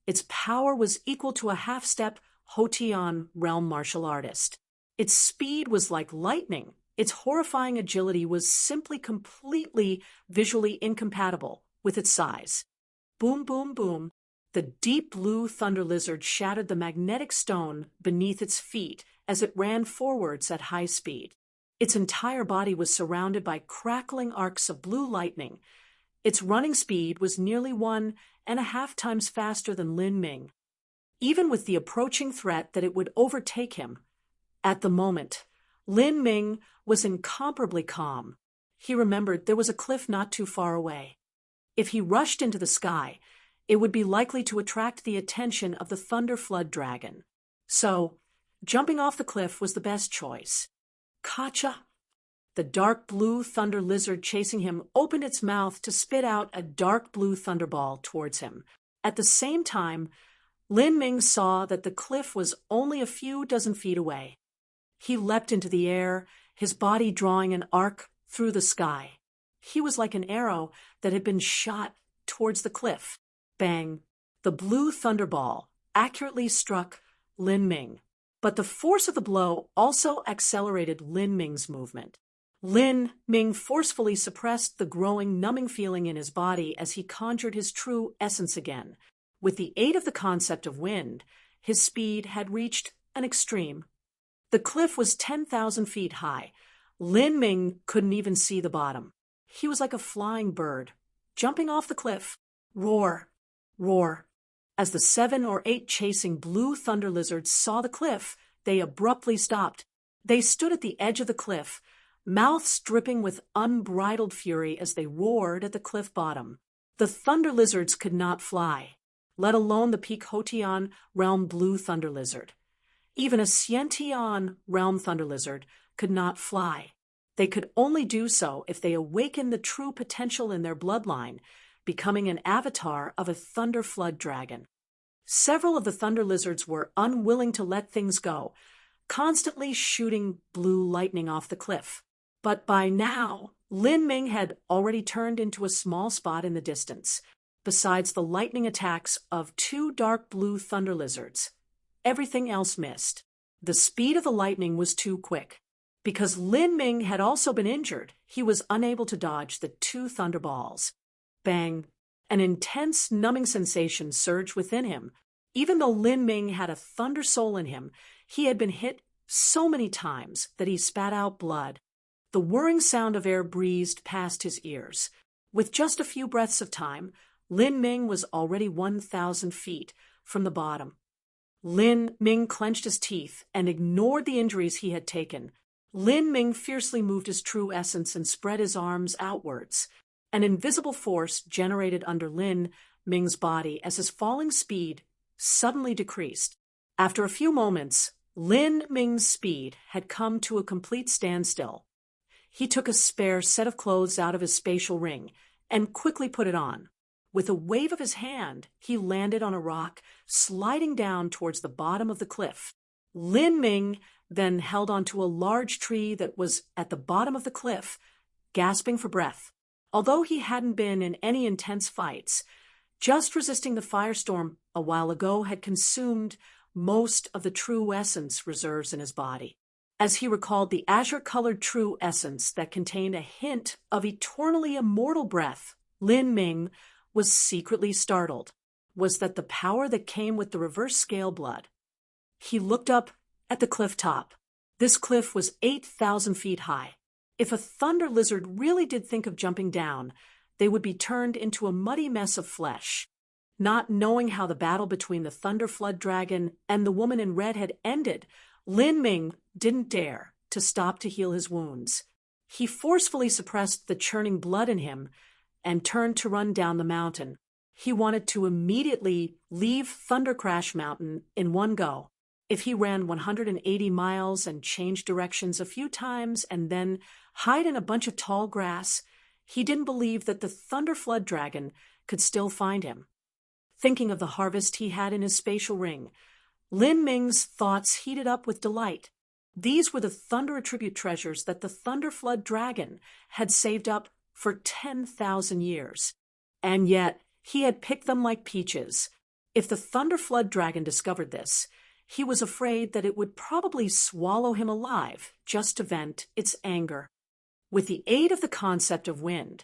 Its power was equal to a half-step Hotian realm martial artist. Its speed was like lightning. Its horrifying agility was simply completely visually incompatible with its size. Boom, boom, boom. The deep blue thunder lizard shattered the magnetic stone beneath its feet as it ran forwards at high speed. Its entire body was surrounded by crackling arcs of blue lightning. Its running speed was nearly 1.5 times faster than Lin Ming. Even with the approaching threat that it would overtake him, at the moment, Lin Ming was incomparably calm. He remembered there was a cliff not too far away. If he rushed into the sky, it would be likely to attract the attention of the thunder flood dragon. So, jumping off the cliff was the best choice. Kacha! The dark blue thunder lizard chasing him opened its mouth to spit out a dark blue thunderball towards him. At the same time, Lin Ming saw that the cliff was only a few dozen feet away. He leapt into the air, his body drawing an arc through the sky. He was like an arrow that had been shot towards the cliff. Bang! The blue thunderball accurately struck Lin Ming. But the force of the blow also accelerated Lin Ming's movement. Lin Ming forcefully suppressed the growing numbing feeling in his body as he conjured his true essence again. With the aid of the concept of wind, his speed had reached an extreme. The cliff was 10,000 feet high. Lin Ming couldn't even see the bottom. He was like a flying bird, jumping off the cliff. Roar, roar. As the 7 or 8 chasing blue thunder lizards saw the cliff, they abruptly stopped. They stood at the edge of the cliff, mouths dripping with unbridled fury as they roared at the cliff bottom. The thunder lizards could not fly, let alone the Peak-Hotian realm blue thunder lizard. Even a Xiantian realm thunder lizard could not fly. They could only do so if they awakened the true potential in their bloodline, becoming an avatar of a thunder flood dragon. Several of the thunder lizards were unwilling to let things go, constantly shooting blue lightning off the cliff. But by now, Lin Ming had already turned into a small spot in the distance. Besides the lightning attacks of 2 dark blue thunder lizards, everything else missed. The speed of the lightning was too quick. Because Lin Ming had also been injured, he was unable to dodge the 2 thunderballs. Bang! An intense numbing sensation surged within him. Even though Lin Ming had a thunder soul in him, he had been hit so many times that he spat out blood. The whirring sound of air breezed past his ears. With just a few breaths of time, Lin Ming was already 1,000 feet from the bottom. Lin Ming clenched his teeth and ignored the injuries he had taken. Lin Ming fiercely moved his true essence and spread his arms outwards. An invisible force generated under Lin Ming's body as his falling speed suddenly decreased. After a few moments, Lin Ming's speed had come to a complete standstill. He took a spare set of clothes out of his spatial ring and quickly put it on. With a wave of his hand, he landed on a rock, sliding down towards the bottom of the cliff. Lin Ming then held onto a large tree that was at the bottom of the cliff, gasping for breath. Although he hadn't been in any intense fights, just resisting the firestorm a while ago had consumed most of the true essence reserves in his body. As he recalled the azure-colored true essence that contained a hint of eternally immortal breath, Lin Ming was secretly startled. Was that the power that came with the reverse scale blood? He looked up at the cliff top. This cliff was 8,000 feet high. If a thunder lizard really did think of jumping down, they would be turned into a muddy mess of flesh. Not knowing how the battle between the thunder flood dragon and the woman in red had ended, Lin Ming didn't dare to stop to heal his wounds. He forcefully suppressed the churning blood in him and turned to run down the mountain. He wanted to immediately leave Thunder Crash Mountain in one go. If he ran 180 miles and changed directions a few times and then hide in a bunch of tall grass, he didn't believe that the Thunder Flood Dragon could still find him. Thinking of the harvest he had in his spatial ring, Lin Ming's thoughts heated up with delight. These were the thunder attribute treasures that the Thunder Flood Dragon had saved up for 10,000 years. And yet, he had picked them like peaches. If the Thunder Flood Dragon discovered this, he was afraid that it would probably swallow him alive just to vent its anger. With the aid of the concept of wind,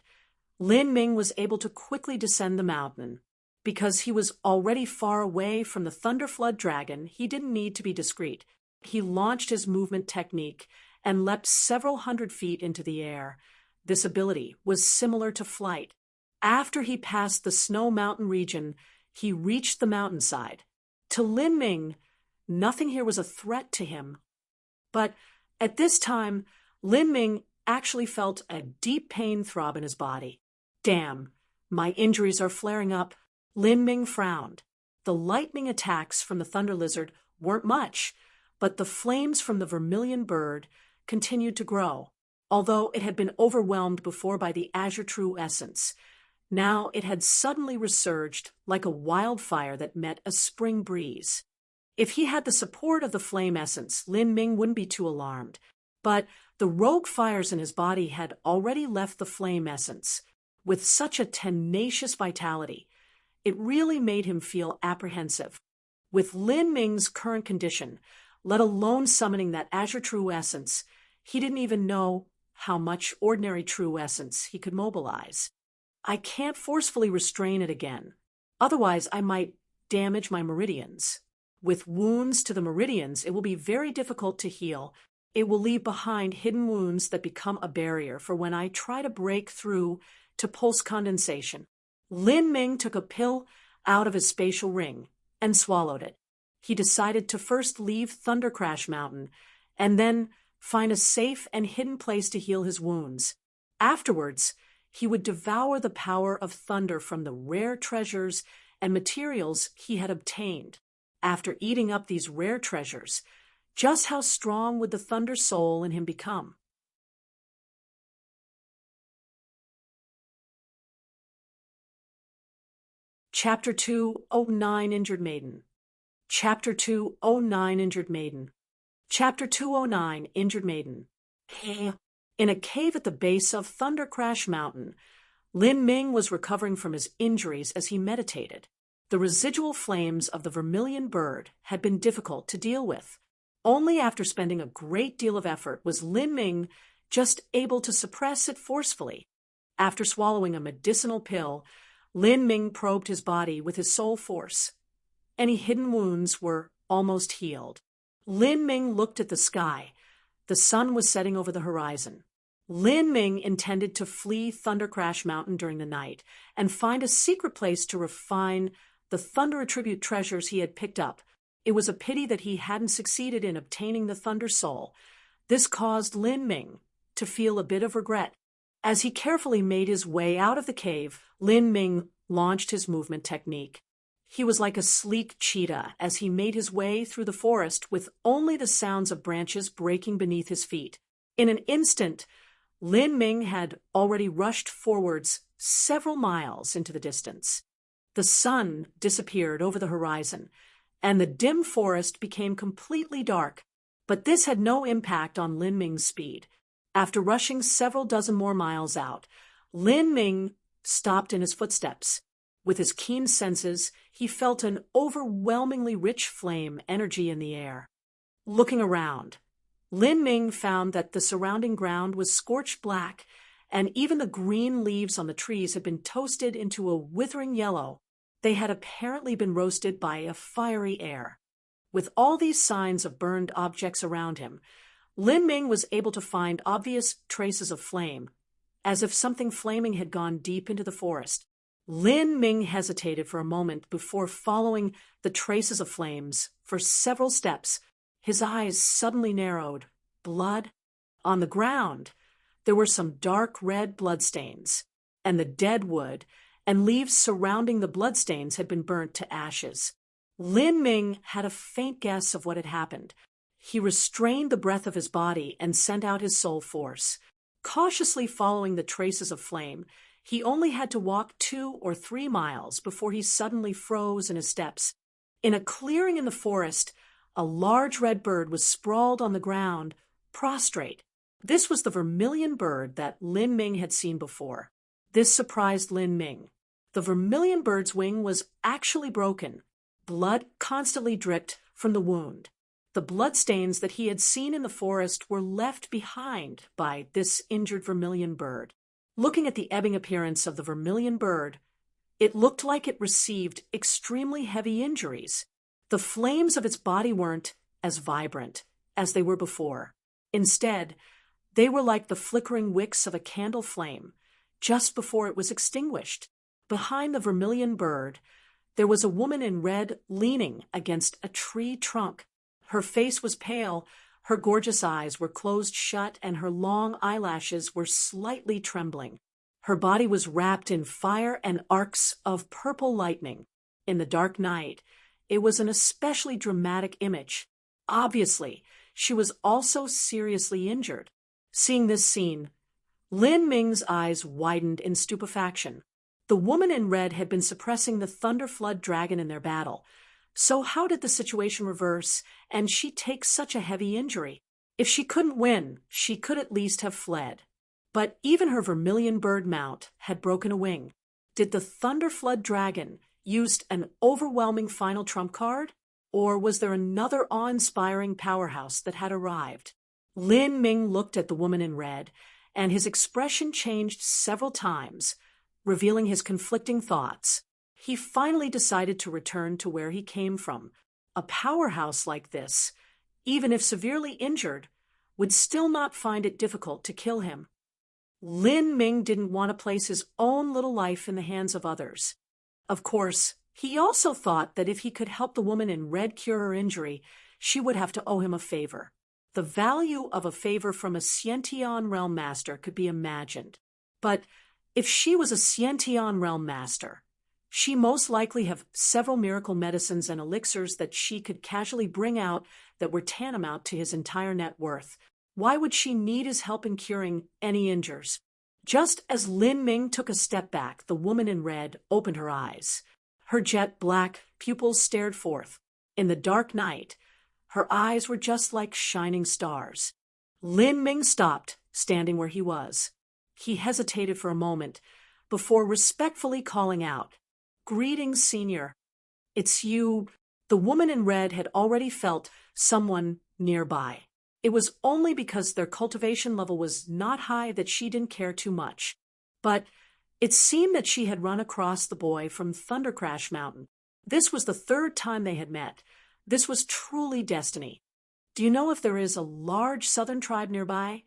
Lin Ming was able to quickly descend the mountain. Because he was already far away from the Thunder Flood Dragon, he didn't need to be discreet. He launched his movement technique and leapt several hundred feet into the air. This ability was similar to flight. After he passed the snow mountain region, he reached the mountainside. To Lin Ming, nothing here was a threat to him. But at this time, Lin Ming actually felt a deep pain throb in his body. Damn, my injuries are flaring up. Lin Ming frowned. The lightning attacks from the thunder lizard weren't much, but the flames from the vermilion bird continued to grow. Although it had been overwhelmed before by the azure true essence, now it had suddenly resurged like a wildfire that met a spring breeze. If he had the support of the flame essence, Lin Ming wouldn't be too alarmed. But the rogue fires in his body had already left the flame essence. With such a tenacious vitality, it really made him feel apprehensive. With Lin Ming's current condition, let alone summoning that azure true essence, he didn't even know how much ordinary true essence he could mobilize. I can't forcefully restrain it again. Otherwise, I might damage my meridians. With wounds to the meridians, it will be very difficult to heal. It will leave behind hidden wounds that become a barrier for when I try to break through to pulse condensation. Lin Ming took a pill out of his spatial ring and swallowed it. He decided to first leave Thunder Crash Mountain and then find a safe and hidden place to heal his wounds. Afterwards, he would devour the power of thunder from the rare treasures and materials he had obtained. After eating up these rare treasures, just how strong would the thunder soul in him become? Chapter 209 Injured Maiden. Chapter 209 Injured Maiden. Chapter 209 Injured Maiden. In a cave at the base of Thunder Crash Mountain, Lin Ming was recovering from his injuries as he meditated. The residual flames of the vermilion bird had been difficult to deal with. Only after spending a great deal of effort was Lin Ming just able to suppress it forcefully. After swallowing a medicinal pill, Lin Ming probed his body with his soul force. Any hidden wounds were almost healed. Lin Ming looked at the sky. The sun was setting over the horizon. Lin Ming intended to flee Thunder Crash Mountain during the night and find a secret place to refine the Thunder Attribute treasures he had picked up. It was a pity that he hadn't succeeded in obtaining the Thunder Soul. This caused Lin Ming to feel a bit of regret. As he carefully made his way out of the cave, Lin Ming launched his movement technique. He was like a sleek cheetah as he made his way through the forest with only the sounds of branches breaking beneath his feet. In an instant, Lin Ming had already rushed forwards several miles into the distance. The sun disappeared over the horizon, and the dim forest became completely dark, but this had no impact on Lin Ming's speed. After rushing several dozen more miles out, Lin Ming stopped in his footsteps. With his keen senses, he felt an overwhelmingly rich flame energy in the air. Looking around, Lin Ming found that the surrounding ground was scorched black, and even the green leaves on the trees had been toasted into a withering yellow. They had apparently been roasted by a fiery air. With all these signs of burned objects around him, Lin Ming was able to find obvious traces of flame, as if something flaming had gone deep into the forest. Lin Ming hesitated for a moment before following the traces of flames for several steps. His eyes suddenly narrowed. Blood? On the ground, there were some dark red bloodstains, and the dead wood and leaves surrounding the bloodstains had been burnt to ashes. Lin Ming had a faint guess of what had happened. He restrained the breath of his body and sent out his soul force. Cautiously following the traces of flame, he only had to walk 2 or 3 miles before he suddenly froze in his steps. In a clearing in the forest, a large red bird was sprawled on the ground, prostrate. This was the vermilion bird that Lin Ming had seen before. This surprised Lin Ming. The vermilion bird's wing was actually broken. Blood constantly dripped from the wound. The bloodstains that he had seen in the forest were left behind by this injured vermilion bird. Looking at the ebbing appearance of the vermilion bird, it looked like it received extremely heavy injuries. The flames of its body weren't as vibrant as they were before. Instead, they were like the flickering wicks of a candle flame just before it was extinguished. Behind the vermilion bird, there was a woman in red leaning against a tree trunk. Her face was pale, her gorgeous eyes were closed shut, and her long eyelashes were slightly trembling. Her body was wrapped in fire and arcs of purple lightning. In the dark night, it was an especially dramatic image. Obviously, she was also seriously injured. Seeing this scene, Lin Ming's eyes widened in stupefaction. The woman in red had been suppressing the Thunder Flood dragon in their battle. So how did the situation reverse and she take such a heavy injury? If she couldn't win, she could at least have fled. But even her vermilion bird mount had broken a wing. Did the Thunder Flood dragon use an overwhelming final trump card? Or was there another awe-inspiring powerhouse that had arrived? Lin Ming looked at the woman in red, and his expression changed several times, revealing his conflicting thoughts. He finally decided to return to where he came from. A powerhouse like this, even if severely injured, would still not find it difficult to kill him. Lin Ming didn't want to place his own little life in the hands of others. Of course, he also thought that if he could help the woman in red cure her injury, she would have to owe him a favor. The value of a favor from a Xiantian realm master could be imagined. But if she was a Xiantian realm master, she most likely have several miracle medicines and elixirs that she could casually bring out that were tantamount to his entire net worth. Why would she need his help in curing any injuries? Just as Lin Ming took a step back, the woman in red opened her eyes. Her jet black pupils stared forth. In the dark night, her eyes were just like shining stars. Lin Ming stopped, standing where he was. He hesitated for a moment before respectfully calling out, "Greetings, Senior. It's you." The woman in red had already felt someone nearby. It was only because their cultivation level was not high that she didn't care too much. But it seemed that she had run across the boy from Thunder Crash Mountain. This was the third time they had met. This was truly destiny. "Do you know if there is a large southern tribe nearby?"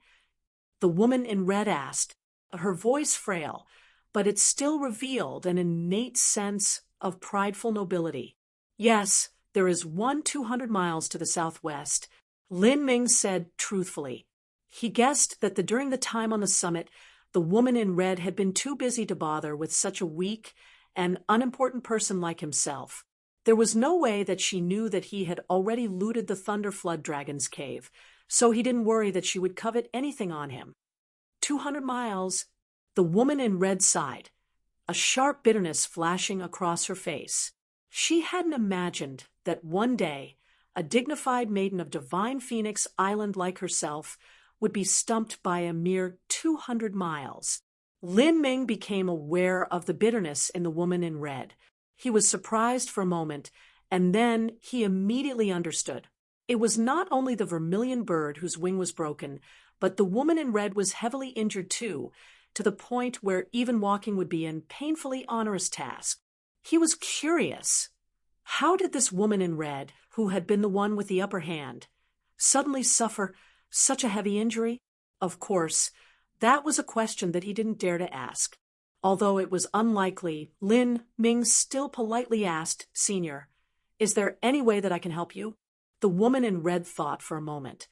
the woman in red asked, her voice frail, but it still revealed an innate sense of prideful nobility. "Yes, there is one 200 miles to the southwest," Lin Ming said truthfully. He guessed that during the time on the summit, the woman in red had been too busy to bother with such a weak and unimportant person like himself. There was no way that she knew that he had already looted the Thunder Flood Dragon's cave, so he didn't worry that she would covet anything on him. 200 miles, the woman in red sighed, a sharp bitterness flashing across her face. She hadn't imagined that one day a dignified maiden of Divine Phoenix Island like herself would be stumped by a mere 200 miles. Lin Ming became aware of the bitterness in the woman in red. He was surprised for a moment, and then he immediately understood. It was not only the vermilion bird whose wing was broken, but the woman in red was heavily injured too, to the point where even walking would be a painfully onerous task. He was curious. How did this woman in red, who had been the one with the upper hand, suddenly suffer such a heavy injury? Of course, that was a question that he didn't dare to ask. Although it was unlikely, Lin Ming still politely asked, "Senior, is there any way that I can help you?" The woman in red thought for a moment,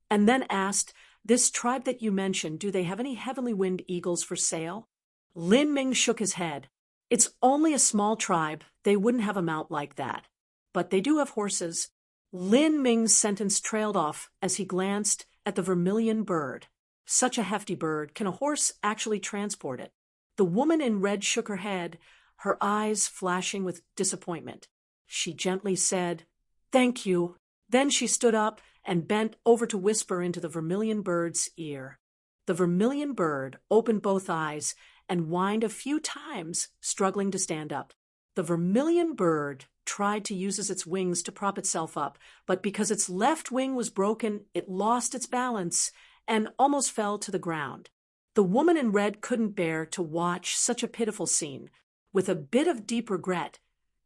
and then asked, "This tribe that you mentioned, do they have any heavenly wind eagles for sale?" Lin Ming shook his head. "It's only a small tribe. They wouldn't have a mount like that. But they do have horses." Lin Ming's sentence trailed off as he glanced at the vermilion bird. Such a hefty bird, can a horse actually transport it? The woman in red shook her head, her eyes flashing with disappointment. She gently said, "Thank you." Then she stood up and bent over to whisper into the vermilion bird's ear. The vermilion bird opened both eyes and whined a few times, struggling to stand up. The vermilion bird tried to use its wings to prop itself up, but because its left wing was broken, it lost its balance and almost fell to the ground. The woman in red couldn't bear to watch such a pitiful scene. With a bit of deep regret,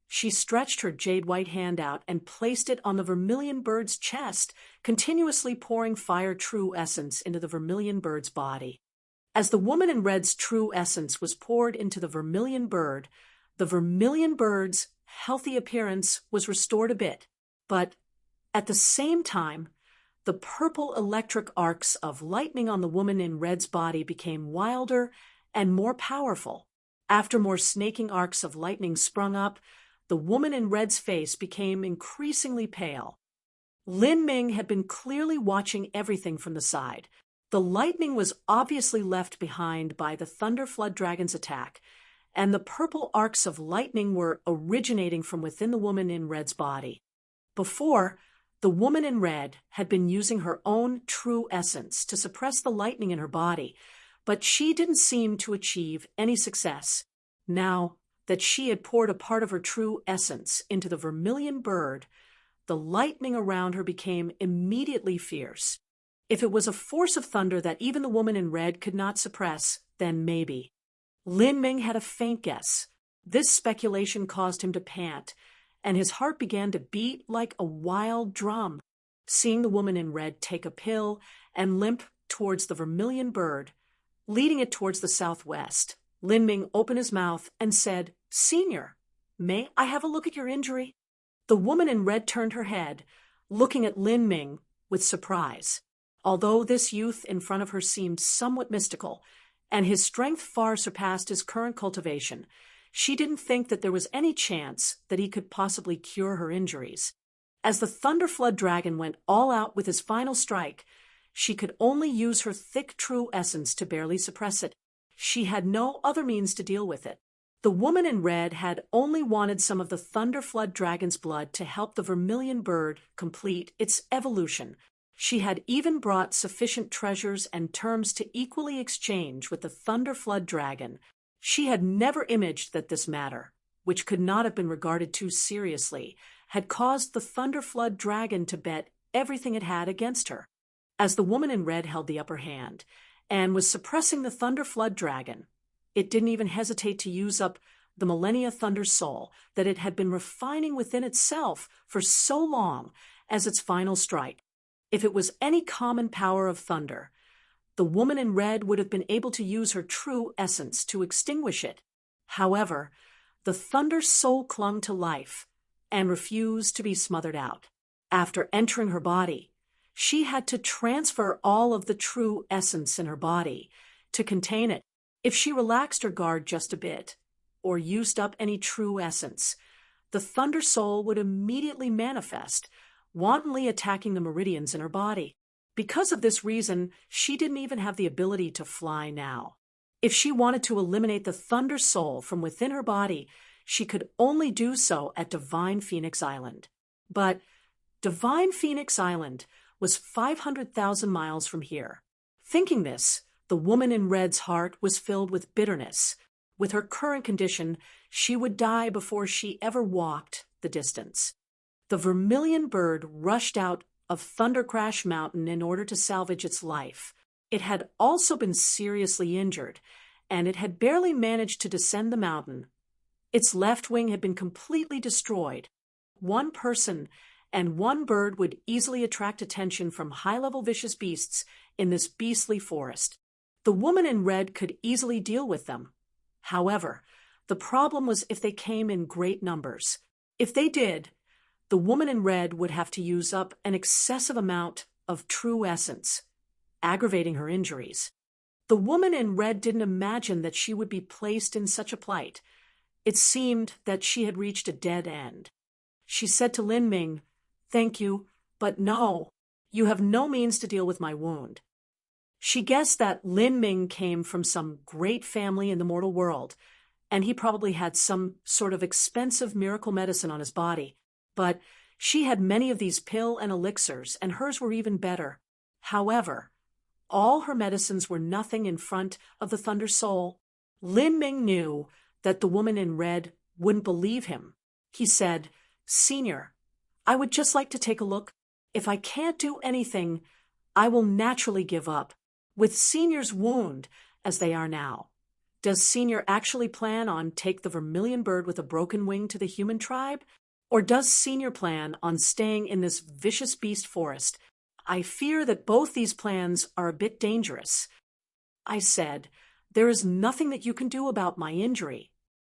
she stretched her jade-white hand out and placed it on the vermilion bird's chest, continuously pouring fire true essence into the vermilion bird's body. As the woman in red's true essence was poured into the vermilion bird's healthy appearance was restored a bit, but at the same time, the purple electric arcs of lightning on the woman in red's body became wilder and more powerful. After more snaking arcs of lightning sprung up, the woman in red's face became increasingly pale. Lin Ming had been clearly watching everything from the side. The lightning was obviously left behind by the Thunder Flood Dragon's attack, and the purple arcs of lightning were originating from within the woman in red's body. Before, the woman in red had been using her own true essence to suppress the lightning in her body, but she didn't seem to achieve any success. Now that she had poured a part of her true essence into the vermilion bird, the lightning around her became immediately fierce. If it was a force of thunder that even the woman in red could not suppress, then maybe. Lin Ming had a faint guess. This speculation caused him to pant, and his heart began to beat like a wild drum. Seeing the woman in red take a pill and limp towards the vermilion bird, leading it towards the southwest, Lin Ming opened his mouth and said, "Senior, may I have a look at your injury?" The woman in red turned her head, looking at Lin Ming with surprise. Although this youth in front of her seemed somewhat mystical, and his strength far surpassed his current cultivation, she didn't think that there was any chance that he could possibly cure her injuries. As the Thunderflood Dragon went all out with his final strike, she could only use her thick true essence to barely suppress it. She had no other means to deal with it. The woman in red had only wanted some of the Thunderflood Dragon's blood to help the vermilion bird complete its evolution. She had even brought sufficient treasures and terms to equally exchange with the Thunderflood Dragon. She had never imaged that this matter, which could not have been regarded too seriously, had caused the Thunderflood Dragon to bet everything it had against her. As the woman in red held the upper hand and was suppressing the Thunderflood Dragon, it didn't even hesitate to use up the Millennia Thunder Soul that it had been refining within itself for so long as its final strike. If it was any common power of thunder, the woman in red would have been able to use her true essence to extinguish it. However, the Thunder Soul clung to life and refused to be smothered out. After entering her body, she had to transfer all of the true essence in her body to contain it. If she relaxed her guard just a bit, or used up any true essence, the Thunder Soul would immediately manifest, wantonly attacking the meridians in her body. Because of this reason, she didn't even have the ability to fly now. If she wanted to eliminate the Thunder Soul from within her body, she could only do so at Divine Phoenix Island. But Divine Phoenix Island was 500,000 miles from here. Thinking this, the woman in red's heart was filled with bitterness. With her current condition, she would die before she ever walked the distance. The vermilion bird rushed out of Thunder Crash Mountain in order to salvage its life. It had also been seriously injured, and it had barely managed to descend the mountain. Its left wing had been completely destroyed. One person and one bird would easily attract attention from high-level vicious beasts in this beastly forest. The woman in red could easily deal with them. However, the problem was if they came in great numbers. If they did, the woman in red would have to use up an excessive amount of true essence, aggravating her injuries. The woman in red didn't imagine that she would be placed in such a plight. It seemed that she had reached a dead end. She said to Lin Ming, "Thank you, but no, you have no means to deal with my wound." She guessed that Lin Ming came from some great family in the mortal world, and he probably had some sort of expensive miracle medicine on his body. But she had many of these pill and elixirs, and hers were even better. However, all her medicines were nothing in front of the Thunder Soul. Lin Ming knew that the woman in red wouldn't believe him. He said, "Senior, I would just like to take a look. If I can't do anything, I will naturally give up. With Senior's wound, as they are now, does Senior actually plan on take the vermilion bird with a broken wing to the human tribe? Or does Senior plan on staying in this vicious beast forest? I fear that both these plans are a bit dangerous." I said, "There is nothing that you can do about my injury."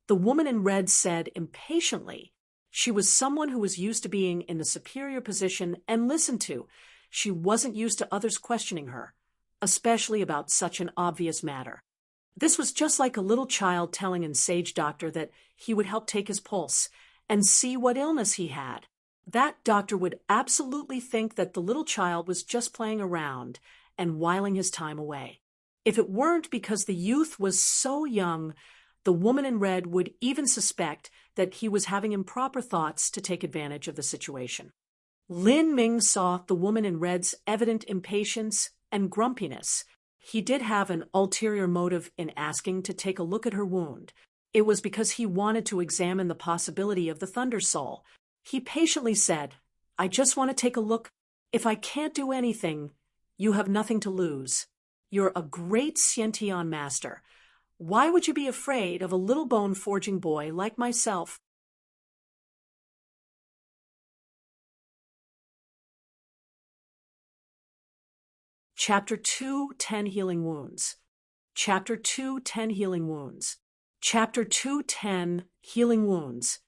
The woman in red said impatiently. She was someone who was used to being in the superior position and listened to. She wasn't used to others questioning her, especially about such an obvious matter. This was just like a little child telling a sage doctor that he would help take his pulse and see what illness he had. That doctor would absolutely think that the little child was just playing around and whiling his time away. If it weren't because the youth was so young, the woman in red would even suspect that he was having improper thoughts to take advantage of the situation. Lin Ming saw the woman in red's evident impatience and grumpiness. He did have an ulterior motive in asking to take a look at her wound. It was because he wanted to examine the possibility of the Thunder Soul. He patiently said, I just want to take a look. If I can't do anything, you have nothing to lose. You're a great Sciention master. Why would you be afraid of a little bone-forging boy like myself? Chapter 2, 10 Healing Wounds. Chapter 2, 10 Healing Wounds. Chapter 2, 10 Healing Wounds.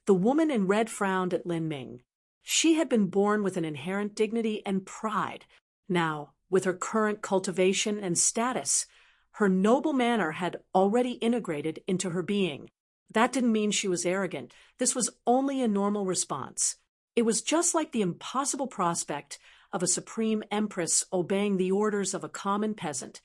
The woman in red frowned at Lin Ming. She had been born with an inherent dignity and pride. Now, with her current cultivation and status, her noble manner had already integrated into her being. That didn't mean she was arrogant. This was only a normal response. It was just like the impossible prospect of a supreme empress obeying the orders of a common peasant,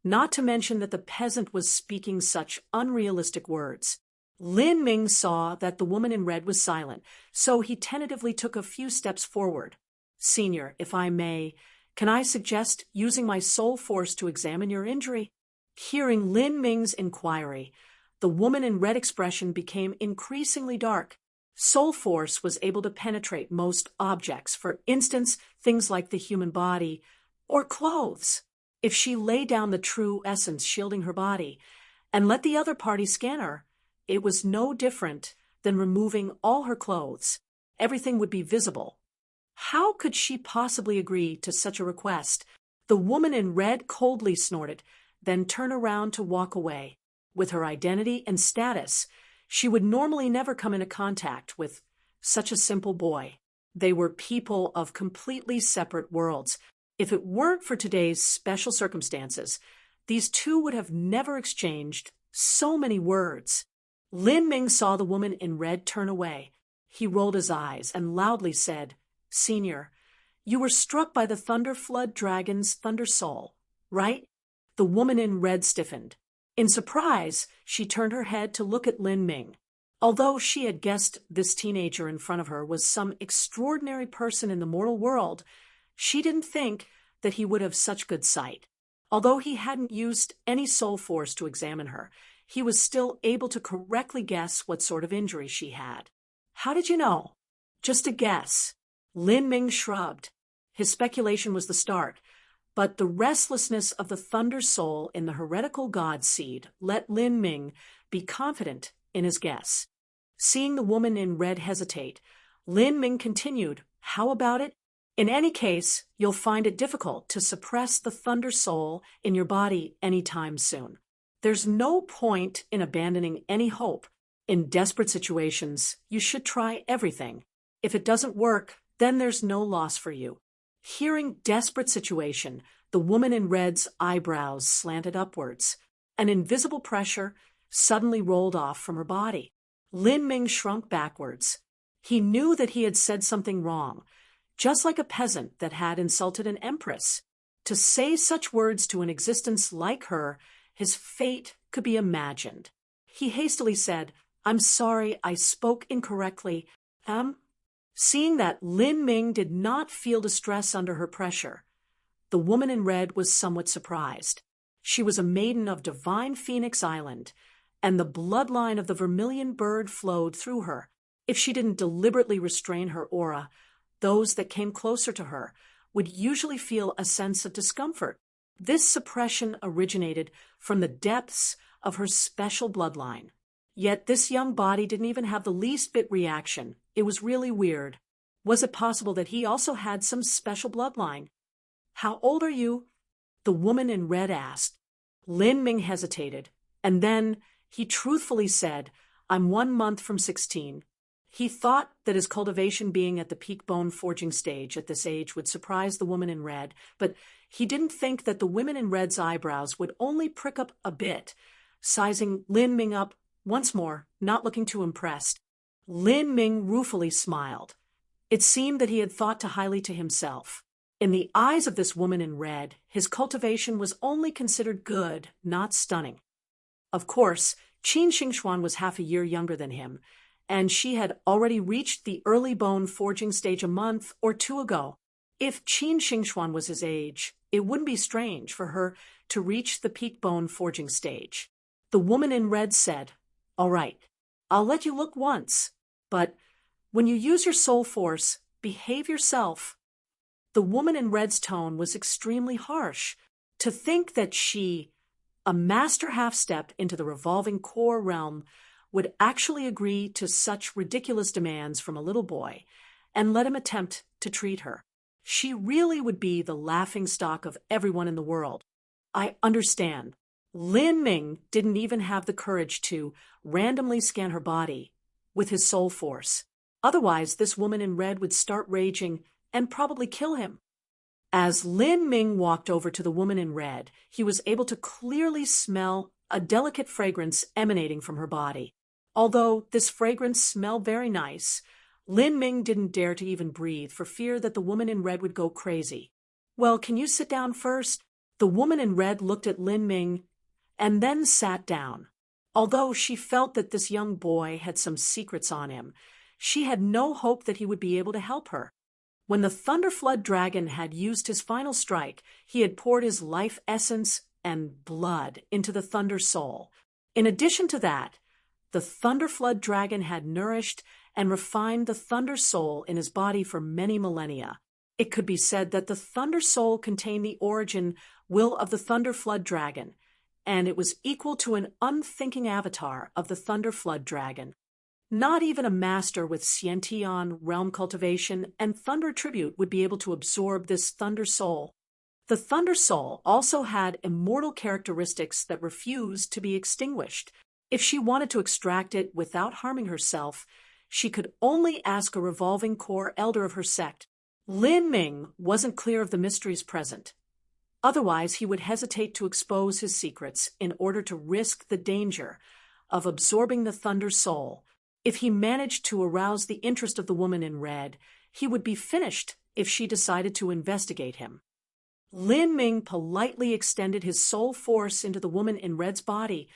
not to mention that the peasant was speaking such unrealistic words. Lin Ming saw that the woman in red was silent, so he tentatively took a few steps forward. Senior, if I may, can I suggest using my soul force to examine your injury? Hearing Lin Ming's inquiry, the woman in red expression became increasingly dark. Soul force was able to penetrate most objects, for instance, things like the human body or clothes. If she lay down the true essence shielding her body and let the other party scan her, it was no different than removing all her clothes. Everything would be visible. How could she possibly agree to such a request? The woman in red coldly snorted, then turned around to walk away. With her identity and status, she would normally never come into contact with such a simple boy. They were people of completely separate worlds. If it weren't for today's special circumstances, these two would have never exchanged so many words. Lin Ming saw the woman in red turn away. He rolled his eyes and loudly said, Senior, you were struck by the Thunder Flood Dragon's Thunder Soul, right? The woman in red stiffened. In surprise, she turned her head to look at Lin Ming. Although she had guessed this teenager in front of her was some extraordinary person in the mortal world, she didn't think that he would have such good sight. Although he hadn't used any soul force to examine her, he was still able to correctly guess what sort of injury she had. How did you know? Just a guess. Lin Ming shrugged. His speculation was the start, but the restlessness of the Thunder Soul in the heretical god seed let Lin Ming be confident in his guess. Seeing the woman in red hesitate, Lin Ming continued, How about it? In any case, you'll find it difficult to suppress the Thunder Soul in your body anytime soon. There's no point in abandoning any hope. In desperate situations, you should try everything. If it doesn't work, then there's no loss for you. Hearing desperate situation, the woman in red's eyebrows slanted upwards. An invisible pressure suddenly rolled off from her body. Lin Ming shrunk backwards. He knew that he had said something wrong, just like a peasant that had insulted an empress. To say such words to an existence like her, his fate could be imagined. He hastily said, I'm sorry, I spoke incorrectly. Seeing that Lin Ming did not feel distress under her pressure, the woman in red was somewhat surprised. She was a maiden of divine Phoenix Island, and the bloodline of the vermilion bird flowed through her. If she didn't deliberately restrain her aura, those that came closer to her would usually feel a sense of discomfort. This suppression originated from the depths of her special bloodline. Yet this young body didn't even have the least bit reaction. It was really weird. Was it possible that he also had some special bloodline? How old are you? The woman in red asked. Lin Ming hesitated, and then he truthfully said, I'm 1 month from 16. He thought that his cultivation being at the peak bone forging stage at this age would surprise the woman in red, but he didn't think that the woman in red's eyebrows would only prick up a bit. Sizing Lin Ming up once more, not looking too impressed, Lin Ming ruefully smiled. It seemed that he had thought too highly to himself. In the eyes of this woman in red, his cultivation was only considered good, not stunning. Of course, Qin Xingxuan was half a year younger than him, and she had already reached the early bone forging stage a month or two ago. If Qin Xingxuan was his age, it wouldn't be strange for her to reach the peak bone forging stage. The woman in red said, All right, I'll let you look once, but When you use your soul force, behave yourself. The woman in red's tone was extremely harsh. To think that she, a master half-step into the revolving core realm, would actually agree to such ridiculous demands from a little boy and let him attempt to treat her. She really would be the laughingstock of everyone in the world. I understand. Lin Ming didn't even have the courage to randomly scan her body with his soul force. Otherwise, this woman in red would start raging and probably kill him. As Lin Ming walked over to the woman in red, he was able to clearly smell a delicate fragrance emanating from her body. Although this fragrance smelled very nice, Lin Ming didn't dare to even breathe for fear that the woman in red would go crazy. Well, can you sit down first? The woman in red looked at Lin Ming and then sat down. Although she felt that this young boy had some secrets on him, she had no hope that he would be able to help her. When the Thunderflood Dragon had used his final strike, he had poured his life essence and blood into the Thunder Soul. In addition to that, the Thunderflood Dragon had nourished and refined the Thunder Soul in his body for many millennia. It could be said that the Thunder Soul contained the origin will of the Thunderflood Dragon, and it was equal to an unthinking avatar of the Thunderflood Dragon. Not even a master with Sciention realm cultivation and Thunder Attribute would be able to absorb this Thunder Soul. The Thunder Soul also had immortal characteristics that refused to be extinguished. If she wanted to extract it without harming herself, she could only ask a revolving core elder of her sect. Lin Ming wasn't clear of the mysteries present. Otherwise, he would hesitate to expose his secrets in order to risk the danger of absorbing the Thunder Soul. If he managed to arouse the interest of the woman in red, he would be finished if she decided to investigate him. Lin Ming politely extended his soul force into the woman in red's body,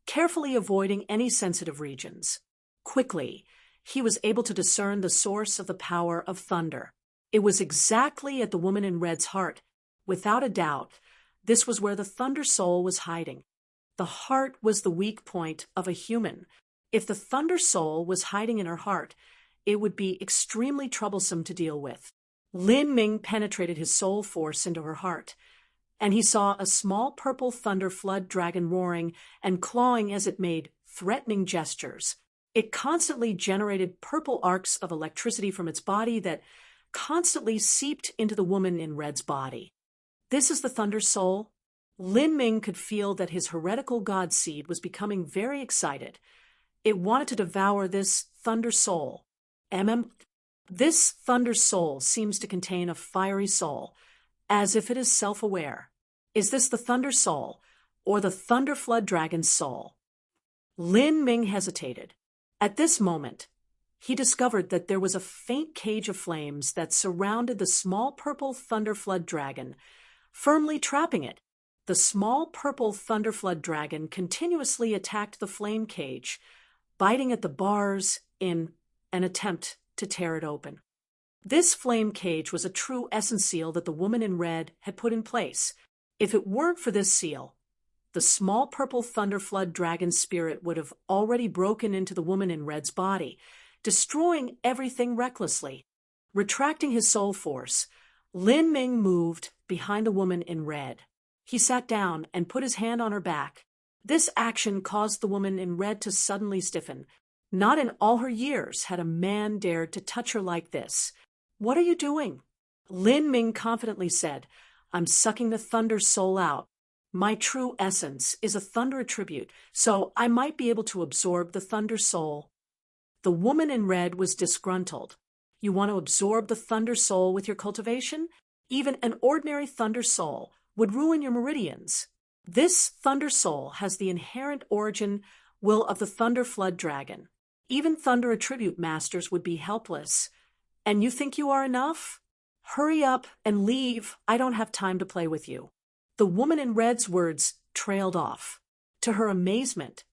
carefully avoiding any sensitive regions. Quickly, he was able to discern the source of the power of thunder. It was exactly at the woman in red's heart. Without a doubt, this was where the Thunder Soul was hiding. The heart was the weak point of a human. If the Thunder Soul was hiding in her heart, it would be extremely troublesome to deal with. Lin Ming penetrated his soul force into her heart, and he saw a small purple thunder flood dragon roaring and clawing as it made threatening gestures. It constantly generated purple arcs of electricity from its body that constantly seeped into the woman in red's body. This is the Thunder Soul. Lin Ming could feel that his heretical god seed was becoming very excited. It wanted to devour this Thunder Soul. This Thunder Soul seems to contain a fiery soul, as if it is self-aware. Is this the Thunder Soul, or the Thunderflood Dragon's soul? Lin Ming hesitated. At this moment, he discovered that there was a faint cage of flames that surrounded the small purple Thunderflood Dragon, firmly trapping it. The small purple Thunderflood Dragon continuously attacked the flame cage, biting at the bars in an attempt to tear it open. This flame cage was a true essence seal that the woman in red had put in place. If it weren't for this seal, the small purple Thunderflood Dragon's spirit would have already broken into the woman in red's body, destroying everything recklessly. Retracting his soul force, Lin Ming moved behind the woman in red. He sat down and put his hand on her back. This action caused the woman in red to suddenly stiffen. Not in all her years had a man dared to touch her like this. "What are you doing?" Lin Ming confidently said, "I'm sucking the Thunder Soul out. My true essence is a Thunder Attribute, so I might be able to absorb the Thunder Soul." The woman in red was disgruntled. "You want to absorb the Thunder Soul with your cultivation? Even an ordinary Thunder Soul would ruin your meridians. This Thunder Soul has the inherent origin will of the Thunderflood Dragon. Even Thunder Attribute Masters would be helpless. And you think you are enough? Hurry up and leave. I don't have time to play with you." The woman in red's words trailed off. To her amazement,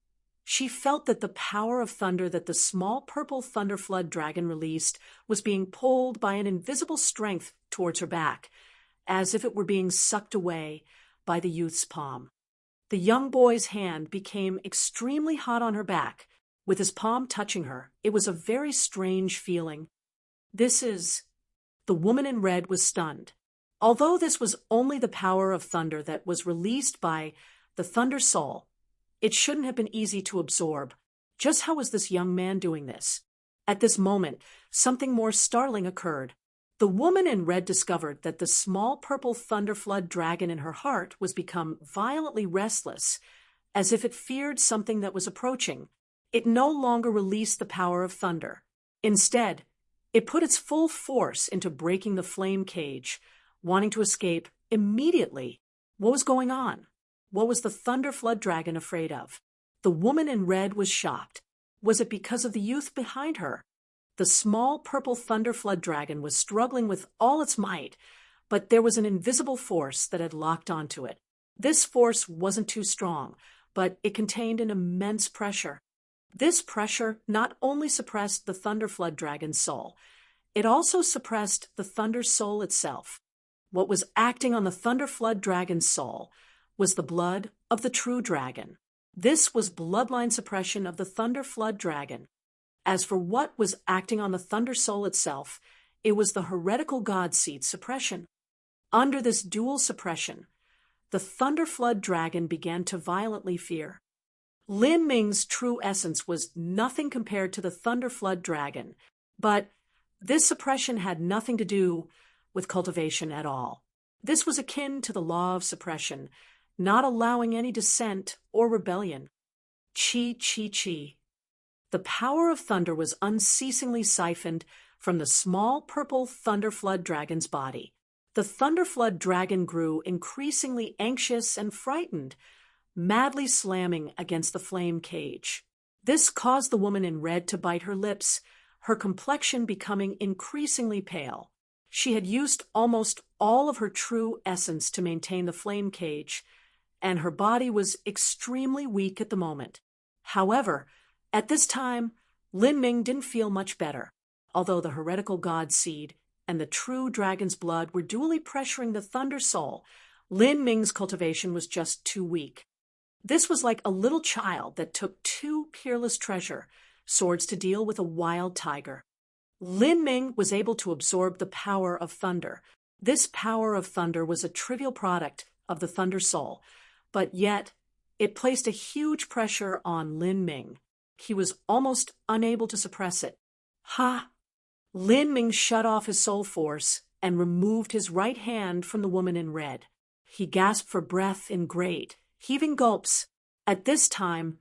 she felt that the power of thunder that the small purple Thunderflood Dragon released was being pulled by an invisible strength towards her back, as if it were being sucked away by the youth's palm. The young boy's hand became extremely hot on her back. with his palm touching her. It was a very strange feeling. This is... The woman in red was stunned. Although this was only the power of thunder that was released by the Thunder Soul, it shouldn't have been easy to absorb. Just how was this young man doing this? At this moment, something more startling occurred. The woman in red discovered that the small purple thunderflood dragon in her heart was become violently restless, as if it feared something that was approaching. It no longer released the power of thunder. Instead, it put its full force into breaking the flame cage, wanting to escape immediately. What was going on? What was the thunderflood dragon afraid of? The woman in red was shocked. Was it because of the youth behind her? The small purple thunderflood dragon was struggling with all its might, but there was an invisible force that had locked onto it. This force wasn't too strong, but it contained an immense pressure. This pressure not only suppressed the thunderflood dragon's soul, it also suppressed the thunder soul itself. What was acting on the thunderflood dragon's soul was the blood of the true dragon. This was bloodline suppression of the thunderflood dragon. As for what was acting on the thunder soul itself, it was the heretical god seed suppression. Under this dual suppression, the thunderflood dragon began to violently fear. Lin Ming's true essence was nothing compared to the thunderflood dragon, but this suppression had nothing to do with cultivation at all. This was akin to the law of suppression, not allowing any dissent or rebellion. Chi, chi, chi. The power of thunder was unceasingly siphoned from the small purple thunderflood dragon's body. The thunderflood dragon grew increasingly anxious and frightened, madly slamming against the flame cage. This caused the woman in red to bite her lips, her complexion becoming increasingly pale. She had used almost all of her true essence to maintain the flame cage, and her body was extremely weak at the moment. However, at this time, Lin Ming didn't feel much better, although the heretical god seed and the true dragon's blood were dually pressuring the thunder soul. Lin Ming's cultivation was just too weak. This was like a little child that took two peerless treasure swords to deal with a wild tiger. Lin Ming was able to absorb the power of thunder. This power of thunder was a trivial product of the thunder soul, but yet it placed a huge pressure on Lin Ming. He was almost unable to suppress it. Ha! Lin Ming shut off his soul force and removed his right hand from the woman in red. He gasped for breath in great, heaving gulps. At this time,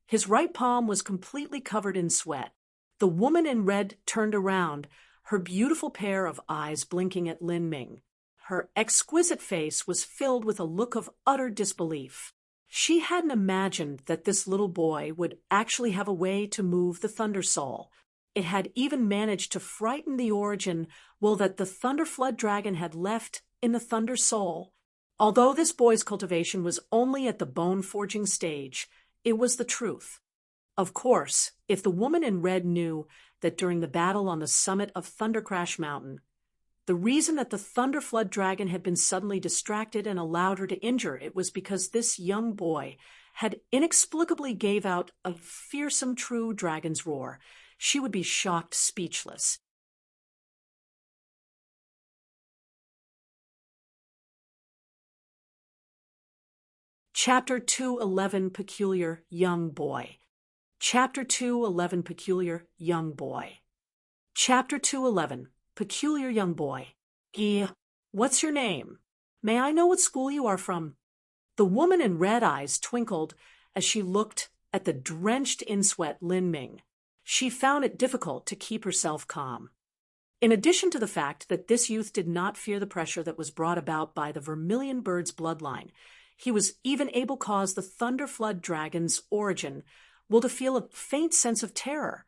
his right palm was completely covered in sweat. The woman in red turned around, her beautiful pair of eyes blinking at Lin Ming. Her exquisite face was filled with a look of utter disbelief. She hadn't imagined that this little boy would actually have a way to move the thunder soul. It had even managed to frighten the origin that the thunderflood dragon had left in the thunder soul. Although this boy's cultivation was only at the bone-forging stage, it was the truth. Of course, if the woman in red knew that during the battle on the summit of Thundercrash Mountain, the reason that the thunderflood dragon had been suddenly distracted and allowed her to injure it was because this young boy had inexplicably gave out a fearsome true dragon's roar, she would be shocked speechless. Chapter 211 Peculiar Young Boy. Chapter 211 Peculiar Young Boy. Chapter 211 Peculiar Young Boy. What's your name? May I know what school you are from? The woman in red eyes twinkled as she looked at the drenched in sweat Lin Ming. She found it difficult to keep herself calm. In addition to the fact that this youth did not fear the pressure that was brought about by the vermilion bird's bloodline, he was even able to cause the thunderflood dragon's origin to feel a faint sense of terror.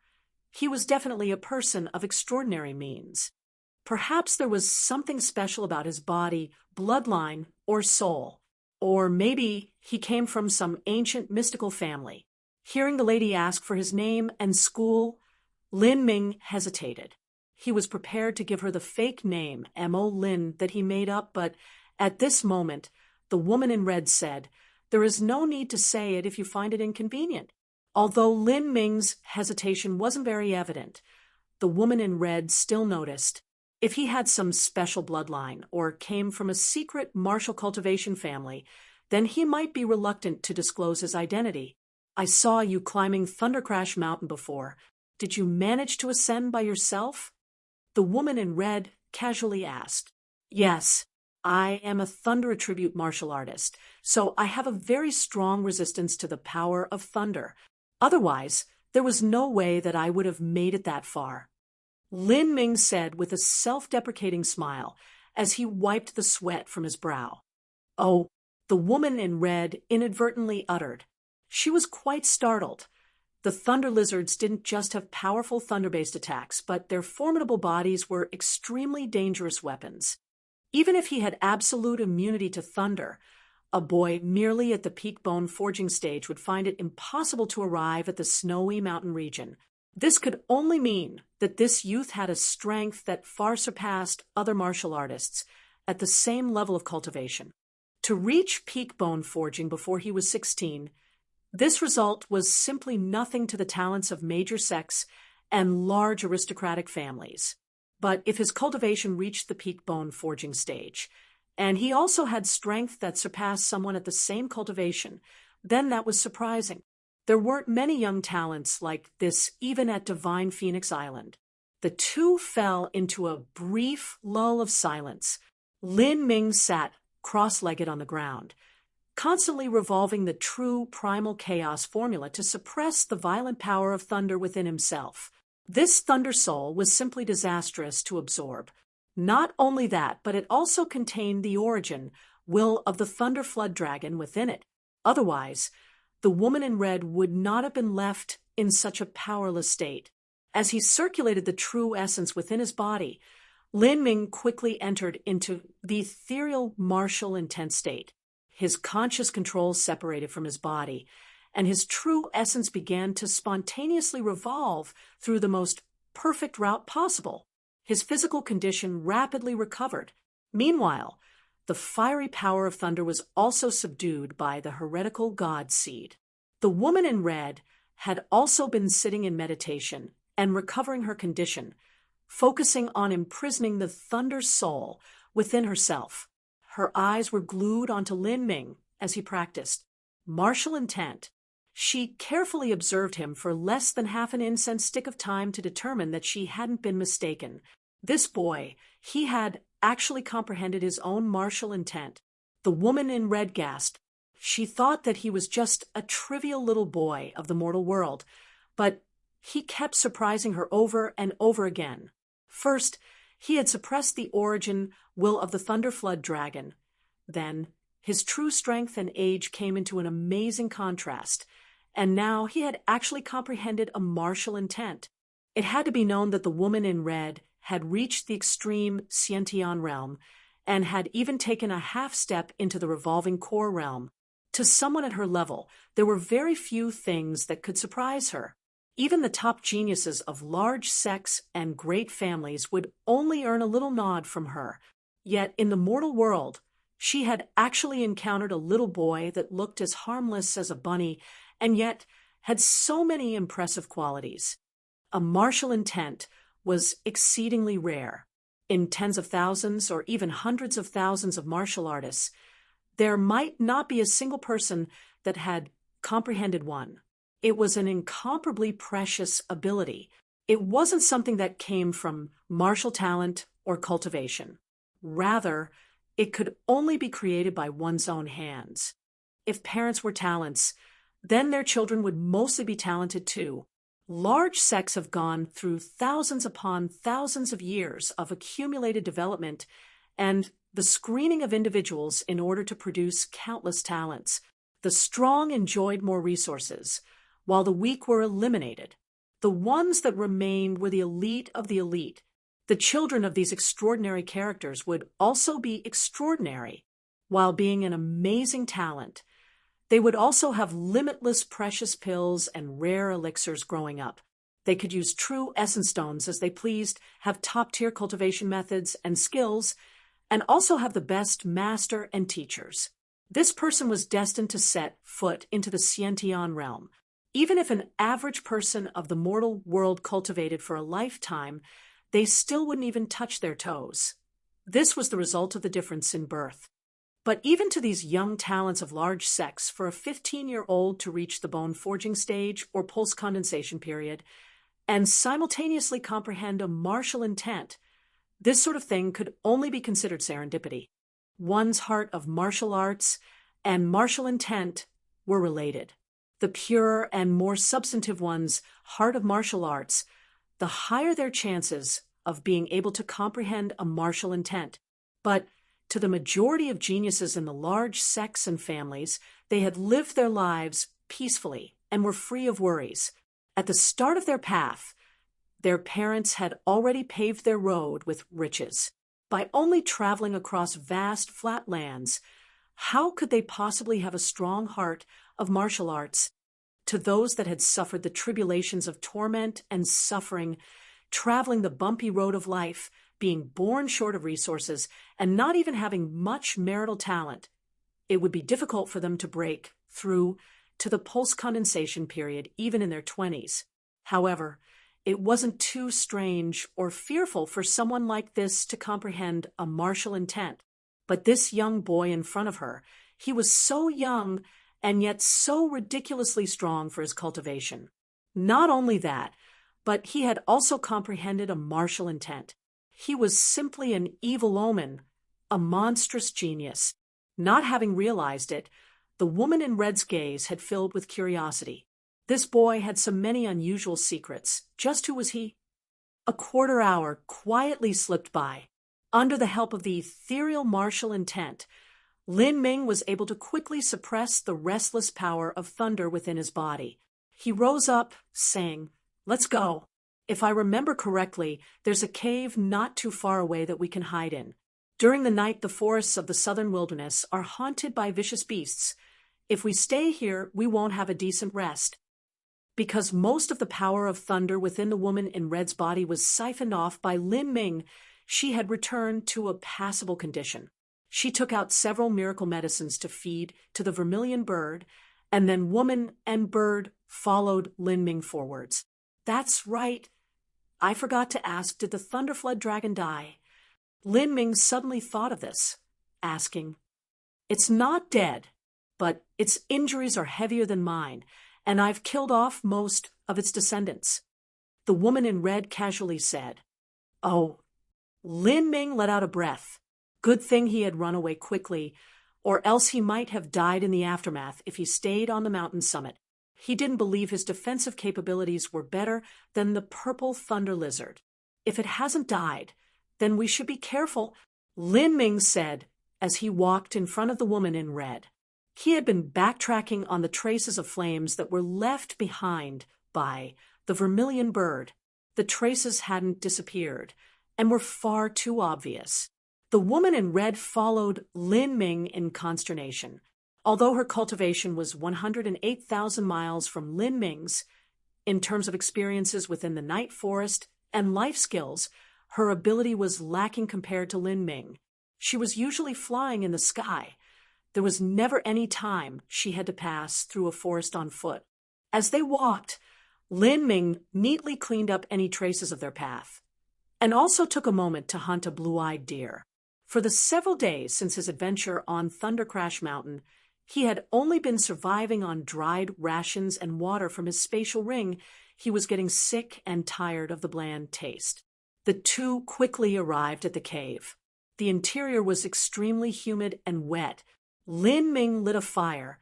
He was definitely a person of extraordinary means. Perhaps there was something special about his body, bloodline, or soul. Or maybe he came from some ancient mystical family. Hearing the lady ask for his name and school, Lin Ming hesitated. He was prepared to give her the fake name, Mo Lin, that he made up, but at this moment, the woman in red said, "There is no need to say it if you find it inconvenient." Although Lin Ming's hesitation wasn't very evident, the woman in red still noticed if he had some special bloodline or came from a secret martial cultivation family, then he might be reluctant to disclose his identity. I saw you climbing Thundercrash Mountain before. Did you manage to ascend by yourself? The woman in red casually asked. Yes, I am a thunder attribute martial artist, so I have a very strong resistance to the power of thunder. Otherwise, there was no way that I would have made it that far. Lin Ming said with a self-deprecating smile as he wiped the sweat from his brow. Oh, the woman in red inadvertently uttered. She was quite startled. The thunder lizards didn't just have powerful thunder-based attacks, but their formidable bodies were extremely dangerous weapons. Even if he had absolute immunity to thunder, a boy merely at the peak bone forging stage would find it impossible to arrive at the snowy mountain region. This could only mean that this youth had a strength that far surpassed other martial artists at the same level of cultivation. To reach peak bone forging before he was 16, this result was simply nothing to the talents of major sects and large aristocratic families. But if his cultivation reached the peak bone forging stage, and he also had strength that surpassed someone at the same cultivation, then that was surprising. There weren't many young talents like this even at Divine Phoenix Island. The two fell into a brief lull of silence. Lin Ming sat cross-legged on the ground, constantly revolving the true primal chaos formula to suppress the violent power of thunder within himself. This thunder soul was simply disastrous to absorb. Not only that, but it also contained the origin, will of the thunder flood dragon within it. Otherwise, the woman in red would not have been left in such a powerless state. As he circulated the true essence within his body, Lin Ming quickly entered into the ethereal martial intense state. His conscious control separated from his body, and his true essence began to spontaneously revolve through the most perfect route possible. His physical condition rapidly recovered. Meanwhile, the fiery power of thunder was also subdued by the heretical god seed. The woman in red had also been sitting in meditation and recovering her condition, focusing on imprisoning the thunder soul within herself. Her eyes were glued onto Lin Ming as he practiced martial intent. She carefully observed him for less than half an incense stick of time to determine that she hadn't been mistaken. This boy, he had actually comprehended his own martial intent. The woman in red gasped. She thought that he was just a trivial little boy of the mortal world, but he kept surprising her over and over again. First, he had suppressed the origin will of the thunder flood dragon. Then, his true strength and age came into an amazing contrast, and now he had actually comprehended a martial intent. It had to be known that the woman in red had reached the extreme Xiantian realm and had even taken a half step into the revolving core realm. To someone at her level, there were very few things that could surprise her. Even the top geniuses of large sects and great families would only earn a little nod from her. Yet in the mortal world, she had actually encountered a little boy that looked as harmless as a bunny and yet had so many impressive qualities. A martial intent was exceedingly rare. In tens of thousands or even hundreds of thousands of martial artists, there might not be a single person that had comprehended one. It was an incomparably precious ability. It wasn't something that came from martial talent or cultivation. Rather, it could only be created by one's own hands. If parents were talents, then their children would mostly be talented too. Large sects have gone through thousands upon thousands of years of accumulated development and the screening of individuals in order to produce countless talents. The strong enjoyed more resources, while the weak were eliminated. The ones that remained were the elite of the elite. The children of these extraordinary characters would also be extraordinary, while being an amazing talent. They would also have limitless precious pills and rare elixirs growing up. They could use true essence stones as they pleased, have top-tier cultivation methods and skills, and also have the best master and teachers. This person was destined to set foot into the Xiantian realm. Even if an average person of the mortal world cultivated for a lifetime, they still wouldn't even touch their toes. This was the result of the difference in birth. But even to these young talents of large sex, for a 15-year-old to reach the bone-forging stage or pulse condensation period and simultaneously comprehend a martial intent, this sort of thing could only be considered serendipity. One's heart of martial arts and martial intent were related. The purer and more substantive one's heart of martial arts, the higher their chances of being able to comprehend a martial intent. But to the majority of geniuses in the large sects and families, they had lived their lives peacefully and were free of worries. At the start of their path, their parents had already paved their road with riches. By only traveling across vast, flat lands, how could they possibly have a strong heart of martial arts? To those that had suffered the tribulations of torment and suffering, traveling the bumpy road of life, being born short of resources, and not even having much marital talent, it would be difficult for them to break through to the pulse condensation period even in their 20s. However, it wasn't too strange or fearful for someone like this to comprehend a martial intent. But this young boy in front of her, he was so young and yet so ridiculously strong for his cultivation. Not only that, but he had also comprehended a martial intent. He was simply an evil omen, a monstrous genius. Not having realized it, the woman in red's gaze had filled with curiosity. This boy had so many unusual secrets. Just who was he? A quarter hour quietly slipped by. Under the help of the ethereal martial intent, Lin Ming was able to quickly suppress the restless power of thunder within his body. He rose up, saying, "Let's go. If I remember correctly, there's a cave not too far away that we can hide in. During the night, the forests of the southern wilderness are haunted by vicious beasts. If we stay here, we won't have a decent rest." Because most of the power of thunder within the woman in red's body was siphoned off by Lin Ming, she had returned to a passable condition. She took out several miracle medicines to feed to the vermilion bird, and then woman and bird followed Lin Ming forwards. That's right. I forgot to ask, did the thunderflood dragon die? Lin Ming suddenly thought of this, asking, "It's not dead, but its injuries are heavier than mine, and I've killed off most of its descendants." The woman in red casually said, "Oh." Lin Ming let out a breath. Good thing he had run away quickly, or else he might have died in the aftermath if he stayed on the mountain summit. He didn't believe his defensive capabilities were better than the purple thunder lizard. "If it hasn't died, then we should be careful," Lin Ming said as he walked in front of the woman in red. He had been backtracking on the traces of flames that were left behind by the vermilion bird. The traces hadn't disappeared and were far too obvious. The woman in red followed Lin Ming in consternation. Although her cultivation was 108,000 miles from Lin Ming's, in terms of experiences within the night forest and life skills, her ability was lacking compared to Lin Ming. She was usually flying in the sky. There was never any time she had to pass through a forest on foot. As they walked, Lin Ming neatly cleaned up any traces of their path, and also took a moment to hunt a blue-eyed deer. For the several days since his adventure on Thunder Crash Mountain, he had only been surviving on dried rations and water from his spatial ring. He was getting sick and tired of the bland taste. The two quickly arrived at the cave. The interior was extremely humid and wet. Lin Ming lit a fire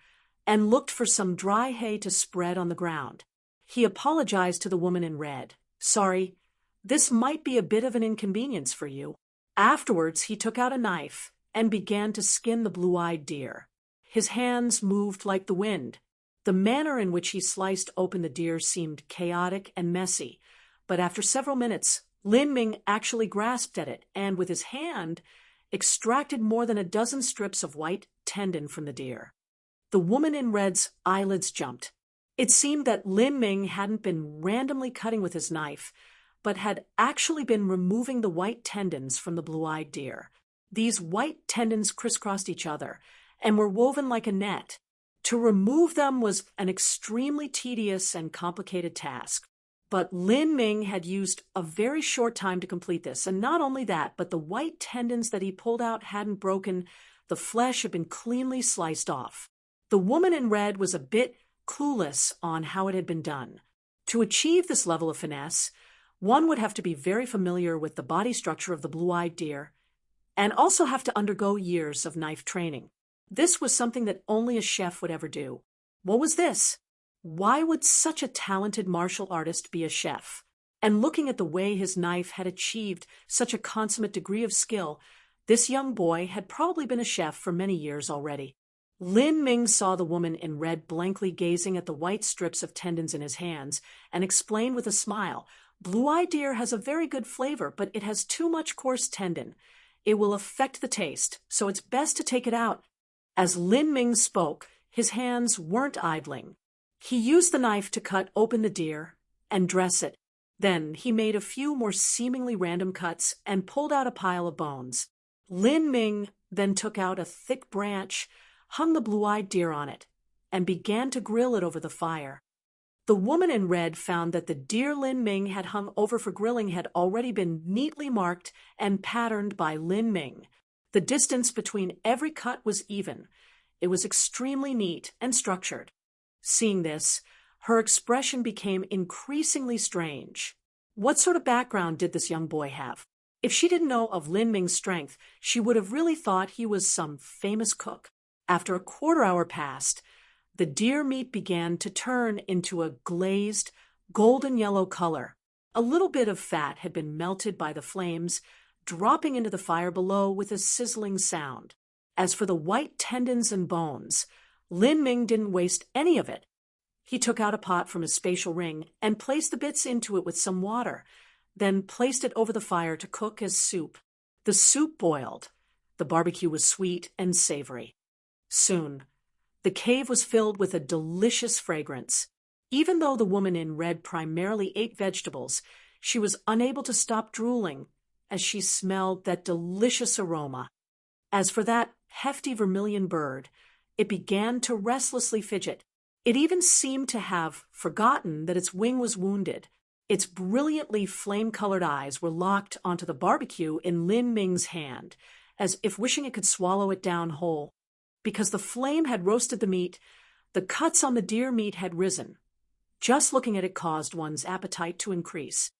and looked for some dry hay to spread on the ground. He apologized to the woman in red. "Sorry, this might be a bit of an inconvenience for you." Afterwards, he took out a knife and began to skin the blue-eyed deer. His hands moved like the wind. The manner in which he sliced open the deer seemed chaotic and messy, but after several minutes, Lin Ming actually grasped at it and, with his hand, extracted more than a dozen strips of white tendon from the deer. The woman in red's eyelids jumped. It seemed that Lin Ming hadn't been randomly cutting with his knife, but had actually been removing the white tendons from the blue-eyed deer. These white tendons crisscrossed each other and were woven like a net. To remove them was an extremely tedious and complicated task. But Lin Ming had used a very short time to complete this, and not only that, but the white tendons that he pulled out hadn't broken, the flesh had been cleanly sliced off. The woman in red was a bit clueless on how it had been done. To achieve this level of finesse, one would have to be very familiar with the body structure of the blue-eyed deer, and also have to undergo years of knife training. This was something that only a chef would ever do. What was this? Why would such a talented martial artist be a chef? And looking at the way his knife had achieved such a consummate degree of skill, this young boy had probably been a chef for many years already. Lin Ming saw the woman in red blankly gazing at the white strips of tendons in his hands and explained with a smile, "Blue-eyed deer has a very good flavor, but it has too much coarse tendon. It will affect the taste, so it's best to take it out." As Lin Ming spoke, his hands weren't idling. He used the knife to cut open the deer and dress it. Then he made a few more seemingly random cuts and pulled out a pile of bones. Lin Ming then took out a thick branch, hung the blue-eyed deer on it, and began to grill it over the fire. The woman in red found that the deer Lin Ming had hung over for grilling had already been neatly marked and patterned by Lin Ming. The distance between every cut was even. It was extremely neat and structured. Seeing this, her expression became increasingly strange. What sort of background did this young boy have? If she didn't know of Lin Ming's strength, she would have really thought he was some famous cook. After a quarter-hour passed, the deer meat began to turn into a glazed, golden yellow color. A little bit of fat had been melted by the flames, dropping into the fire below with a sizzling sound. As for the white tendons and bones, Lin Ming didn't waste any of it. He took out a pot from his spatial ring and placed the bits into it with some water, then placed it over the fire to cook as soup. The soup boiled. The barbecue was sweet and savory. Soon, the cave was filled with a delicious fragrance. Even though the woman in red primarily ate vegetables, she was unable to stop drooling as she smelled that delicious aroma. As for that hefty vermilion bird, it began to restlessly fidget. It even seemed to have forgotten that its wing was wounded. Its brilliantly flame-colored eyes were locked onto the barbecue in Lin Ming's hand, as if wishing it could swallow it down whole. Because the flame had roasted the meat, the cuts on the deer meat had risen. Just looking at it caused one's appetite to increase.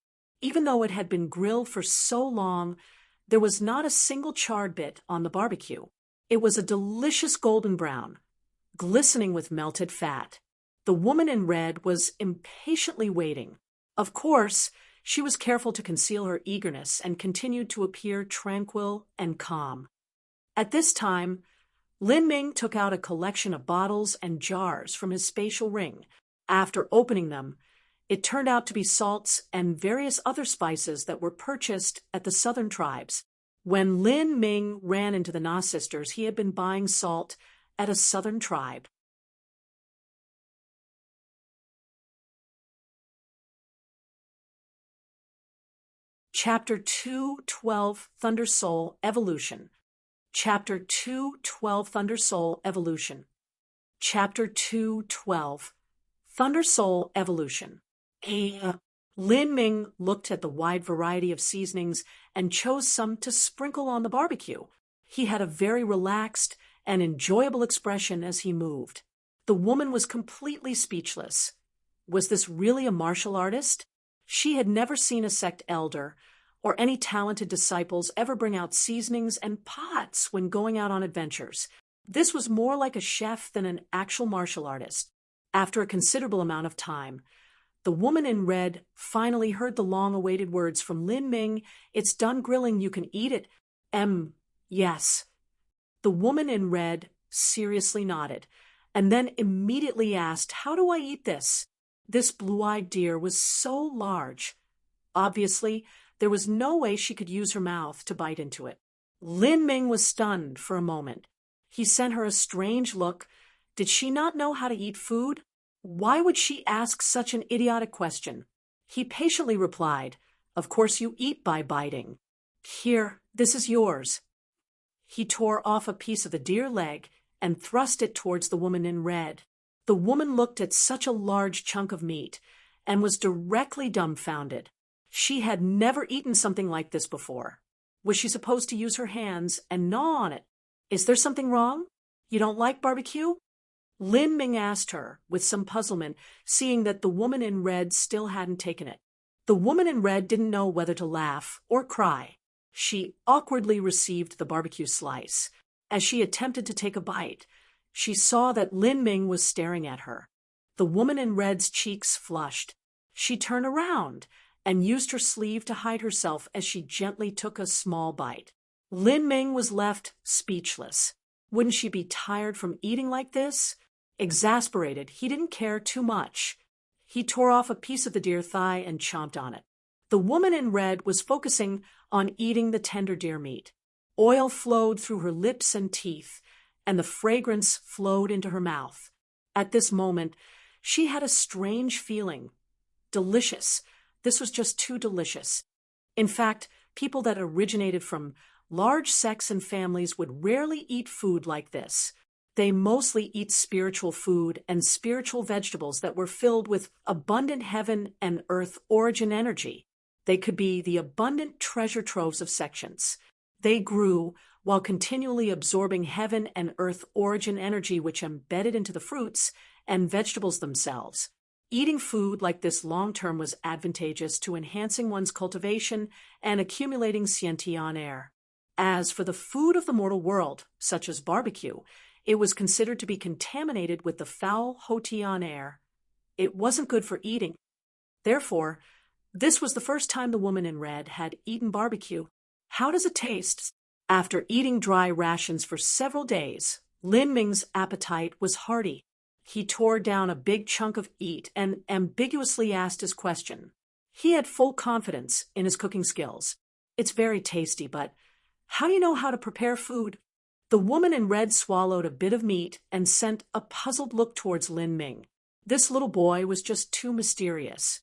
Even though it had been grilled for so long, there was not a single charred bit on the barbecue. It was a delicious golden brown, glistening with melted fat. The woman in red was impatiently waiting. Of course, she was careful to conceal her eagerness and continued to appear tranquil and calm. At this time, Lin Ming took out a collection of bottles and jars from his spatial ring. After opening them, it turned out to be salts and various other spices that were purchased at the southern tribes. When Lin Ming ran into the Na sisters, he had been buying salt at a southern tribe. Chapter 2:12 Thunder Soul Evolution. Chapter 2:12 Thunder Soul Evolution. Chapter 2:12 Thunder Soul Evolution. Lin Ming looked at the wide variety of seasonings and chose some to sprinkle on the barbecue. He had a very relaxed and enjoyable expression as he moved. The woman was completely speechless. Was this really a martial artist? She had never seen a sect elder or any talented disciples ever bring out seasonings and pots when going out on adventures. This was more like a chef than an actual martial artist. After a considerable amount of time, the woman in red finally heard the long-awaited words from Lin Ming, "It's done grilling, you can eat it." Yes. The woman in red seriously nodded, and then immediately asked, "How do I eat this?" This blue-eyed deer was so large. Obviously, there was no way she could use her mouth to bite into it. Lin Ming was stunned for a moment. He sent her a strange look. Did she not know how to eat food? Why would she ask such an idiotic question? He patiently replied, "Of course you eat by biting. Here, this is yours." He tore off a piece of the deer leg and thrust it towards the woman in red. The woman looked at such a large chunk of meat and was directly dumbfounded. She had never eaten something like this before. Was she supposed to use her hands and gnaw on it? Is there something wrong? You don't like barbecue? Lin Ming asked her, with some puzzlement, seeing that the woman in red still hadn't taken it. The woman in red didn't know whether to laugh or cry. She awkwardly received the barbecue slice. As she attempted to take a bite, she saw that Lin Ming was staring at her. The woman in red's cheeks flushed. She turned around and used her sleeve to hide herself as she gently took a small bite. Lin Ming was left speechless. Wouldn't she be tired from eating like this? Exasperated, he didn't care too much. He tore off a piece of the deer thigh and chomped on it. The woman in red was focusing on eating the tender deer meat. Oil flowed through her lips and teeth, and the fragrance flowed into her mouth. At this moment, she had a strange feeling. Delicious. This was just too delicious. In fact, people that originated from large sects and families would rarely eat food like this. They mostly eat spiritual food and spiritual vegetables that were filled with abundant heaven and earth origin energy. They could be the abundant treasure troves of sections. They grew while continually absorbing heaven and earth origin energy, which embedded into the fruits and vegetables themselves. Eating food like this long-term was advantageous to enhancing one's cultivation and accumulating scientian air. As for the food of the mortal world, such as barbecue, it was considered to be contaminated with the foul Hotian air. It wasn't good for eating. Therefore, this was the first time the woman in red had eaten barbecue. How does it taste? After eating dry rations for several days, Lin Ming's appetite was hearty. He tore down a big chunk of meat and ambiguously asked his question. He had full confidence in his cooking skills. It's very tasty, but how do you know how to prepare food? The woman in red swallowed a bit of meat and sent a puzzled look towards Lin Ming. This little boy was just too mysterious.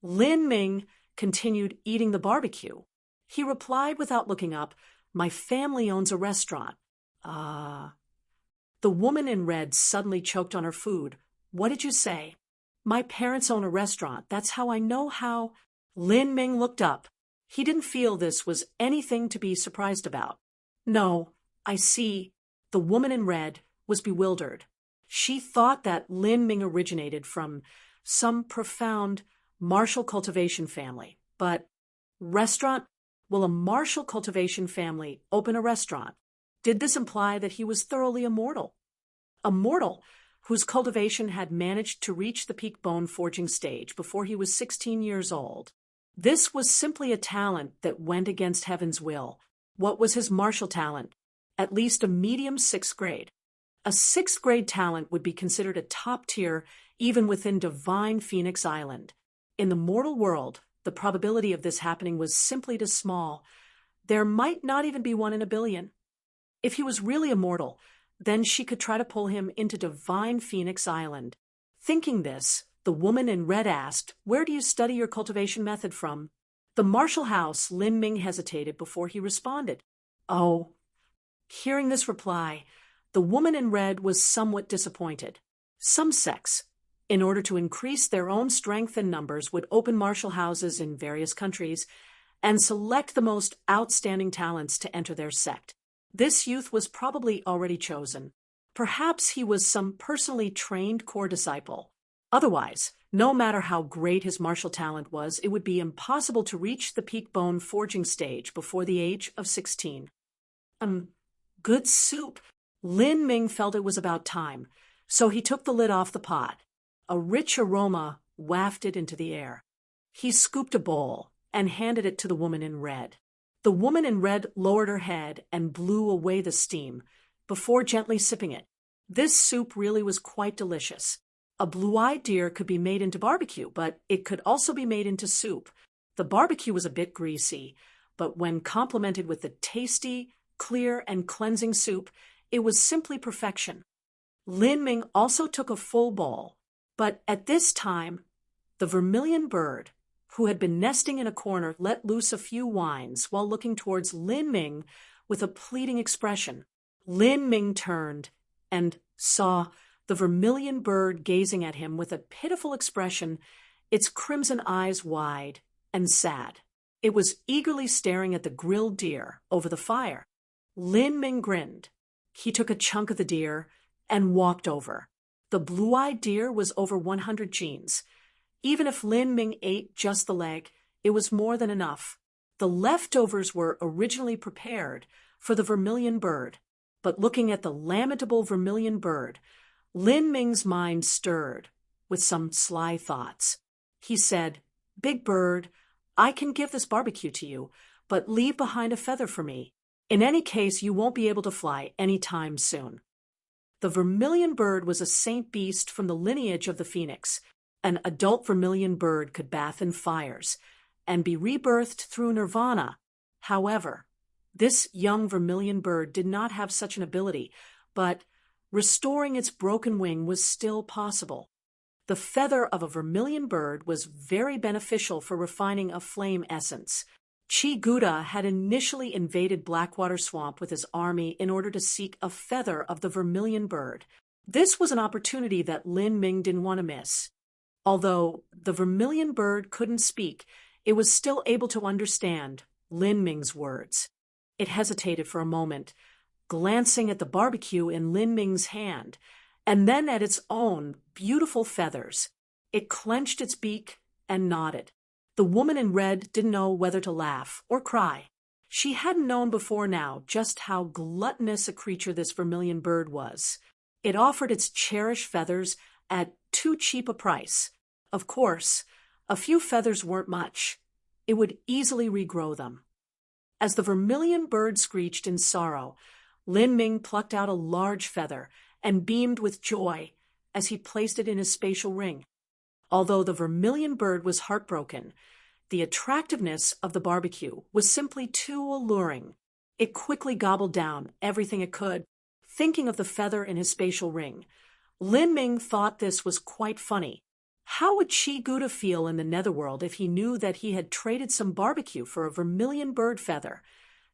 Lin Ming continued eating the barbecue. He replied without looking up, "My family owns a restaurant." The woman in red suddenly choked on her food. "What did you say?" "My parents own a restaurant. That's how I know how." Lin Ming looked up. He didn't feel this was anything to be surprised about. "No, I see." The woman in red was bewildered. She thought that Lin Ming originated from some profound martial cultivation family. But restaurant? Will a martial cultivation family open a restaurant? Did this imply that he was thoroughly immortal? A mortal whose cultivation had managed to reach the peak bone forging stage before he was 16 years old. This was simply a talent that went against heaven's will. What was his martial talent? At least a medium 6th grade. A 6th grade talent would be considered a top tier even within divine Phoenix Island. In the mortal world, the probability of this happening was simply too small. There might not even be 1 in a billion. If he was really immortal, then she could try to pull him into divine Phoenix Island. Thinking this, the woman in red asked, "Where do you study your cultivation method from?" "The Marshall House." Lin Ming hesitated before he responded. "Oh." Hearing this reply, the woman in red was somewhat disappointed. Some sects, in order to increase their own strength and numbers, would open martial houses in various countries and select the most outstanding talents to enter their sect. This youth was probably already chosen. Perhaps he was some personally trained core disciple. Otherwise, no matter how great his martial talent was, it would be impossible to reach the peak bone forging stage before the age of 16. Good soup. Lin Ming felt it was about time, so he took the lid off the pot. A rich aroma wafted into the air. He scooped a bowl and handed it to the woman in red. The woman in red lowered her head and blew away the steam before gently sipping it. This soup really was quite delicious. A blue-eyed deer could be made into barbecue, but it could also be made into soup. The barbecue was a bit greasy, but when complemented with the tasty, clear, and cleansing soup, it was simply perfection. Lin Ming also took a full bowl, but at this time, the vermilion bird, who had been nesting in a corner, let loose a few whines while looking towards Lin Ming with a pleading expression. Lin Ming turned and saw the vermilion bird gazing at him with a pitiful expression, its crimson eyes wide and sad. It was eagerly staring at the grilled deer over the fire. Lin Ming grinned. He took a chunk of the deer and walked over. The blue-eyed deer was over 100 genes. Even if Lin Ming ate just the leg, it was more than enough. The leftovers were originally prepared for the vermilion bird, but looking at the lamentable vermilion bird, Lin Ming's mind stirred with some sly thoughts. He said, "Big bird, I can give this barbecue to you, but leave behind a feather for me. In any case, you won't be able to fly any time soon." The vermilion bird was a saint beast from the lineage of the phoenix. An adult vermilion bird could bath in fires and be rebirthed through nirvana. However, this young vermilion bird did not have such an ability, but restoring its broken wing was still possible. The feather of a vermilion bird was very beneficial for refining a flame essence. Chi Gouda had initially invaded Blackwater Swamp with his army in order to seek a feather of the vermilion bird. This was an opportunity that Lin Ming didn't want to miss. Although the vermilion bird couldn't speak, it was still able to understand Lin Ming's words. It hesitated for a moment, glancing at the barbecue in Lin Ming's hand, and then at its own beautiful feathers. It clenched its beak and nodded. The woman in red didn't know whether to laugh or cry. She hadn't known before now just how gluttonous a creature this vermilion bird was. It offered its cherished feathers at too cheap a price. Of course, a few feathers weren't much. It would easily regrow them. As the vermilion bird screeched in sorrow, Lin Ming plucked out a large feather and beamed with joy as he placed it in his spatial ring. Although the vermilion bird was heartbroken, the attractiveness of the barbecue was simply too alluring. It quickly gobbled down everything it could, thinking of the feather in his spatial ring. Lin Ming thought this was quite funny. How would Chi Gouda feel in the netherworld if he knew that he had traded some barbecue for a vermilion bird feather,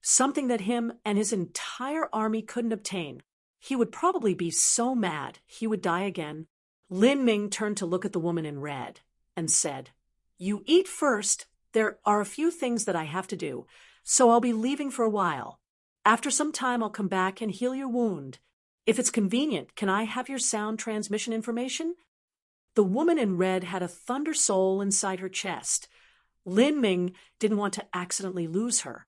something that him and his entire army couldn't obtain? He would probably be so mad he would die again. Lin Ming turned to look at the woman in red and said, "You eat first. There are a few things that I have to do, so I'll be leaving for a while. After some time, I'll come back and heal your wound. If it's convenient, can I have your sound transmission information?" The woman in red had a thunder soul inside her chest. Lin Ming didn't want to accidentally lose her.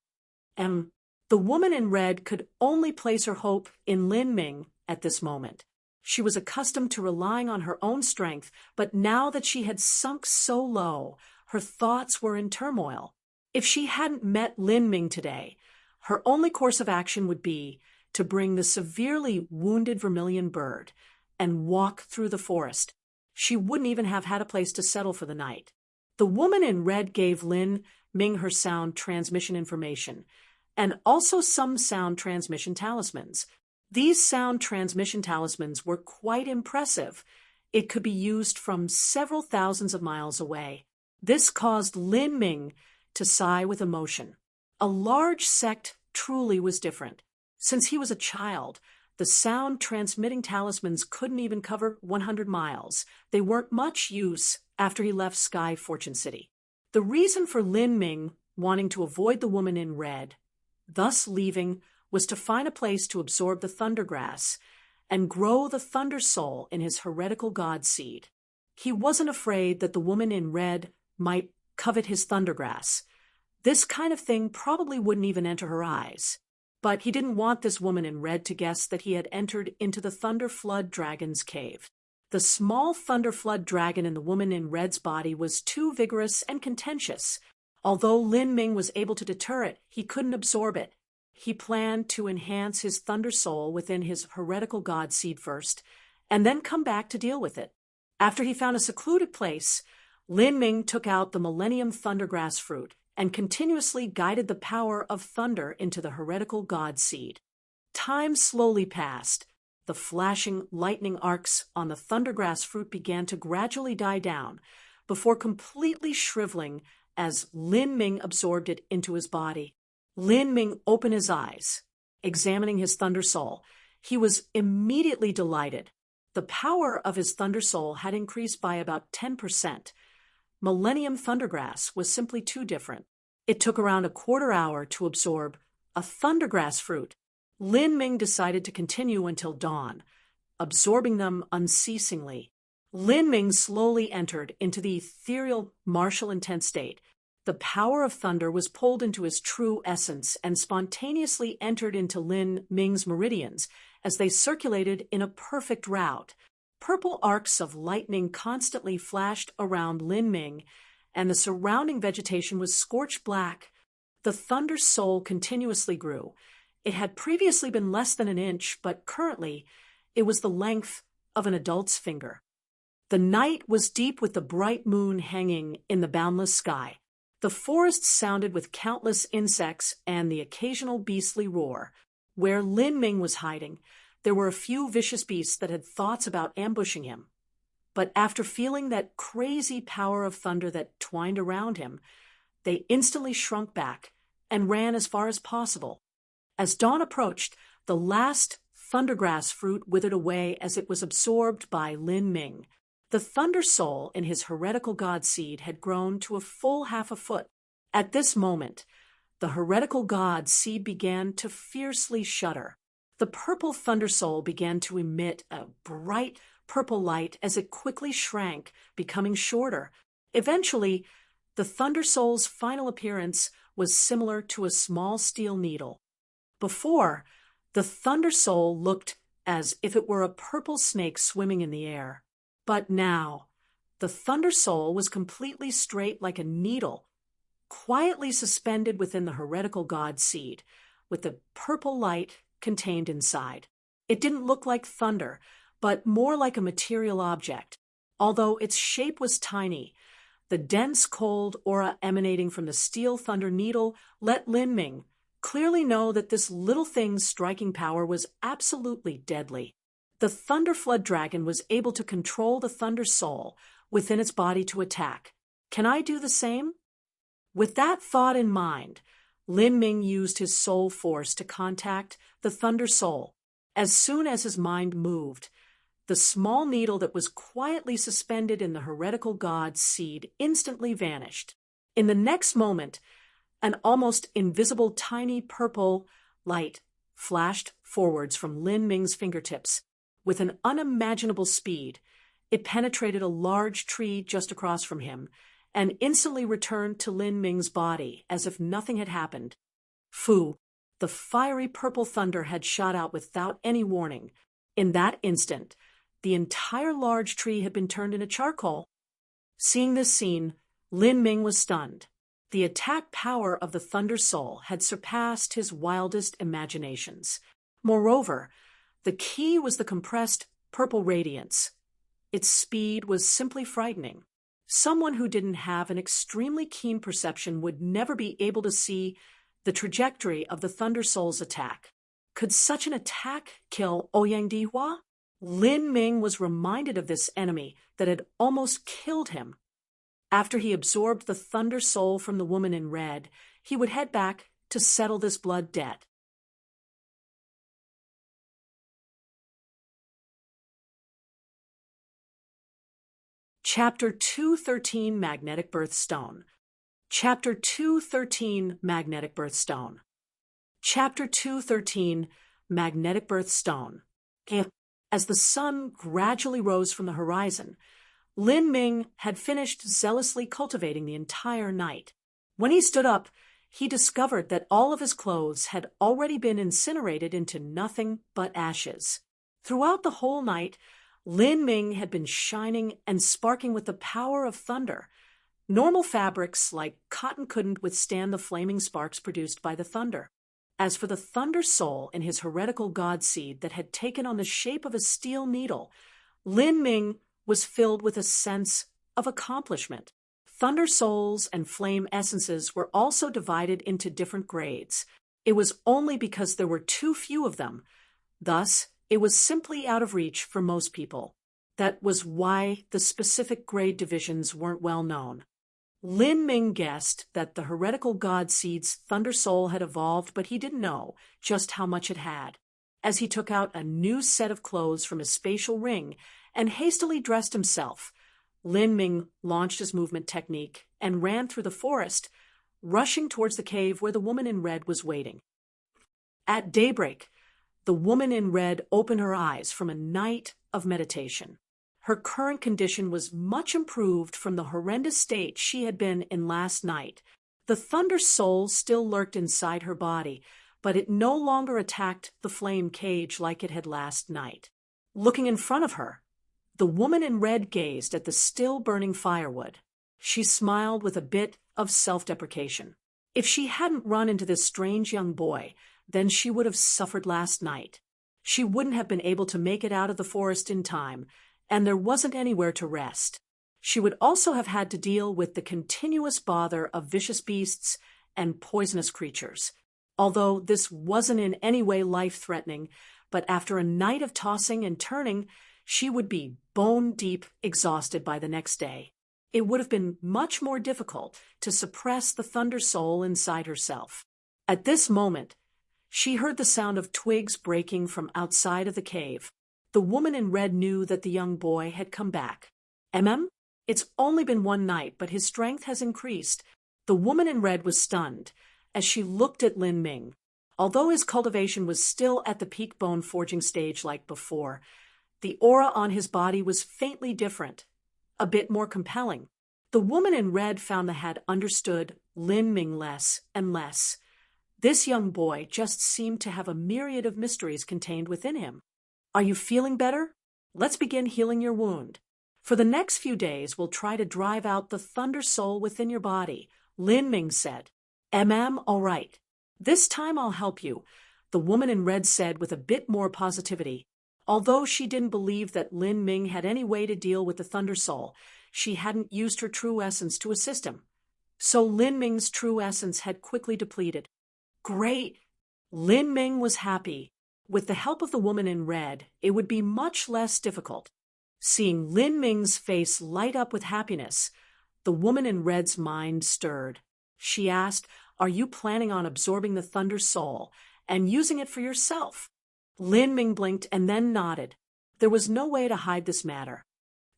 And the woman in red could only place her hope in Lin Ming at this moment. She was accustomed to relying on her own strength, but now that she had sunk so low, her thoughts were in turmoil. If she hadn't met Lin Ming today, her only course of action would be to bring the severely wounded vermilion bird and walk through the forest. She wouldn't even have had a place to settle for the night. The woman in red gave Lin Ming her sound transmission information, and also some sound transmission talismans. These sound transmission talismans were quite impressive. It could be used from several thousands of miles away. This caused Lin Ming to sigh with emotion. A large sect truly was different. Since he was a child, the sound transmitting talismans couldn't even cover 100 miles. They weren't much use after he left Sky Fortune City. The reason for Lin Ming wanting to avoid the woman in red, thus leaving, was to find a place to absorb the thundergrass and grow the thunder soul in his heretical god seed. He wasn't afraid that the woman in red might covet his thundergrass. This kind of thing probably wouldn't even enter her eyes. But he didn't want this woman in red to guess that he had entered into the Thunder Flood Dragon's cave. The small Thunder Flood Dragon in the woman in red's body was too vigorous and contentious. Although Lin Ming was able to deter it, he couldn't absorb it. He planned to enhance his thunder soul within his heretical god seed first, and then come back to deal with it. After he found a secluded place, Lin Ming took out the Millennium Thundergrass fruit and continuously guided the power of thunder into the heretical god seed. Time slowly passed. The flashing lightning arcs on the thundergrass fruit began to gradually die down before completely shriveling as Lin Ming absorbed it into his body. Lin Ming opened his eyes, examining his thunder soul. He was immediately delighted. The power of his Thunder Soul had increased by about 10%. Millennium Thundergrass was simply too different. It took around a quarter hour to absorb a Thundergrass fruit. Lin Ming decided to continue until dawn, absorbing them unceasingly. Lin Ming slowly entered into the ethereal martial intent state. The power of thunder was pulled into his true essence and spontaneously entered into Lin Ming's meridians as they circulated in a perfect route. Purple arcs of lightning constantly flashed around Lin Ming, and the surrounding vegetation was scorched black. The Thunder Soul continuously grew. It had previously been less than an inch, but currently it was the length of an adult's finger. The night was deep with the bright moon hanging in the boundless sky. The forest sounded with countless insects and the occasional beastly roar. Where Lin Ming was hiding, there were a few vicious beasts that had thoughts about ambushing him. But after feeling that crazy power of thunder that twined around him, they instantly shrunk back and ran as far as possible. As dawn approached, the last Thundergrass fruit withered away as it was absorbed by Lin Ming. The Thunder Soul in his heretical god seed had grown to a full half a foot. At this moment, the heretical god seed began to fiercely shudder. The purple Thunder Soul began to emit a bright purple light as it quickly shrank, becoming shorter. Eventually, the Thunder Soul's final appearance was similar to a small steel needle. Before, the Thunder Soul looked as if it were a purple snake swimming in the air. But now, the Thunder Soul was completely straight like a needle, quietly suspended within the heretical god seed, with the purple light contained inside. It didn't look like thunder, but more like a material object. Although its shape was tiny, the dense cold aura emanating from the steel thunder needle let Lin Ming clearly know that this little thing's striking power was absolutely deadly. The Thunder Flood Dragon was able to control the Thunder Soul within its body to attack. Can I do the same? With that thought in mind, Lin Ming used his soul force to contact the Thunder Soul. As soon as his mind moved, the small needle that was quietly suspended in the heretical god's seed instantly vanished. In the next moment, an almost invisible tiny purple light flashed forwards from Lin Ming's fingertips. With an unimaginable speed, it penetrated a large tree just across from him and instantly returned to Lin Ming's body as if nothing had happened. Fu, the fiery purple thunder had shot out without any warning. In that instant, the entire large tree had been turned into charcoal. Seeing this scene, Lin Ming was stunned. The attack power of the Thunder Soul had surpassed his wildest imaginations. Moreover, the key was the compressed purple radiance. Its speed was simply frightening. Someone who didn't have an extremely keen perception would never be able to see the trajectory of the Thunder Soul's attack. Could such an attack kill Ouyang Dihua? Lin Ming was reminded of this enemy that had almost killed him. After he absorbed the Thunder Soul from the woman in red, he would head back to settle this blood debt. Chapter 213 Magnetic Birthstone. Chapter 213 Magnetic Birthstone. Chapter 213 Magnetic Birthstone. As the sun gradually rose from the horizon, Lin Ming had finished zealously cultivating the entire night. When he stood up, he discovered that all of his clothes had already been incinerated into nothing but ashes. Throughout the whole night, Lin Ming had been shining and sparking with the power of thunder. Normal fabrics like cotton couldn't withstand the flaming sparks produced by the thunder. As for the Thunder Soul in his heretical god seed that had taken on the shape of a steel needle, Lin Ming was filled with a sense of accomplishment. Thunder Souls and Flame Essences were also divided into different grades. It was only because there were too few of them. Thus, it was simply out of reach for most people. That was why the specific grade divisions weren't well known. Lin Ming guessed that the heretical god seed's Thunder Soul had evolved, but he didn't know just how much it had. as he took out a new set of clothes from his spatial ring and hastily dressed himself. Lin Ming launched his movement technique and ran through the forest, rushing towards the cave where the woman in red was waiting. At daybreak, the woman in red opened her eyes from a night of meditation. Her current condition was much improved from the horrendous state she had been in last night. The thunder soul still lurked inside her body, but it no longer attacked the flame cage like it had last night. Looking in front of her, the woman in red gazed at the still burning firewood. She smiled with a bit of self-deprecation. If she hadn't run into this strange young boy, then she would have suffered last night. She wouldn't have been able to make it out of the forest in time, and there wasn't anywhere to rest. She would also have had to deal with the continuous bother of vicious beasts and poisonous creatures. Although this wasn't in any way life-threatening, but after a night of tossing and turning, she would be bone-deep exhausted by the next day. It would have been much more difficult to suppress the thunder soul inside herself. At this moment, she heard the sound of twigs breaking from outside of the cave. The woman in red knew that the young boy had come back. It's only been one night, but his strength has increased. The woman in red was stunned as she looked at Lin Ming. Although his cultivation was still at the peak bone forging stage like before, the aura on his body was faintly different, a bit more compelling. The woman in red found the had understood Lin Ming less and less. This young boy just seemed to have a myriad of mysteries contained within him. Are you feeling better? Let's begin healing your wound. For the next few days, we'll try to drive out the thunder soul within your body, Lin Ming said. All right. This time I'll help you, the woman in red said with a bit more positivity. Although she didn't believe that Lin Ming had any way to deal with the thunder soul, she hadn't used her true essence to assist him. So Lin Ming's true essence had quickly depleted. Great! Lin Ming was happy. With the help of the woman in red, it would be much less difficult. Seeing Lin Ming's face light up with happiness, the woman in red's mind stirred. She asked, "Are you planning on absorbing the thunder soul and using it for yourself?" Lin Ming blinked and then nodded. There was no way to hide this matter.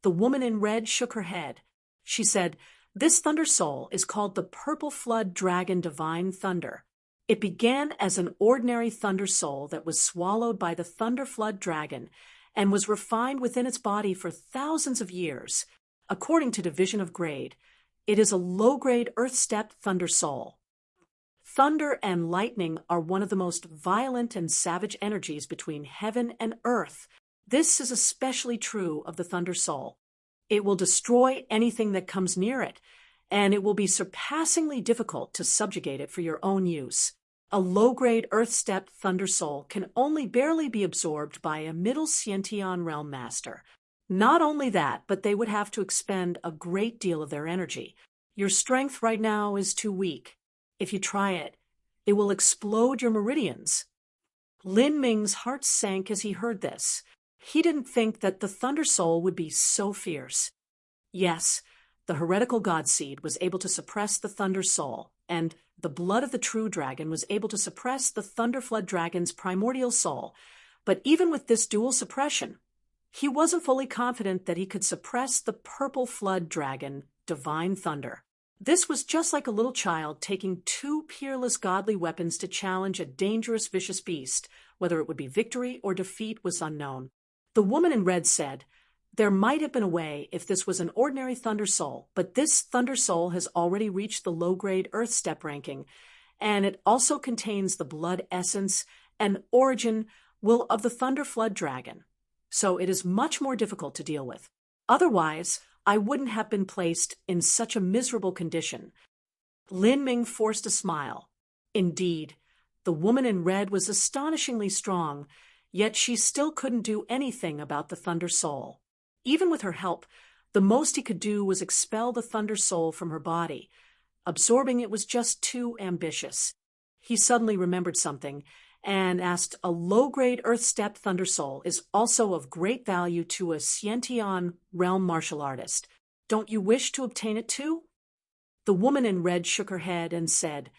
The woman in red shook her head. She said, "This thunder soul is called the Purple Flood Dragon Divine Thunder. It began as an ordinary thunder soul that was swallowed by the Thunder Flood Dragon and was refined within its body for thousands of years. According to division of grade, it is a low-grade earth-stepped thunder soul. Thunder and lightning are one of the most violent and savage energies between heaven and earth. This is especially true of the thunder soul. It will destroy anything that comes near it, and it will be surpassingly difficult to subjugate it for your own use. A low-grade earth-stepped thunder soul can only barely be absorbed by a middle Sciention realm master. Not only that, but they would have to expend a great deal of their energy. Your strength right now is too weak. If you try it, it will explode your meridians." Lin Ming's heart sank as he heard this. He didn't think that the thunder soul would be so fierce. Yes, the heretical god seed was able to suppress the thunder soul, and the blood of the true dragon was able to suppress the thunder flood dragon's primordial soul. But even with this dual suppression, he wasn't fully confident that he could suppress the purple flood dragon, divine thunder. This was just like a little child taking two peerless godly weapons to challenge a dangerous vicious beast. Whether it would be victory or defeat was unknown. The woman in red said, "There might have been a way if this was an ordinary thunder soul, but this thunder soul has already reached the low-grade earth step ranking, and it also contains the blood essence and origin will of the thunder flood dragon. So it is much more difficult to deal with. Otherwise, I wouldn't have been placed in such a miserable condition." Lin Ming forced a smile. Indeed, the woman in red was astonishingly strong, yet she still couldn't do anything about the thunder soul. Even with her help, the most he could do was expel the thunder soul from her body. Absorbing it was just too ambitious. He suddenly remembered something and asked, "A low-grade earth-stepped thunder soul is also of great value to a Sciention realm martial artist. Don't you wish to obtain it too?" The woman in red shook her head and said,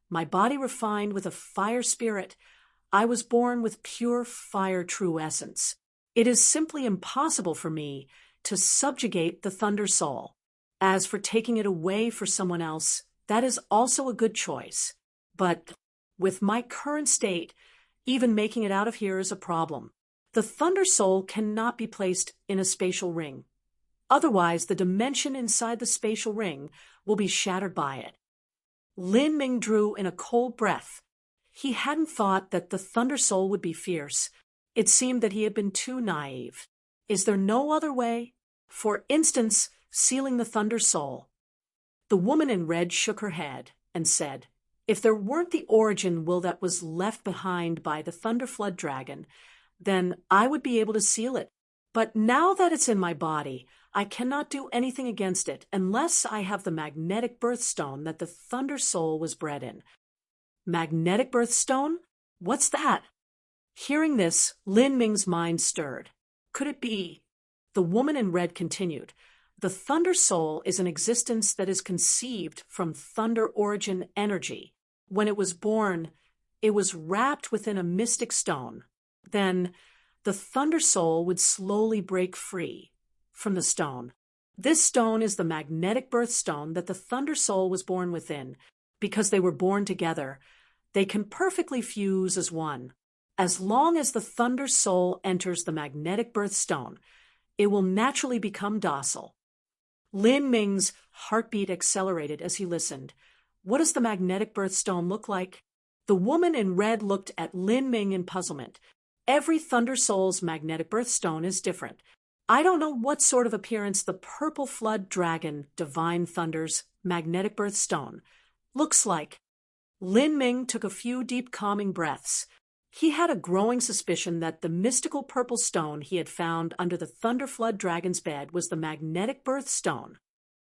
"My body refined with a fire spirit, I was born with pure fire true essence. It is simply impossible for me to subjugate the Thunder Soul. As for taking it away for someone else, that is also a good choice. But with my current state, even making it out of here is a problem. The Thunder Soul cannot be placed in a spatial ring. Otherwise, the dimension inside the spatial ring will be shattered by it. Lin Ming drew in a cold breath. He hadn't thought that the Thunder Soul would be fierce. It seemed that he had been too naive. Is there no other way? For instance, sealing the Thunder Soul. The woman in red shook her head and said, if there weren't the origin will that was left behind by the Thunder Flood Dragon, then I would be able to seal it. But now that it's in my body, I cannot do anything against it unless I have the magnetic birthstone that the Thunder Soul was bred in. Magnetic birthstone? What's that? Hearing this, Lin Ming's mind stirred. Could it be? The woman in red continued. The Thunder Soul is an existence that is conceived from thunder origin energy. When it was born, it was wrapped within a mystic stone. Then, the Thunder Soul would slowly break free from the stone. This stone is the magnetic birthstone that the Thunder Soul was born within. Because they were born together, they can perfectly fuse as one. As long as the Thunder Soul enters the magnetic birthstone, it will naturally become docile. Lin Ming's heartbeat accelerated as he listened. What does the magnetic birthstone look like? The woman in red looked at Lin Ming in puzzlement. Every Thunder Soul's magnetic birthstone is different. I don't know what sort of appearance the Purple Flood Dragon, Divine Thunder's magnetic birthstone looks like. Lin Ming took a few deep calming breaths. He had a growing suspicion that the mystical purple stone he had found under the Thunder Flood Dragon's bed was the magnetic birthstone.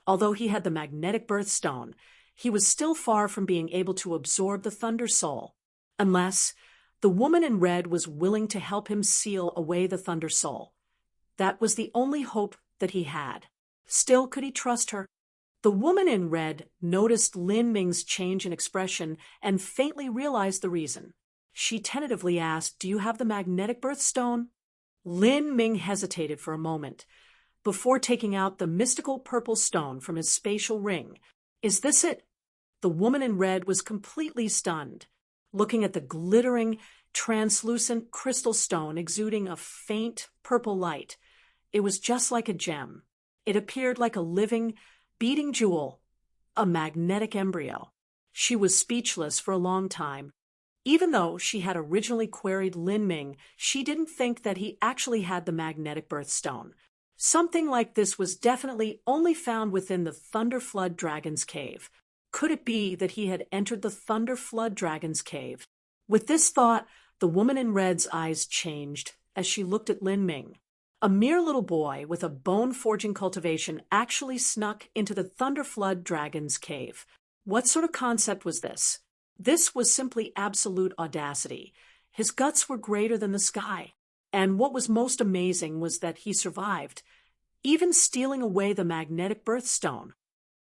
Although he had the magnetic birthstone, he was still far from being able to absorb the Thunder Soul, unless the woman in red was willing to help him seal away the Thunder Soul. That was the only hope that he had. Still, could he trust her? The woman in red noticed Lin Ming's change in expression and faintly realized the reason. She tentatively asked, do you have the magnetic birthstone? Lin Ming hesitated for a moment before taking out the mystical purple stone from his spatial ring. Is this it? The woman in red was completely stunned, looking at the glittering, translucent crystal stone exuding a faint purple light. It was just like a gem. It appeared like a living, beating jewel, a magnetic embryo. She was speechless for a long time. Even though she had originally queried Lin Ming, she didn't think that he actually had the magnetic birthstone. Something like this was definitely only found within the Thunder Flood Dragon's cave. Could it be that he had entered the Thunder Flood Dragon's cave? With this thought, the woman in red's eyes changed as she looked at Lin Ming. A mere little boy with a bone-forging cultivation actually snuck into the Thunder Flood Dragon's cave. What sort of concept was this? This was simply absolute audacity. His guts were greater than the sky. And what was most amazing was that he survived, even stealing away the magnetic birthstone.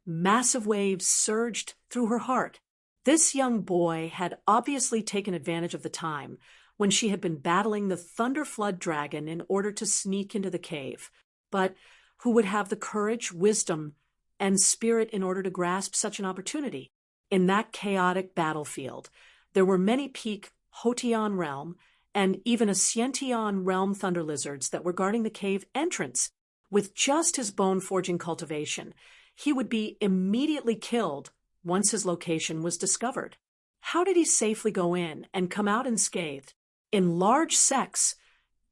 Massive waves surged through her heart. This young boy had obviously taken advantage of the time when she had been battling the Thunder Flood Dragon in order to sneak into the cave. But who would have the courage, wisdom, and spirit in order to grasp such an opportunity? In that chaotic battlefield, there were many peak Hotian realm and even a Sciention realm thunder lizards that were guarding the cave entrance. With just his bone-forging cultivation, he would be immediately killed once his location was discovered. How did he safely go in and come out unscathed? In large sects,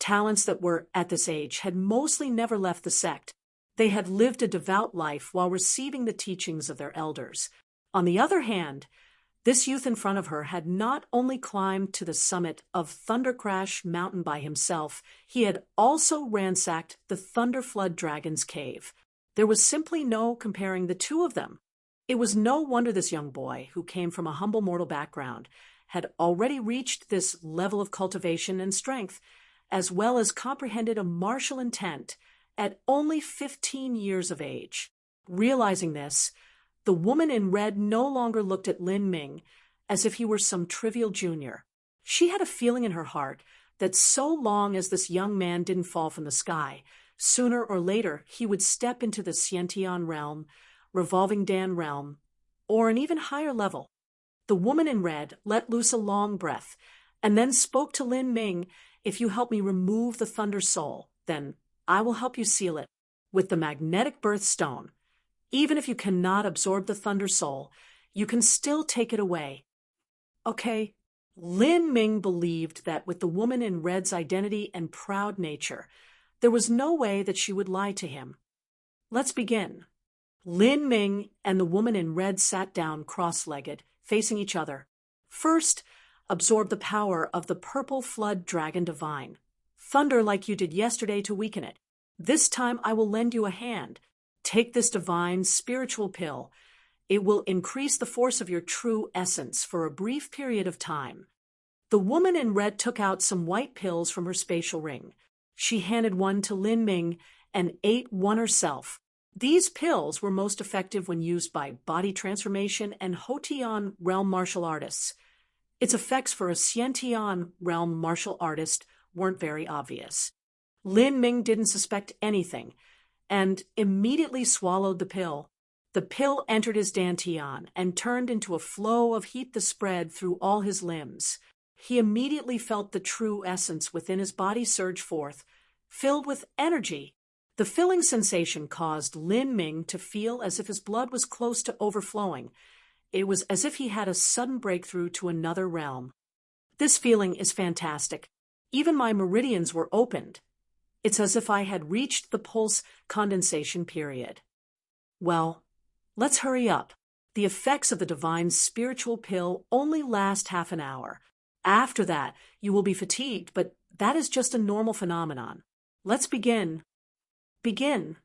talents that were, at this age, had mostly never left the sect. They had lived a devout life while receiving the teachings of their elders. On the other hand, this youth in front of her had not only climbed to the summit of Thundercrash Mountain by himself, he had also ransacked the Thunder Flood Dragon's cave. There was simply no comparing the two of them. It was no wonder this young boy, who came from a humble mortal background, had already reached this level of cultivation and strength, as well as comprehended a martial intent at only 15 years of age. Realizing this, the woman in red no longer looked at Lin Ming as if he were some trivial junior. She had a feeling in her heart that so long as this young man didn't fall from the sky, sooner or later he would step into the Xiantian realm, Revolving Dan realm, or an even higher level. The woman in red let loose a long breath and then spoke to Lin Ming. If you help me remove the Thunder Soul, then I will help you seal it with the magnetic birth stone. Even if you cannot absorb the Thunder Soul, you can still take it away. Okay. Lin Ming believed that with the woman in red's identity and proud nature, there was no way that she would lie to him. Let's begin. Lin Ming and the woman in red sat down cross-legged, facing each other. First, absorb the power of the purple flood dragon divine. Thunder like you did yesterday to weaken it. This time I will lend you a hand. Take this divine spiritual pill. It will increase the force of your true essence for a brief period of time. The woman in red took out some white pills from her spatial ring. She handed one to Lin Ming and ate one herself. These pills were most effective when used by body transformation and Hotian realm martial artists. Its effects for a Xiantian realm martial artist weren't very obvious. Lin Ming didn't suspect anything and immediately swallowed the pill. The pill entered his dantian and turned into a flow of heat that spread through all his limbs. He immediately felt the true essence within his body surge forth, filled with energy. The filling sensation caused Lin Ming to feel as if his blood was close to overflowing. It was as if he had a sudden breakthrough to another realm. This feeling is fantastic. Even my meridians were opened. It's as if I had reached the pulse condensation period. Well, let's hurry up. The effects of the divine spiritual pill only last half an hour. After that, you will be fatigued, but that is just a normal phenomenon. Let's begin. Begin.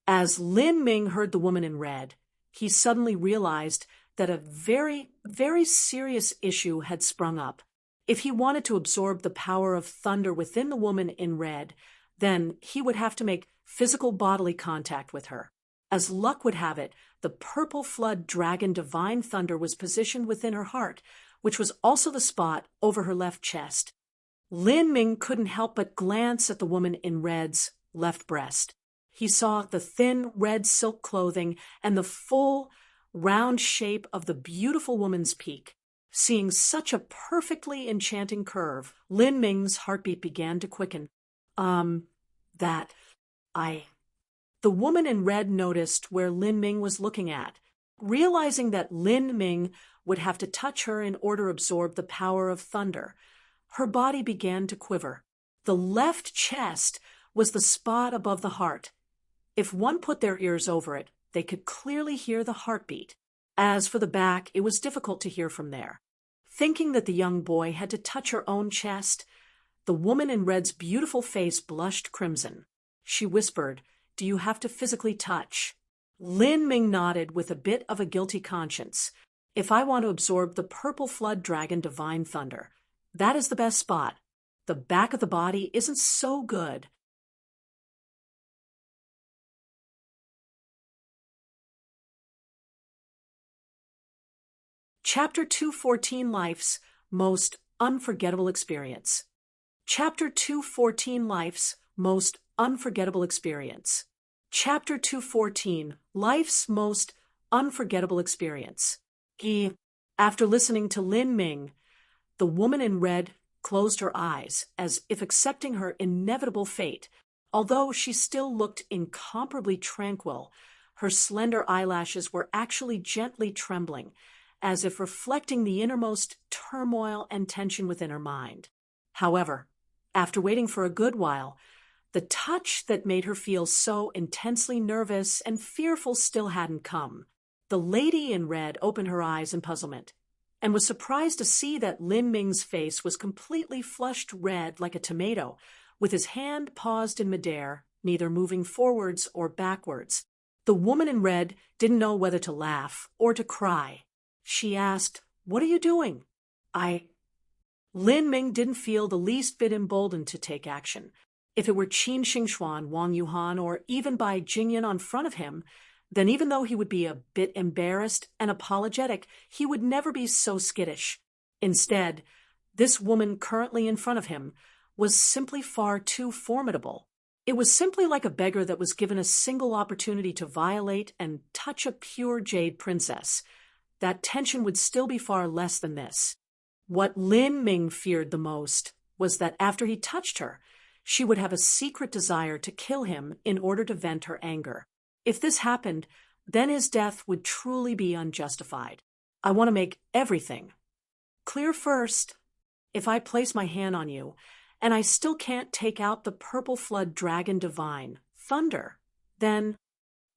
As Lin Ming heard the woman in red, he suddenly realized that a very, very serious issue had sprung up. If he wanted to absorb the power of thunder within the woman in red, then he would have to make physical bodily contact with her. As luck would have it, the purple flood dragon divine thunder was positioned within her heart, which was also the spot over her left chest. Lin Ming couldn't help but glance at the woman in red's left breast. He saw the thin red silk clothing and the full, round shape of the beautiful woman's peak. Seeing such a perfectly enchanting curve, Lin Ming's heartbeat began to quicken. The woman in red noticed where Lin Ming was looking at. Realizing that Lin Ming would have to touch her in order to absorb the power of thunder, her body began to quiver. The left chest was the spot above the heart. If one put their ears over it, they could clearly hear the heartbeat. As for the back, it was difficult to hear from there. Thinking that the young boy had to touch her own chest, the woman in red's beautiful face blushed crimson. She whispered, "Do you have to physically touch?" Lin Ming nodded with a bit of a guilty conscience. If I want to absorb the purple flood dragon divine thunder, that is the best spot. The back of the body isn't so good. Chapter 214 Life's Most Unforgettable Experience. Chapter 214 Life's Most Unforgettable Experience. Chapter 214 Life's Most Unforgettable Experience. After listening to Lin Ming, the woman in red closed her eyes as if accepting her inevitable fate. Although she still looked incomparably tranquil, her slender eyelashes were actually gently trembling, as if reflecting the innermost turmoil and tension within her mind. However, after waiting for a good while, the touch that made her feel so intensely nervous and fearful still hadn't come. The lady in red opened her eyes in puzzlement, and was surprised to see that Lin Ming's face was completely flushed red like a tomato, with his hand paused in midair, neither moving forwards or backwards. The woman in red didn't know whether to laugh or to cry. She asked, "What are you doing?" Lin Ming didn't feel the least bit emboldened to take action. If it were Qin Xingxuan, Wang Yuhan, or even Bai Jingyan on front of him, then even though he would be a bit embarrassed and apologetic, he would never be so skittish. Instead, This woman currently in front of him was simply far too formidable. It was simply like a beggar that was given a single opportunity to violate and touch a pure jade princess. That tension would still be far less than this. What Lin Ming feared the most was that after he touched her, she would have a secret desire to kill him in order to vent her anger. If this happened, then his death would truly be unjustified. I want to make everything clear first. If I place my hand on you, and I still can't take out the purple flood dragon divine, Thunder, then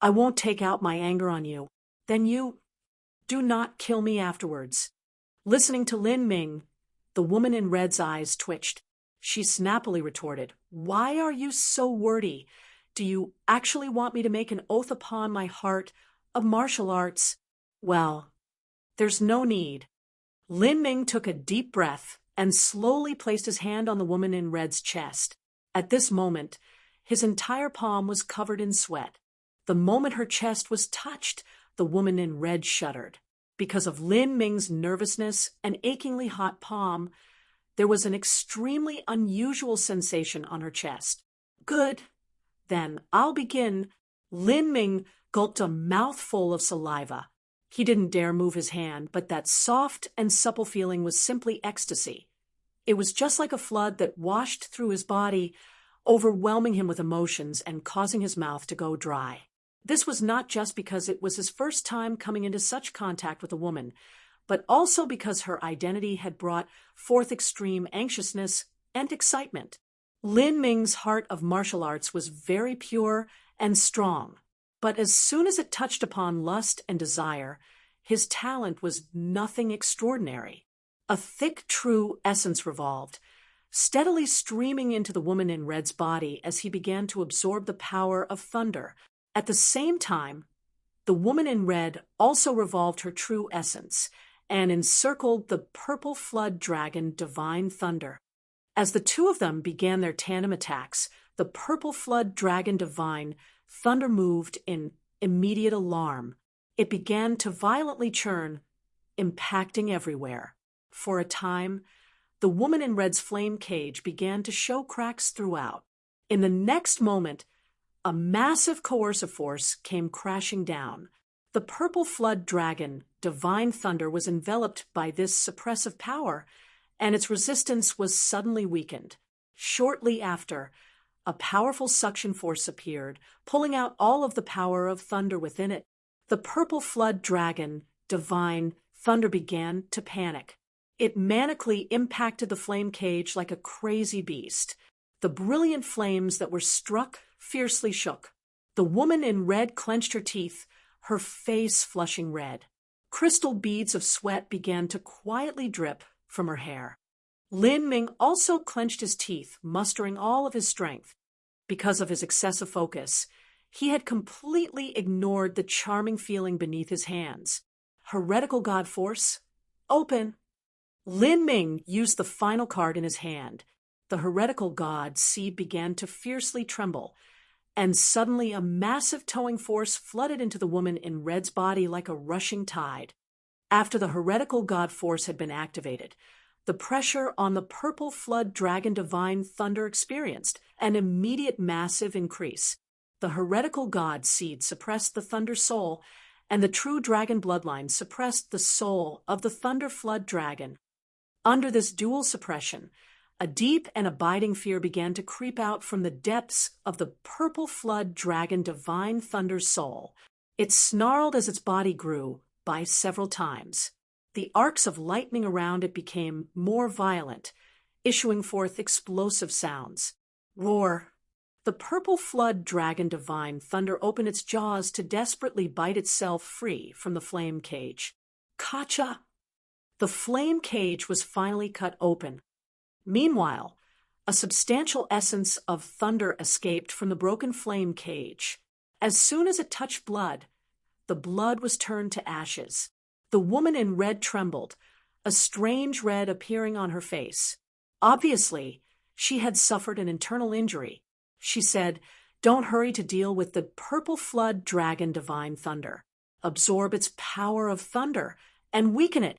I won't take out my anger on you. Then you do not kill me afterwards. Listening to Lin Ming, the woman in red's eyes twitched. She snappily retorted, "Why are you so wordy? Do you actually want me to make an oath upon my heart of martial arts?" "Well, there's no need." Lin Ming took a deep breath and slowly placed his hand on the woman in red's chest. At this moment, his entire palm was covered in sweat. The moment her chest was touched, the woman in red shuddered. Because of Lin Ming's nervousness and achingly hot palm, there was an extremely unusual sensation on her chest. "Good. Then I'll begin." Lin Ming gulped a mouthful of saliva. He didn't dare move his hand, but that soft and supple feeling was simply ecstasy. It was just like a flood that washed through his body, overwhelming him with emotions and causing his mouth to go dry. This was not just because it was his first time coming into such contact with a woman, but also because her identity had brought forth extreme anxiousness and excitement. Lin Ming's heart of martial arts was very pure and strong, but as soon as it touched upon lust and desire, his talent was nothing extraordinary. A thick, true essence revolved, steadily streaming into the woman in red's body as he began to absorb the power of thunder. At the same time, the woman in red also revolved her true essence and encircled the purple flood dragon divine thunder. As the two of them began their tandem attacks, the purple flood dragon divine thunder moved in immediate alarm. It began to violently churn, impacting everywhere. For a time, the woman in red's flame cage began to show cracks throughout. In the next moment, a massive coercive force came crashing down. The purple flood dragon, divine thunder, was enveloped by this suppressive power, and its resistance was suddenly weakened. Shortly after, a powerful suction force appeared, pulling out all of the power of thunder within it. The purple flood dragon, divine thunder, began to panic. It manically impacted the flame cage like a crazy beast. The brilliant flames that were struck fiercely shook. The woman in red clenched her teeth, her face flushing red. Crystal beads of sweat began to quietly drip from her hair. Lin Ming also clenched his teeth, mustering all of his strength. Because of his excessive focus, he had completely ignored the charming feeling beneath his hands. Heretical God Force, open. Lin Ming used the final card in his hand. The heretical god seed began to fiercely tremble, and suddenly a massive towing force flooded into the woman in red's body like a rushing tide. After the heretical god force had been activated, the pressure on the purple flood dragon divine thunder experienced an immediate massive increase. The heretical god seed suppressed the thunder soul, and the true dragon bloodline suppressed the soul of the thunder flood dragon. Under this dual suppression, a deep and abiding fear began to creep out from the depths of the purple flood dragon divine thunder soul. It snarled as its body grew by several times. The arcs of lightning around it became more violent, issuing forth explosive sounds. Roar! The purple flood dragon divine thunder opened its jaws to desperately bite itself free from the flame cage. Kacha! The flame cage was finally cut open. Meanwhile, a substantial essence of thunder escaped from the broken flame cage. As soon as it touched blood, the blood was turned to ashes. The woman in red trembled, a strange red appearing on her face. Obviously, she had suffered an internal injury. She said, "Don't hurry to deal with the purple flood dragon divine thunder. Absorb its power of thunder and weaken it."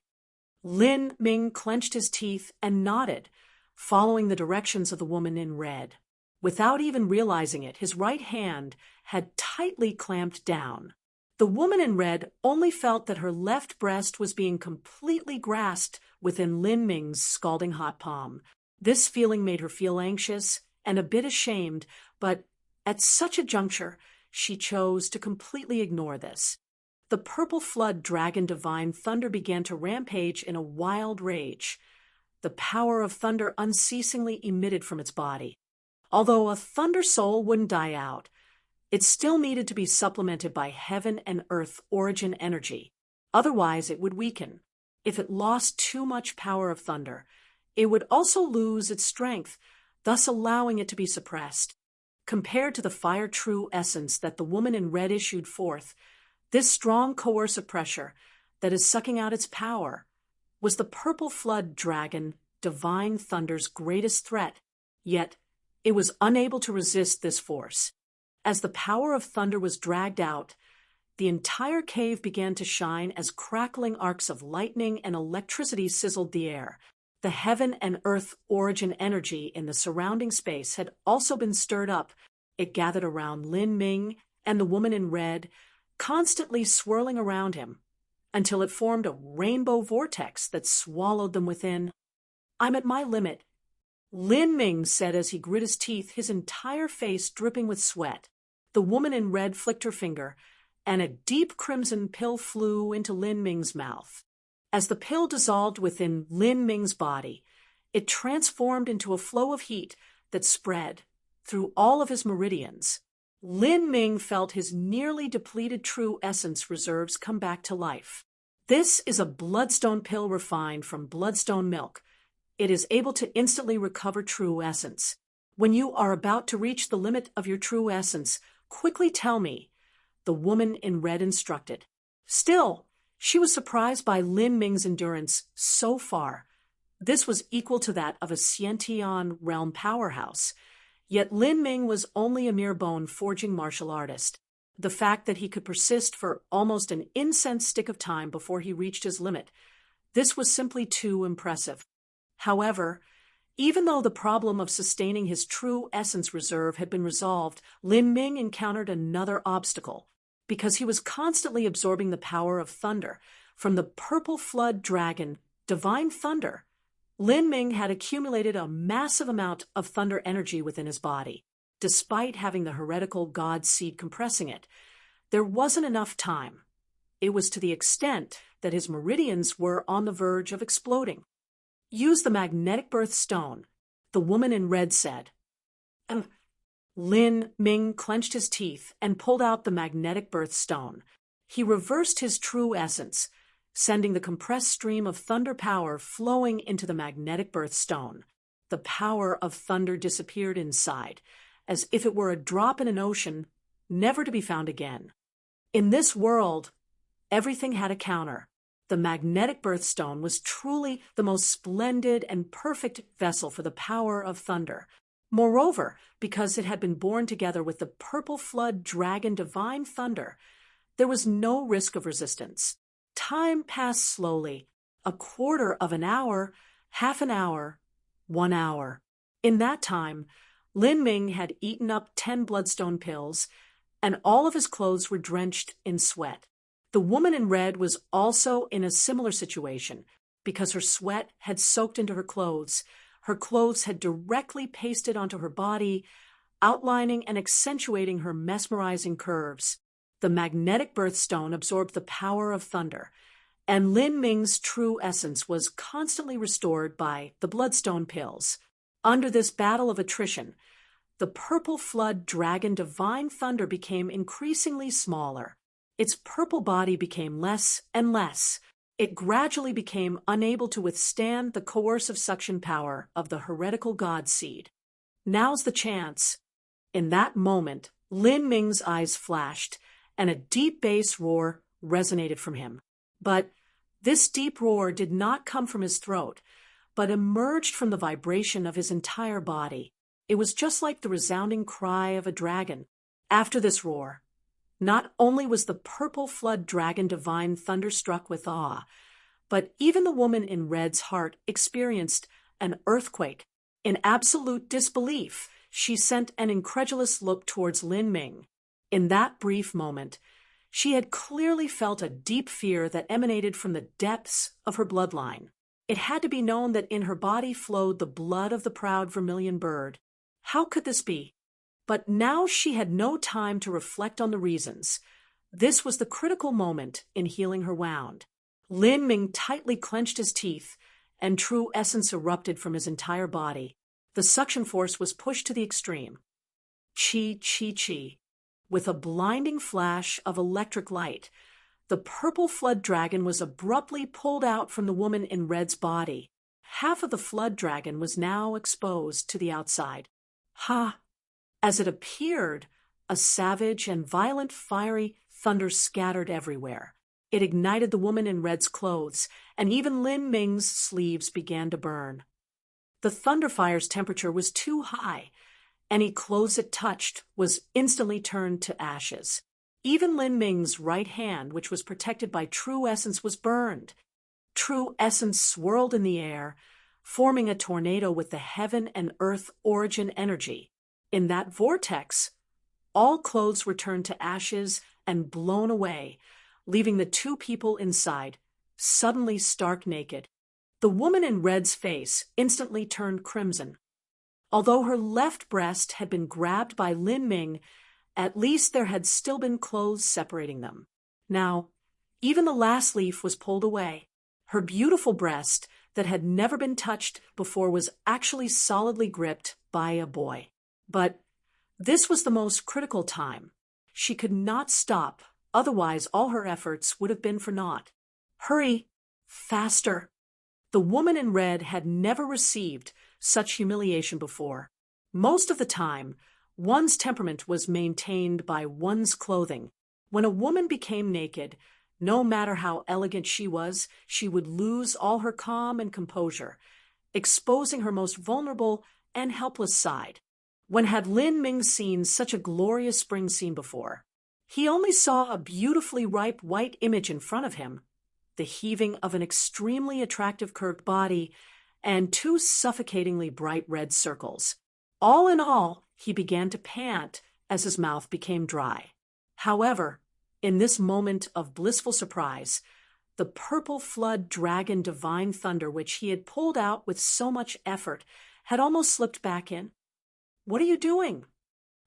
Lin Ming clenched his teeth and nodded, following the directions of the woman in red. Without even realizing it, his right hand had tightly clamped down. The woman in red only felt that her left breast was being completely grasped within Lin Ming's scalding hot palm. This feeling made her feel anxious and a bit ashamed, but at such a juncture, she chose to completely ignore this. The purple flood dragon divine thunder began to rampage in a wild rage. The power of thunder unceasingly emitted from its body. Although a thunder soul wouldn't die out, it still needed to be supplemented by heaven and earth origin energy. Otherwise, it would weaken. If it lost too much power of thunder, it would also lose its strength, thus allowing it to be suppressed. Compared to the fire true essence that the woman in red issued forth, this strong coercive pressure that is sucking out its power was the purple flood dragon divine thunder's greatest threat, yet it was unable to resist this force. As the power of thunder was dragged out, the entire cave began to shine as crackling arcs of lightning and electricity sizzled the air. The heaven and earth origin energy in the surrounding space had also been stirred up. It gathered around Lin Ming and the woman in red, constantly swirling around him, until it formed a rainbow vortex that swallowed them within. "I'm at my limit," Lin Ming said as he grit his teeth, his entire face dripping with sweat. The woman in red flicked her finger, and a deep crimson pill flew into Lin Ming's mouth. As the pill dissolved within Lin Ming's body, it transformed into a flow of heat that spread through all of his meridians. Lin Ming felt his nearly depleted true essence reserves come back to life. This is a bloodstone pill refined from bloodstone milk. It is able to instantly recover true essence. When you are about to reach the limit of your true essence, quickly tell me, the woman in red instructed. Still, she was surprised by Lin Ming's endurance so far. This was equal to that of a Xiantian realm powerhouse. Yet Lin Ming was only a mere bone-forging martial artist. The fact that he could persist for almost an incense stick of time before he reached his limit, this was simply too impressive. However, even though the problem of sustaining his true essence reserve had been resolved, Lin Ming encountered another obstacle. Because he was constantly absorbing the power of thunder from the purple flood dragon, divine thunder, Lin Ming had accumulated a massive amount of thunder energy within his body. Despite having the heretical god seed compressing it, there wasn't enough time. It was to the extent that his meridians were on the verge of exploding. "Use the magnetic birth stone," the woman in red said. Lin Ming clenched his teeth and pulled out the magnetic birth stone. He reversed his true essence, sending the compressed stream of thunder power flowing into the magnetic birth stone. The power of thunder disappeared inside, as if it were a drop in an ocean, never to be found again. In this world, everything had a counter. The magnetic birthstone was truly the most splendid and perfect vessel for the power of thunder. Moreover, because it had been born together with the purple flood dragon divine thunder, there was no risk of resistance. Time passed slowly. A quarter of an hour, half an hour, 1 hour. In that time, Lin Ming had eaten up 10 bloodstone pills, and all of his clothes were drenched in sweat. The woman in red was also in a similar situation because her sweat had soaked into her clothes. Her clothes had directly pasted onto her body, outlining and accentuating her mesmerizing curves. The magnetic birthstone absorbed the power of thunder, and Lin Ming's true essence was constantly restored by the bloodstone pills. Under this battle of attrition, the purple flood dragon divine thunder became increasingly smaller. Its purple body became less and less. It gradually became unable to withstand the coercive suction power of the heretical god seed. Now's the chance. In that moment, Lin Ming's eyes flashed, and a deep bass roar resonated from him. But this deep roar did not come from his throat, but emerged from the vibration of his entire body. It was just like the resounding cry of a dragon. After this roar, not only was the purple flood dragon divine thunderstruck with awe, But even the woman in red's heart experienced an earthquake. In absolute disbelief, she sent an incredulous look towards Lin Ming. In that brief moment, she had clearly felt a deep fear that emanated from the depths of her bloodline. It had to be known that in her body flowed the blood of the proud vermilion bird. How could this be? But now she had no time to reflect on the reasons. This was the critical moment in healing her wound. Lin Ming tightly clenched his teeth, and true essence erupted from his entire body. The suction force was pushed to the extreme. Chi, chi, chi. With a blinding flash of electric light, the purple flood dragon was abruptly pulled out from the woman in red's body. Half of the flood dragon was now exposed to the outside. Ha! As it appeared, a savage and violent fiery thunder scattered everywhere. It ignited the woman in red's clothes, and even Lin Ming's sleeves began to burn. The thunderfire's temperature was too high. Any clothes it touched was instantly turned to ashes. Even Lin Ming's right hand, which was protected by true essence, was burned. True essence swirled in the air, forming a tornado with the heaven and earth origin energy. In that vortex, all clothes were turned to ashes and blown away, leaving the two people inside, suddenly stark naked. The woman in red's face instantly turned crimson. Although her left breast had been grabbed by Lin Ming, at least there had still been clothes separating them. Now, even the last leaf was pulled away. Her beautiful breast, that had never been touched before, was actually solidly gripped by a boy. But this was the most critical time. She could not stop, otherwise all her efforts would have been for naught. Hurry! Faster! The woman in red had never received such humiliation before. Most of the time, one's temperament was maintained by one's clothing. When a woman became naked, no matter how elegant she was, she would lose all her calm and composure, exposing her most vulnerable and helpless side. When had Lin Ming seen such a glorious spring scene before? He only saw a beautifully ripe white image in front of him, the heaving of an extremely attractive curved body, and two suffocatingly bright red circles. All in all, he began to pant as his mouth became dry. However, in this moment of blissful surprise, the purple flood dragon divine thunder, which he had pulled out with so much effort, had almost slipped back in. "What are you doing?"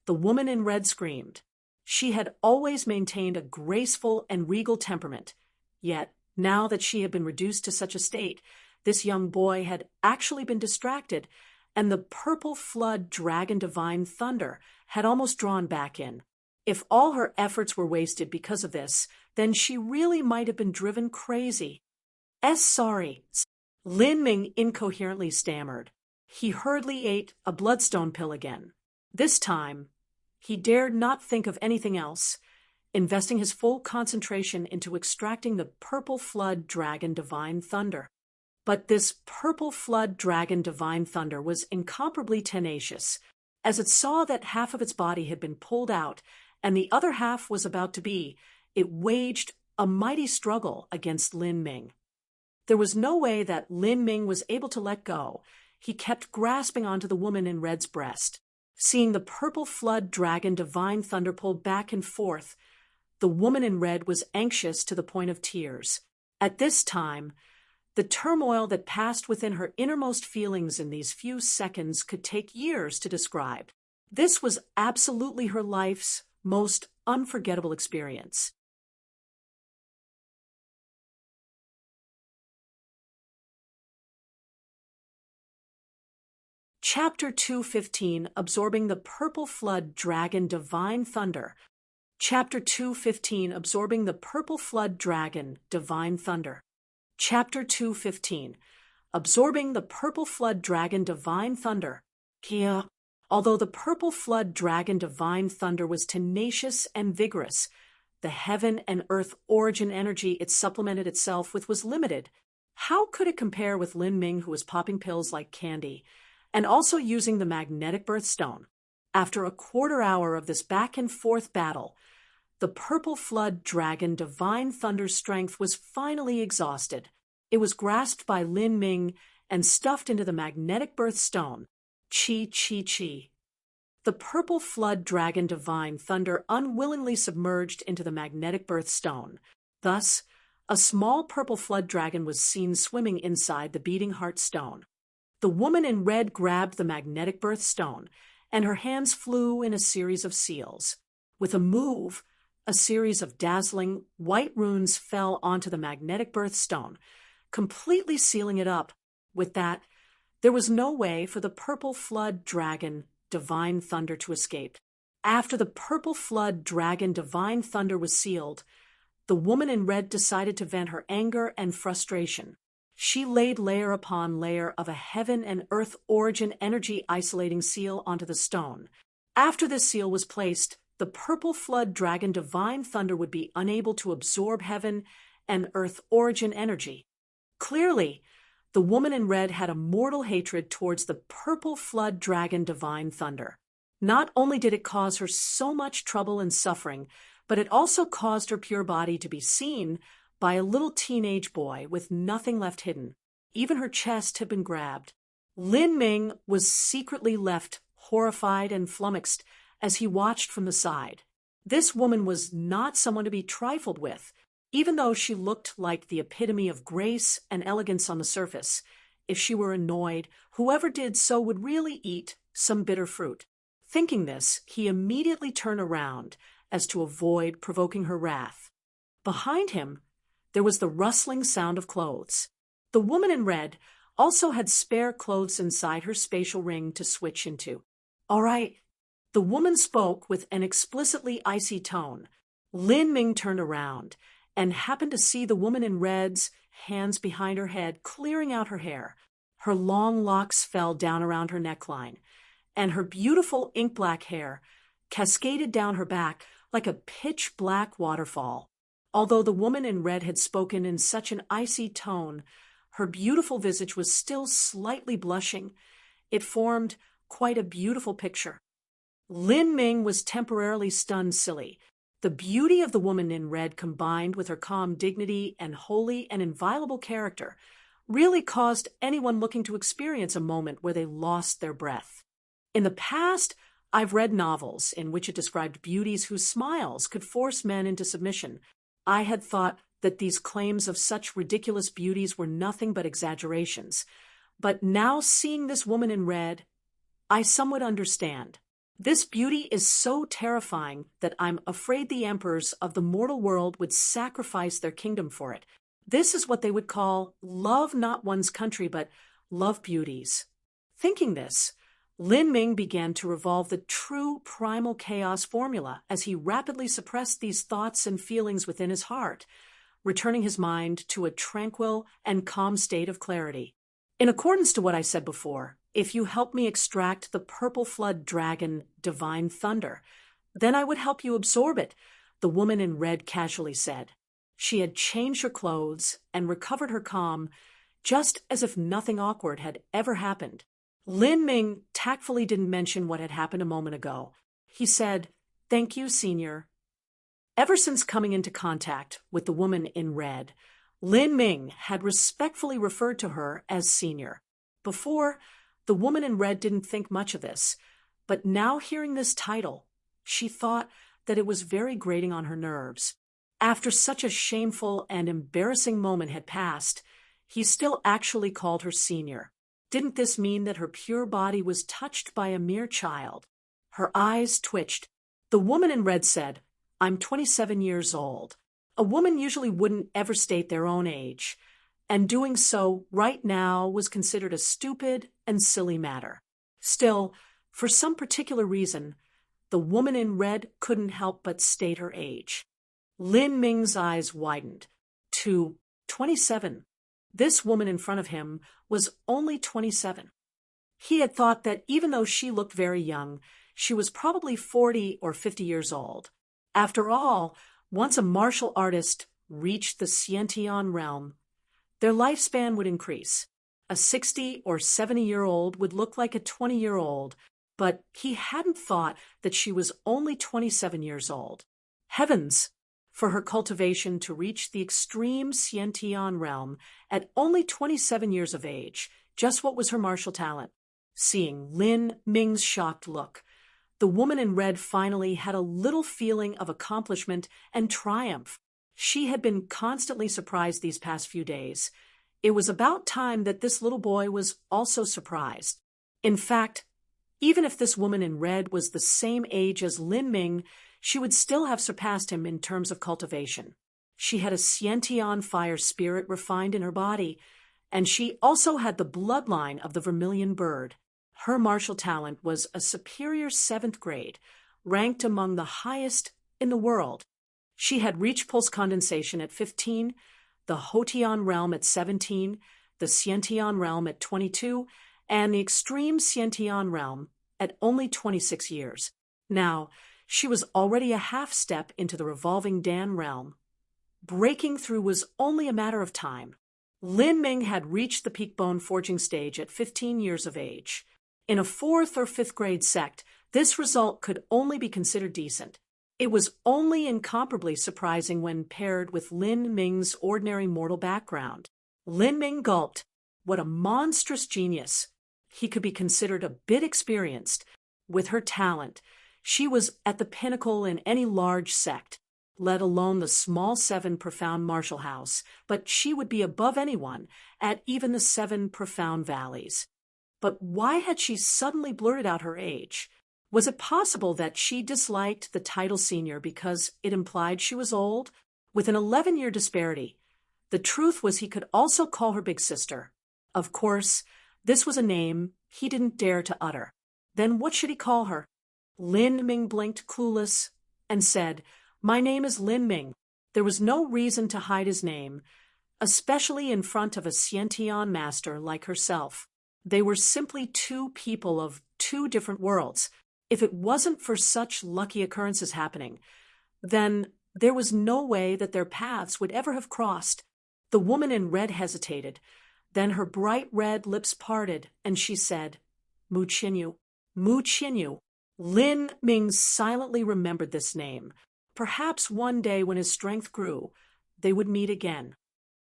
The woman in red screamed. She had always maintained a graceful and regal temperament, yet now that she had been reduced to such a state, this young boy had actually been distracted, and the purple flood dragon divine thunder had almost drawn back in. If all her efforts were wasted because of this, then she really might have been driven crazy. Sorry," Lin Ming incoherently stammered. He hurriedly ate a bloodstone pill again. This time, he dared not think of anything else, investing his full concentration into extracting the purple flood dragon divine thunder. But this purple flood dragon divine thunder was incomparably tenacious. As it saw that half of its body had been pulled out and the other half was about to be, it waged a mighty struggle against Lin Ming. There was no way that Lin Ming was able to let go. He kept grasping onto the woman in red's breast. Seeing the purple flood dragon divine thunder pull back and forth, the woman in red was anxious to the point of tears. At this time, the turmoil that passed within her innermost feelings in these few seconds could take years to describe. This was absolutely her life's most unforgettable experience. Chapter 215, Absorbing the Purple Flood Dragon Divine Thunder. Chapter 215, Absorbing the Purple Flood Dragon Divine Thunder. Chapter 215, Absorbing the Purple Flood Dragon Divine Thunder. Kia. Although the Purple Flood Dragon Divine Thunder was tenacious and vigorous, the heaven and earth origin energy it supplemented itself with was limited. How could it compare with Lin Ming, who was popping pills like candy, and also using the magnetic birthstone? After a quarter hour of this back-and-forth battle, the Purple Flood Dragon Divine Thunder's strength was finally exhausted. It was grasped by Lin Ming and stuffed into the magnetic birthstone. Chi, chi, chi. The purple flood dragon divine thunder unwillingly submerged into the magnetic birthstone. Thus, a small purple flood dragon was seen swimming inside the beating heart stone. The woman in red grabbed the magnetic birthstone, and her hands flew in a series of seals. With a move, a series of dazzling white runes fell onto the magnetic birthstone, completely sealing it up. With that, there was no way for the purple flood dragon divine thunder to escape. After the purple flood dragon divine thunder was sealed, the woman in red decided to vent her anger and frustration. She laid layer upon layer of a heaven and earth origin energy isolating seal onto the stone. After this seal was placed, the purple flood dragon divine thunder would be unable to absorb heaven and earth origin energy. Clearly, the woman in red had a mortal hatred towards the purple flood dragon divine thunder. Not only did it cause her so much trouble and suffering, but it also caused her pure body to be seen by a little teenage boy with nothing left hidden. Even her chest had been grabbed. Lin Ming was secretly left horrified and flummoxed as he watched from the side. This woman was not someone to be trifled with. Even though she looked like the epitome of grace and elegance on the surface, if she were annoyed, whoever did so would really eat some bitter fruit. Thinking this, he immediately turned around as to avoid provoking her wrath. Behind him, there was the rustling sound of clothes. The woman in red also had spare clothes inside her spatial ring to switch into. "All right." The woman spoke with an explicitly icy tone. Lin Ming turned around and happened to see the woman in red's hands behind her head clearing out her hair. Her long locks fell down around her neckline, and her beautiful ink-black hair cascaded down her back like a pitch-black waterfall. Although the woman in red had spoken in such an icy tone, her beautiful visage was still slightly blushing. It formed quite a beautiful picture. Lin Ming was temporarily stunned silly. The beauty of the woman in red combined with her calm dignity and holy and inviolable character really caused anyone looking to experience a moment where they lost their breath. In the past, I've read novels in which it described beauties whose smiles could force men into submission. I had thought that these claims of such ridiculous beauties were nothing but exaggerations. But now seeing this woman in red, I somewhat understand. This beauty is so terrifying that I'm afraid the emperors of the mortal world would sacrifice their kingdom for it. This is what they would call love not one's country, but love beauties. Thinking this, Lin Ming began to revolve the true primal chaos formula as he rapidly suppressed these thoughts and feelings within his heart, returning his mind to a tranquil and calm state of clarity. In accordance to what I said before, if you help me extract the purple flood dragon divine thunder, then I would help you absorb it, the woman in red casually said. She had changed her clothes and recovered her calm, just as if nothing awkward had ever happened. Lin Ming tactfully didn't mention what had happened a moment ago. He said, "Thank you, Senior." Ever since coming into contact with the woman in red, Lin Ming had respectfully referred to her as Senior. Before, the woman in red didn't think much of this, but now hearing this title, she thought that it was very grating on her nerves. After such a shameful and embarrassing moment had passed, he still actually called her Senior. Didn't this mean that her pure body was touched by a mere child? Her eyes twitched. The woman in red said, "I'm 27 years old." A woman usually wouldn't ever state their own age, and doing so right now was considered a stupid and silly matter. Still, for some particular reason, the woman in red couldn't help but state her age. Lin Ming's eyes widened to 27. This woman in front of him was only 27. He had thought that even though she looked very young, she was probably 40 or 50 years old. After all, once a martial artist reached the Xiantian realm, their lifespan would increase. A 60 or 70-year-old would look like a 20-year-old, but he hadn't thought that she was only 27 years old. Heavens! for her cultivation to reach the extreme Xiantian realm at only 27 years of age. Just what was her martial talent? Seeing Lin Ming's shocked look, the woman in red finally had a little feeling of accomplishment and triumph. She had been constantly surprised these past few days. It was about time that this little boy was also surprised. In fact, even if this woman in red was the same age as Lin Ming, she would still have surpassed him in terms of cultivation. She had a Xiantian fire spirit refined in her body, and she also had the bloodline of the vermilion bird. Her martial talent was a superior 7th grade, ranked among the highest in the world. She had reached pulse condensation at 15, the Hotian realm at 17, the Xiantian realm at 22, and the extreme Xiantian realm at only 26 years. Now, she was already a half step into the revolving Dan realm. Breaking through was only a matter of time. Lin Ming had reached the peak bone forging stage at 15 years of age. In a 4th or 5th grade sect, this result could only be considered decent. It was only incomparably surprising when paired with Lin Ming's ordinary mortal background. Lin Ming gulped. What a monstrous genius! He could be considered a bit experienced. With her talent, she was at the pinnacle in any large sect, let alone the small 7 profound martial house, but she would be above anyone at even the 7 profound valleys. But why had she suddenly blurted out her age? Was it possible that she disliked the title senior because it implied she was old? With an 11-year disparity, the truth was he could also call her big sister. Of course, this was a name he didn't dare to utter. Then what should he call her? Lin Ming blinked clueless and said, "My name is Lin Ming." There was no reason to hide his name, especially in front of a Xiantian master like herself. They were simply 2 people of 2 different worlds. If it wasn't for such lucky occurrences happening, then there was no way that their paths would ever have crossed. The woman in red hesitated. Then her bright red lips parted, and she said, "Mu Qinyu, Mu Qinyu." Lin Ming silently remembered this name. Perhaps one day when his strength grew, they would meet again.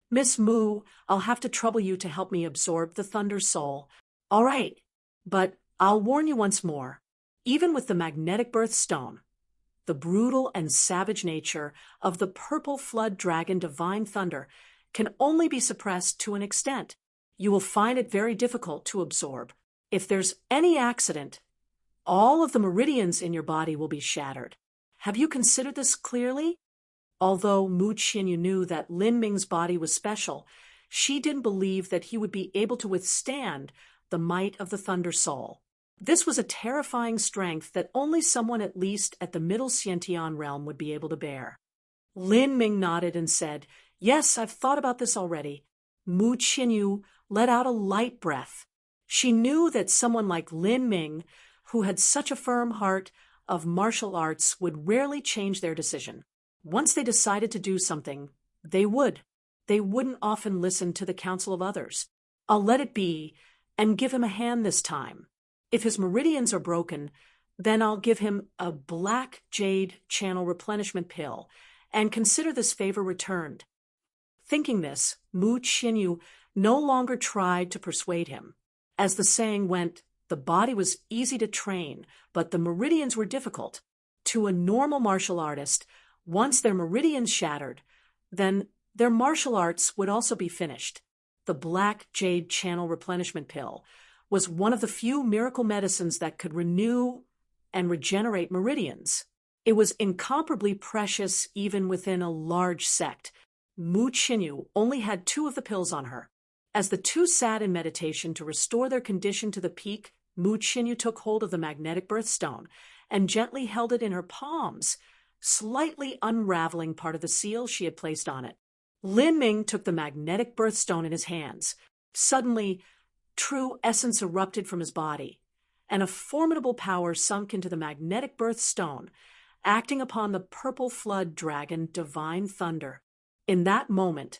"Miss Mu, I'll have to trouble you to help me absorb the Thunder Soul." "All right, but I'll warn you once more. Even with the magnetic birth stone, the brutal and savage nature of the purple flood dragon divine thunder can only be suppressed to an extent. You will find it very difficult to absorb. If there's any accident, all of the meridians in your body will be shattered. Have you considered this clearly?" Although Mu Qinyu knew that Lin Ming's body was special, she didn't believe that he would be able to withstand the might of the Thunder Soul. This was a terrifying strength that only someone at least at the middle Xiantian realm would be able to bear. Lin Ming nodded and said, "Yes, I've thought about this already." Mu Qinyu let out a light breath. She knew that someone like Lin Ming, who had such a firm heart of martial arts, would rarely change their decision. Once they decided to do something, they would. They wouldn't often listen to the counsel of others. "I'll let it be and give him a hand this time. If his meridians are broken, then I'll give him a black jade channel replenishment pill and consider this favor returned." Thinking this, Mu Qinyu no longer tried to persuade him. As the saying went, the body was easy to train, but the meridians were difficult. To a normal martial artist, once their meridians shattered, then their martial arts would also be finished. The black jade channel replenishment pill was one of the few miracle medicines that could renew and regenerate meridians. It was incomparably precious even within a large sect. Mu Qinyu only had 2 of the pills on her. As the 2 sat in meditation to restore their condition to the peak, Mu Qinyu took hold of the magnetic birthstone and gently held it in her palms, slightly unraveling part of the seal she had placed on it. Lin Ming took the magnetic birthstone in his hands. Suddenly, true essence erupted from his body, and a formidable power sunk into the magnetic birthstone, acting upon the purple flood dragon divine thunder. In that moment,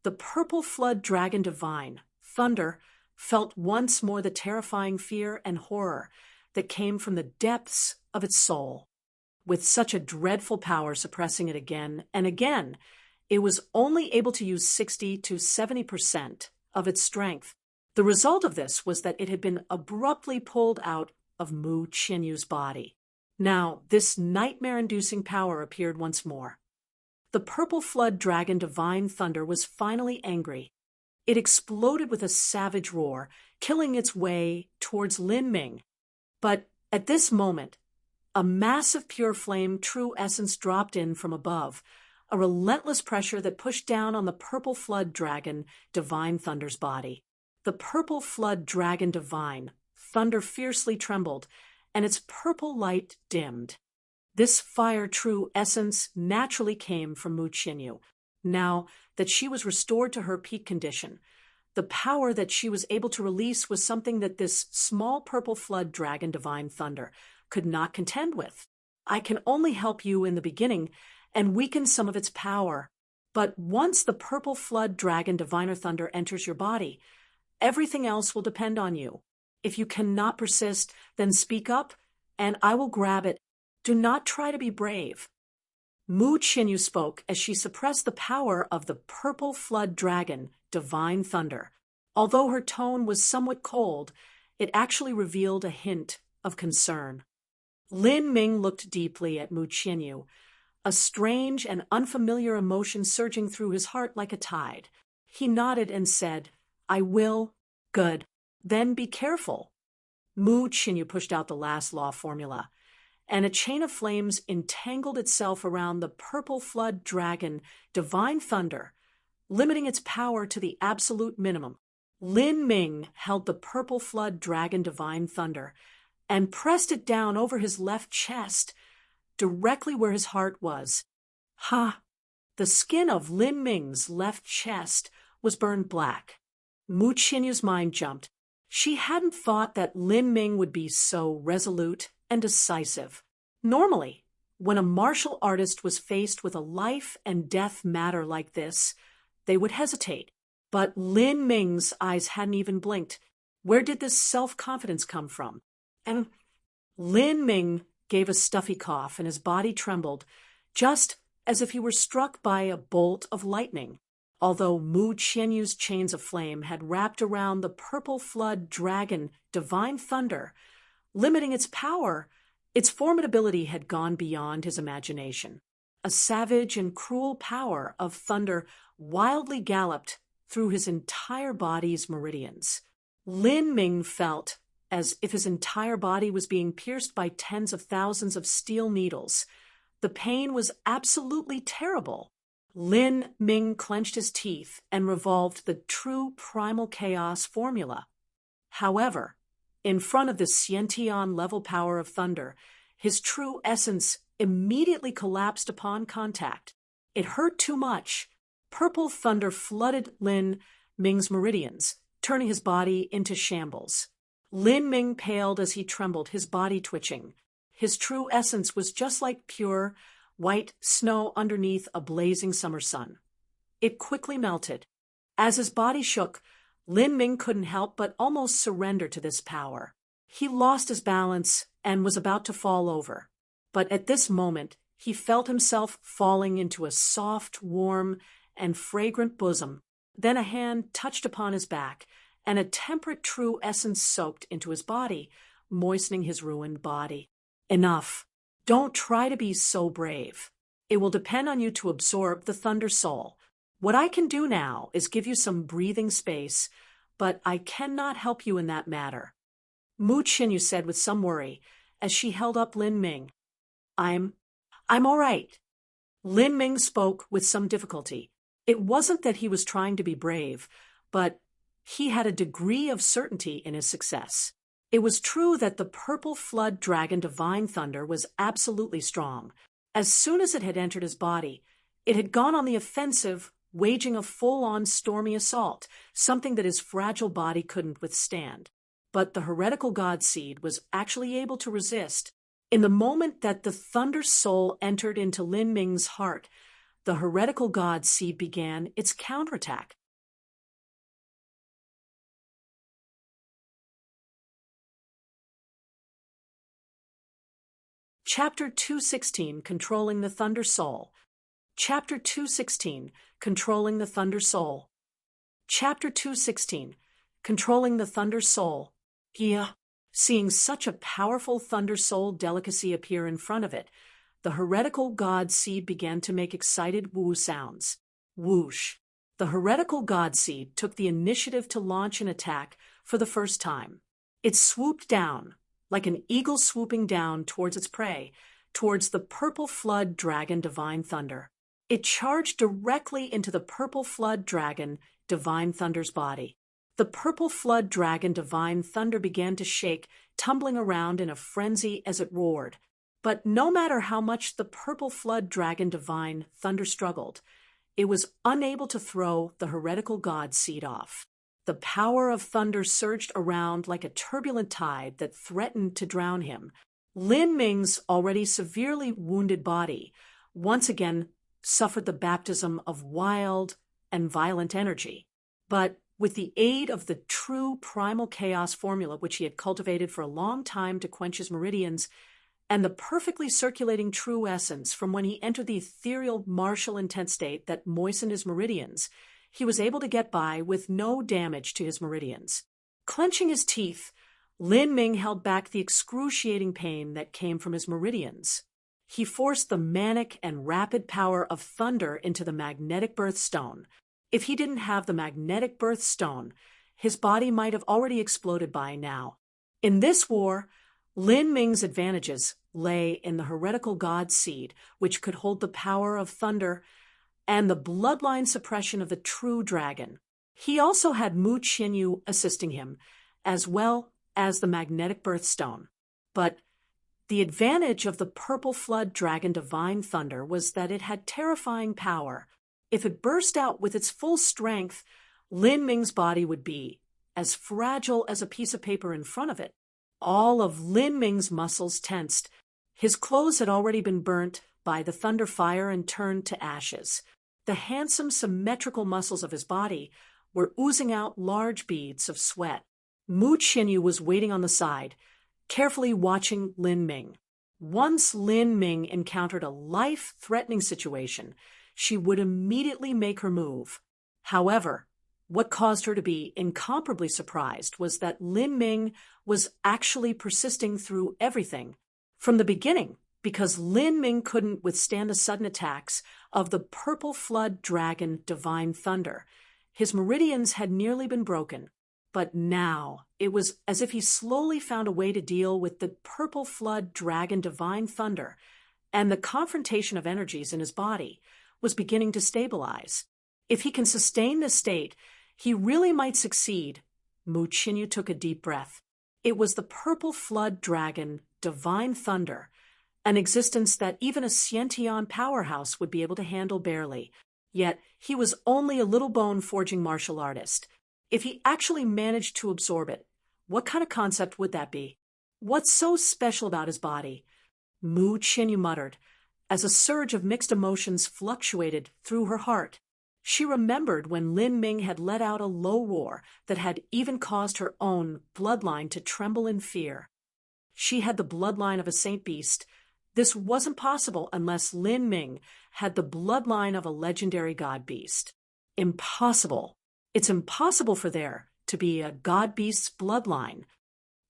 the purple flood dragon divine thunder felt once more the terrifying fear and horror that came from the depths of its soul. with such a dreadful power suppressing it again and again, it was only able to use 60 to 70% of its strength. The result of this was that it had been abruptly pulled out of Mu Qianyu's body. Now, this nightmare-inducing power appeared once more. The purple flood dragon Divine Thunder was finally angry. It exploded with a savage roar, killing its way towards Lin Ming. But at this moment, a massive pure flame true essence dropped in from above, a relentless pressure that pushed down on the purple flood dragon Divine Thunder's body. The purple flood dragon Divine Thunder fiercely trembled, and its purple light dimmed. This fire true essence naturally came from Mu Qianyu. Now that she was restored to her peak condition, the power that she was able to release was something that this small purple flood dragon Divine Thunder could not contend with. I can only help you in the beginning and weaken some of its power. But once the purple flood dragon Diviner Thunder enters your body, everything else will depend on you. If you cannot persist, then speak up, and I will grab it. Do not try to be brave. Mu Qianyu spoke as she suppressed the power of the purple flood dragon, Divine Thunder. Although her tone was somewhat cold, it actually revealed a hint of concern. Lin Ming looked deeply at Mu Qianyu, a strange and unfamiliar emotion surging through his heart like a tide. He nodded and said, "I will." "Good. Then be careful." Mu Qianyu pushed out the last law formula, and a chain of flames entangled itself around the purple flood dragon Divine Thunder, limiting its power to the absolute minimum. Lin Ming held the purple flood dragon Divine Thunder and pressed it down over his left chest, directly where his heart was. Ha! The skin of Lin Ming's left chest was burned black. Mu Qianyu's mind jumped. She hadn't thought that Lin Ming would be so resolute and decisive. Normally, when a martial artist was faced with a life and death matter like this, they would hesitate. But Lin Ming's eyes hadn't even blinked. Where did this self-confidence come from? And Lin Ming gave a stuffy cough and his body trembled, just as if he were struck by a bolt of lightning. Although Mu Qianyu's chains of flame had wrapped around the purple flood dragon Divine Thunder, limiting its power, its formidability had gone beyond his imagination. A savage and cruel power of thunder wildly galloped through his entire body's meridians. Lin Ming felt as if his entire body was being pierced by tens of thousands of steel needles. The pain was absolutely terrible. Lin Ming clenched his teeth and revolved the true primal chaos formula. However, in front of the Xiantian level power of thunder, his true essence immediately collapsed upon contact. It hurt too much. Purple thunder flooded Lin Ming's meridians, turning his body into shambles. Lin Ming paled as he trembled, his body twitching. His true essence was just like pure, white snow underneath a blazing summer sun. It quickly melted. As his body shook, Lin Ming couldn't help but almost surrender to this power. He lost his balance and was about to fall over. But at this moment, he felt himself falling into a soft, warm, and fragrant bosom. Then a hand touched upon his back, and a temperate true essence soaked into his body, moistening his ruined body. Enough. Don't try to be so brave. It will depend on you to absorb the Thunder Soul. What I can do now is give you some breathing space, but I cannot help you in that matter. Mu Qianyu said with some worry as she held up Lin Ming. I'm all right. Lin Ming spoke with some difficulty. It wasn't that he was trying to be brave, but he had a degree of certainty in his success. It was true that the purple flood dragon Divine Thunder was absolutely strong. As soon as it had entered his body, it had gone on the offensive, waging a full-on stormy assault, something that his fragile body couldn't withstand. But the heretical god seed was actually able to resist. In the moment that the Thunder Soul entered into Lin Ming's heart, the heretical god seed began its counterattack. Chapter 216, Controlling the Thunder Soul. Chapter 216, Controlling the Thunder Soul. Chapter 216, Controlling the Thunder Soul. Yeah. Seeing such a powerful thunder soul delicacy appear in front of it, the heretical god seed began to make excited woo sounds. Whoosh. The heretical god seed took the initiative to launch an attack for the first time. It swooped down, like an eagle swooping down towards its prey, towards the purple flood dragon Divine Thunder. It charged directly into the purple flood dragon Divine Thunder's body. The purple flood dragon Divine Thunder began to shake, tumbling around in a frenzy as it roared. But no matter how much the purple flood dragon Divine Thunder struggled, it was unable to throw the heretical god seed off. The power of thunder surged around like a turbulent tide that threatened to drown him. Lin Ming's already severely wounded body once again suffered the baptism of wild and violent energy. But with the aid of the true primal chaos formula which he had cultivated for a long time to quench his meridians, and the perfectly circulating true essence from when he entered the ethereal martial intent state that moistened his meridians, he was able to get by with no damage to his meridians. Clenching his teeth, Lin Ming held back the excruciating pain that came from his meridians. He forced the manic and rapid power of thunder into the magnetic birthstone. If he didn't have the magnetic birthstone, his body might have already exploded by now. In this war, Lin Ming's advantages lay in the heretical god seed, which could hold the power of thunder, and the bloodline suppression of the true dragon. He also had Mu Qinyu assisting him, as well as the magnetic birthstone. But the advantage of the purple flood dragon Divine Thunder was that it had terrifying power. If it burst out with its full strength, Lin Ming's body would be as fragile as a piece of paper in front of it. All of Lin Ming's muscles tensed. His clothes had already been burnt by the thunder fire and turned to ashes. The handsome, symmetrical muscles of his body were oozing out large beads of sweat. Mu Qinyu was waiting on the side, carefully watching Lin Ming. Once Lin Ming encountered a life-threatening situation, she would immediately make her move. However, what caused her to be incomparably surprised was that Lin Ming was actually persisting through everything from the beginning, because Lin Ming couldn't withstand the sudden attacks of the purple flood dragon Divine Thunder. His meridians had nearly been broken, but now it was as if he slowly found a way to deal with the purple flood dragon Divine Thunder, and the confrontation of energies in his body was beginning to stabilize. If he can sustain this state, he really might succeed. Mu Qinyu took a deep breath. It was the purple flood dragon Divine Thunder, an existence that even a Xiantian powerhouse would be able to handle barely. Yet he was only a little bone-forging martial artist. If he actually managed to absorb it, what kind of concept would that be? What's so special about his body? Mu Qinyu muttered, as a surge of mixed emotions fluctuated through her heart. She remembered when Lin Ming had let out a low roar that had even caused her own bloodline to tremble in fear. She had the bloodline of a saint beast. This wasn't possible unless Lin Ming had the bloodline of a legendary god beast. Impossible. It's impossible for there to be a god beast's bloodline.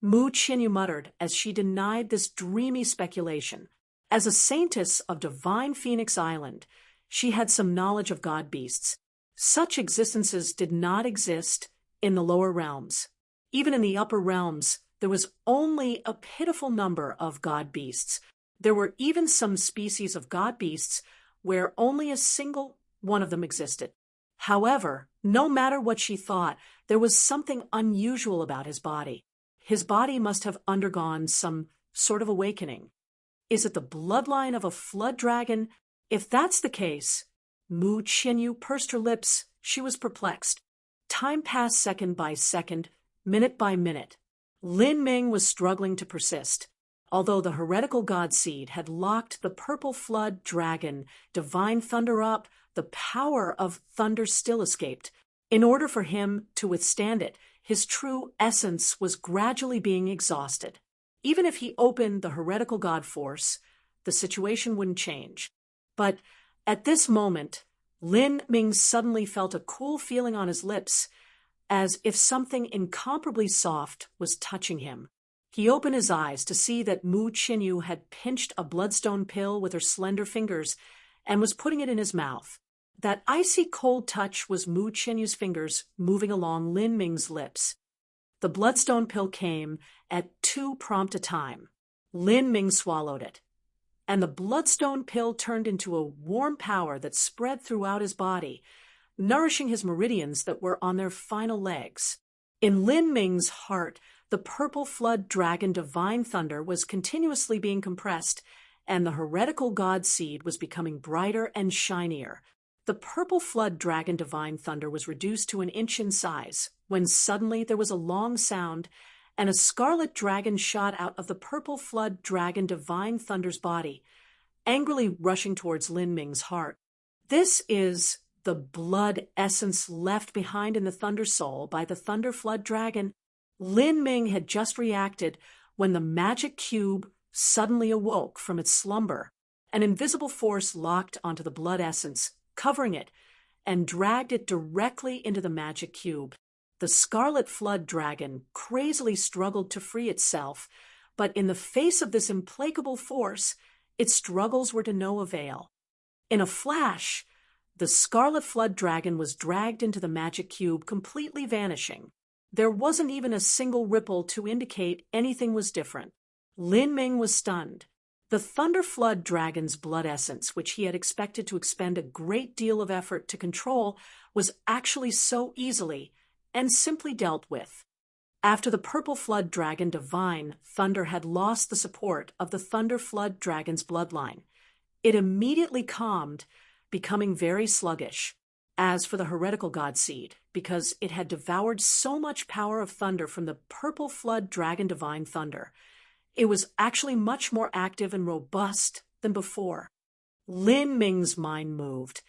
Mu Qinyu muttered as she denied this dreamy speculation. As a saintess of divine Phoenix Island, she had some knowledge of god beasts. Such existences did not exist in the lower realms. Even in the upper realms, there was only a pitiful number of god beasts. There were even some species of god beasts where only a single one of them existed. However, no matter what she thought, there was something unusual about his body. His body must have undergone some sort of awakening. Is it the bloodline of a flood dragon? If that's the case, Mu Qinyu pursed her lips. She was perplexed. Time passed second by second, minute by minute. Lin Ming was struggling to persist. Although the heretical god seed had locked the purple flood dragon Divine Thunder up, the power of thunder still escaped. In order for him to withstand it, his true essence was gradually being exhausted. Even if he opened the heretical god force, the situation wouldn't change. But at this moment, Lin Ming suddenly felt a cool feeling on his lips, as if something incomparably soft was touching him. He opened his eyes to see that Mu Qinyu had pinched a bloodstone pill with her slender fingers and was putting it in his mouth. That icy cold touch was Mu Qinyu's fingers moving along Lin Ming's lips. The bloodstone pill came at too prompt a time. Lin Ming swallowed it, and the bloodstone pill turned into a warm power that spread throughout his body, nourishing his meridians that were on their final legs. In Lin Ming's heart, the purple flood dragon divine thunder was continuously being compressed, and the heretical god seed was becoming brighter and shinier. The purple flood dragon divine thunder was reduced to an inch in size, when suddenly there was a long sound, and a scarlet dragon shot out of the purple flood dragon divine thunder's body, angrily rushing towards Lin Ming's heart. This is the blood essence left behind in the thunder soul by the thunder flood dragon. Lin Ming had just reacted when the magic cube suddenly awoke from its slumber. An invisible force locked onto the blood essence, covering it, and dragged it directly into the magic cube. The scarlet flood dragon crazily struggled to free itself, but in the face of this implacable force, its struggles were to no avail. In a flash, the scarlet flood dragon was dragged into the magic cube, completely vanishing. There wasn't even a single ripple to indicate anything was different. Lin Ming was stunned. The thunder flood dragon's blood essence, which he had expected to expend a great deal of effort to control, was actually so easily and simply dealt with. After the purple flood dragon divine thunder had lost the support of the thunder flood dragon's bloodline, it immediately calmed, becoming very sluggish. As for the heretical god seed, because it had devoured so much power of thunder from the purple flood dragon divine thunder, it was actually much more active and robust than before. Lin Ming's mind moved,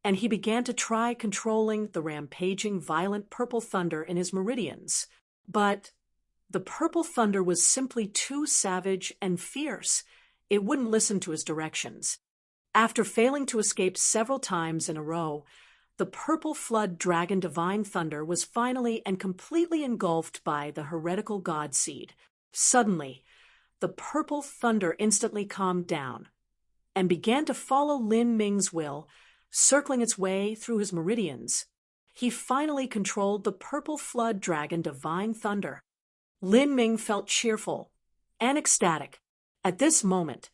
and he began to try controlling the rampaging, violent purple thunder in his meridians. But the purple thunder was simply too savage and fierce. It wouldn't listen to his directions. After failing to escape several times in a row, the purple flood dragon divine thunder was finally and completely engulfed by the heretical god seed. Suddenly, the purple thunder instantly calmed down and began to follow Lin Ming's will, circling its way through his meridians. He finally controlled the purple flood dragon divine thunder. Lin Ming felt cheerful and ecstatic. At this moment,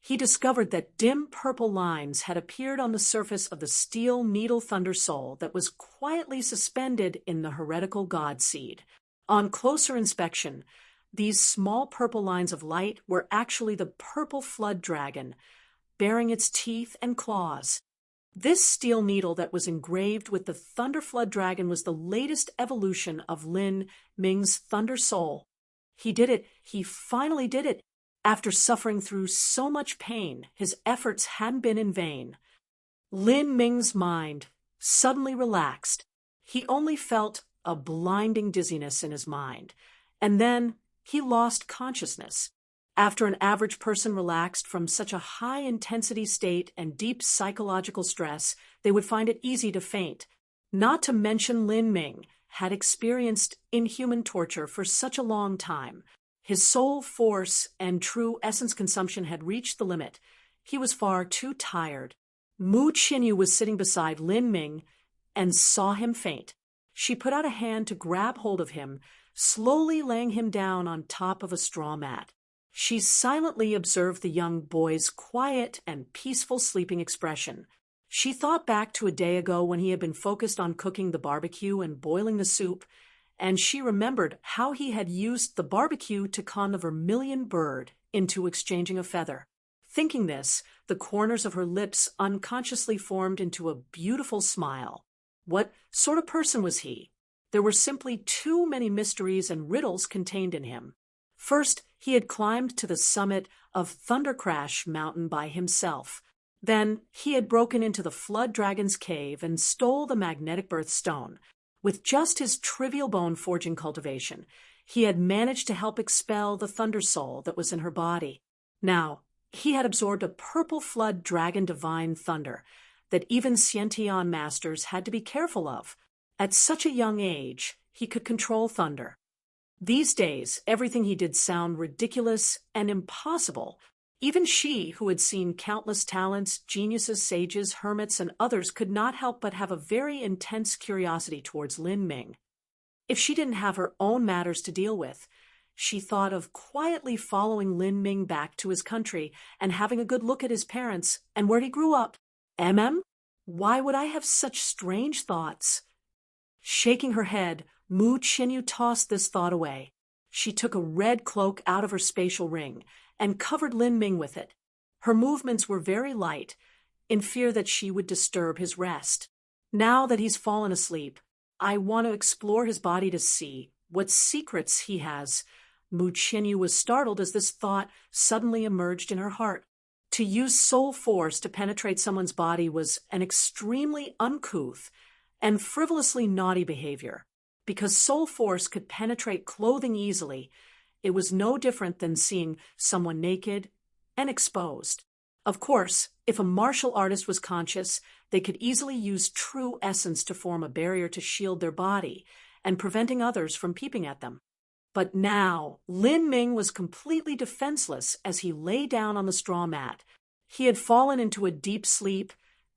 he discovered that dim purple lines had appeared on the surface of the steel needle thunder soul that was quietly suspended in the heretical god seed. On closer inspection, these small purple lines of light were actually the purple flood dragon, baring its teeth and claws. This steel needle that was engraved with the thunder flood dragon was the latest evolution of Lin Ming's thunder soul. He did it. He finally did it. After suffering through so much pain, his efforts hadn't been in vain. Lin Ming's mind suddenly relaxed. He only felt a blinding dizziness in his mind, and then he lost consciousness. After an average person relaxed from such a high-intensity state and deep psychological stress, they would find it easy to faint. Not to mention Lin Ming had experienced inhuman torture for such a long time. His soul force and true essence consumption had reached the limit. He was far too tired. Mu Qinyu was sitting beside Lin Ming and saw him faint. She put out a hand to grab hold of him, slowly laying him down on top of a straw mat. She silently observed the young boy's quiet and peaceful sleeping expression. She thought back to a day ago when he had been focused on cooking the barbecue and boiling the soup, and she remembered how he had used the barbecue to con the vermilion bird into exchanging a feather. Thinking this, the corners of her lips unconsciously formed into a beautiful smile. What sort of person was he? There were simply too many mysteries and riddles contained in him. First, he had climbed to the summit of Thundercrash Mountain by himself. Then, he had broken into the Flood Dragon's cave and stole the magnetic birthstone. With just his trivial bone forging cultivation, he had managed to help expel the thunder soul that was in her body. Now, he had absorbed a purple flood dragon divine thunder that even Sciention masters had to be careful of. At such a young age, he could control thunder. These days, everything he did sounded ridiculous and impossible. Even she, who had seen countless talents, geniuses, sages, hermits, and others, could not help but have a very intense curiosity towards Lin Ming. If she didn't have her own matters to deal with, she thought of quietly following Lin Ming back to his country and having a good look at his parents and where he grew up. Why would I have such strange thoughts? Shaking her head, Mu Qinyu tossed this thought away. She took a red cloak out of her spatial ring and covered Lin Ming with it. Her movements were very light, in fear that she would disturb his rest. Now that he's fallen asleep, I want to explore his body to see what secrets he has. Mu Qinyu was startled as this thought suddenly emerged in her heart. To use soul force to penetrate someone's body was an extremely uncouth and frivolously naughty behavior. Because soul force could penetrate clothing easily, it was no different than seeing someone naked and exposed. Of course, if a martial artist was conscious, they could easily use true essence to form a barrier to shield their body and preventing others from peeping at them. But now, Lin Ming was completely defenseless as he lay down on the straw mat. He had fallen into a deep sleep,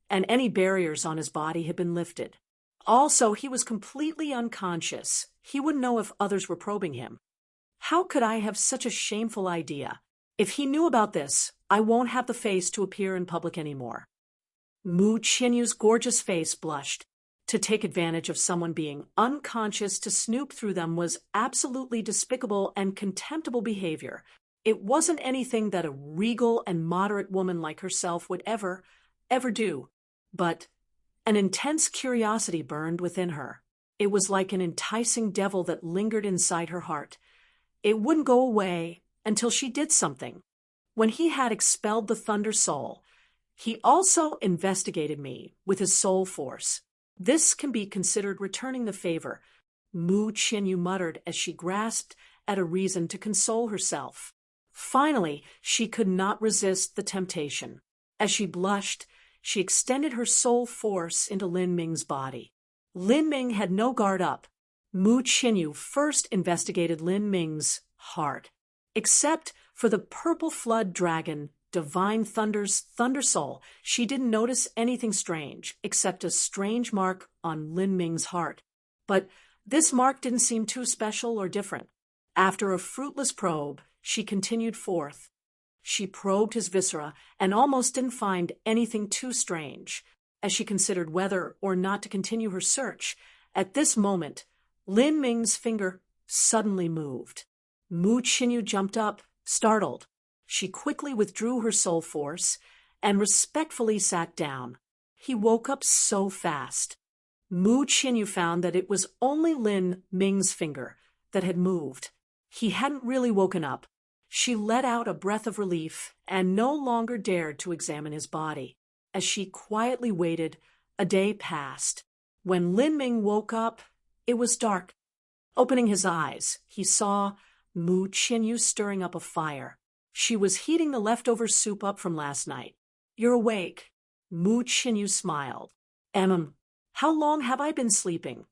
and any barriers on his body had been lifted. Also, he was completely unconscious. He wouldn't know if others were probing him. How could I have such a shameful idea? If he knew about this, I won't have the face to appear in public anymore. Mu Qinyu's gorgeous face blushed. To take advantage of someone being unconscious to snoop through them was absolutely despicable and contemptible behavior. It wasn't anything that a regal and moderate woman like herself would ever do. But an intense curiosity burned within her. It was like an enticing devil that lingered inside her heart. It wouldn't go away until she did something. When he had expelled the Thunder Soul, he also investigated me with his soul force. This can be considered returning the favor, Mu Qinyu muttered as she grasped at a reason to console herself. Finally, she could not resist the temptation. As she blushed, she extended her soul force into Lin Ming's body. Lin Ming had no guard up. Mu Qinyu first investigated Lin Ming's heart. Except for the purple flood dragon, Divine Thunder's Thunder Soul, she didn't notice anything strange, except a strange mark on Lin Ming's heart. But this mark didn't seem too special or different. After a fruitless probe, she continued forth. She probed his viscera and almost didn't find anything too strange. As she considered whether or not to continue her search, at this moment, Lin Ming's finger suddenly moved. Mu Qinyu jumped up, startled. She quickly withdrew her soul force and respectfully sat down. He woke up so fast. Mu Qinyu found that it was only Lin Ming's finger that had moved. He hadn't really woken up. She let out a breath of relief and no longer dared to examine his body. As she quietly waited, a day passed. When Lin Ming woke up, it was dark. Opening his eyes, he saw Mu Qinyu stirring up a fire. She was heating the leftover soup up from last night. "You're awake." Mu Qinyu smiled. How long have I been sleeping?"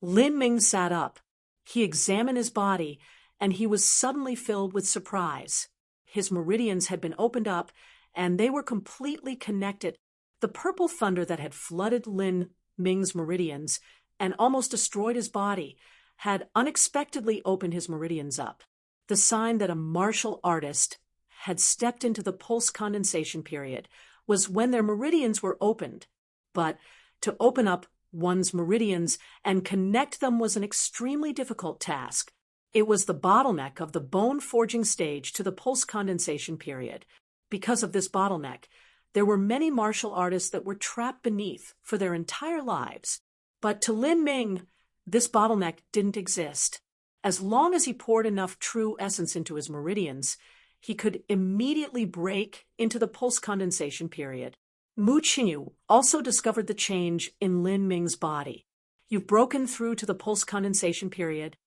Lin Ming sat up. He examined his body, and he was suddenly filled with surprise. His meridians had been opened up, and they were completely connected. The purple thunder that had flooded Lin Ming's meridians and almost destroyed his body had unexpectedly opened his meridians up, the sign that a martial artist had stepped into the pulse condensation period was when their meridians were opened. But to open up one's meridians and connect them was an extremely difficult task. It was the bottleneck of the bone-forging stage to the pulse condensation period. Because of this bottleneck, there were many martial artists that were trapped beneath for their entire lives. But to Lin Ming, this bottleneck didn't exist. As long as he poured enough true essence into his meridians, he could immediately break into the pulse condensation period. Mu Qinyu also discovered the change in Lin Ming's body. "You've broken through to the pulse condensation period.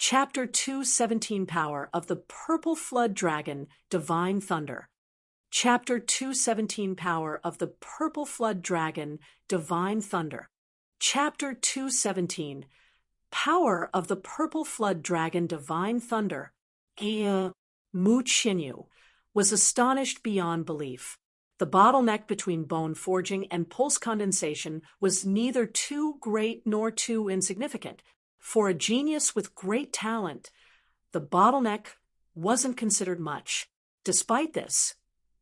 Chapter 217 Power of the Purple Flood Dragon, Divine Thunder. Chapter 217 Power of the Purple Flood Dragon, Divine Thunder. Chapter 217 Power of the Purple Flood Dragon, Divine Thunder. Mu Chinyu was astonished beyond belief. The bottleneck between bone forging and pulse condensation was neither too great nor too insignificant. For a genius with great talent, the bottleneck wasn't considered much. Despite this,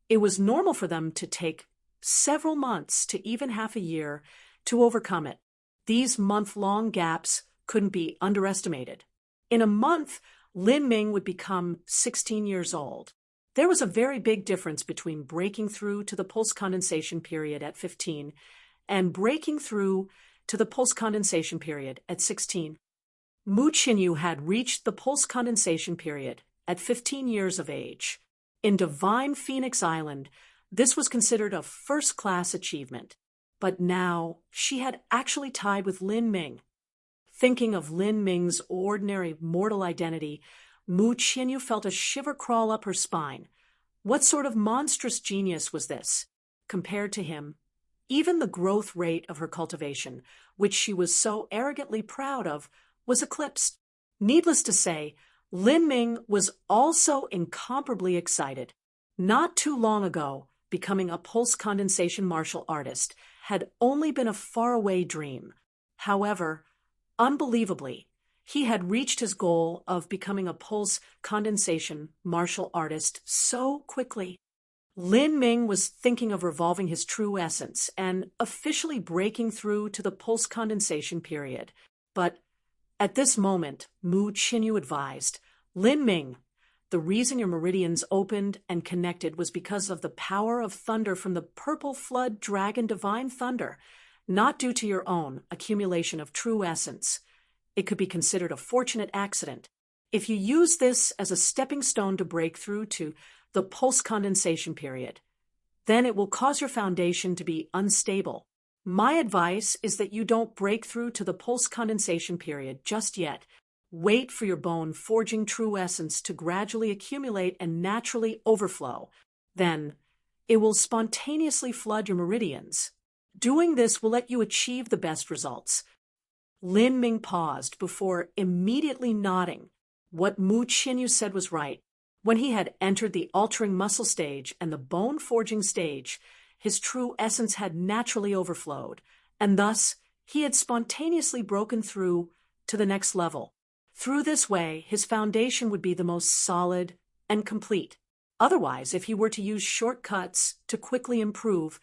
it was normal for them to take several months to even half a year to overcome it. These month-long gaps couldn't be underestimated. In a month, Lin Ming would become 16 years old. There was a very big difference between breaking through to the pulse condensation period at 15 and breaking through to the pulse condensation period at 16. Mu Chinyu had reached the pulse condensation period at 15 years of age. In Divine Phoenix Island, this was considered a first-class achievement. But now she had actually tied with Lin Ming. Thinking of Lin Ming's ordinary mortal identity, Mu Chinyu felt a shiver crawl up her spine. What sort of monstrous genius was this? Compared to him, even the growth rate of her cultivation, which she was so arrogantly proud of, was eclipsed. Needless to say, Lin Ming was also incomparably excited. Not too long ago, becoming a pulse condensation martial artist had only been a faraway dream. However, unbelievably, he had reached his goal of becoming a pulse condensation martial artist so quickly. Lin Ming was thinking of revolving his true essence and officially breaking through to the pulse condensation period. But at this moment, Mu Chinyu advised, Lin Ming, the reason your meridians opened and connected was because of the power of thunder from the Purple Flood Dragon Divine Thunder, not due to your own accumulation of true essence. It could be considered a fortunate accident. If you use this as a stepping stone to break through to the pulse condensation period, then it will cause your foundation to be unstable. My advice is that you don't break through to the pulse condensation period just yet. Wait for your bone forging true essence to gradually accumulate and naturally overflow. Then, it will spontaneously flood your meridians. Doing this will let you achieve the best results. Lin Ming paused before immediately nodding. What Mu Chinyu said was right. When he had entered the altering muscle stage and the bone forging stage, his true essence had naturally overflowed, and thus he had spontaneously broken through to the next level. Through this way, his foundation would be the most solid and complete. Otherwise, if he were to use shortcuts to quickly improve,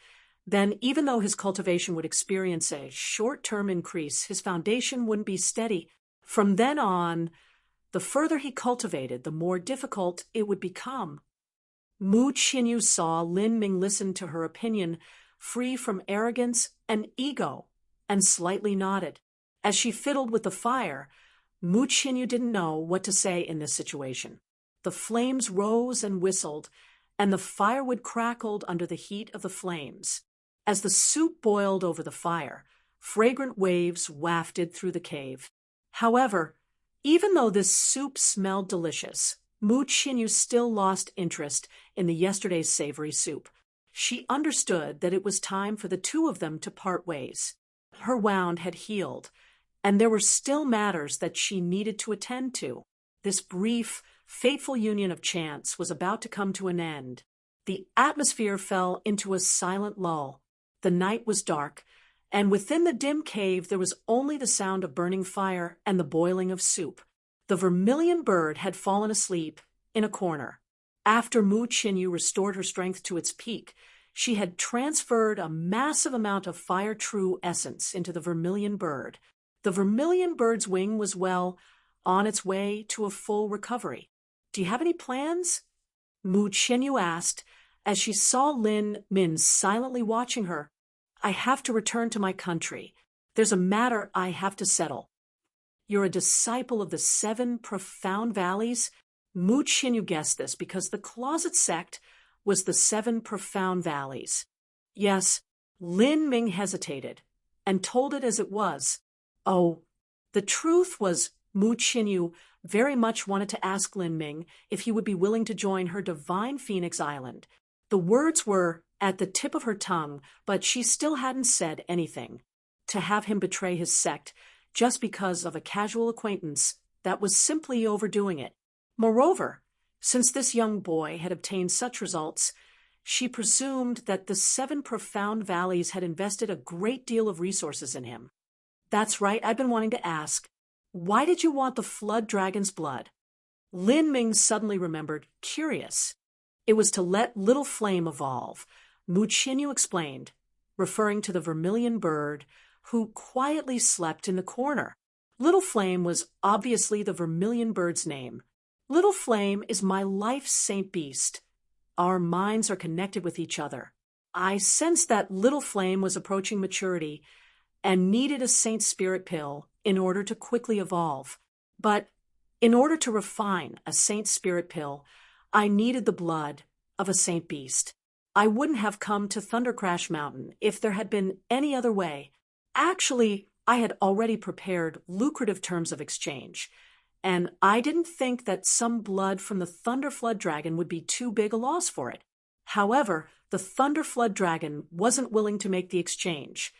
then even though his cultivation would experience a short-term increase, his foundation wouldn't be steady. From then on, the further he cultivated, the more difficult it would become. Mu Chinyu saw Lin Ming listen to her opinion, free from arrogance and ego, and slightly nodded. As she fiddled with the fire, Mu Chinyu didn't know what to say in this situation. The flames rose and whistled, and the firewood crackled under the heat of the flames. As the soup boiled over the fire, fragrant waves wafted through the cave. However, even though this soup smelled delicious, Mu Chinyu still lost interest in the yesterday's savory soup. She understood that it was time for the two of them to part ways. Her wound had healed, and there were still matters that she needed to attend to. This brief, fateful union of chance was about to come to an end. The atmosphere fell into a silent lull. The night was dark, and within the dim cave there was only the sound of burning fire and the boiling of soup. The vermilion bird had fallen asleep in a corner. After Mu Chinyu restored her strength to its peak, she had transferred a massive amount of fire true essence into the vermilion bird. The vermilion bird's wing was on its way to a full recovery. Do you have any plans? Mu Chinyu asked as she saw Lin Ming silently watching her. I have to return to my country. There's a matter I have to settle. You're a disciple of the 7 profound valleys? Mu Chinyu guessed this because the closet sect was the 7 profound valleys. Yes, Lin Ming hesitated and told it as it was. Oh, the truth was Mu Chinyu very much wanted to ask Lin Ming if he would be willing to join her divine Phoenix Island. The words were at the tip of her tongue, but she still hadn't said anything. To have him betray his sect just because of a casual acquaintance, that was simply overdoing it. Moreover, since this young boy had obtained such results, she presumed that the 7 profound valleys had invested a great deal of resources in him. That's right, I've been wanting to ask, why did you want the flood dragon's blood? Lin Ming suddenly remembered, curious. It was to let Little Flame evolve, Mu Qinyu explained, referring to the vermilion bird who quietly slept in the corner. Little Flame was obviously the vermilion bird's name. Little Flame is my life's saint beast. Our minds are connected with each other. I sensed that Little Flame was approaching maturity and needed a saint spirit pill in order to quickly evolve. But in order to refine a saint spirit pill, I needed the blood of a saint beast. I wouldn't have come to Thundercrash Mountain if there had been any other way. Actually, I had already prepared lucrative terms of exchange, and I didn't think that some blood from the Thunderflood Dragon would be too big a loss for it. However, the Thunderflood Dragon wasn't willing to make the exchange,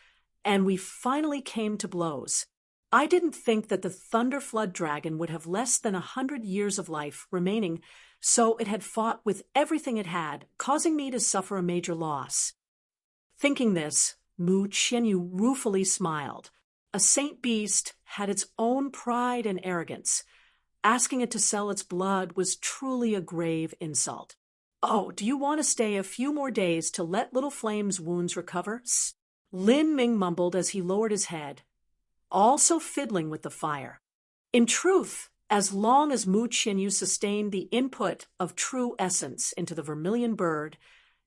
and we finally came to blows. I didn't think that the Thunderflood Dragon would have less than 100 years of life remaining, so it had fought with everything it had, causing me to suffer a major loss. Thinking this, Mu Qinyu ruefully smiled. A saint beast had its own pride and arrogance. Asking it to sell its blood was truly a grave insult. Oh, do you want to stay a few more days to let Little Flame's wounds recover? Lin Ming mumbled as he lowered his head, also fiddling with the fire. In truth, as long as Mu Qinyu sustained the input of true essence into the vermilion bird,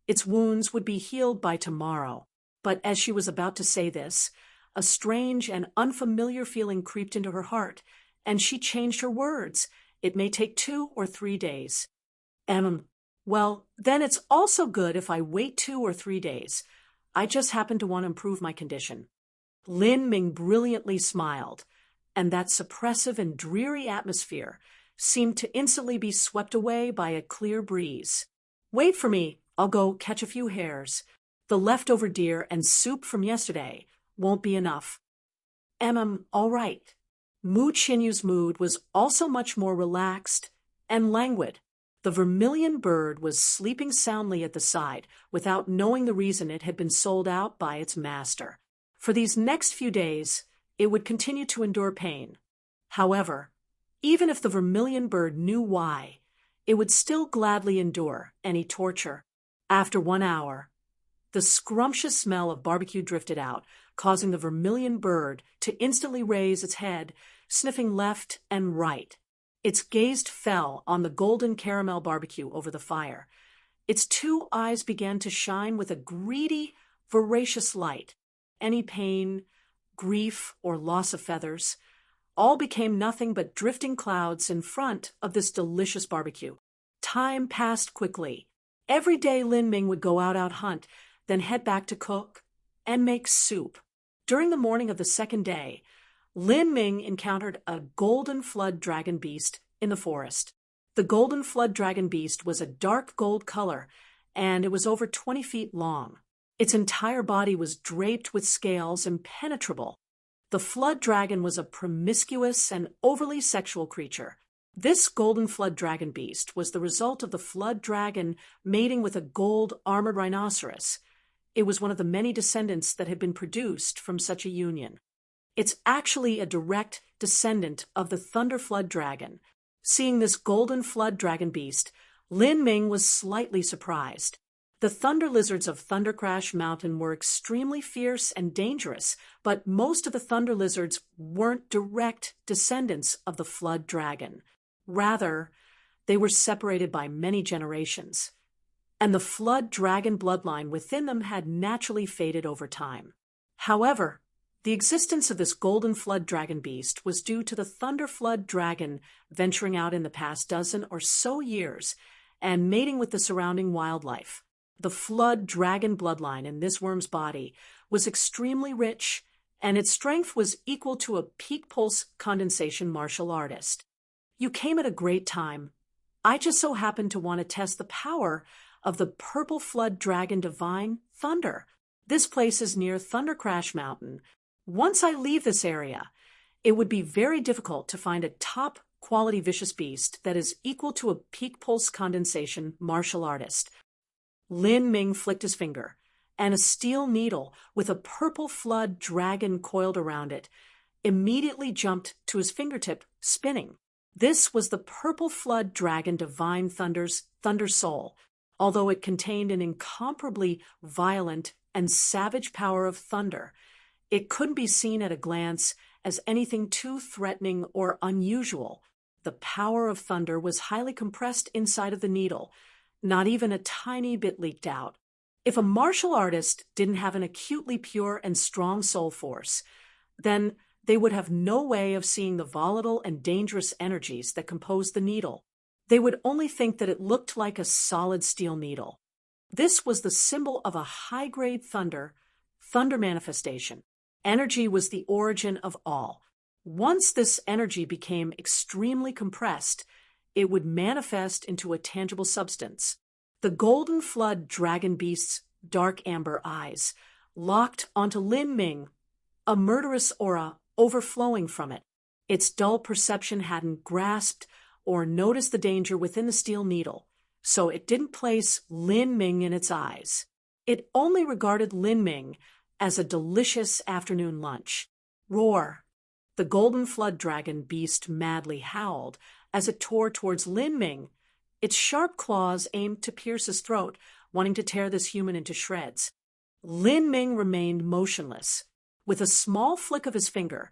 its wounds would be healed by tomorrow. But as she was about to say this, a strange and unfamiliar feeling creeped into her heart, and she changed her words. It may take 2 or 3 days. Well, then it's also good if I wait 2 or 3 days. I just happen to want to improve my condition. Lin Ming brilliantly smiled, and that suppressive and dreary atmosphere seemed to instantly be swept away by a clear breeze. Wait for me, I'll go catch a few hares. The leftover deer and soup from yesterday won't be enough. All right. Mu Qinyu's mood was also much more relaxed and languid. The vermilion bird was sleeping soundly at the side without knowing the reason it had been sold out by its master. For these next few days, it would continue to endure pain. However, even if the vermilion bird knew why, it would still gladly endure any torture. After 1 hour, the scrumptious smell of barbecue drifted out, causing the vermilion bird to instantly raise its head, sniffing left and right. Its gaze fell on the golden caramel barbecue over the fire. Its 2 eyes began to shine with a greedy, voracious light. Any pain, grief, or loss of feathers all became nothing but drifting clouds in front of this delicious barbecue. Time passed quickly. Every day Lin Ming would go out hunt, then head back to cook and make soup. During the morning of the 2nd day, Lin Ming encountered a golden flood dragon beast in the forest. The golden flood dragon beast was a dark gold color, and it was over 20 feet long. Its entire body was draped with scales impenetrable. The flood dragon was a promiscuous and overly sexual creature. This golden flood dragon beast was the result of the flood dragon mating with a gold armored rhinoceros. It was one of the many descendants that had been produced from such a union. It's actually a direct descendant of the thunder flood dragon. Seeing this golden flood dragon beast, Lin Ming was slightly surprised. The thunder lizards of Thundercrash Mountain were extremely fierce and dangerous, but most of the thunder lizards weren't direct descendants of the flood dragon. Rather, they were separated by many generations, and the flood dragon bloodline within them had naturally faded over time. However, the existence of this golden flood dragon beast was due to the thunder flood dragon venturing out in the past dozen or so years and mating with the surrounding wildlife. The flood dragon bloodline in this worm's body was extremely rich, and its strength was equal to a peak pulse condensation martial artist. You came at a great time. I just so happened to want to test the power of the Purple Flood Dragon Divine Thunder. This place is near Thunder Crash Mountain. Once I leave this area, it would be very difficult to find a top-quality vicious beast that is equal to a peak pulse condensation martial artist. Lin Ming flicked his finger, and a steel needle with a purple flood dragon coiled around it immediately jumped to his fingertip, spinning. This was the Purple Flood Dragon Divine Thunder's Thunder Soul, although it contained an incomparably violent and savage power of thunder. It couldn't be seen at a glance as anything too threatening or unusual. The power of thunder was highly compressed inside of the needle. Not even a tiny bit leaked out. If a martial artist didn't have an acutely pure and strong soul force, then they would have no way of seeing the volatile and dangerous energies that composed the needle. They would only think that it looked like a solid steel needle. This was the symbol of a high-grade thunder manifestation. Energy was the origin of all. Once this energy became extremely compressed, it would manifest into a tangible substance. The Golden Flood Dragon Beast's dark amber eyes locked onto Lin Ming, a murderous aura overflowing from it. Its dull perception hadn't grasped or noticed the danger within the steel needle, so it didn't place Lin Ming in its eyes. It only regarded Lin Ming as a delicious afternoon lunch. Roar! The Golden Flood Dragon Beast madly howled as it tore towards Lin Ming. Its sharp claws aimed to pierce his throat, wanting to tear this human into shreds. Lin Ming remained motionless. With a small flick of his finger,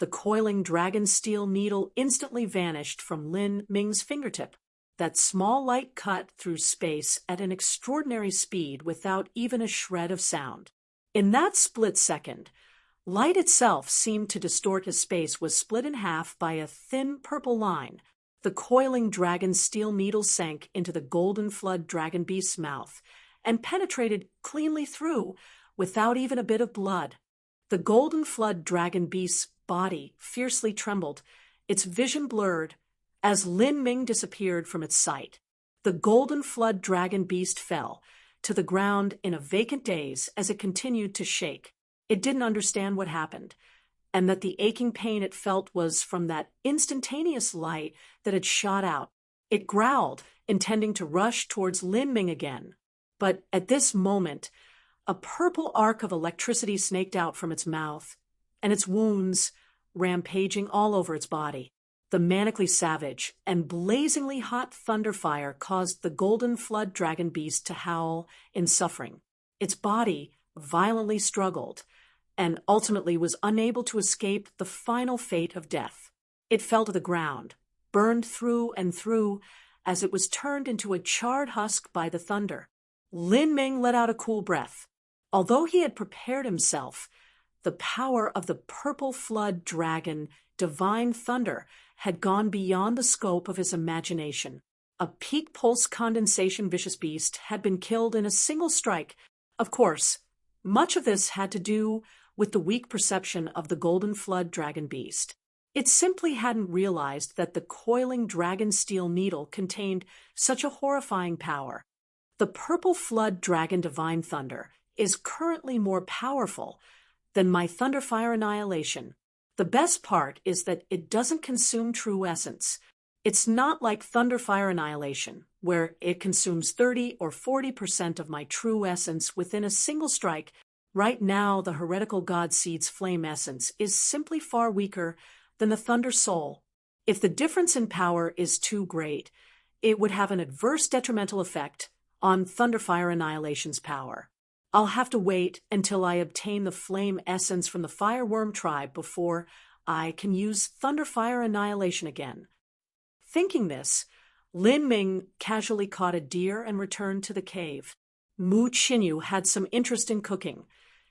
the coiling dragon steel needle instantly vanished from Lin Ming's fingertip. That small light cut through space at an extraordinary speed without even a shred of sound. In that split second, light itself seemed to distort as space was split in half by a thin purple line. The coiling dragon steel needle sank into the Golden Flood Dragon Beast's mouth and penetrated cleanly through without even a bit of blood. The Golden Flood Dragon Beast's body fiercely trembled, its vision blurred, as Lin Ming disappeared from its sight. The Golden Flood Dragon Beast fell to the ground in a vacant daze as it continued to shake. It didn't understand what happened, and that the aching pain it felt was from that instantaneous light that had shot out. It growled, intending to rush towards Lin Ming again. But at this moment, a purple arc of electricity snaked out from its mouth, and its wounds rampaging all over its body. The manically savage and blazingly hot thunder fire caused the Golden Flood Dragon Beast to howl in suffering. Its body violently struggled, and ultimately was unable to escape the final fate of death. It fell to the ground, burned through and through, as it was turned into a charred husk by the thunder. Lin Ming let out a cool breath. Although he had prepared himself, the power of the Purple Flood Dragon Divine Thunder had gone beyond the scope of his imagination. A peak pulse condensation vicious beast had been killed in a single strike. Of course, much of this had to do with the weak perception of the Golden Flood Dragon Beast. It simply hadn't realized that the coiling dragon steel needle contained such a horrifying power. The Purple Flood Dragon Divine Thunder is currently more powerful than my Thunderfire Annihilation. The best part is that it doesn't consume true essence. It's not like Thunderfire Annihilation, where it consumes 30 or 40% of my true essence within a single strike. Right now, the heretical God Seed's flame essence is simply far weaker than the Thunder Soul. If the difference in power is too great, it would have an adverse detrimental effect on Thunderfire Annihilation's power. I'll have to wait until I obtain the flame essence from the Fireworm tribe before I can use Thunderfire Annihilation again. Thinking this, Lin Ming casually caught a deer and returned to the cave. Mu Qinyu had some interest in cooking.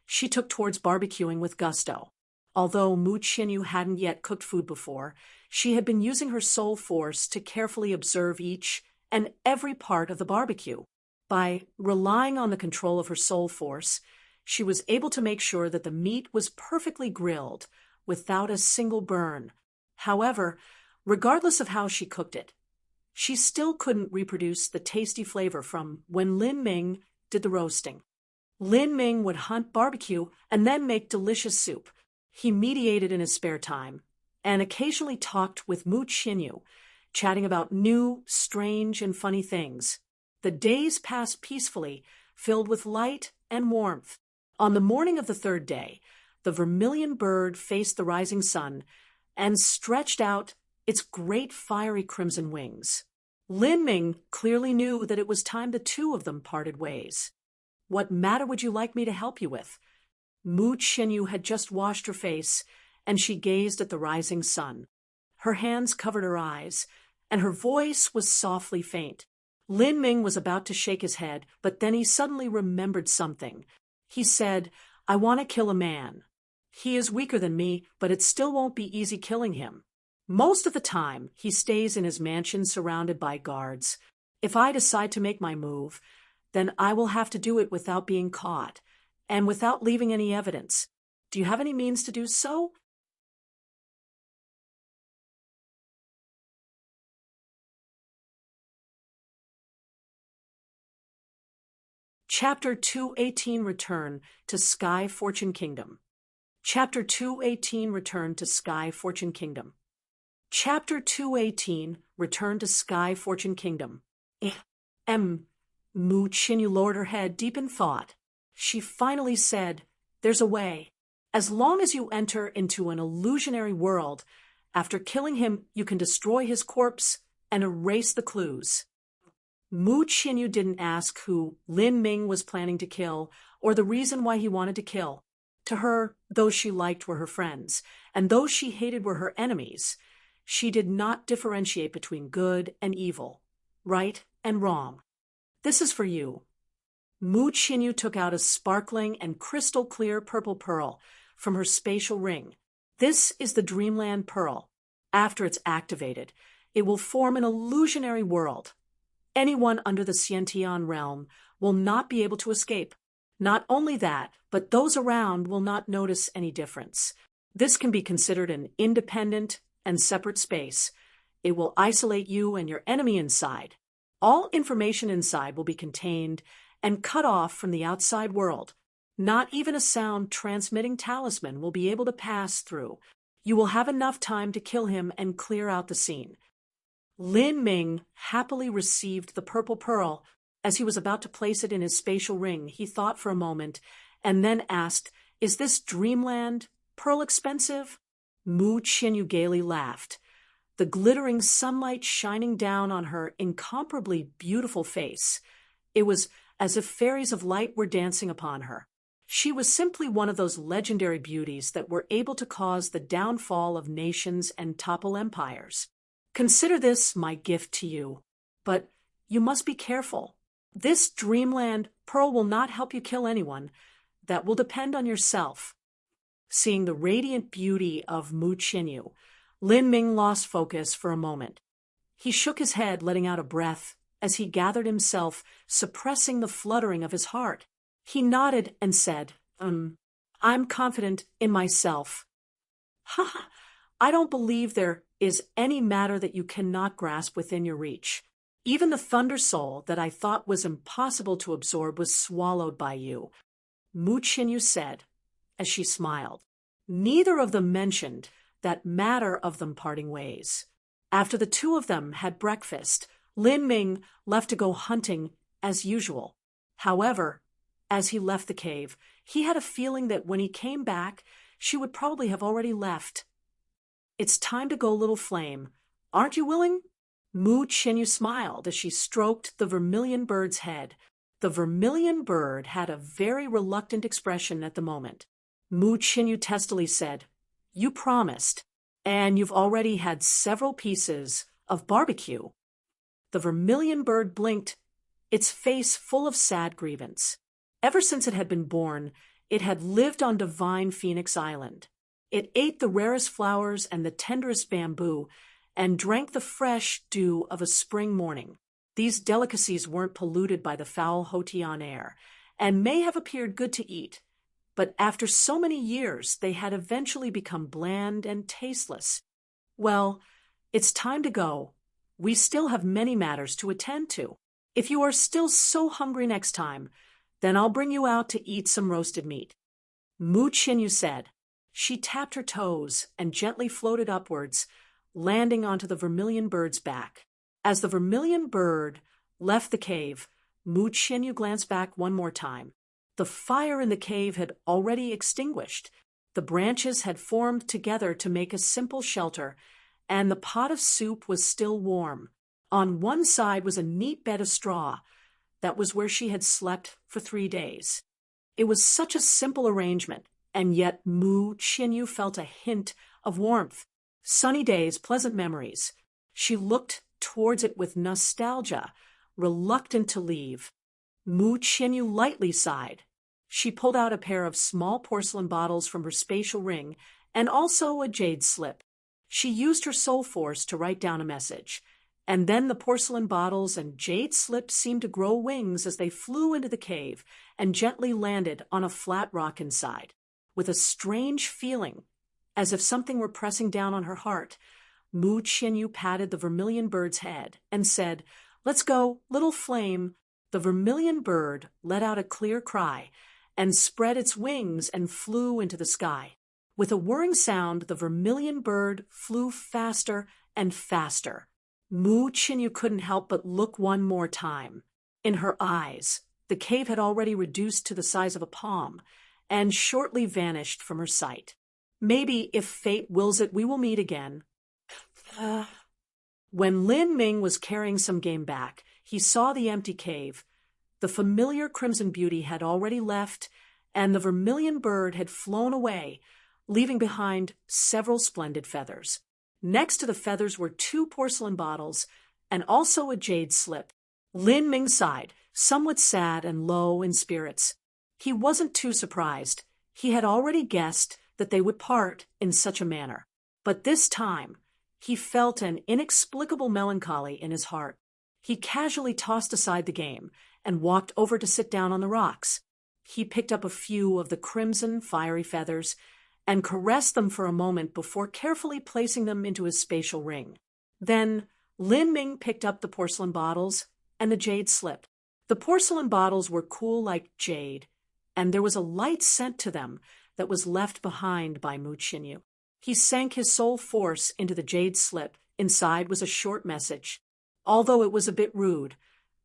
She took towards barbecuing with gusto. Although Mu Qinyu hadn't yet cooked food before, she had been using her soul force to carefully observe each and every part of the barbecue. By relying on the control of her soul force, she was able to make sure that the meat was perfectly grilled, without a single burn. However, regardless of how she cooked it. She still couldn't reproduce the tasty flavor from when Lin Ming did the roasting. Lin Ming would hunt barbecue and then make delicious soup. He mediated in his spare time and occasionally talked with Mu Qinyu, chatting about new, strange, and funny things. The days passed peacefully, filled with light and warmth. On the morning of the third day, the vermilion bird faced the rising sun and stretched out its great fiery crimson wings. Lin Ming clearly knew that it was time the two of them parted ways. "What matter would you like me to help you with?" Mu Qinyu had just washed her face, and she gazed at the rising sun. Her hands covered her eyes, and her voice was softly faint. Lin Ming was about to shake his head, but then he suddenly remembered something. He said, "I want to kill a man. He is weaker than me, but it still won't be easy killing him. Most of the time, he stays in his mansion surrounded by guards. If I decide to make my move, then I will have to do it without being caught, and without leaving any evidence. Do you have any means to do so?" Chapter 218 Return to Sky Fortune Kingdom. Chapter 218 Return to Sky Fortune Kingdom. Chapter 218 Return to Sky Fortune Kingdom. Mu Qinyu lowered her head deep in thought. She finally said, "There's a way. As long as you enter into an illusionary world, after killing him, you can destroy his corpse and erase the clues." Mu Qinyu didn't ask who Lin Ming was planning to kill or the reason why he wanted to kill. To her, those she liked were her friends, and those she hated were her enemies. She did not differentiate between good and evil, right and wrong. "This is for you." Mu Qinyu took out a sparkling and crystal-clear purple pearl from her spatial ring. "This is the Dreamland Pearl. After it's activated, it will form an illusionary world. Anyone under the Xiantian realm will not be able to escape. Not only that, but those around will not notice any difference. This can be considered an independent and separate space. It will isolate you and your enemy inside. All information inside will be contained and cut off from the outside world. Not even a sound transmitting talisman will be able to pass through. You will have enough time to kill him and clear out the scene." Lin Ming happily received the purple pearl. As he was about to place it in his spatial ring, he thought for a moment and then asked, "Is this Dreamland Pearl expensive?" Mu Qinyu gaily laughed, the glittering sunlight shining down on her incomparably beautiful face. It was as if fairies of light were dancing upon her. She was simply one of those legendary beauties that were able to cause the downfall of nations and topple empires. "Consider this my gift to you. But you must be careful. This Dreamland Pearl will not help you kill anyone. That will depend on yourself." Seeing the radiant beauty of Mu Qinyu, Lin Ming lost focus for a moment. He shook his head, letting out a breath as he gathered himself, suppressing the fluttering of his heart. He nodded and said, "I'm confident in myself." "Ha! I don't believe there is any matter that you cannot grasp within your reach. Even the Thunder Soul that I thought was impossible to absorb was swallowed by you," Mu Qinyu said, as she smiled. Neither of them mentioned that matter of them parting ways. After the two of them had breakfast, Lin Ming left to go hunting as usual. However, as he left the cave, he had a feeling that when he came back, she would probably have already left. "It's time to go, little flame. Aren't you willing?" Mu Qinyu smiled as she stroked the vermilion bird's head. The vermilion bird had a very reluctant expression at the moment. Mu Qinyu testily said, "You promised, and you've already had several pieces of barbecue." The vermilion bird blinked, its face full of sad grievance. Ever since it had been born, it had lived on divine Phoenix Island. It ate the rarest flowers and the tenderest bamboo, and drank the fresh dew of a spring morning. These delicacies weren't polluted by the foul Hotian air, and may have appeared good to eat, but after so many years they had eventually become bland and tasteless. Well, It's time to go. We still have many matters to attend to. If you are still so hungry next time, then I'll bring you out to eat some roasted meat." Mu Chinyu said. She tapped her toes and gently floated upwards, landing onto the vermilion bird's back. As the vermilion bird left the cave, Mu Chinyu glanced back one more time. The fire in the cave had already extinguished. The branches had formed together to make a simple shelter, and the pot of soup was still warm. On one side was a neat bed of straw. That was where she had slept for 3 days. It was such a simple arrangement, and yet Mu Chinyu felt a hint of warmth. Sunny days, pleasant memories. She looked towards it with nostalgia, reluctant to leave. Mu Chinyu lightly sighed. She pulled out a pair of small porcelain bottles from her spatial ring and also a jade slip. She used her soul force to write down a message, and then the porcelain bottles and jade slip seemed to grow wings as they flew into the cave and gently landed on a flat rock inside. With a strange feeling, as if something were pressing down on her heart, Mu Chinyu patted the vermilion bird's head and said, "Let's go, little flame." The vermilion bird let out a clear cry and spread its wings and flew into the sky. With a whirring sound, the vermilion bird flew faster and faster. Mu Chinyu couldn't help but look one more time. In her eyes, the cave had already reduced to the size of a palm and shortly vanished from her sight. "Maybe, if fate wills it, we will meet again." When Lin Ming was carrying some game back, he saw the empty cave. The familiar crimson beauty had already left, and the vermilion bird had flown away, leaving behind several splendid feathers. Next to the feathers were 2 porcelain bottles and also a jade slip. Lin Ming sighed, somewhat sad and low in spirits. He wasn't too surprised. He had already guessed that they would part in such a manner. But this time, he felt an inexplicable melancholy in his heart. He casually tossed aside the game and walked over to sit down on the rocks. He picked up a few of the crimson, fiery feathers and caressed them for a moment before carefully placing them into his spatial ring. Then Lin Ming picked up the porcelain bottles and the jade slip. The porcelain bottles were cool like jade, and there was a light scent to them that was left behind by Mu Chinyu. He sank his soul force into the jade slip. Inside was a short message. "Although it was a bit rude,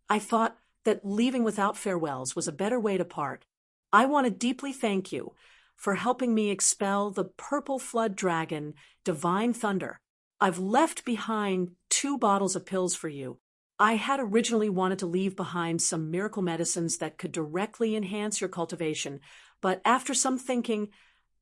I thought that leaving without farewells was a better way to part. I want to deeply thank you for helping me expel the purple flood dragon, Divine Thunder. I've left behind 2 bottles of pills for you. I had originally wanted to leave behind some miracle medicines that could directly enhance your cultivation, but after some thinking,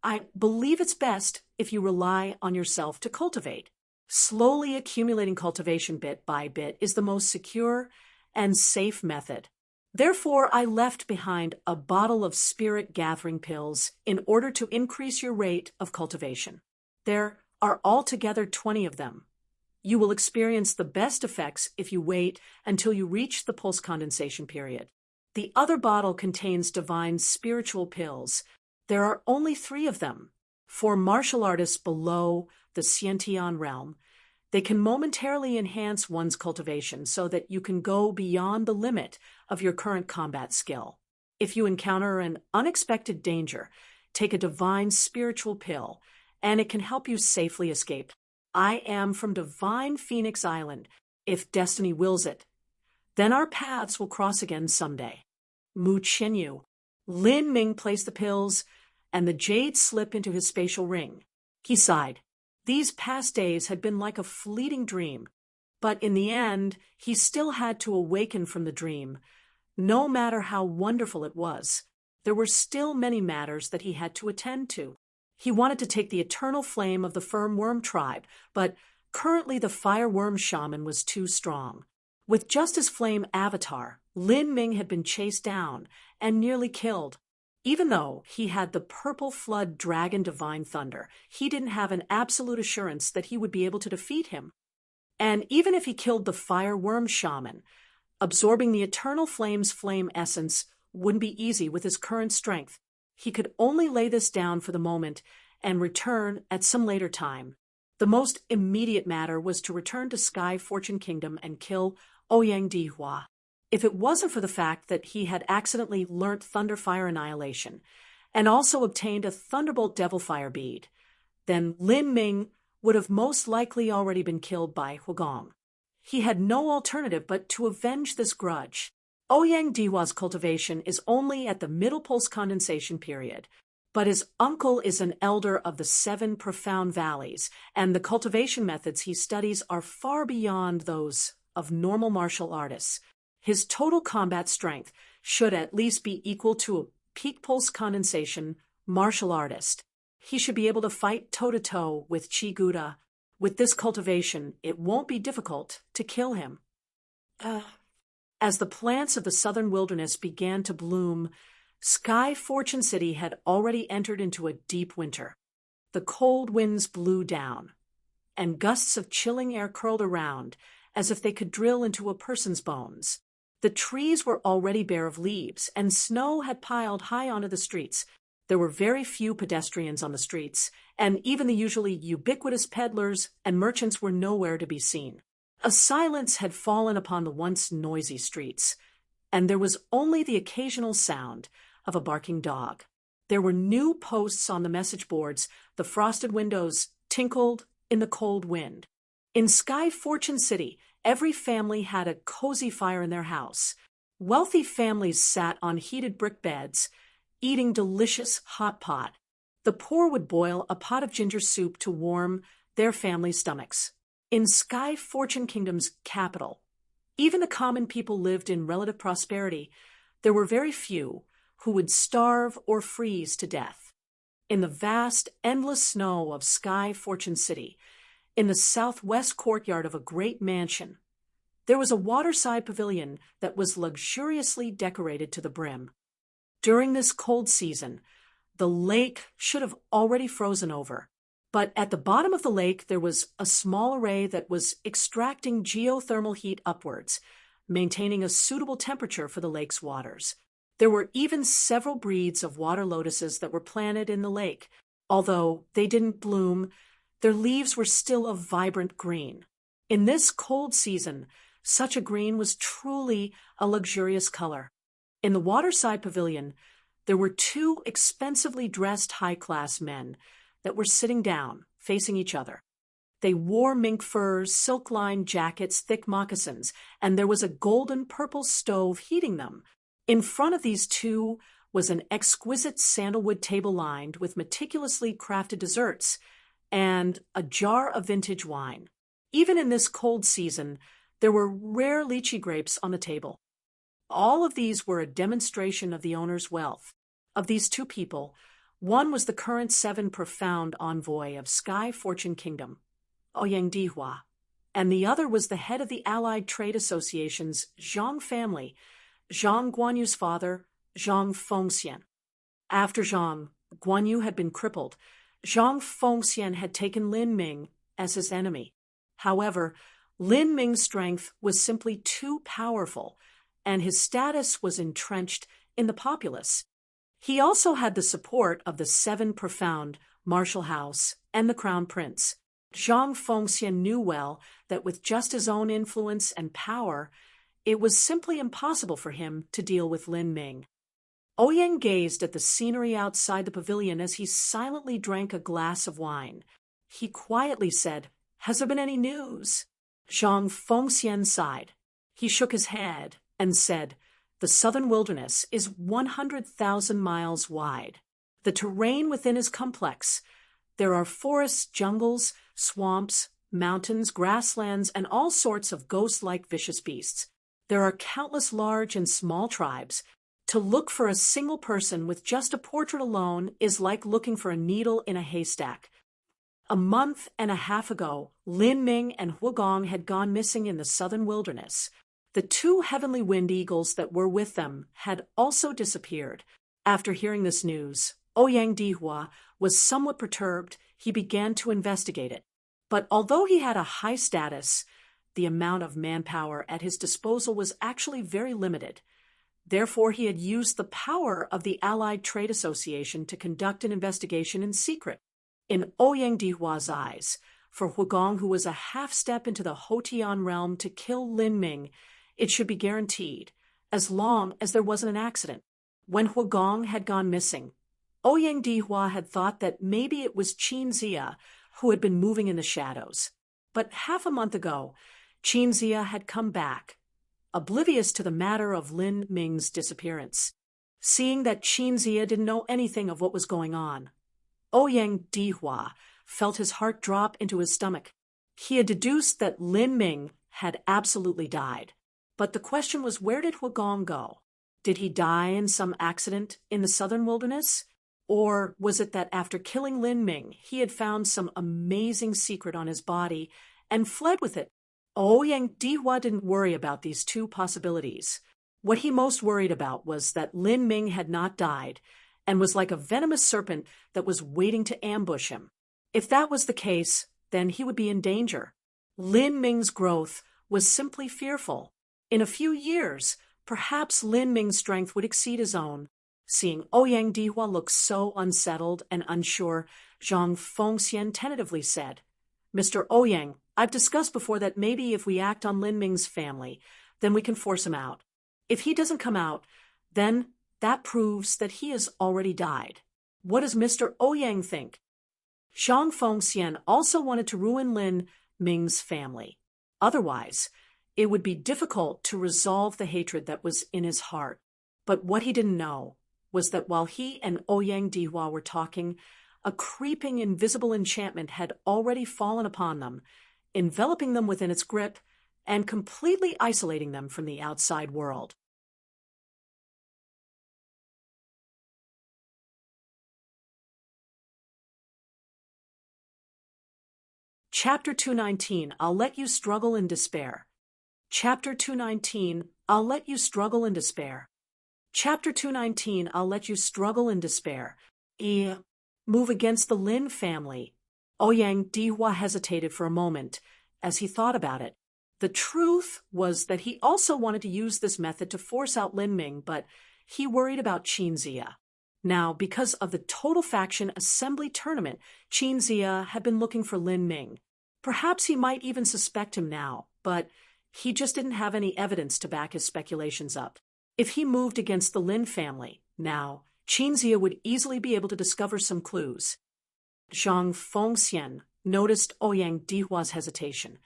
I believe it's best if you rely on yourself to cultivate. Slowly accumulating cultivation bit by bit is the most secure and safe method. Therefore, I left behind a bottle of spirit gathering pills in order to increase your rate of cultivation. There are altogether 20 of them. You will experience the best effects if you wait until you reach the pulse condensation period. The other bottle contains divine spiritual pills. There are only 3 of them. For martial artists below the Xiantian realm, they can momentarily enhance one's cultivation so that you can go beyond the limit of your current combat skill. If you encounter an unexpected danger, take a divine spiritual pill, and it can help you safely escape. I am from Divine Phoenix Island, if destiny wills it. Then our paths will cross again someday. Mu Chinyu. Lin Ming placed the pills and the jade slip into his spatial ring. He sighed. These past days had been like a fleeting dream, but in the end, he still had to awaken from the dream. No matter how wonderful it was, there were still many matters that he had to attend to. He wanted to take the eternal flame of the firm worm tribe, but currently the fire worm shaman was too strong. With just his flame avatar, Lin Ming had been chased down and nearly killed. Even though he had the purple flood dragon Divine Thunder, he didn't have an absolute assurance that he would be able to defeat him. And even if he killed the fire worm shaman, absorbing the eternal flame's flame essence wouldn't be easy with his current strength. He could only lay this down for the moment and return at some later time. The most immediate matter was to return to Sky Fortune Kingdom and kill Ouyang Dihua. If it wasn't for the fact that he had accidentally learnt Thunderfire Annihilation and also obtained a Thunderbolt Devilfire bead, then Lin Ming would have most likely already been killed by Huagong. He had no alternative but to avenge this grudge. Ouyang Dihua's cultivation is only at the middle pulse condensation period, but his uncle is an elder of the 7 profound valleys, and the cultivation methods he studies are far beyond those of normal martial artists. His total combat strength should at least be equal to a peak pulse condensation martial artist. He should be able to fight toe-to-toe with Chi Guda. With this cultivation, it won't be difficult to kill him. As the plants of the southern wilderness began to bloom, Sky Fortune City had already entered into a deep winter. The cold winds blew down, and gusts of chilling air curled around as if they could drill into a person's bones. The trees were already bare of leaves, and snow had piled high onto the streets. There were very few pedestrians on the streets, and even the usually ubiquitous peddlers and merchants were nowhere to be seen. A silence had fallen upon the once noisy streets, and there was only the occasional sound of a barking dog. There were new posts on the message boards. The frosted windows tinkled in the cold wind. In Sky Fortune City, every family had a cozy fire in their house. Wealthy families sat on heated brick beds, eating delicious hot pot. The poor would boil a pot of ginger soup to warm their family stomachs. In Sky Fortune Kingdom's capital, even the common people lived in relative prosperity. There were very few who would starve or freeze to death. In the vast, endless snow of Sky Fortune City, in the southwest courtyard of a great mansion, there was a waterside pavilion that was luxuriously decorated to the brim. During this cold season, the lake should have already frozen over, but at the bottom of the lake there was a small array that was extracting geothermal heat upwards, maintaining a suitable temperature for the lake's waters. There were even several breeds of water lotuses that were planted in the lake. Although they didn't bloom, their leaves were still a vibrant green. In this cold season, such a green was truly a luxurious color. In the waterside pavilion, there were 2 expensively dressed high-class men that were sitting down, facing each other. They wore mink furs, silk-lined jackets, thick moccasins, and there was a golden-purple stove heating them. In front of these 2 was an exquisite sandalwood table lined with meticulously crafted desserts and a jar of vintage wine. Even in this cold season, there were rare lychee grapes on the table. All of these were a demonstration of the owner's wealth. Of these 2 people, one was the current 7 profound envoy of Sky Fortune Kingdom, Ouyang Dihua, and the other was the head of the Allied Trade Association's Zhang family, Zhang Guanyu's father, Zhang Fengxian. After Zhang Guanyu had been crippled, Zhang Fengxian had taken Lin Ming as his enemy. However, Lin Ming's strength was simply too powerful, and his status was entrenched in the populace. He also had the support of the 7 profound martial house and the crown prince. Zhang Fengxian knew well that with just his own influence and power, it was simply impossible for him to deal with Lin Ming. Ouyang gazed at the scenery outside the pavilion as he silently drank a glass of wine. He quietly said, "Has there been any news?" Zhang Fengxian sighed. He shook his head and said, "The southern wilderness is 100,000 miles wide. The terrain within is complex. There are forests, jungles, swamps, mountains, grasslands, and all sorts of ghost-like vicious beasts. There are countless large and small tribes. To look for a single person with just a portrait alone is like looking for a needle in a haystack. A month and a half ago, Lin Ming and Huagong had gone missing in the southern wilderness. The 2 heavenly wind eagles that were with them had also disappeared. After hearing this news, Ouyang Dihua was somewhat perturbed. He began to investigate it. But although he had a high status, the amount of manpower at his disposal was actually very limited. Therefore, he had used the power of the Allied Trade Association to conduct an investigation in secret. In Ouyang Dihua's eyes, for Huagong, who was a half step into the Hotian realm, to kill Lin Ming. It should be guaranteed, as long as there wasn't an accident. When Huagong had gone missing, Ouyang Dihua had thought that maybe it was Qin Zia who had been moving in the shadows. But half a month ago, Qin Zia had come back, oblivious to the matter of Lin Ming's disappearance. Seeing that Qin Zia didn't know anything of what was going on, Ouyang Dihua felt his heart drop into his stomach. He had deduced that Lin Ming had absolutely died. But the question was, where did Huagong go? Did he die in some accident in the southern wilderness? Or was it that after killing Lin Ming, he had found some amazing secret on his body and fled with it? Ouyang Dihua didn't worry about these two possibilities. What he most worried about was that Lin Ming had not died and was like a venomous serpent that was waiting to ambush him. If that was the case, then he would be in danger. Lin Ming's growth was simply fearful. In a few years, perhaps Lin Ming's strength would exceed his own. Seeing Ouyang Dihua look so unsettled and unsure, Zhang Fengxian tentatively said, "Mr. Ouyang, I've discussed before that maybe if we act on Lin Ming's family, then we can force him out. If he doesn't come out, then that proves that he has already died. What does Mr. Ouyang think?" Zhang Fengxian also wanted to ruin Lin Ming's family. Otherwise, it would be difficult to resolve the hatred that was in his heart. But what he didn't know was that while he and Ouyang Dihua were talking, a creeping invisible enchantment had already fallen upon them, enveloping them within its grip and completely isolating them from the outside world. Chapter 219, I'll Let You Struggle in Despair. Chapter 219, I'll Let You Struggle in Despair. Chapter 219, I'll Let You Struggle in Despair. Move against the Lin family. Ouyang Dihua hesitated for a moment as he thought about it. The truth was that he also wanted to use this method to force out Lin Ming, but he worried about Qin Zia. Now, because of the Total Faction Assembly Tournament, Qin Zia had been looking for Lin Ming. Perhaps he might even suspect him now, but he just didn't have any evidence to back his speculations up. If he moved against the Lin family, now, Qin Zia would easily be able to discover some clues. Zhang Fengxian noticed Ouyang Dihua's hesitation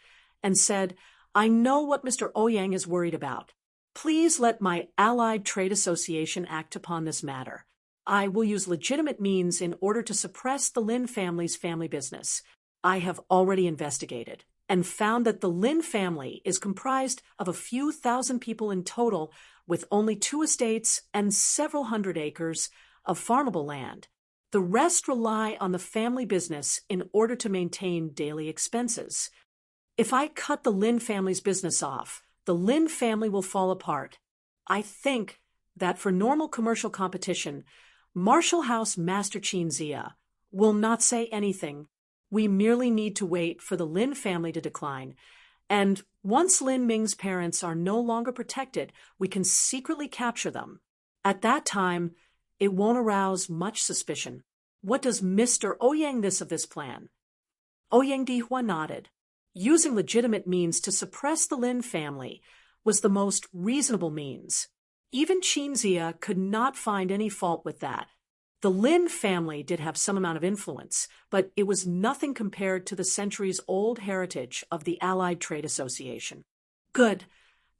and said, "I know what Mr. Ouyang is worried about. Please let my Allied Trade Association act upon this matter. I will use legitimate means in order to suppress the Lin family's family business. I have already investigated and found that the Lin family is comprised of a few thousand people in total, with only 2 estates and several hundred acres of farmable land. The rest rely on the family business in order to maintain daily expenses. If I cut the Lin family's business off, the Lin family will fall apart. I think that for normal commercial competition, Marshall House Master Qin Zia will not say anything. We merely need to wait for the Lin family to decline, and once Lin Ming's parents are no longer protected, we can secretly capture them. At that time, it won't arouse much suspicion. What does Mr. Ouyang think of this plan?" Ouyang Dihua nodded. Using legitimate means to suppress the Lin family was the most reasonable means. Even Qin Zia could not find any fault with that. The Lin family did have some amount of influence, but it was nothing compared to the centuries-old heritage of the Allied Trade Association. Good,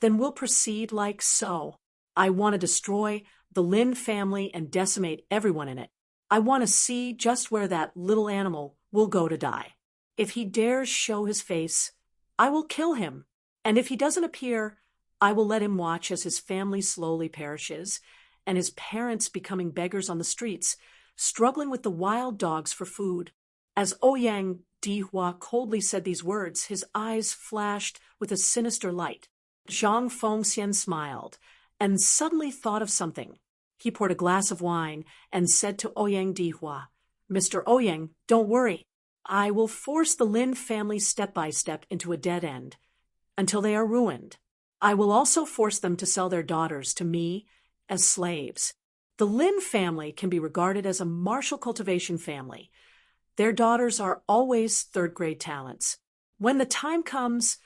then we'll proceed like so. I want to destroy the Lin family and decimate everyone in it. I want to see just where that little animal will go to die. If he dares show his face, I will kill him, and if he doesn't appear, I will let him watch as his family slowly perishes, and his parents becoming beggars on the streets, struggling with the wild dogs for food. As Ouyang Dihua coldly said these words, his eyes flashed with a sinister light. Zhang Fengxian smiled, and suddenly thought of something. He poured a glass of wine and said to Ouyang Dihua, "Mr. Ouyang, don't worry. I will force the Lin family step by step into a dead end, until they are ruined. I will also force them to sell their daughters to me as slaves. The Lin family can be regarded as a martial cultivation family. Their daughters are always third-grade talents. When the time comes,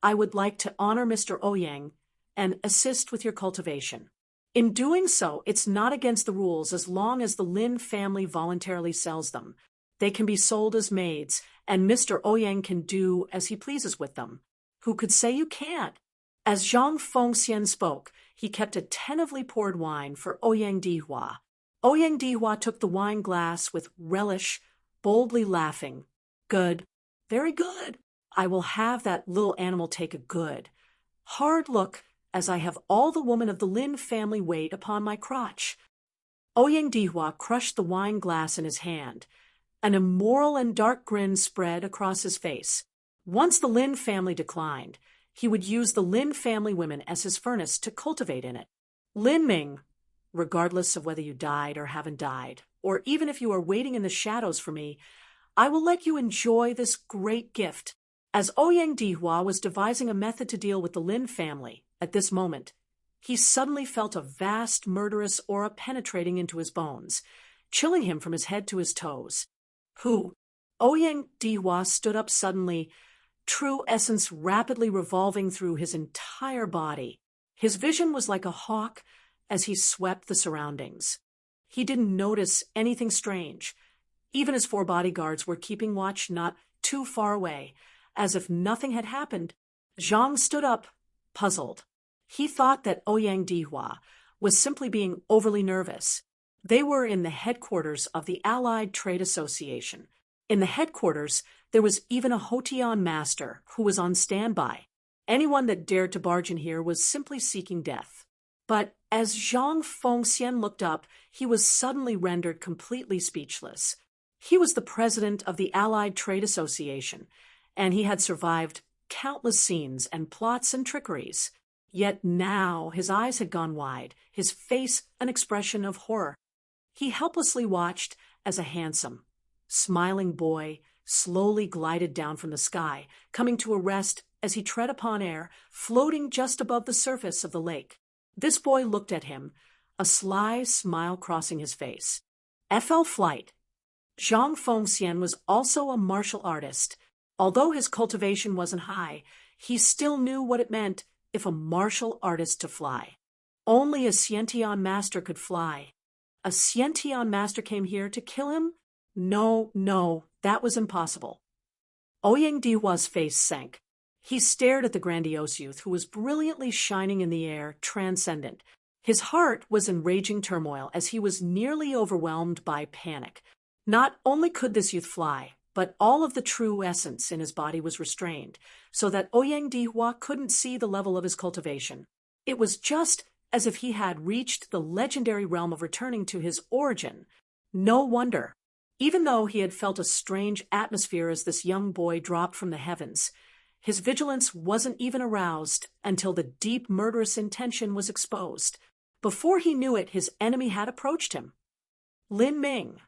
I would like to honor Mr. Ouyang and assist with your cultivation. In doing so, it's not against the rules as long as the Lin family voluntarily sells them. They can be sold as maids, and Mr. Ouyang can do as he pleases with them. Who could say you can't? As Zhang Fengxian spoke, he kept attentively poured wine for Ouyang Dihua. Ouyang Dihua took the wine glass with relish, boldly laughing. Good, very good. I will have that little animal take a good, hard look, as I have all the woman of the Lin family weight upon my crotch. Ouyang Dihua crushed the wine glass in his hand. An immoral and dark grin spread across his face. Once the Lin family declined, he would use the Lin family women as his furnace to cultivate in it. Lin Ming, regardless of whether you died or haven't died, or even if you are waiting in the shadows for me, I will let you enjoy this great gift. As Ouyang Dihua was devising a method to deal with the Lin family, at this moment, he suddenly felt a vast murderous aura penetrating into his bones, chilling him from his head to his toes. Who? Ouyang Dihua stood up suddenly, true essence rapidly revolving through his entire body. His vision was like a hawk as he swept the surroundings. He didn't notice anything strange. Even his 4 bodyguards were keeping watch not too far away. As if nothing had happened, Zhang stood up, puzzled. He thought that Ouyang Dihua was simply being overly nervous. They were in the headquarters of the Allied Trade Association. In the headquarters, there was even a Hotian master who was on standby. Anyone that dared to barge in here was simply seeking death. But as Zhang Fengxian looked up, he was suddenly rendered completely speechless. He was the president of the Allied Trade Association, and he had survived countless scenes and plots and trickeries. Yet now his eyes had gone wide, his face an expression of horror. He helplessly watched as a handsome, smiling boy slowly glided down from the sky, coming to a rest as he tread upon air, floating just above the surface of the lake. This boy looked at him, a sly smile crossing his face. FL Flight. Zhang Fengxian was also a martial artist. Although his cultivation wasn't high, he still knew what it meant if a martial artist to fly. Only a Xiantian master could fly. A Xiantian master came here to kill him? No, that was impossible. Ouyang Dihua's face sank. He stared at the grandiose youth who was brilliantly shining in the air, transcendent. His heart was in raging turmoil as he was nearly overwhelmed by panic. Not only could this youth fly, but all of the true essence in his body was restrained, so that Ouyang Dihua couldn't see the level of his cultivation. It was just as if he had reached the legendary realm of returning to his origin. No wonder. Even though he had felt a strange atmosphere as this young boy dropped from the heavens, his vigilance wasn't even aroused until the deep murderous intention was exposed. Before he knew it, his enemy had approached him. Lin Ming.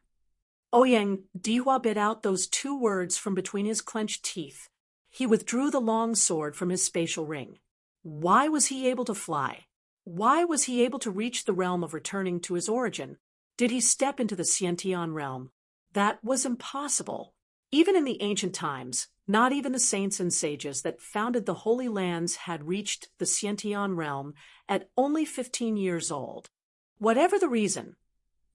Ouyang Dihua bit out those 2 words from between his clenched teeth. He withdrew the long sword from his spatial ring. Why was he able to fly? Why was he able to reach the realm of returning to his origin? Did he step into the Xiantian realm? That was impossible. Even in the ancient times, not even the saints and sages that founded the Holy Lands had reached the Xiantian realm at only 15 years old. Whatever the reason,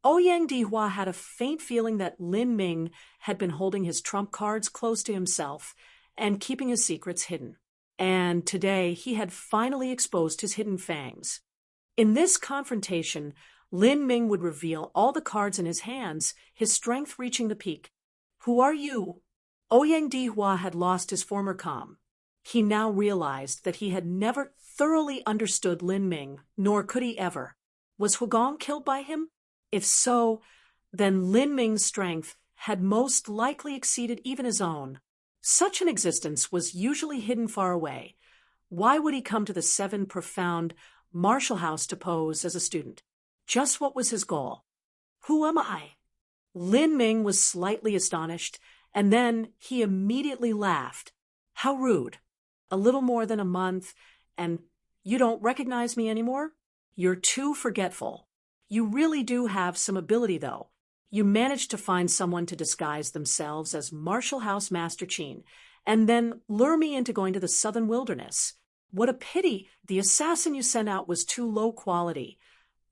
Ouyang Dihua had a faint feeling that Lin Ming had been holding his trump cards close to himself and keeping his secrets hidden. And today he had finally exposed his hidden fangs. In this confrontation, Lin Ming would reveal all the cards in his hands, his strength reaching the peak. Who are you? Ouyang Dihua had lost his former calm. He now realized that he had never thoroughly understood Lin Ming, nor could he ever. Was Hugong killed by him? If so, then Lin Ming's strength had most likely exceeded even his own. Such an existence was usually hidden far away. Why would he come to the 7 profound martial house to pose as a student? Just what was his goal? Who am I? Lin Ming was slightly astonished, and then he immediately laughed. How rude. A little more than a month, and you don't recognize me anymore? You're too forgetful. You really do have some ability, though. You managed to find someone to disguise themselves as Marshall House Master Cheen, and then lure me into going to the southern wilderness. What a pity the assassin you sent out was too low quality.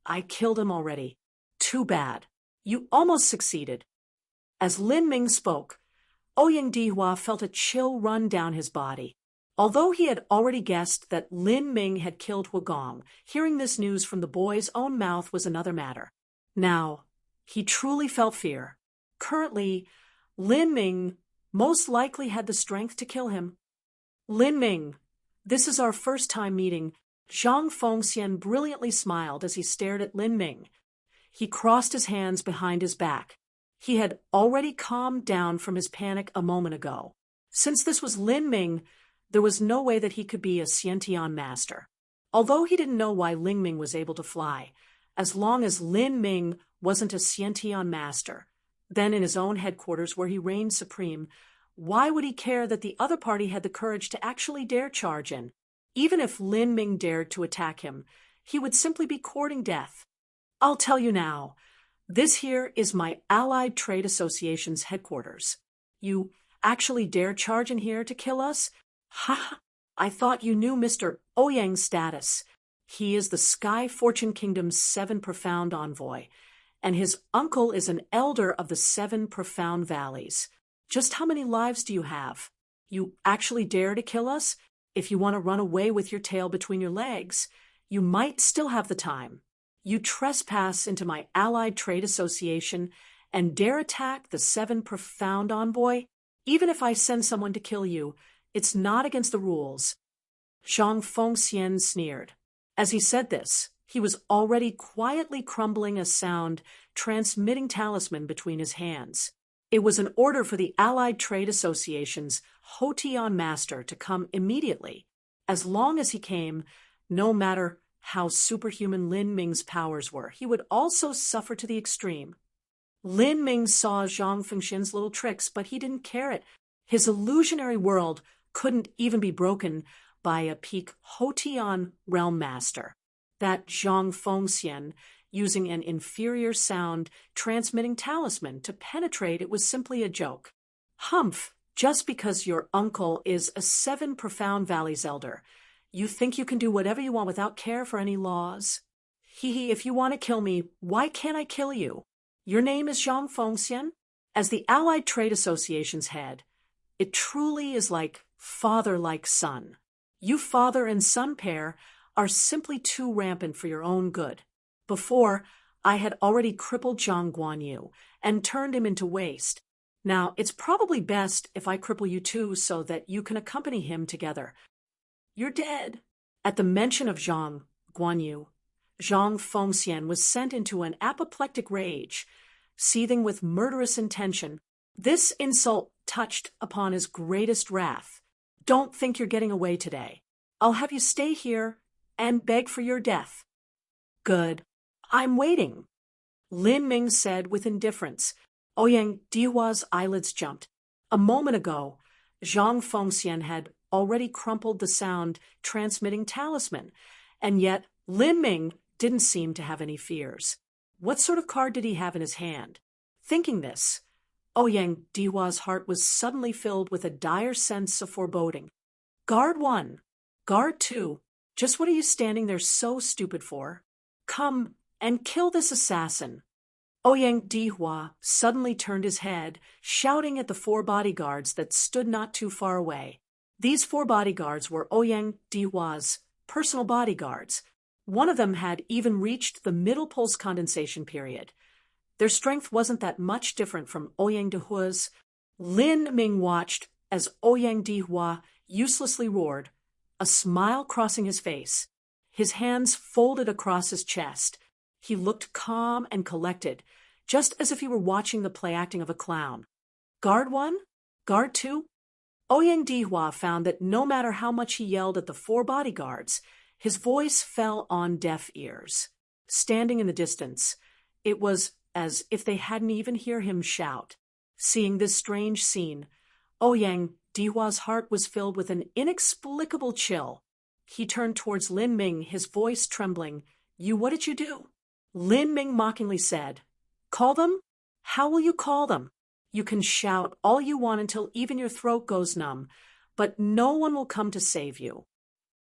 I killed him already. Too bad. You almost succeeded. As Lin Ming spoke, Ouyang Dihua felt a chill run down his body. Although he had already guessed that Lin Ming had killed Wugong, hearing this news from the boy's own mouth was another matter. Now, he truly felt fear. Currently, Lin Ming most likely had the strength to kill him. Lin Ming, this is our first time meeting. Zhang Fengxian brilliantly smiled as he stared at Lin Ming. He crossed his hands behind his back. He had already calmed down from his panic a moment ago. Since this was Lin Ming, there was no way that he could be a Xiantian master. Although he didn't know why Ling Ming was able to fly, as long as Lin Ming wasn't a Xiantian master, then in his own headquarters where he reigned supreme, why would he care that the other party had the courage to actually dare charge in? Even if Lin Ming dared to attack him, he would simply be courting death. I'll tell you now, this here is my Allied Trade Association's headquarters. You actually dare charge in here to kill us? Ha! I thought you knew Mr. Ouyang's status. He is the Sky Fortune Kingdom's 7 Profound Envoy, and his uncle is an elder of the 7 Profound Valleys. Just how many lives do you have? You actually dare to kill us? If you want to run away with your tail between your legs, you might still have the time. You trespass into my Allied Trade Association and dare attack the 7 Profound Envoy? Even if I send someone to kill you, it's not against the rules. Zhang Fengxian sneered. As he said this, he was already quietly crumbling a sound transmitting talisman between his hands. It was an order for the Allied Trade Association's Hotian master to come immediately. As long as he came, no matter how superhuman Lin Ming's powers were, he would also suffer to the extreme. Lin Ming saw Zhang Fengxian's little tricks, but he didn't care it. His illusionary world couldn't even be broken by a peak Hotian realm master. That Zhang Fengxian, using an inferior sound transmitting talisman to penetrate, it was simply a joke. Humph, just because your uncle is a 7 Profound Valleys elder, you think you can do whatever you want without care for any laws? Hee, if you want to kill me, why can't I kill you? Your name is Zhang Fengxian? As the Allied Trade Association's head, it truly is like father like son. You father and son pair are simply too rampant for your own good. Before, I had already crippled Zhang Guanyu and turned him into waste. Now, it's probably best if I cripple you too so that you can accompany him together. You're dead. At the mention of Zhang Guanyu, Zhang Fengxian was sent into an apoplectic rage, seething with murderous intention. This insult touched upon his greatest wrath. Don't think you're getting away today. I'll have you stay here and beg for your death. Good. I'm waiting. Lin Ming said with indifference. Ouyang Dihua's eyelids jumped. A moment ago, Zhang Fengxian had already crumpled the sound transmitting talisman, and yet Lin Ming didn't seem to have any fears. What sort of card did he have in his hand? Thinking this, Ouyang Dihua's heart was suddenly filled with a dire sense of foreboding. Guard 1. Guard 2. Just what are you standing there so stupid for? Come and kill this assassin. Ouyang Dihua suddenly turned his head, shouting at the 4 bodyguards that stood not too far away. These 4 bodyguards were Ouyang Dihua's personal bodyguards. One of them had even reached the middle pulse condensation period. Their strength wasn't that much different from Ouyang Dihua's. Lin Ming watched as Ouyang Dihua uselessly roared, a smile crossing his face. His hands folded across his chest. He looked calm and collected, just as if he were watching the play acting of a clown. Guard 1? Guard 2? Ouyang Dihua found that no matter how much he yelled at the 4 bodyguards, his voice fell on deaf ears. Standing in the distance, it was as if they hadn't even heard him shout. Seeing this strange scene, Ouyang Dihua's heart was filled with an inexplicable chill. He turned towards Lin Ming, his voice trembling. What did you do? Lin Ming mockingly said, Call them? How will you call them? You can shout all you want until even your throat goes numb, but no one will come to save you.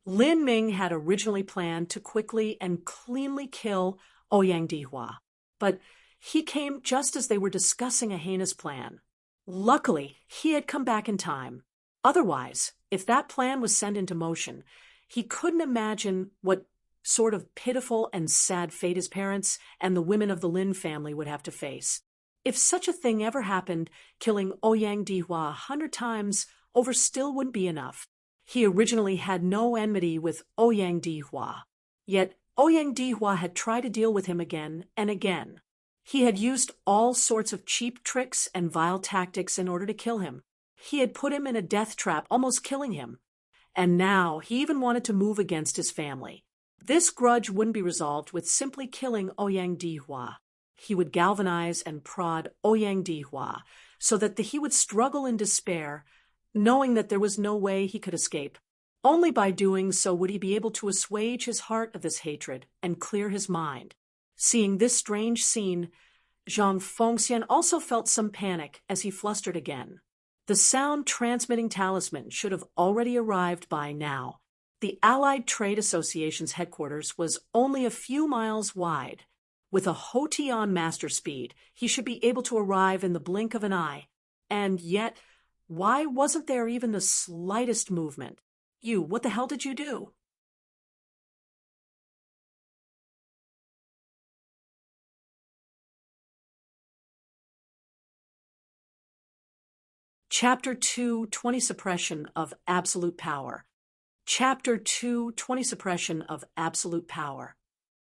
Lin Ming had originally planned to quickly and cleanly kill Ouyang Dihua, but he came just as they were discussing a heinous plan. Luckily, he had come back in time. Otherwise, if that plan was sent into motion, he couldn't imagine what sort of pitiful and sad fate his parents and the women of the Lin family would have to face. If such a thing ever happened, killing Ouyang Dihua 100 times over still wouldn't be enough. He originally had no enmity with Ouyang Dihua. Yet Ouyang Dihua had tried to deal with him again and again. He had used all sorts of cheap tricks and vile tactics in order to kill him. He had put him in a death trap, almost killing him. And now he even wanted to move against his family. This grudge wouldn't be resolved with simply killing Ouyang Dihua. He would galvanize and prod Ouyang Dihua so that he would struggle in despair, knowing that there was no way he could escape. Only by doing so would he be able to assuage his heart of this hatred and clear his mind. Seeing this strange scene, Zhang Fengxian also felt some panic as he flustered again. The sound-transmitting talisman should have already arrived by now. The Allied Trade Association's headquarters was only a few miles wide. With a Hotian master speed, he should be able to arrive in the blink of an eye. And yet, why wasn't there even the slightest movement? What the hell did you do? Chapter 2, 20 Suppression of Absolute Power. Chapter 2, 20 Suppression of Absolute Power.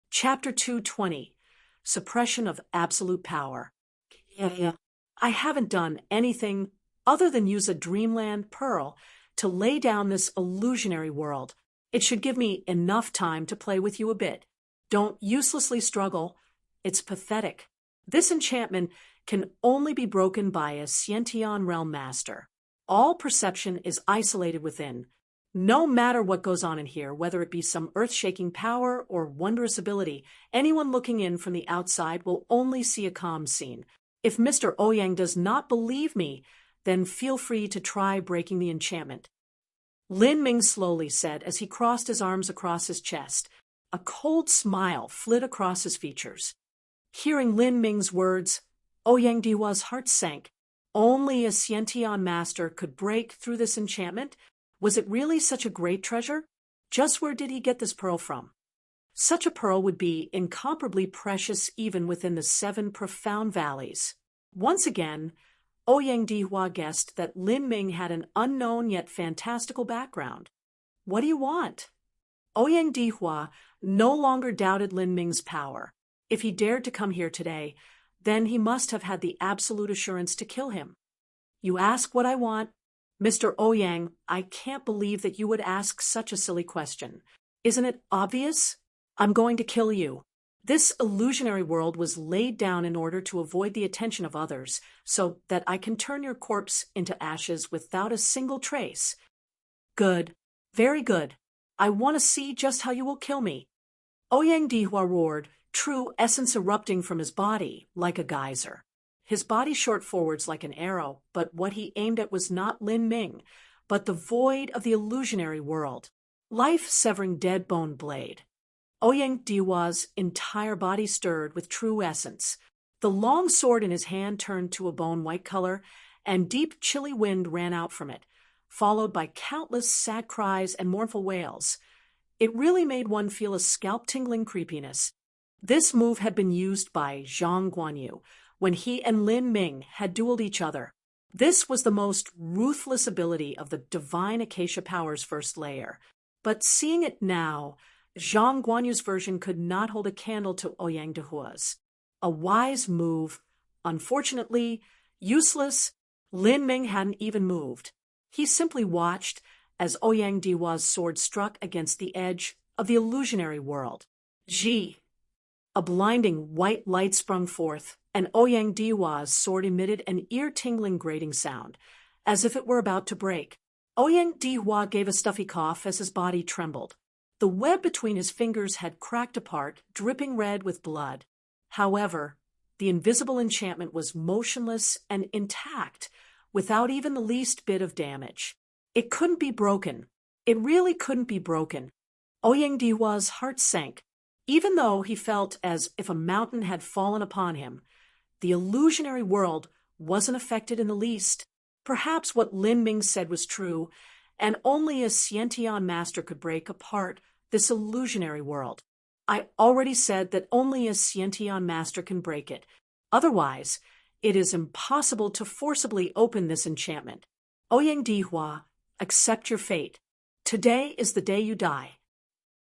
Chapter 220, Suppression of Absolute Power. I haven't done anything other than use a dreamland pearl to lay down this illusionary world. It should give me enough time to play with you a bit. Don't uselessly struggle. It's pathetic. This enchantment can only be broken by a Xiantian realm master. All perception is isolated within. No matter what goes on in here, whether it be some earth-shaking power or wondrous ability, anyone looking in from the outside will only see a calm scene. If Mr. Ouyang does not believe me, then feel free to try breaking the enchantment. Lin Ming slowly said as he crossed his arms across his chest. A cold smile flit across his features. Hearing Lin Ming's words, Ouyang Dihua's heart sank. Only a Xiantian master could break through this enchantment? Was it really such a great treasure? Just where did he get this pearl from? Such a pearl would be incomparably precious even within the 7 profound valleys. Once again, Ouyang Dihua guessed that Lin Ming had an unknown yet fantastical background. What do you want? Ouyang Dihua no longer doubted Lin Ming's power. If he dared to come here today, then he must have had the absolute assurance to kill him. You ask what I want? Mr. Ouyang, I can't believe that you would ask such a silly question. Isn't it obvious? I'm going to kill you. This illusionary world was laid down in order to avoid the attention of others, so that I can turn your corpse into ashes without a single trace. Good. Very good. I want to see just how you will kill me. Ouyang Dihua roared, true essence erupting from his body like a geyser. His body shot forwards like an arrow, but what he aimed at was not Lin Ming, but the void of the illusionary world. Life-severing dead bone blade. Ouyang Dihua's entire body stirred with true essence. The long sword in his hand turned to a bone-white color, and deep chilly wind ran out from it, followed by countless sad cries and mournful wails. It really made one feel a scalp-tingling creepiness. This move had been used by Zhang Guanyu when he and Lin Ming had dueled each other. This was the most ruthless ability of the divine Acacia Power's first layer. But seeing it now, Zhang Guanyu's version could not hold a candle to Ouyang Dihua's. A wise move. Unfortunately, useless. Lin Ming hadn't even moved. He simply watched as Ouyang Dihua's sword struck against the edge of the illusionary world. Ji. A blinding white light sprung forth, and Ouyang Dihua's sword emitted an ear-tingling grating sound, as if it were about to break. Ouyang Dihua gave a stuffy cough as his body trembled. The web between his fingers had cracked apart, dripping red with blood. However, the invisible enchantment was motionless and intact, without even the least bit of damage. It couldn't be broken. It really couldn't be broken. Ouyang Dihua's heart sank. Even though he felt as if a mountain had fallen upon him, the illusionary world wasn't affected in the least. Perhaps what Lin Ming said was true, and only a Xiantian master could break apart this illusionary world. I already said that only a Xiantian master can break it. Otherwise, it is impossible to forcibly open this enchantment. Ouyang Dihua, accept your fate. Today is the day you die.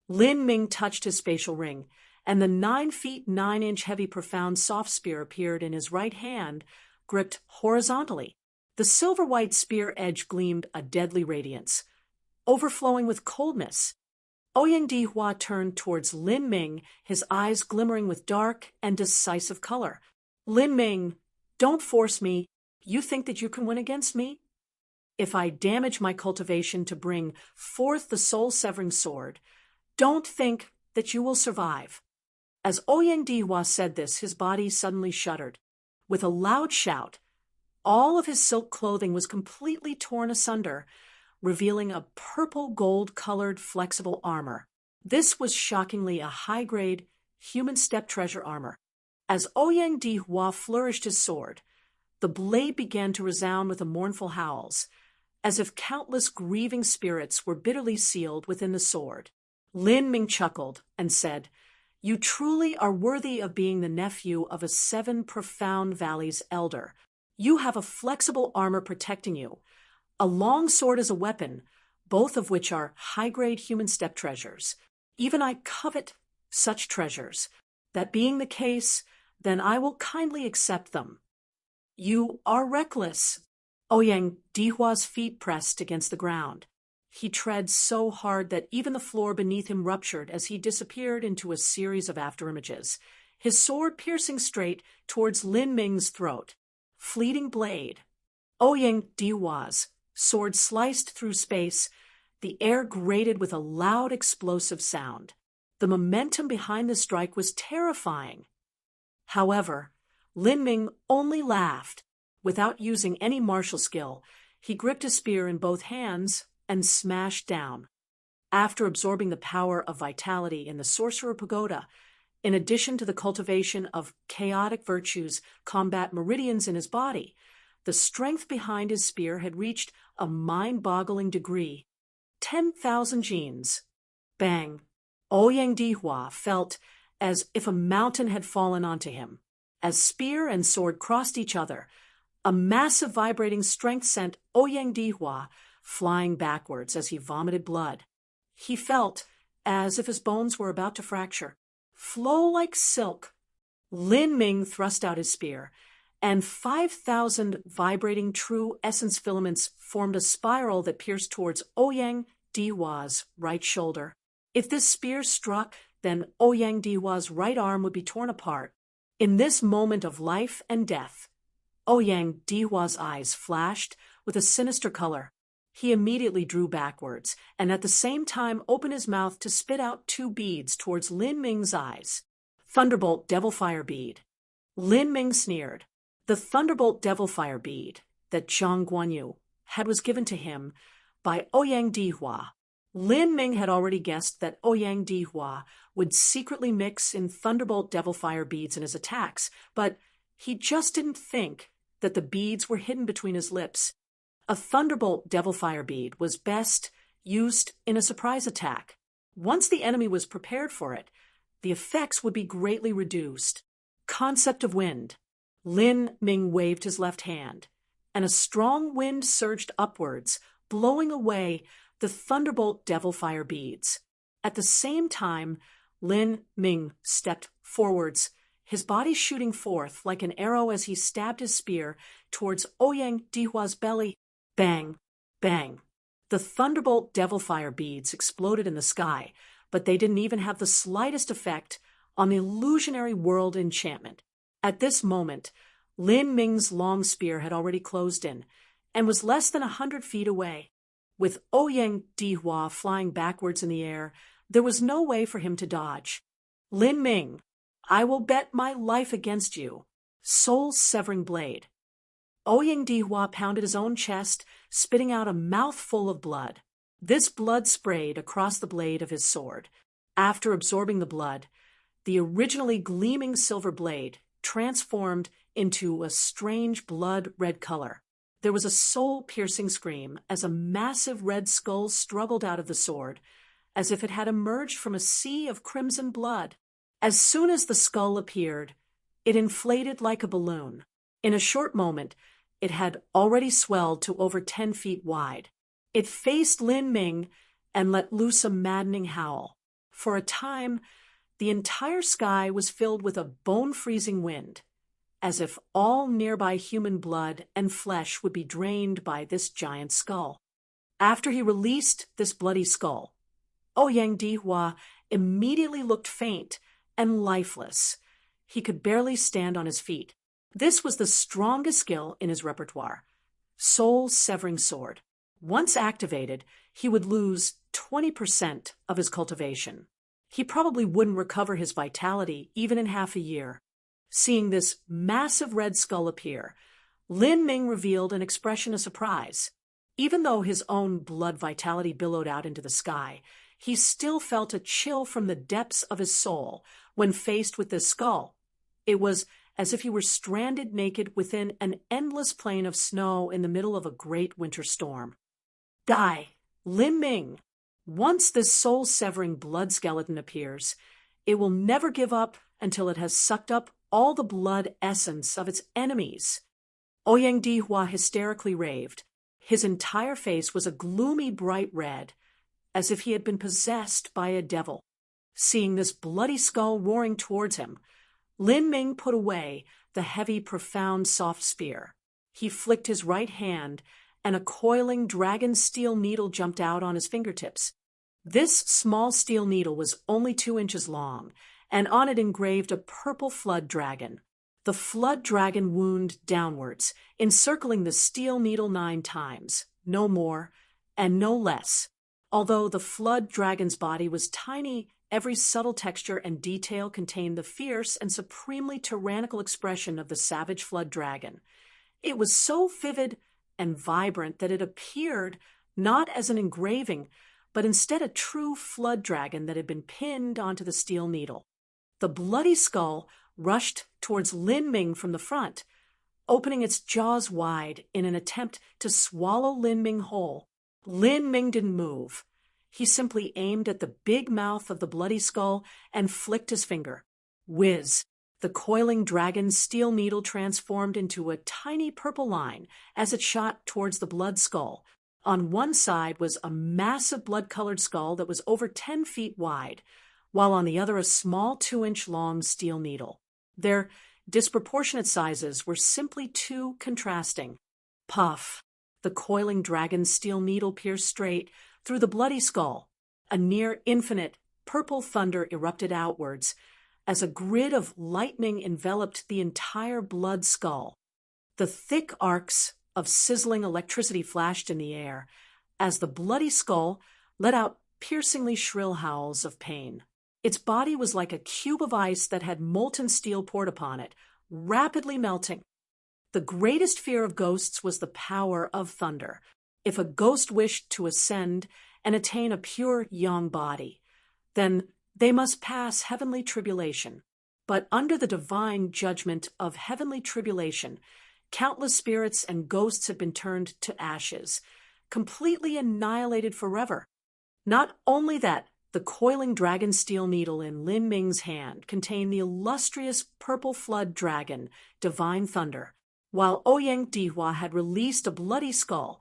Lin Ming touched his spatial ring, and the 9 feet 9 inch heavy profound soft spear appeared in his right hand, gripped horizontally. The silver-white spear edge gleamed a deadly radiance, overflowing with coldness. Ouyang Dihua turned towards Lin Ming, his eyes glimmering with dark and decisive color. Lin Ming, don't force me. You think that you can win against me? If I damage my cultivation to bring forth the soul-severing sword, don't think that you will survive. As Ouyang Dihua said this, his body suddenly shuddered. With a loud shout, all of his silk clothing was completely torn asunder, revealing a purple gold-colored flexible armor. This was shockingly a high-grade human step treasure armor. As Ouyang Dihua flourished his sword, the blade began to resound with mournful howls, as if countless grieving spirits were bitterly sealed within the sword. Lin Ming chuckled and said, "You truly are worthy of being the nephew of a 7 profound valleys elder. You have a flexible armor protecting you, a long sword as a weapon, both of which are high-grade human step treasures. Even I covet such treasures. That being the case, then I will kindly accept them." "You are reckless." Ouyang Dihua's feet pressed against the ground. He tread so hard that even the floor beneath him ruptured as he disappeared into a series of afterimages, his sword piercing straight towards Lin Ming's throat. Fleeting blade. Ouyang Dihua's sword sliced through space. The air grated with a loud explosive sound. The momentum behind the strike was terrifying. However, Lin Ming only laughed. Without using any martial skill, he gripped a spear in both hands and smashed down. After absorbing the power of vitality in the Sorcerer Pagoda, in addition to the cultivation of chaotic virtues combat meridians in his body, the strength behind his spear had reached a mind-boggling degree. 10,000 genes. Bang! Ouyang Dihua felt as if a mountain had fallen onto him. As spear and sword crossed each other, a massive vibrating strength sent Ouyang Dihua flying backwards as he vomited blood. He felt as if his bones were about to fracture. Flow like silk. Lin Ming thrust out his spear, and 5,000 vibrating true essence filaments formed a spiral that pierced towards Ouyang Dihua's right shoulder. If this spear struck, then Ouyang Dihua's right arm would be torn apart. In this moment of life and death, Ouyang Dihua's eyes flashed with a sinister color. He immediately drew backwards, and at the same time opened his mouth to spit out 2 beads towards Lin Ming's eyes. Thunderbolt Devilfire Bead. Lin Ming sneered. The Thunderbolt Devilfire Bead that Zhang Guanyu had was given to him by Ouyang Dihua. Lin Ming had already guessed that Ouyang Dihua would secretly mix in Thunderbolt Devilfire beads in his attacks, but he just didn't think that the beads were hidden between his lips. A Thunderbolt Devilfire bead was best used in a surprise attack. Once the enemy was prepared for it, the effects would be greatly reduced. Concept of wind. Lin Ming waved his left hand, and a strong wind surged upwards, blowing away the Thunderbolt Devilfire beads. At the same time, Lin Ming stepped forwards, his body shooting forth like an arrow as he stabbed his spear towards Ouyang Dihua's belly. Bang! Bang! The Thunderbolt Devilfire beads exploded in the sky, but they didn't even have the slightest effect on the illusionary world enchantment. At this moment, Lin Ming's long spear had already closed in, and was less than 100 feet away. With Ouyang Dihua flying backwards in the air, there was no way for him to dodge. "Lin Ming, I will bet my life against you soul-severing blade. Ouyang Dihua pounded his own chest, spitting out a mouthful of blood. This blood sprayed across the blade of his sword. After absorbing the blood, the originally gleaming silver blade transformed into a strange blood-red color. There was a soul-piercing scream as a massive red skull struggled out of the sword, as if it had emerged from a sea of crimson blood. As soon as the skull appeared, it inflated like a balloon. In a short moment, it had already swelled to over 10 feet wide. It faced Lin Ming and let loose a maddening howl. For a time, the entire sky was filled with a bone-freezing wind, as if all nearby human blood and flesh would be drained by this giant skull. After he released this bloody skull, Ouyang Dihua immediately looked faint and lifeless. He could barely stand on his feet. This was the strongest skill in his repertoire, soul-severing sword. Once activated, he would lose 20% of his cultivation. He probably wouldn't recover his vitality even in half a year. Seeing this massive red skull appear, Lin Ming revealed an expression of surprise. Even though his own blood vitality billowed out into the sky, he still felt a chill from the depths of his soul when faced with this skull. It was as if he were stranded naked within an endless plain of snow in the middle of a great winter storm. Die, Lin Ming! Once this soul-severing blood skeleton appears, it will never give up until it has sucked up all the blood essence of its enemies. Ouyang Dihua hysterically raved. His entire face was a gloomy bright red, as if he had been possessed by a devil. Seeing this bloody skull roaring towards him, Lin Ming put away the heavy, profound, soft spear. He flicked his right hand, and a coiling dragon steel needle jumped out on his fingertips. This small steel needle was only 2 inches long, and on it engraved a purple flood dragon. The flood dragon wound downwards, encircling the steel needle 9 times, no more and no less. Although the flood dragon's body was tiny, every subtle texture and detail contained the fierce and supremely tyrannical expression of the savage flood dragon. It was so vivid and vibrant that it appeared not as an engraving, but instead a true flood dragon that had been pinned onto the steel needle. The bloody skull rushed towards Lin Ming from the front, opening its jaws wide in an attempt to swallow Lin Ming whole. Lin Ming didn't move. He simply aimed at the big mouth of the bloody skull and flicked his finger. Whiz! The coiling dragon's steel needle transformed into a tiny purple line as it shot towards the blood skull. On one side was a massive blood-colored skull that was over 10 feet wide, while on the other a small 2-inch long steel needle. Their disproportionate sizes were simply too contrasting. Puff! The coiling dragon's steel needle pierced straight through the bloody skull. A near-infinite purple thunder erupted outwards as a grid of lightning enveloped the entire blood skull. The thick arcs of sizzling electricity flashed in the air as the bloody skull let out piercingly shrill howls of pain. Its body was like a cube of ice that had molten steel poured upon it, rapidly melting. The greatest fear of ghosts was the power of thunder. If a ghost wished to ascend and attain a pure yang body, then they must pass heavenly tribulation. But under the divine judgment of heavenly tribulation, countless spirits and ghosts had been turned to ashes, completely annihilated forever. Not only that, the coiling dragon steel needle in Lin Ming's hand contained the illustrious purple flood dragon, Divine Thunder. While Ouyang Dihua had released a bloody skull,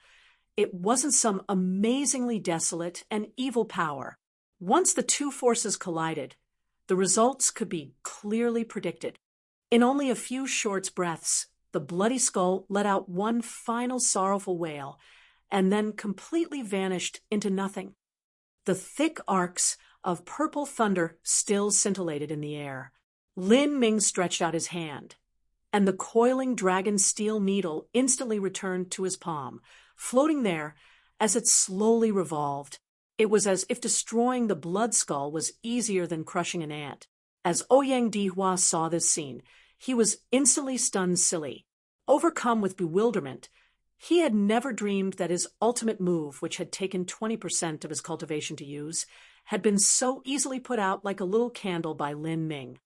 it wasn't some amazingly desolate and evil power. Once the two forces collided, the results could be clearly predicted. In only a few short breaths, the bloody skull let out one final sorrowful wail, and then completely vanished into nothing. The thick arcs of purple thunder still scintillated in the air. Lin Ming stretched out his hand, and the coiling dragon steel needle instantly returned to his palm, floating there as it slowly revolved. It was as if destroying the blood skull was easier than crushing an ant. As Ouyang Dihua saw this scene, He was instantly stunned silly. Overcome with bewilderment, he had never dreamed that his ultimate move, which had taken 20% of his cultivation to use, had been so easily put out like a little candle by Lin Ming.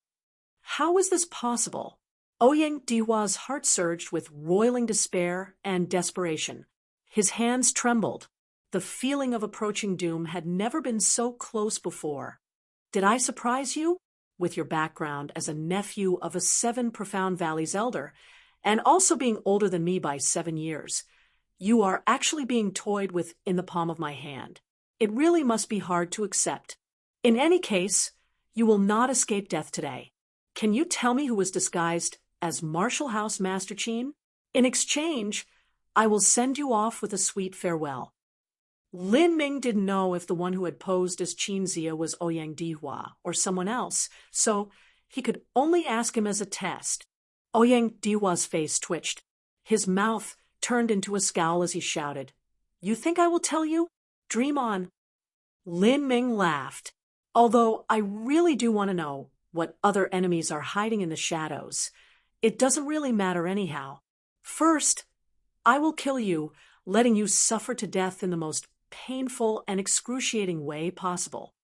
How was this possible? Ouyang Dihua's heart surged with roiling despair and desperation. His hands trembled. The feeling of approaching doom had never been so close before. Did I surprise you? With your background as a nephew of a 7 Profound Valleys elder, and also being older than me by 7 years, you are actually being toyed with in the palm of my hand. It really must be hard to accept. In any case, you will not escape death today. Can you tell me who was disguised as Marshall House Master Qin? In exchange, I will send you off with a sweet farewell. Lin Ming didn't know if the one who had posed as Qin Zia was Ouyang Dihua or someone else, so he could only ask him as a test. Ouyang Dihua's face twitched. His mouth turned into a scowl as he shouted, "You think I will tell you? Dream on." Lin Ming laughed. "Although I really do want to know what other enemies are hiding in the shadows. It doesn't really matter anyhow. First, I will kill you, letting you suffer to death in the most painful and excruciating way possible."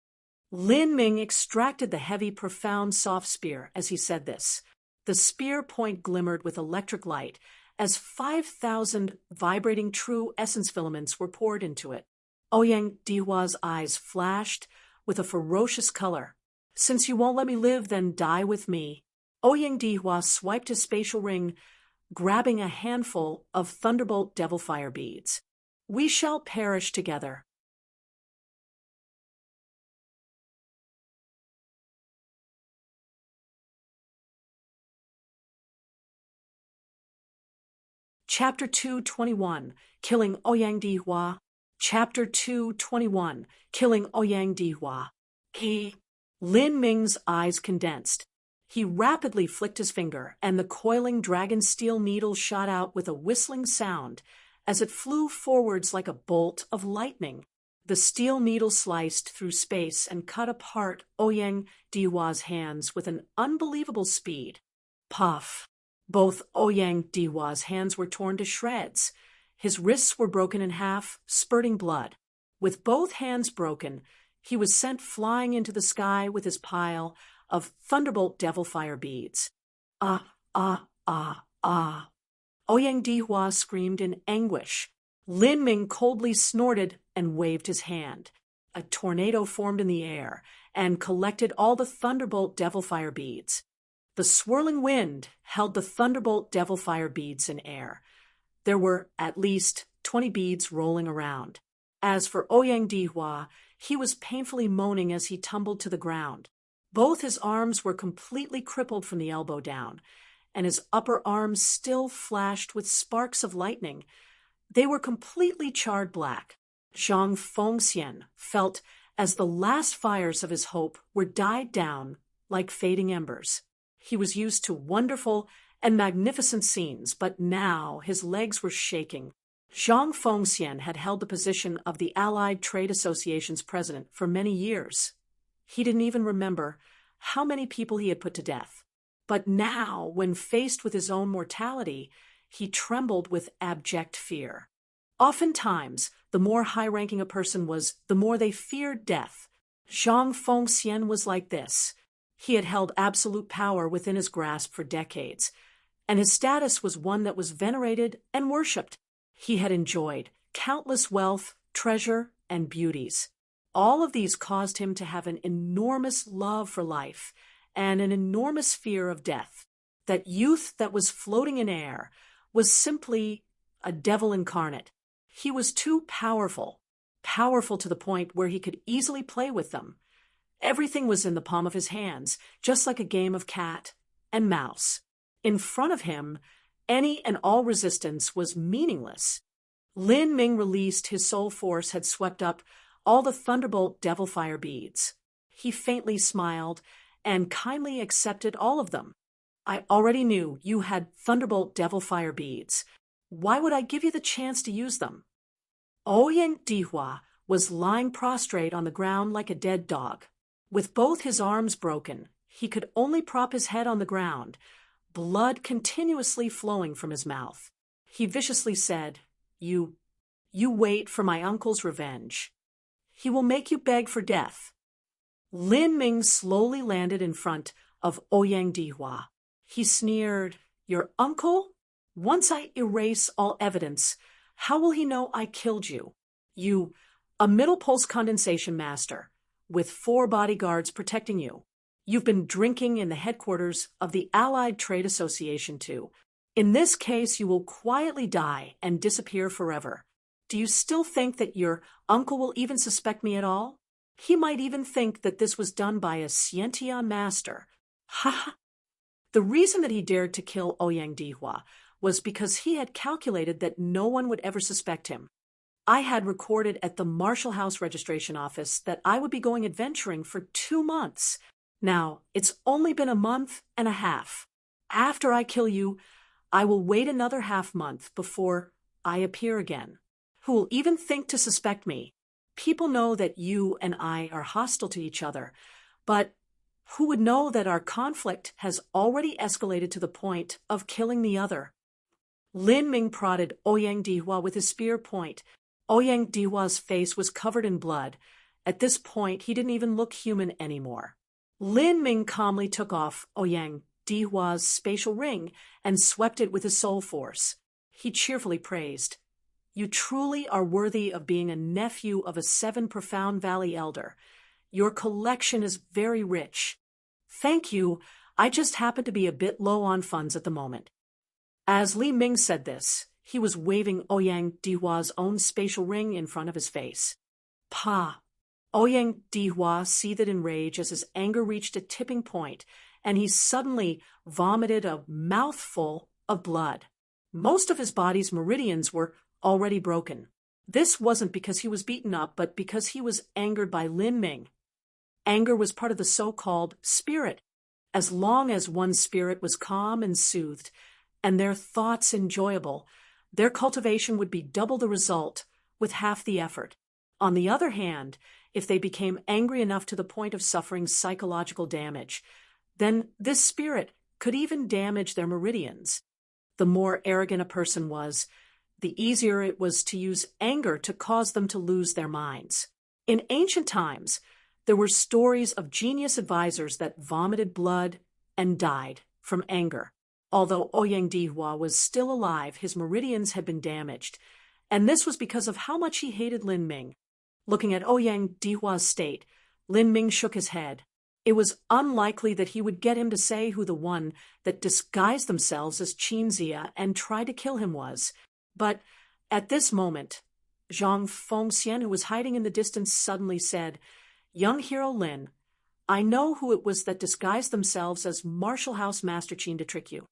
Lin Ming extracted the heavy, profound, soft spear as he said this. The spear point glimmered with electric light as 5,000 vibrating true essence filaments were poured into it. Ouyang Dihua's eyes flashed with a ferocious color. "Since you won't let me live, then die with me." Ouyang Dihua swiped his spatial ring, grabbing a handful of Thunderbolt Devil Fire beads. "We shall perish together." Chapter 221, Killing Ouyang Dihua. Chapter 221, Killing Ouyang Dihua. Lin Ming's eyes condensed. He rapidly flicked his finger, and the coiling dragon steel needle shot out with a whistling sound as it flew forwards like a bolt of lightning. The steel needle sliced through space and cut apart Ouyang Dihua's hands with an unbelievable speed. Puff! Both Ouyang Dihua's hands were torn to shreds. His wrists were broken in half, spurting blood. With both hands broken, he was sent flying into the sky with his pile of Thunderbolt Devil Fire beads. "Ah, ah, ah, ah." Ouyang Dihua screamed in anguish. Lin Ming coldly snorted and waved his hand. A tornado formed in the air and collected all the Thunderbolt Devil Fire beads. The swirling wind held the Thunderbolt Devil Fire beads in air. There were at least 20 beads rolling around. As for Ouyang Dihua, he was painfully moaning as he tumbled to the ground. Both his arms were completely crippled from the elbow down, and his upper arms still flashed with sparks of lightning. They were completely charred black. Zhang Fengxian felt as the last fires of his hope were died down like fading embers. He was used to wonderful and magnificent scenes, but now his legs were shaking. Zhang Fengxian had held the position of the Allied Trade Association's president for many years. He didn't even remember how many people he had put to death. But now, when faced with his own mortality, he trembled with abject fear. Oftentimes, the more high-ranking a person was, the more they feared death. Zhang Fengxian was like this. He had held absolute power within his grasp for decades, and his status was one that was venerated and worshipped. He had enjoyed countless wealth, treasure, and beauties. All of these caused him to have an enormous love for life and an enormous fear of death. That youth that was floating in air was simply a devil incarnate. He was too powerful to the point where he could easily play with them. Everything was in the palm of his hands, just like a game of cat and mouse. In front of him, any and all resistance was meaningless. Lin Ming released his soul force had swept up all the Thunderbolt Devil Fire beads. He faintly smiled and kindly accepted all of them. "I already knew you had Thunderbolt Devil Fire beads. Why would I give you the chance to use them?" Ouyang Dihua was lying prostrate on the ground like a dead dog. With both his arms broken, he could only prop his head on the ground, blood continuously flowing from his mouth. He viciously said, You wait for my uncle's revenge. He will make you beg for death. Lin Ming slowly landed in front of Ouyang Dihua. He sneered, Your uncle? Once I erase all evidence, how will he know I killed you? You, a middle pulse condensation master, with 4 bodyguards protecting you. You've been drinking in the headquarters of the Allied Trade Association too. In this case, you will quietly die and disappear forever. Do you still think that your uncle will even suspect me at all? He might even think that this was done by a Scientia master. Ha ha! The reason that he dared to kill Ouyang Dihua was because he had calculated that no one would ever suspect him. I had recorded at the Marshall House registration office that I would be going adventuring for 2 months. Now, it's only been a month and a half. After I kill you, I will wait another half-month before I appear again. Who will even think to suspect me? People know that you and I are hostile to each other, but who would know that our conflict has already escalated to the point of killing the other? Lin Ming prodded Ouyang Dihua with his spear point. Ouyang Dihua's face was covered in blood. At this point, he didn't even look human anymore. Lin Ming calmly took off Ouyang Dihua's spatial ring and swept it with his soul force. He cheerfully praised, You truly are worthy of being a nephew of a 7 Profound Valley elder. Your collection is very rich. Thank you. I just happen to be a bit low on funds at the moment. As Li Ming said this, he was waving Ouyang Dihua's own spatial ring in front of his face. Pa! Ouyang Dihua seethed in rage as his anger reached a tipping point, and he suddenly vomited a mouthful of blood. Most of his body's meridians were already broken. This wasn't because he was beaten up, but because he was angered by Lin Ming. Anger was part of the so-called spirit. As long as one's spirit was calm and soothed, and their thoughts enjoyable, their cultivation would be double the result with half the effort. On the other hand, if they became angry enough to the point of suffering psychological damage, then this spirit could even damage their meridians. The more arrogant a person was, the easier it was to use anger to cause them to lose their minds. In ancient times, there were stories of genius advisors that vomited blood and died from anger. Although Ouyang Dihua was still alive, his meridians had been damaged, and this was because of how much he hated Lin Ming. Looking at Ouyang Dihua's state, Lin Ming shook his head. It was unlikely that he would get him to say who the one that disguised themselves as Qinzia and tried to kill him was. But at this moment, Zhang Fengxian, who was hiding in the distance, suddenly said, Young hero Lin, I know who it was that disguised themselves as Marshall House Master Qin to trick you.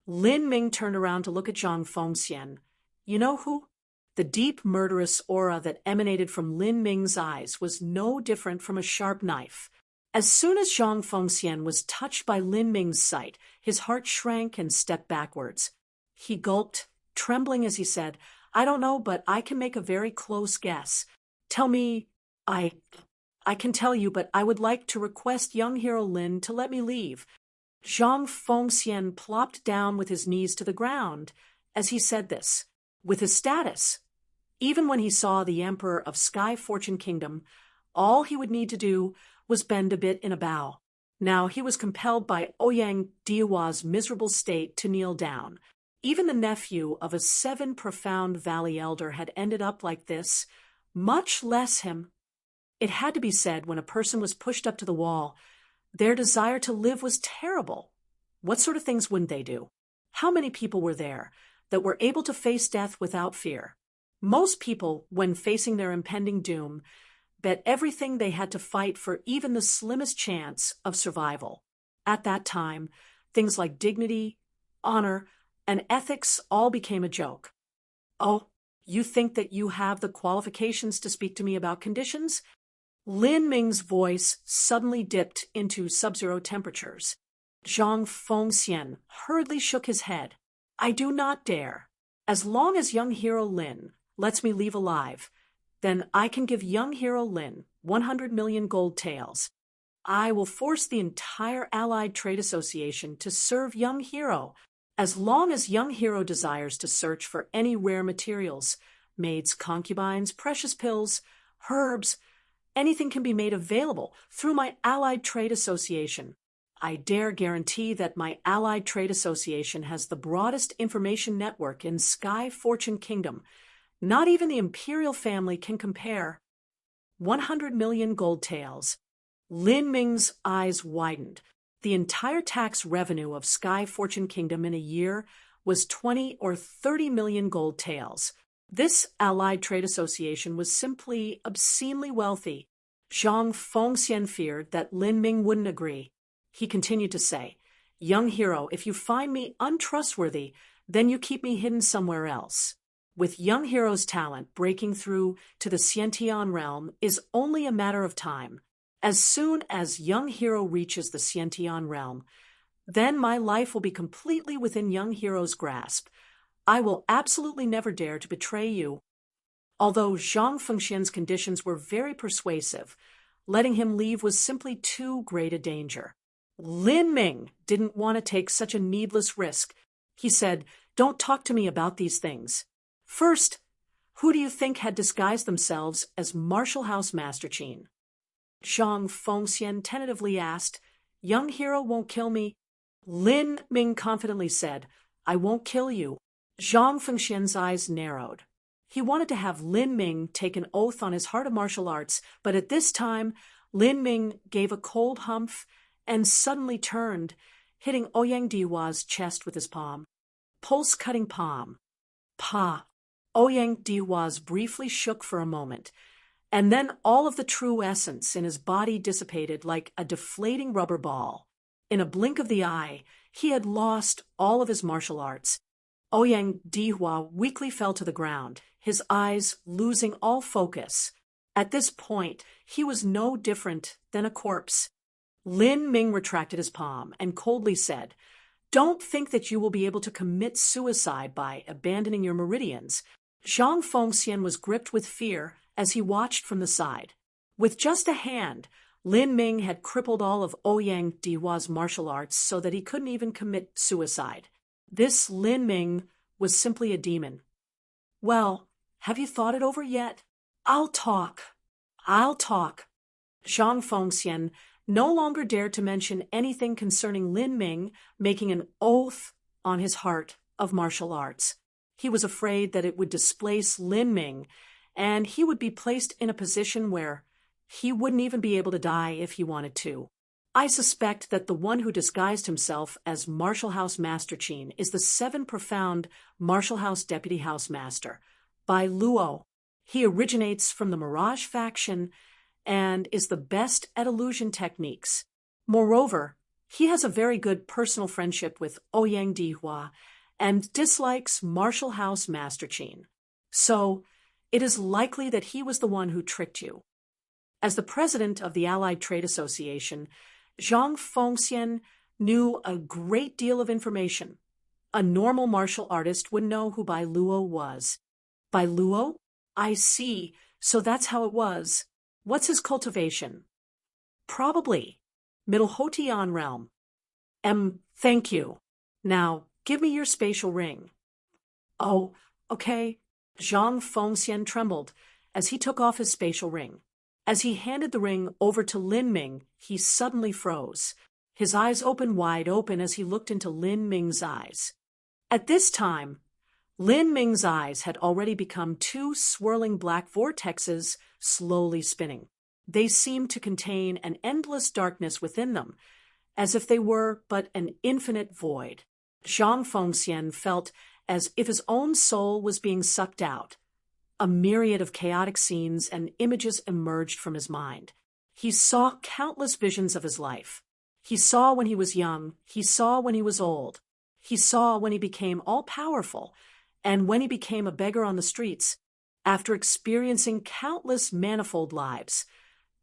Lin Ming turned around to look at Zhang Fengxian. You know who? The deep murderous aura that emanated from Lin Ming's eyes was no different from a sharp knife. As soon as Zhang Fengxian was touched by Lin Ming's sight, his heart shrank and stepped backwards. He gulped, trembling as he said, I don't know, but I can make a very close guess. Tell me, I can tell you, but I would like to request young hero Lin to let me leave. Zhang Fengxian plopped down with his knees to the ground as he said this. With his status, even when he saw the Emperor of Sky Fortune Kingdom, all he would need to do was bend a bit in a bow. Now he was compelled by Ouyang Dihua's miserable state to kneel down. Even the nephew of a 7 Profound Valley elder had ended up like this, much less him. It had to be said, when a person was pushed up to the wall, their desire to live was terrible. What sort of things wouldn't they do? How many people were there that were able to face death without fear? Most people, when facing their impending doom, bet everything they had to fight for even the slimmest chance of survival. At that time, things like dignity, honor, and ethics all became a joke. Oh, you think that you have the qualifications to speak to me about conditions? Lin Ming's voice suddenly dipped into sub-zero temperatures. Zhang Fengxian hurriedly shook his head. I do not dare. As long as young hero Lin lets me leave alive, then I can give young hero Lin 100 million gold taels. I will force the entire Allied Trade Association to serve young Hero. As long as young Hero desires to search for any rare materials, maids, concubines, precious pills, herbs, anything can be made available through my Allied Trade Association. I dare guarantee that my Allied Trade Association has the broadest information network in Sky Fortune Kingdom. Not even the imperial family can compare. 100 million gold taels. Lin Ming's eyes widened. The entire tax revenue of Sky Fortune Kingdom in a year was 20 or 30 million gold taels. This Allied Trade Association was simply obscenely wealthy. Zhang Fengxian feared that Lin Ming wouldn't agree. He continued to say, "Young Hero, if you find me untrustworthy, then you keep me hidden somewhere else." With young Hero's talent, breaking through to the Xiantian realm is only a matter of time. As soon as young Hero reaches the Xiantian realm, then my life will be completely within young Hero's grasp. I will absolutely never dare to betray you. Although Zhang Fengxian's conditions were very persuasive, letting him leave was simply too great a danger. Lin Ming didn't want to take such a needless risk. He said, "Don't talk to me about these things. First, who do you think had disguised themselves as Martial House Master Qin?" Zhang Fengxian tentatively asked. "Young Hero won't kill me." Lin Ming confidently said, "I won't kill you." Zhang Fengxian's eyes narrowed. He wanted to have Lin Ming take an oath on his heart of martial arts, but at this time, Lin Ming gave a cold humph and suddenly turned, hitting Ouyang Dihua's chest with his palm. Pulse-cutting palm. Pa. Ouyang Dihua's briefly shook for a moment, and then all of the true essence in his body dissipated like a deflating rubber ball. In a blink of the eye, he had lost all of his martial arts. Ouyang Dihua weakly fell to the ground, his eyes losing all focus. At this point, he was no different than a corpse. Lin Ming retracted his palm and coldly said, "Don't think that you will be able to commit suicide by abandoning your meridians." Zhang Fengxian was gripped with fear as he watched from the side. With just a hand, Lin Ming had crippled all of Ouyang Dihua's martial arts so that he couldn't even commit suicide. This Lin Ming was simply a demon. "Well, have you thought it over yet?" I'll talk. Zhang Fengxian no longer dared to mention anything concerning Lin Ming making an oath on his heart of martial arts. He was afraid that it would displace Lin Ming, and he would be placed in a position where he wouldn't even be able to die if he wanted to. I suspect that the one who disguised himself as Martial House Master Qin is the Seven Profound Martial House Deputy House Master, Bai Luo. He originates from the Mirage faction and is the best at illusion techniques. Moreover, he has a very good personal friendship with Ouyang Dihua and dislikes Martial House Master Qin. So, it is likely that he was the one who tricked you. As the president of the Allied Trade Association, Zhang Fengxian knew a great deal of information. A normal martial artist would know who Bai Luo was. Bai Luo? I see, so that's how it was. What's his cultivation? Probably. Middle Hotian realm. Thank you. Now, give me your spatial ring. Oh, okay. Zhang Fengxian trembled as he took off his spatial ring. As he handed the ring over to Lin Ming, he suddenly froze. His eyes opened wide open as he looked into Lin Ming's eyes. At this time, Lin Ming's eyes had already become two swirling black vortexes slowly spinning. They seemed to contain an endless darkness within them, as if they were but an infinite void. Zhang Fengxian felt as if his own soul was being sucked out. A myriad of chaotic scenes and images emerged from his mind. He saw countless visions of his life. He saw when he was young, he saw when he was old, he saw when he became all-powerful, and when he became a beggar on the streets. After experiencing countless manifold lives,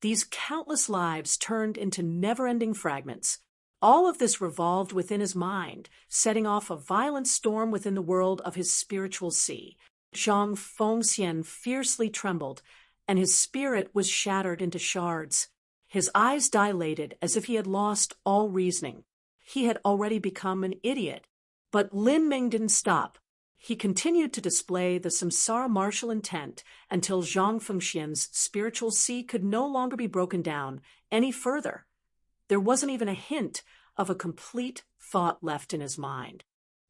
these countless lives turned into never-ending fragments. All of this revolved within his mind, setting off a violent storm within the world of his spiritual sea. Zhang Fengxian fiercely trembled, and his spirit was shattered into shards. His eyes dilated as if he had lost all reasoning. He had already become an idiot. But Lin Ming didn't stop. He continued to display the samsara martial intent until Zhang Fengxian's spiritual sea could no longer be broken down any further. There wasn't even a hint of a complete thought left in his mind.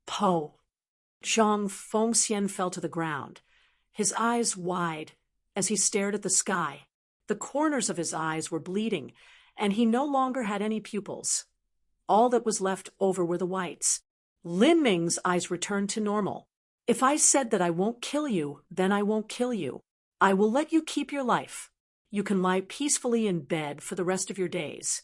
Po! Zhang Fengxian fell to the ground, his eyes wide as he stared at the sky. The corners of his eyes were bleeding, and he no longer had any pupils. All that was left over were the whites. Lin Ming's eyes returned to normal. If I said that I won't kill you, then I won't kill you. I will let you keep your life. You can lie peacefully in bed for the rest of your days.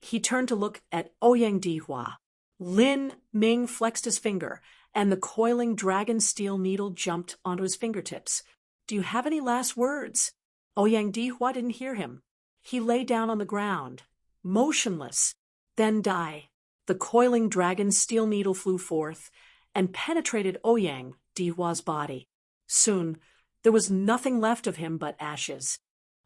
He turned to look at Ouyang Dihua. Lin Ming flexed his finger, and the coiling dragon steel needle jumped onto his fingertips. Do you have any last words? Ouyang Dihua didn't hear him. He lay down on the ground, motionless. Then die. The coiling dragon steel needle flew forth and penetrated Ouyang Dihua's body. Soon, there was nothing left of him but ashes.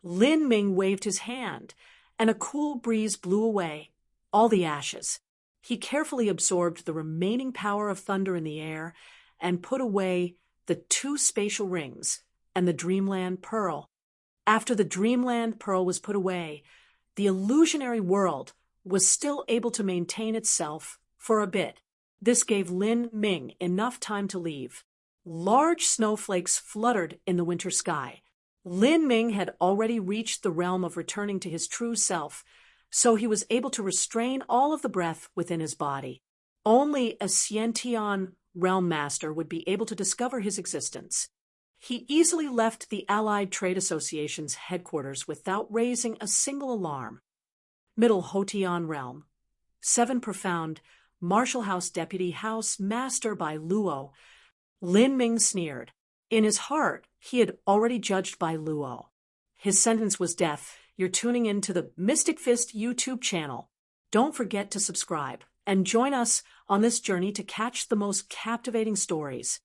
Lin Ming waved his hand, and a cool breeze blew away all the ashes. He carefully absorbed the remaining power of thunder in the air and put away the 2 spatial rings and the Dreamland Pearl. After the Dreamland Pearl was put away, the illusionary world was still able to maintain itself for a bit. This gave Lin Ming enough time to leave. Large snowflakes fluttered in the winter sky. Lin Ming had already reached the realm of returning to his true self, so he was able to restrain all of the breath within his body. Only a Xiantian realm master would be able to discover his existence. He easily left the Allied Trade Association's headquarters without raising a single alarm. Middle Hotian Realm. 7 Profound, Martial House Deputy House Master by Luo. Lin Ming sneered. In his heart, he had already judged by Luo. His sentence was death. You're tuning in to the Mystic Fist YouTube channel. Don't forget to subscribe and join us on this journey to catch the most captivating stories.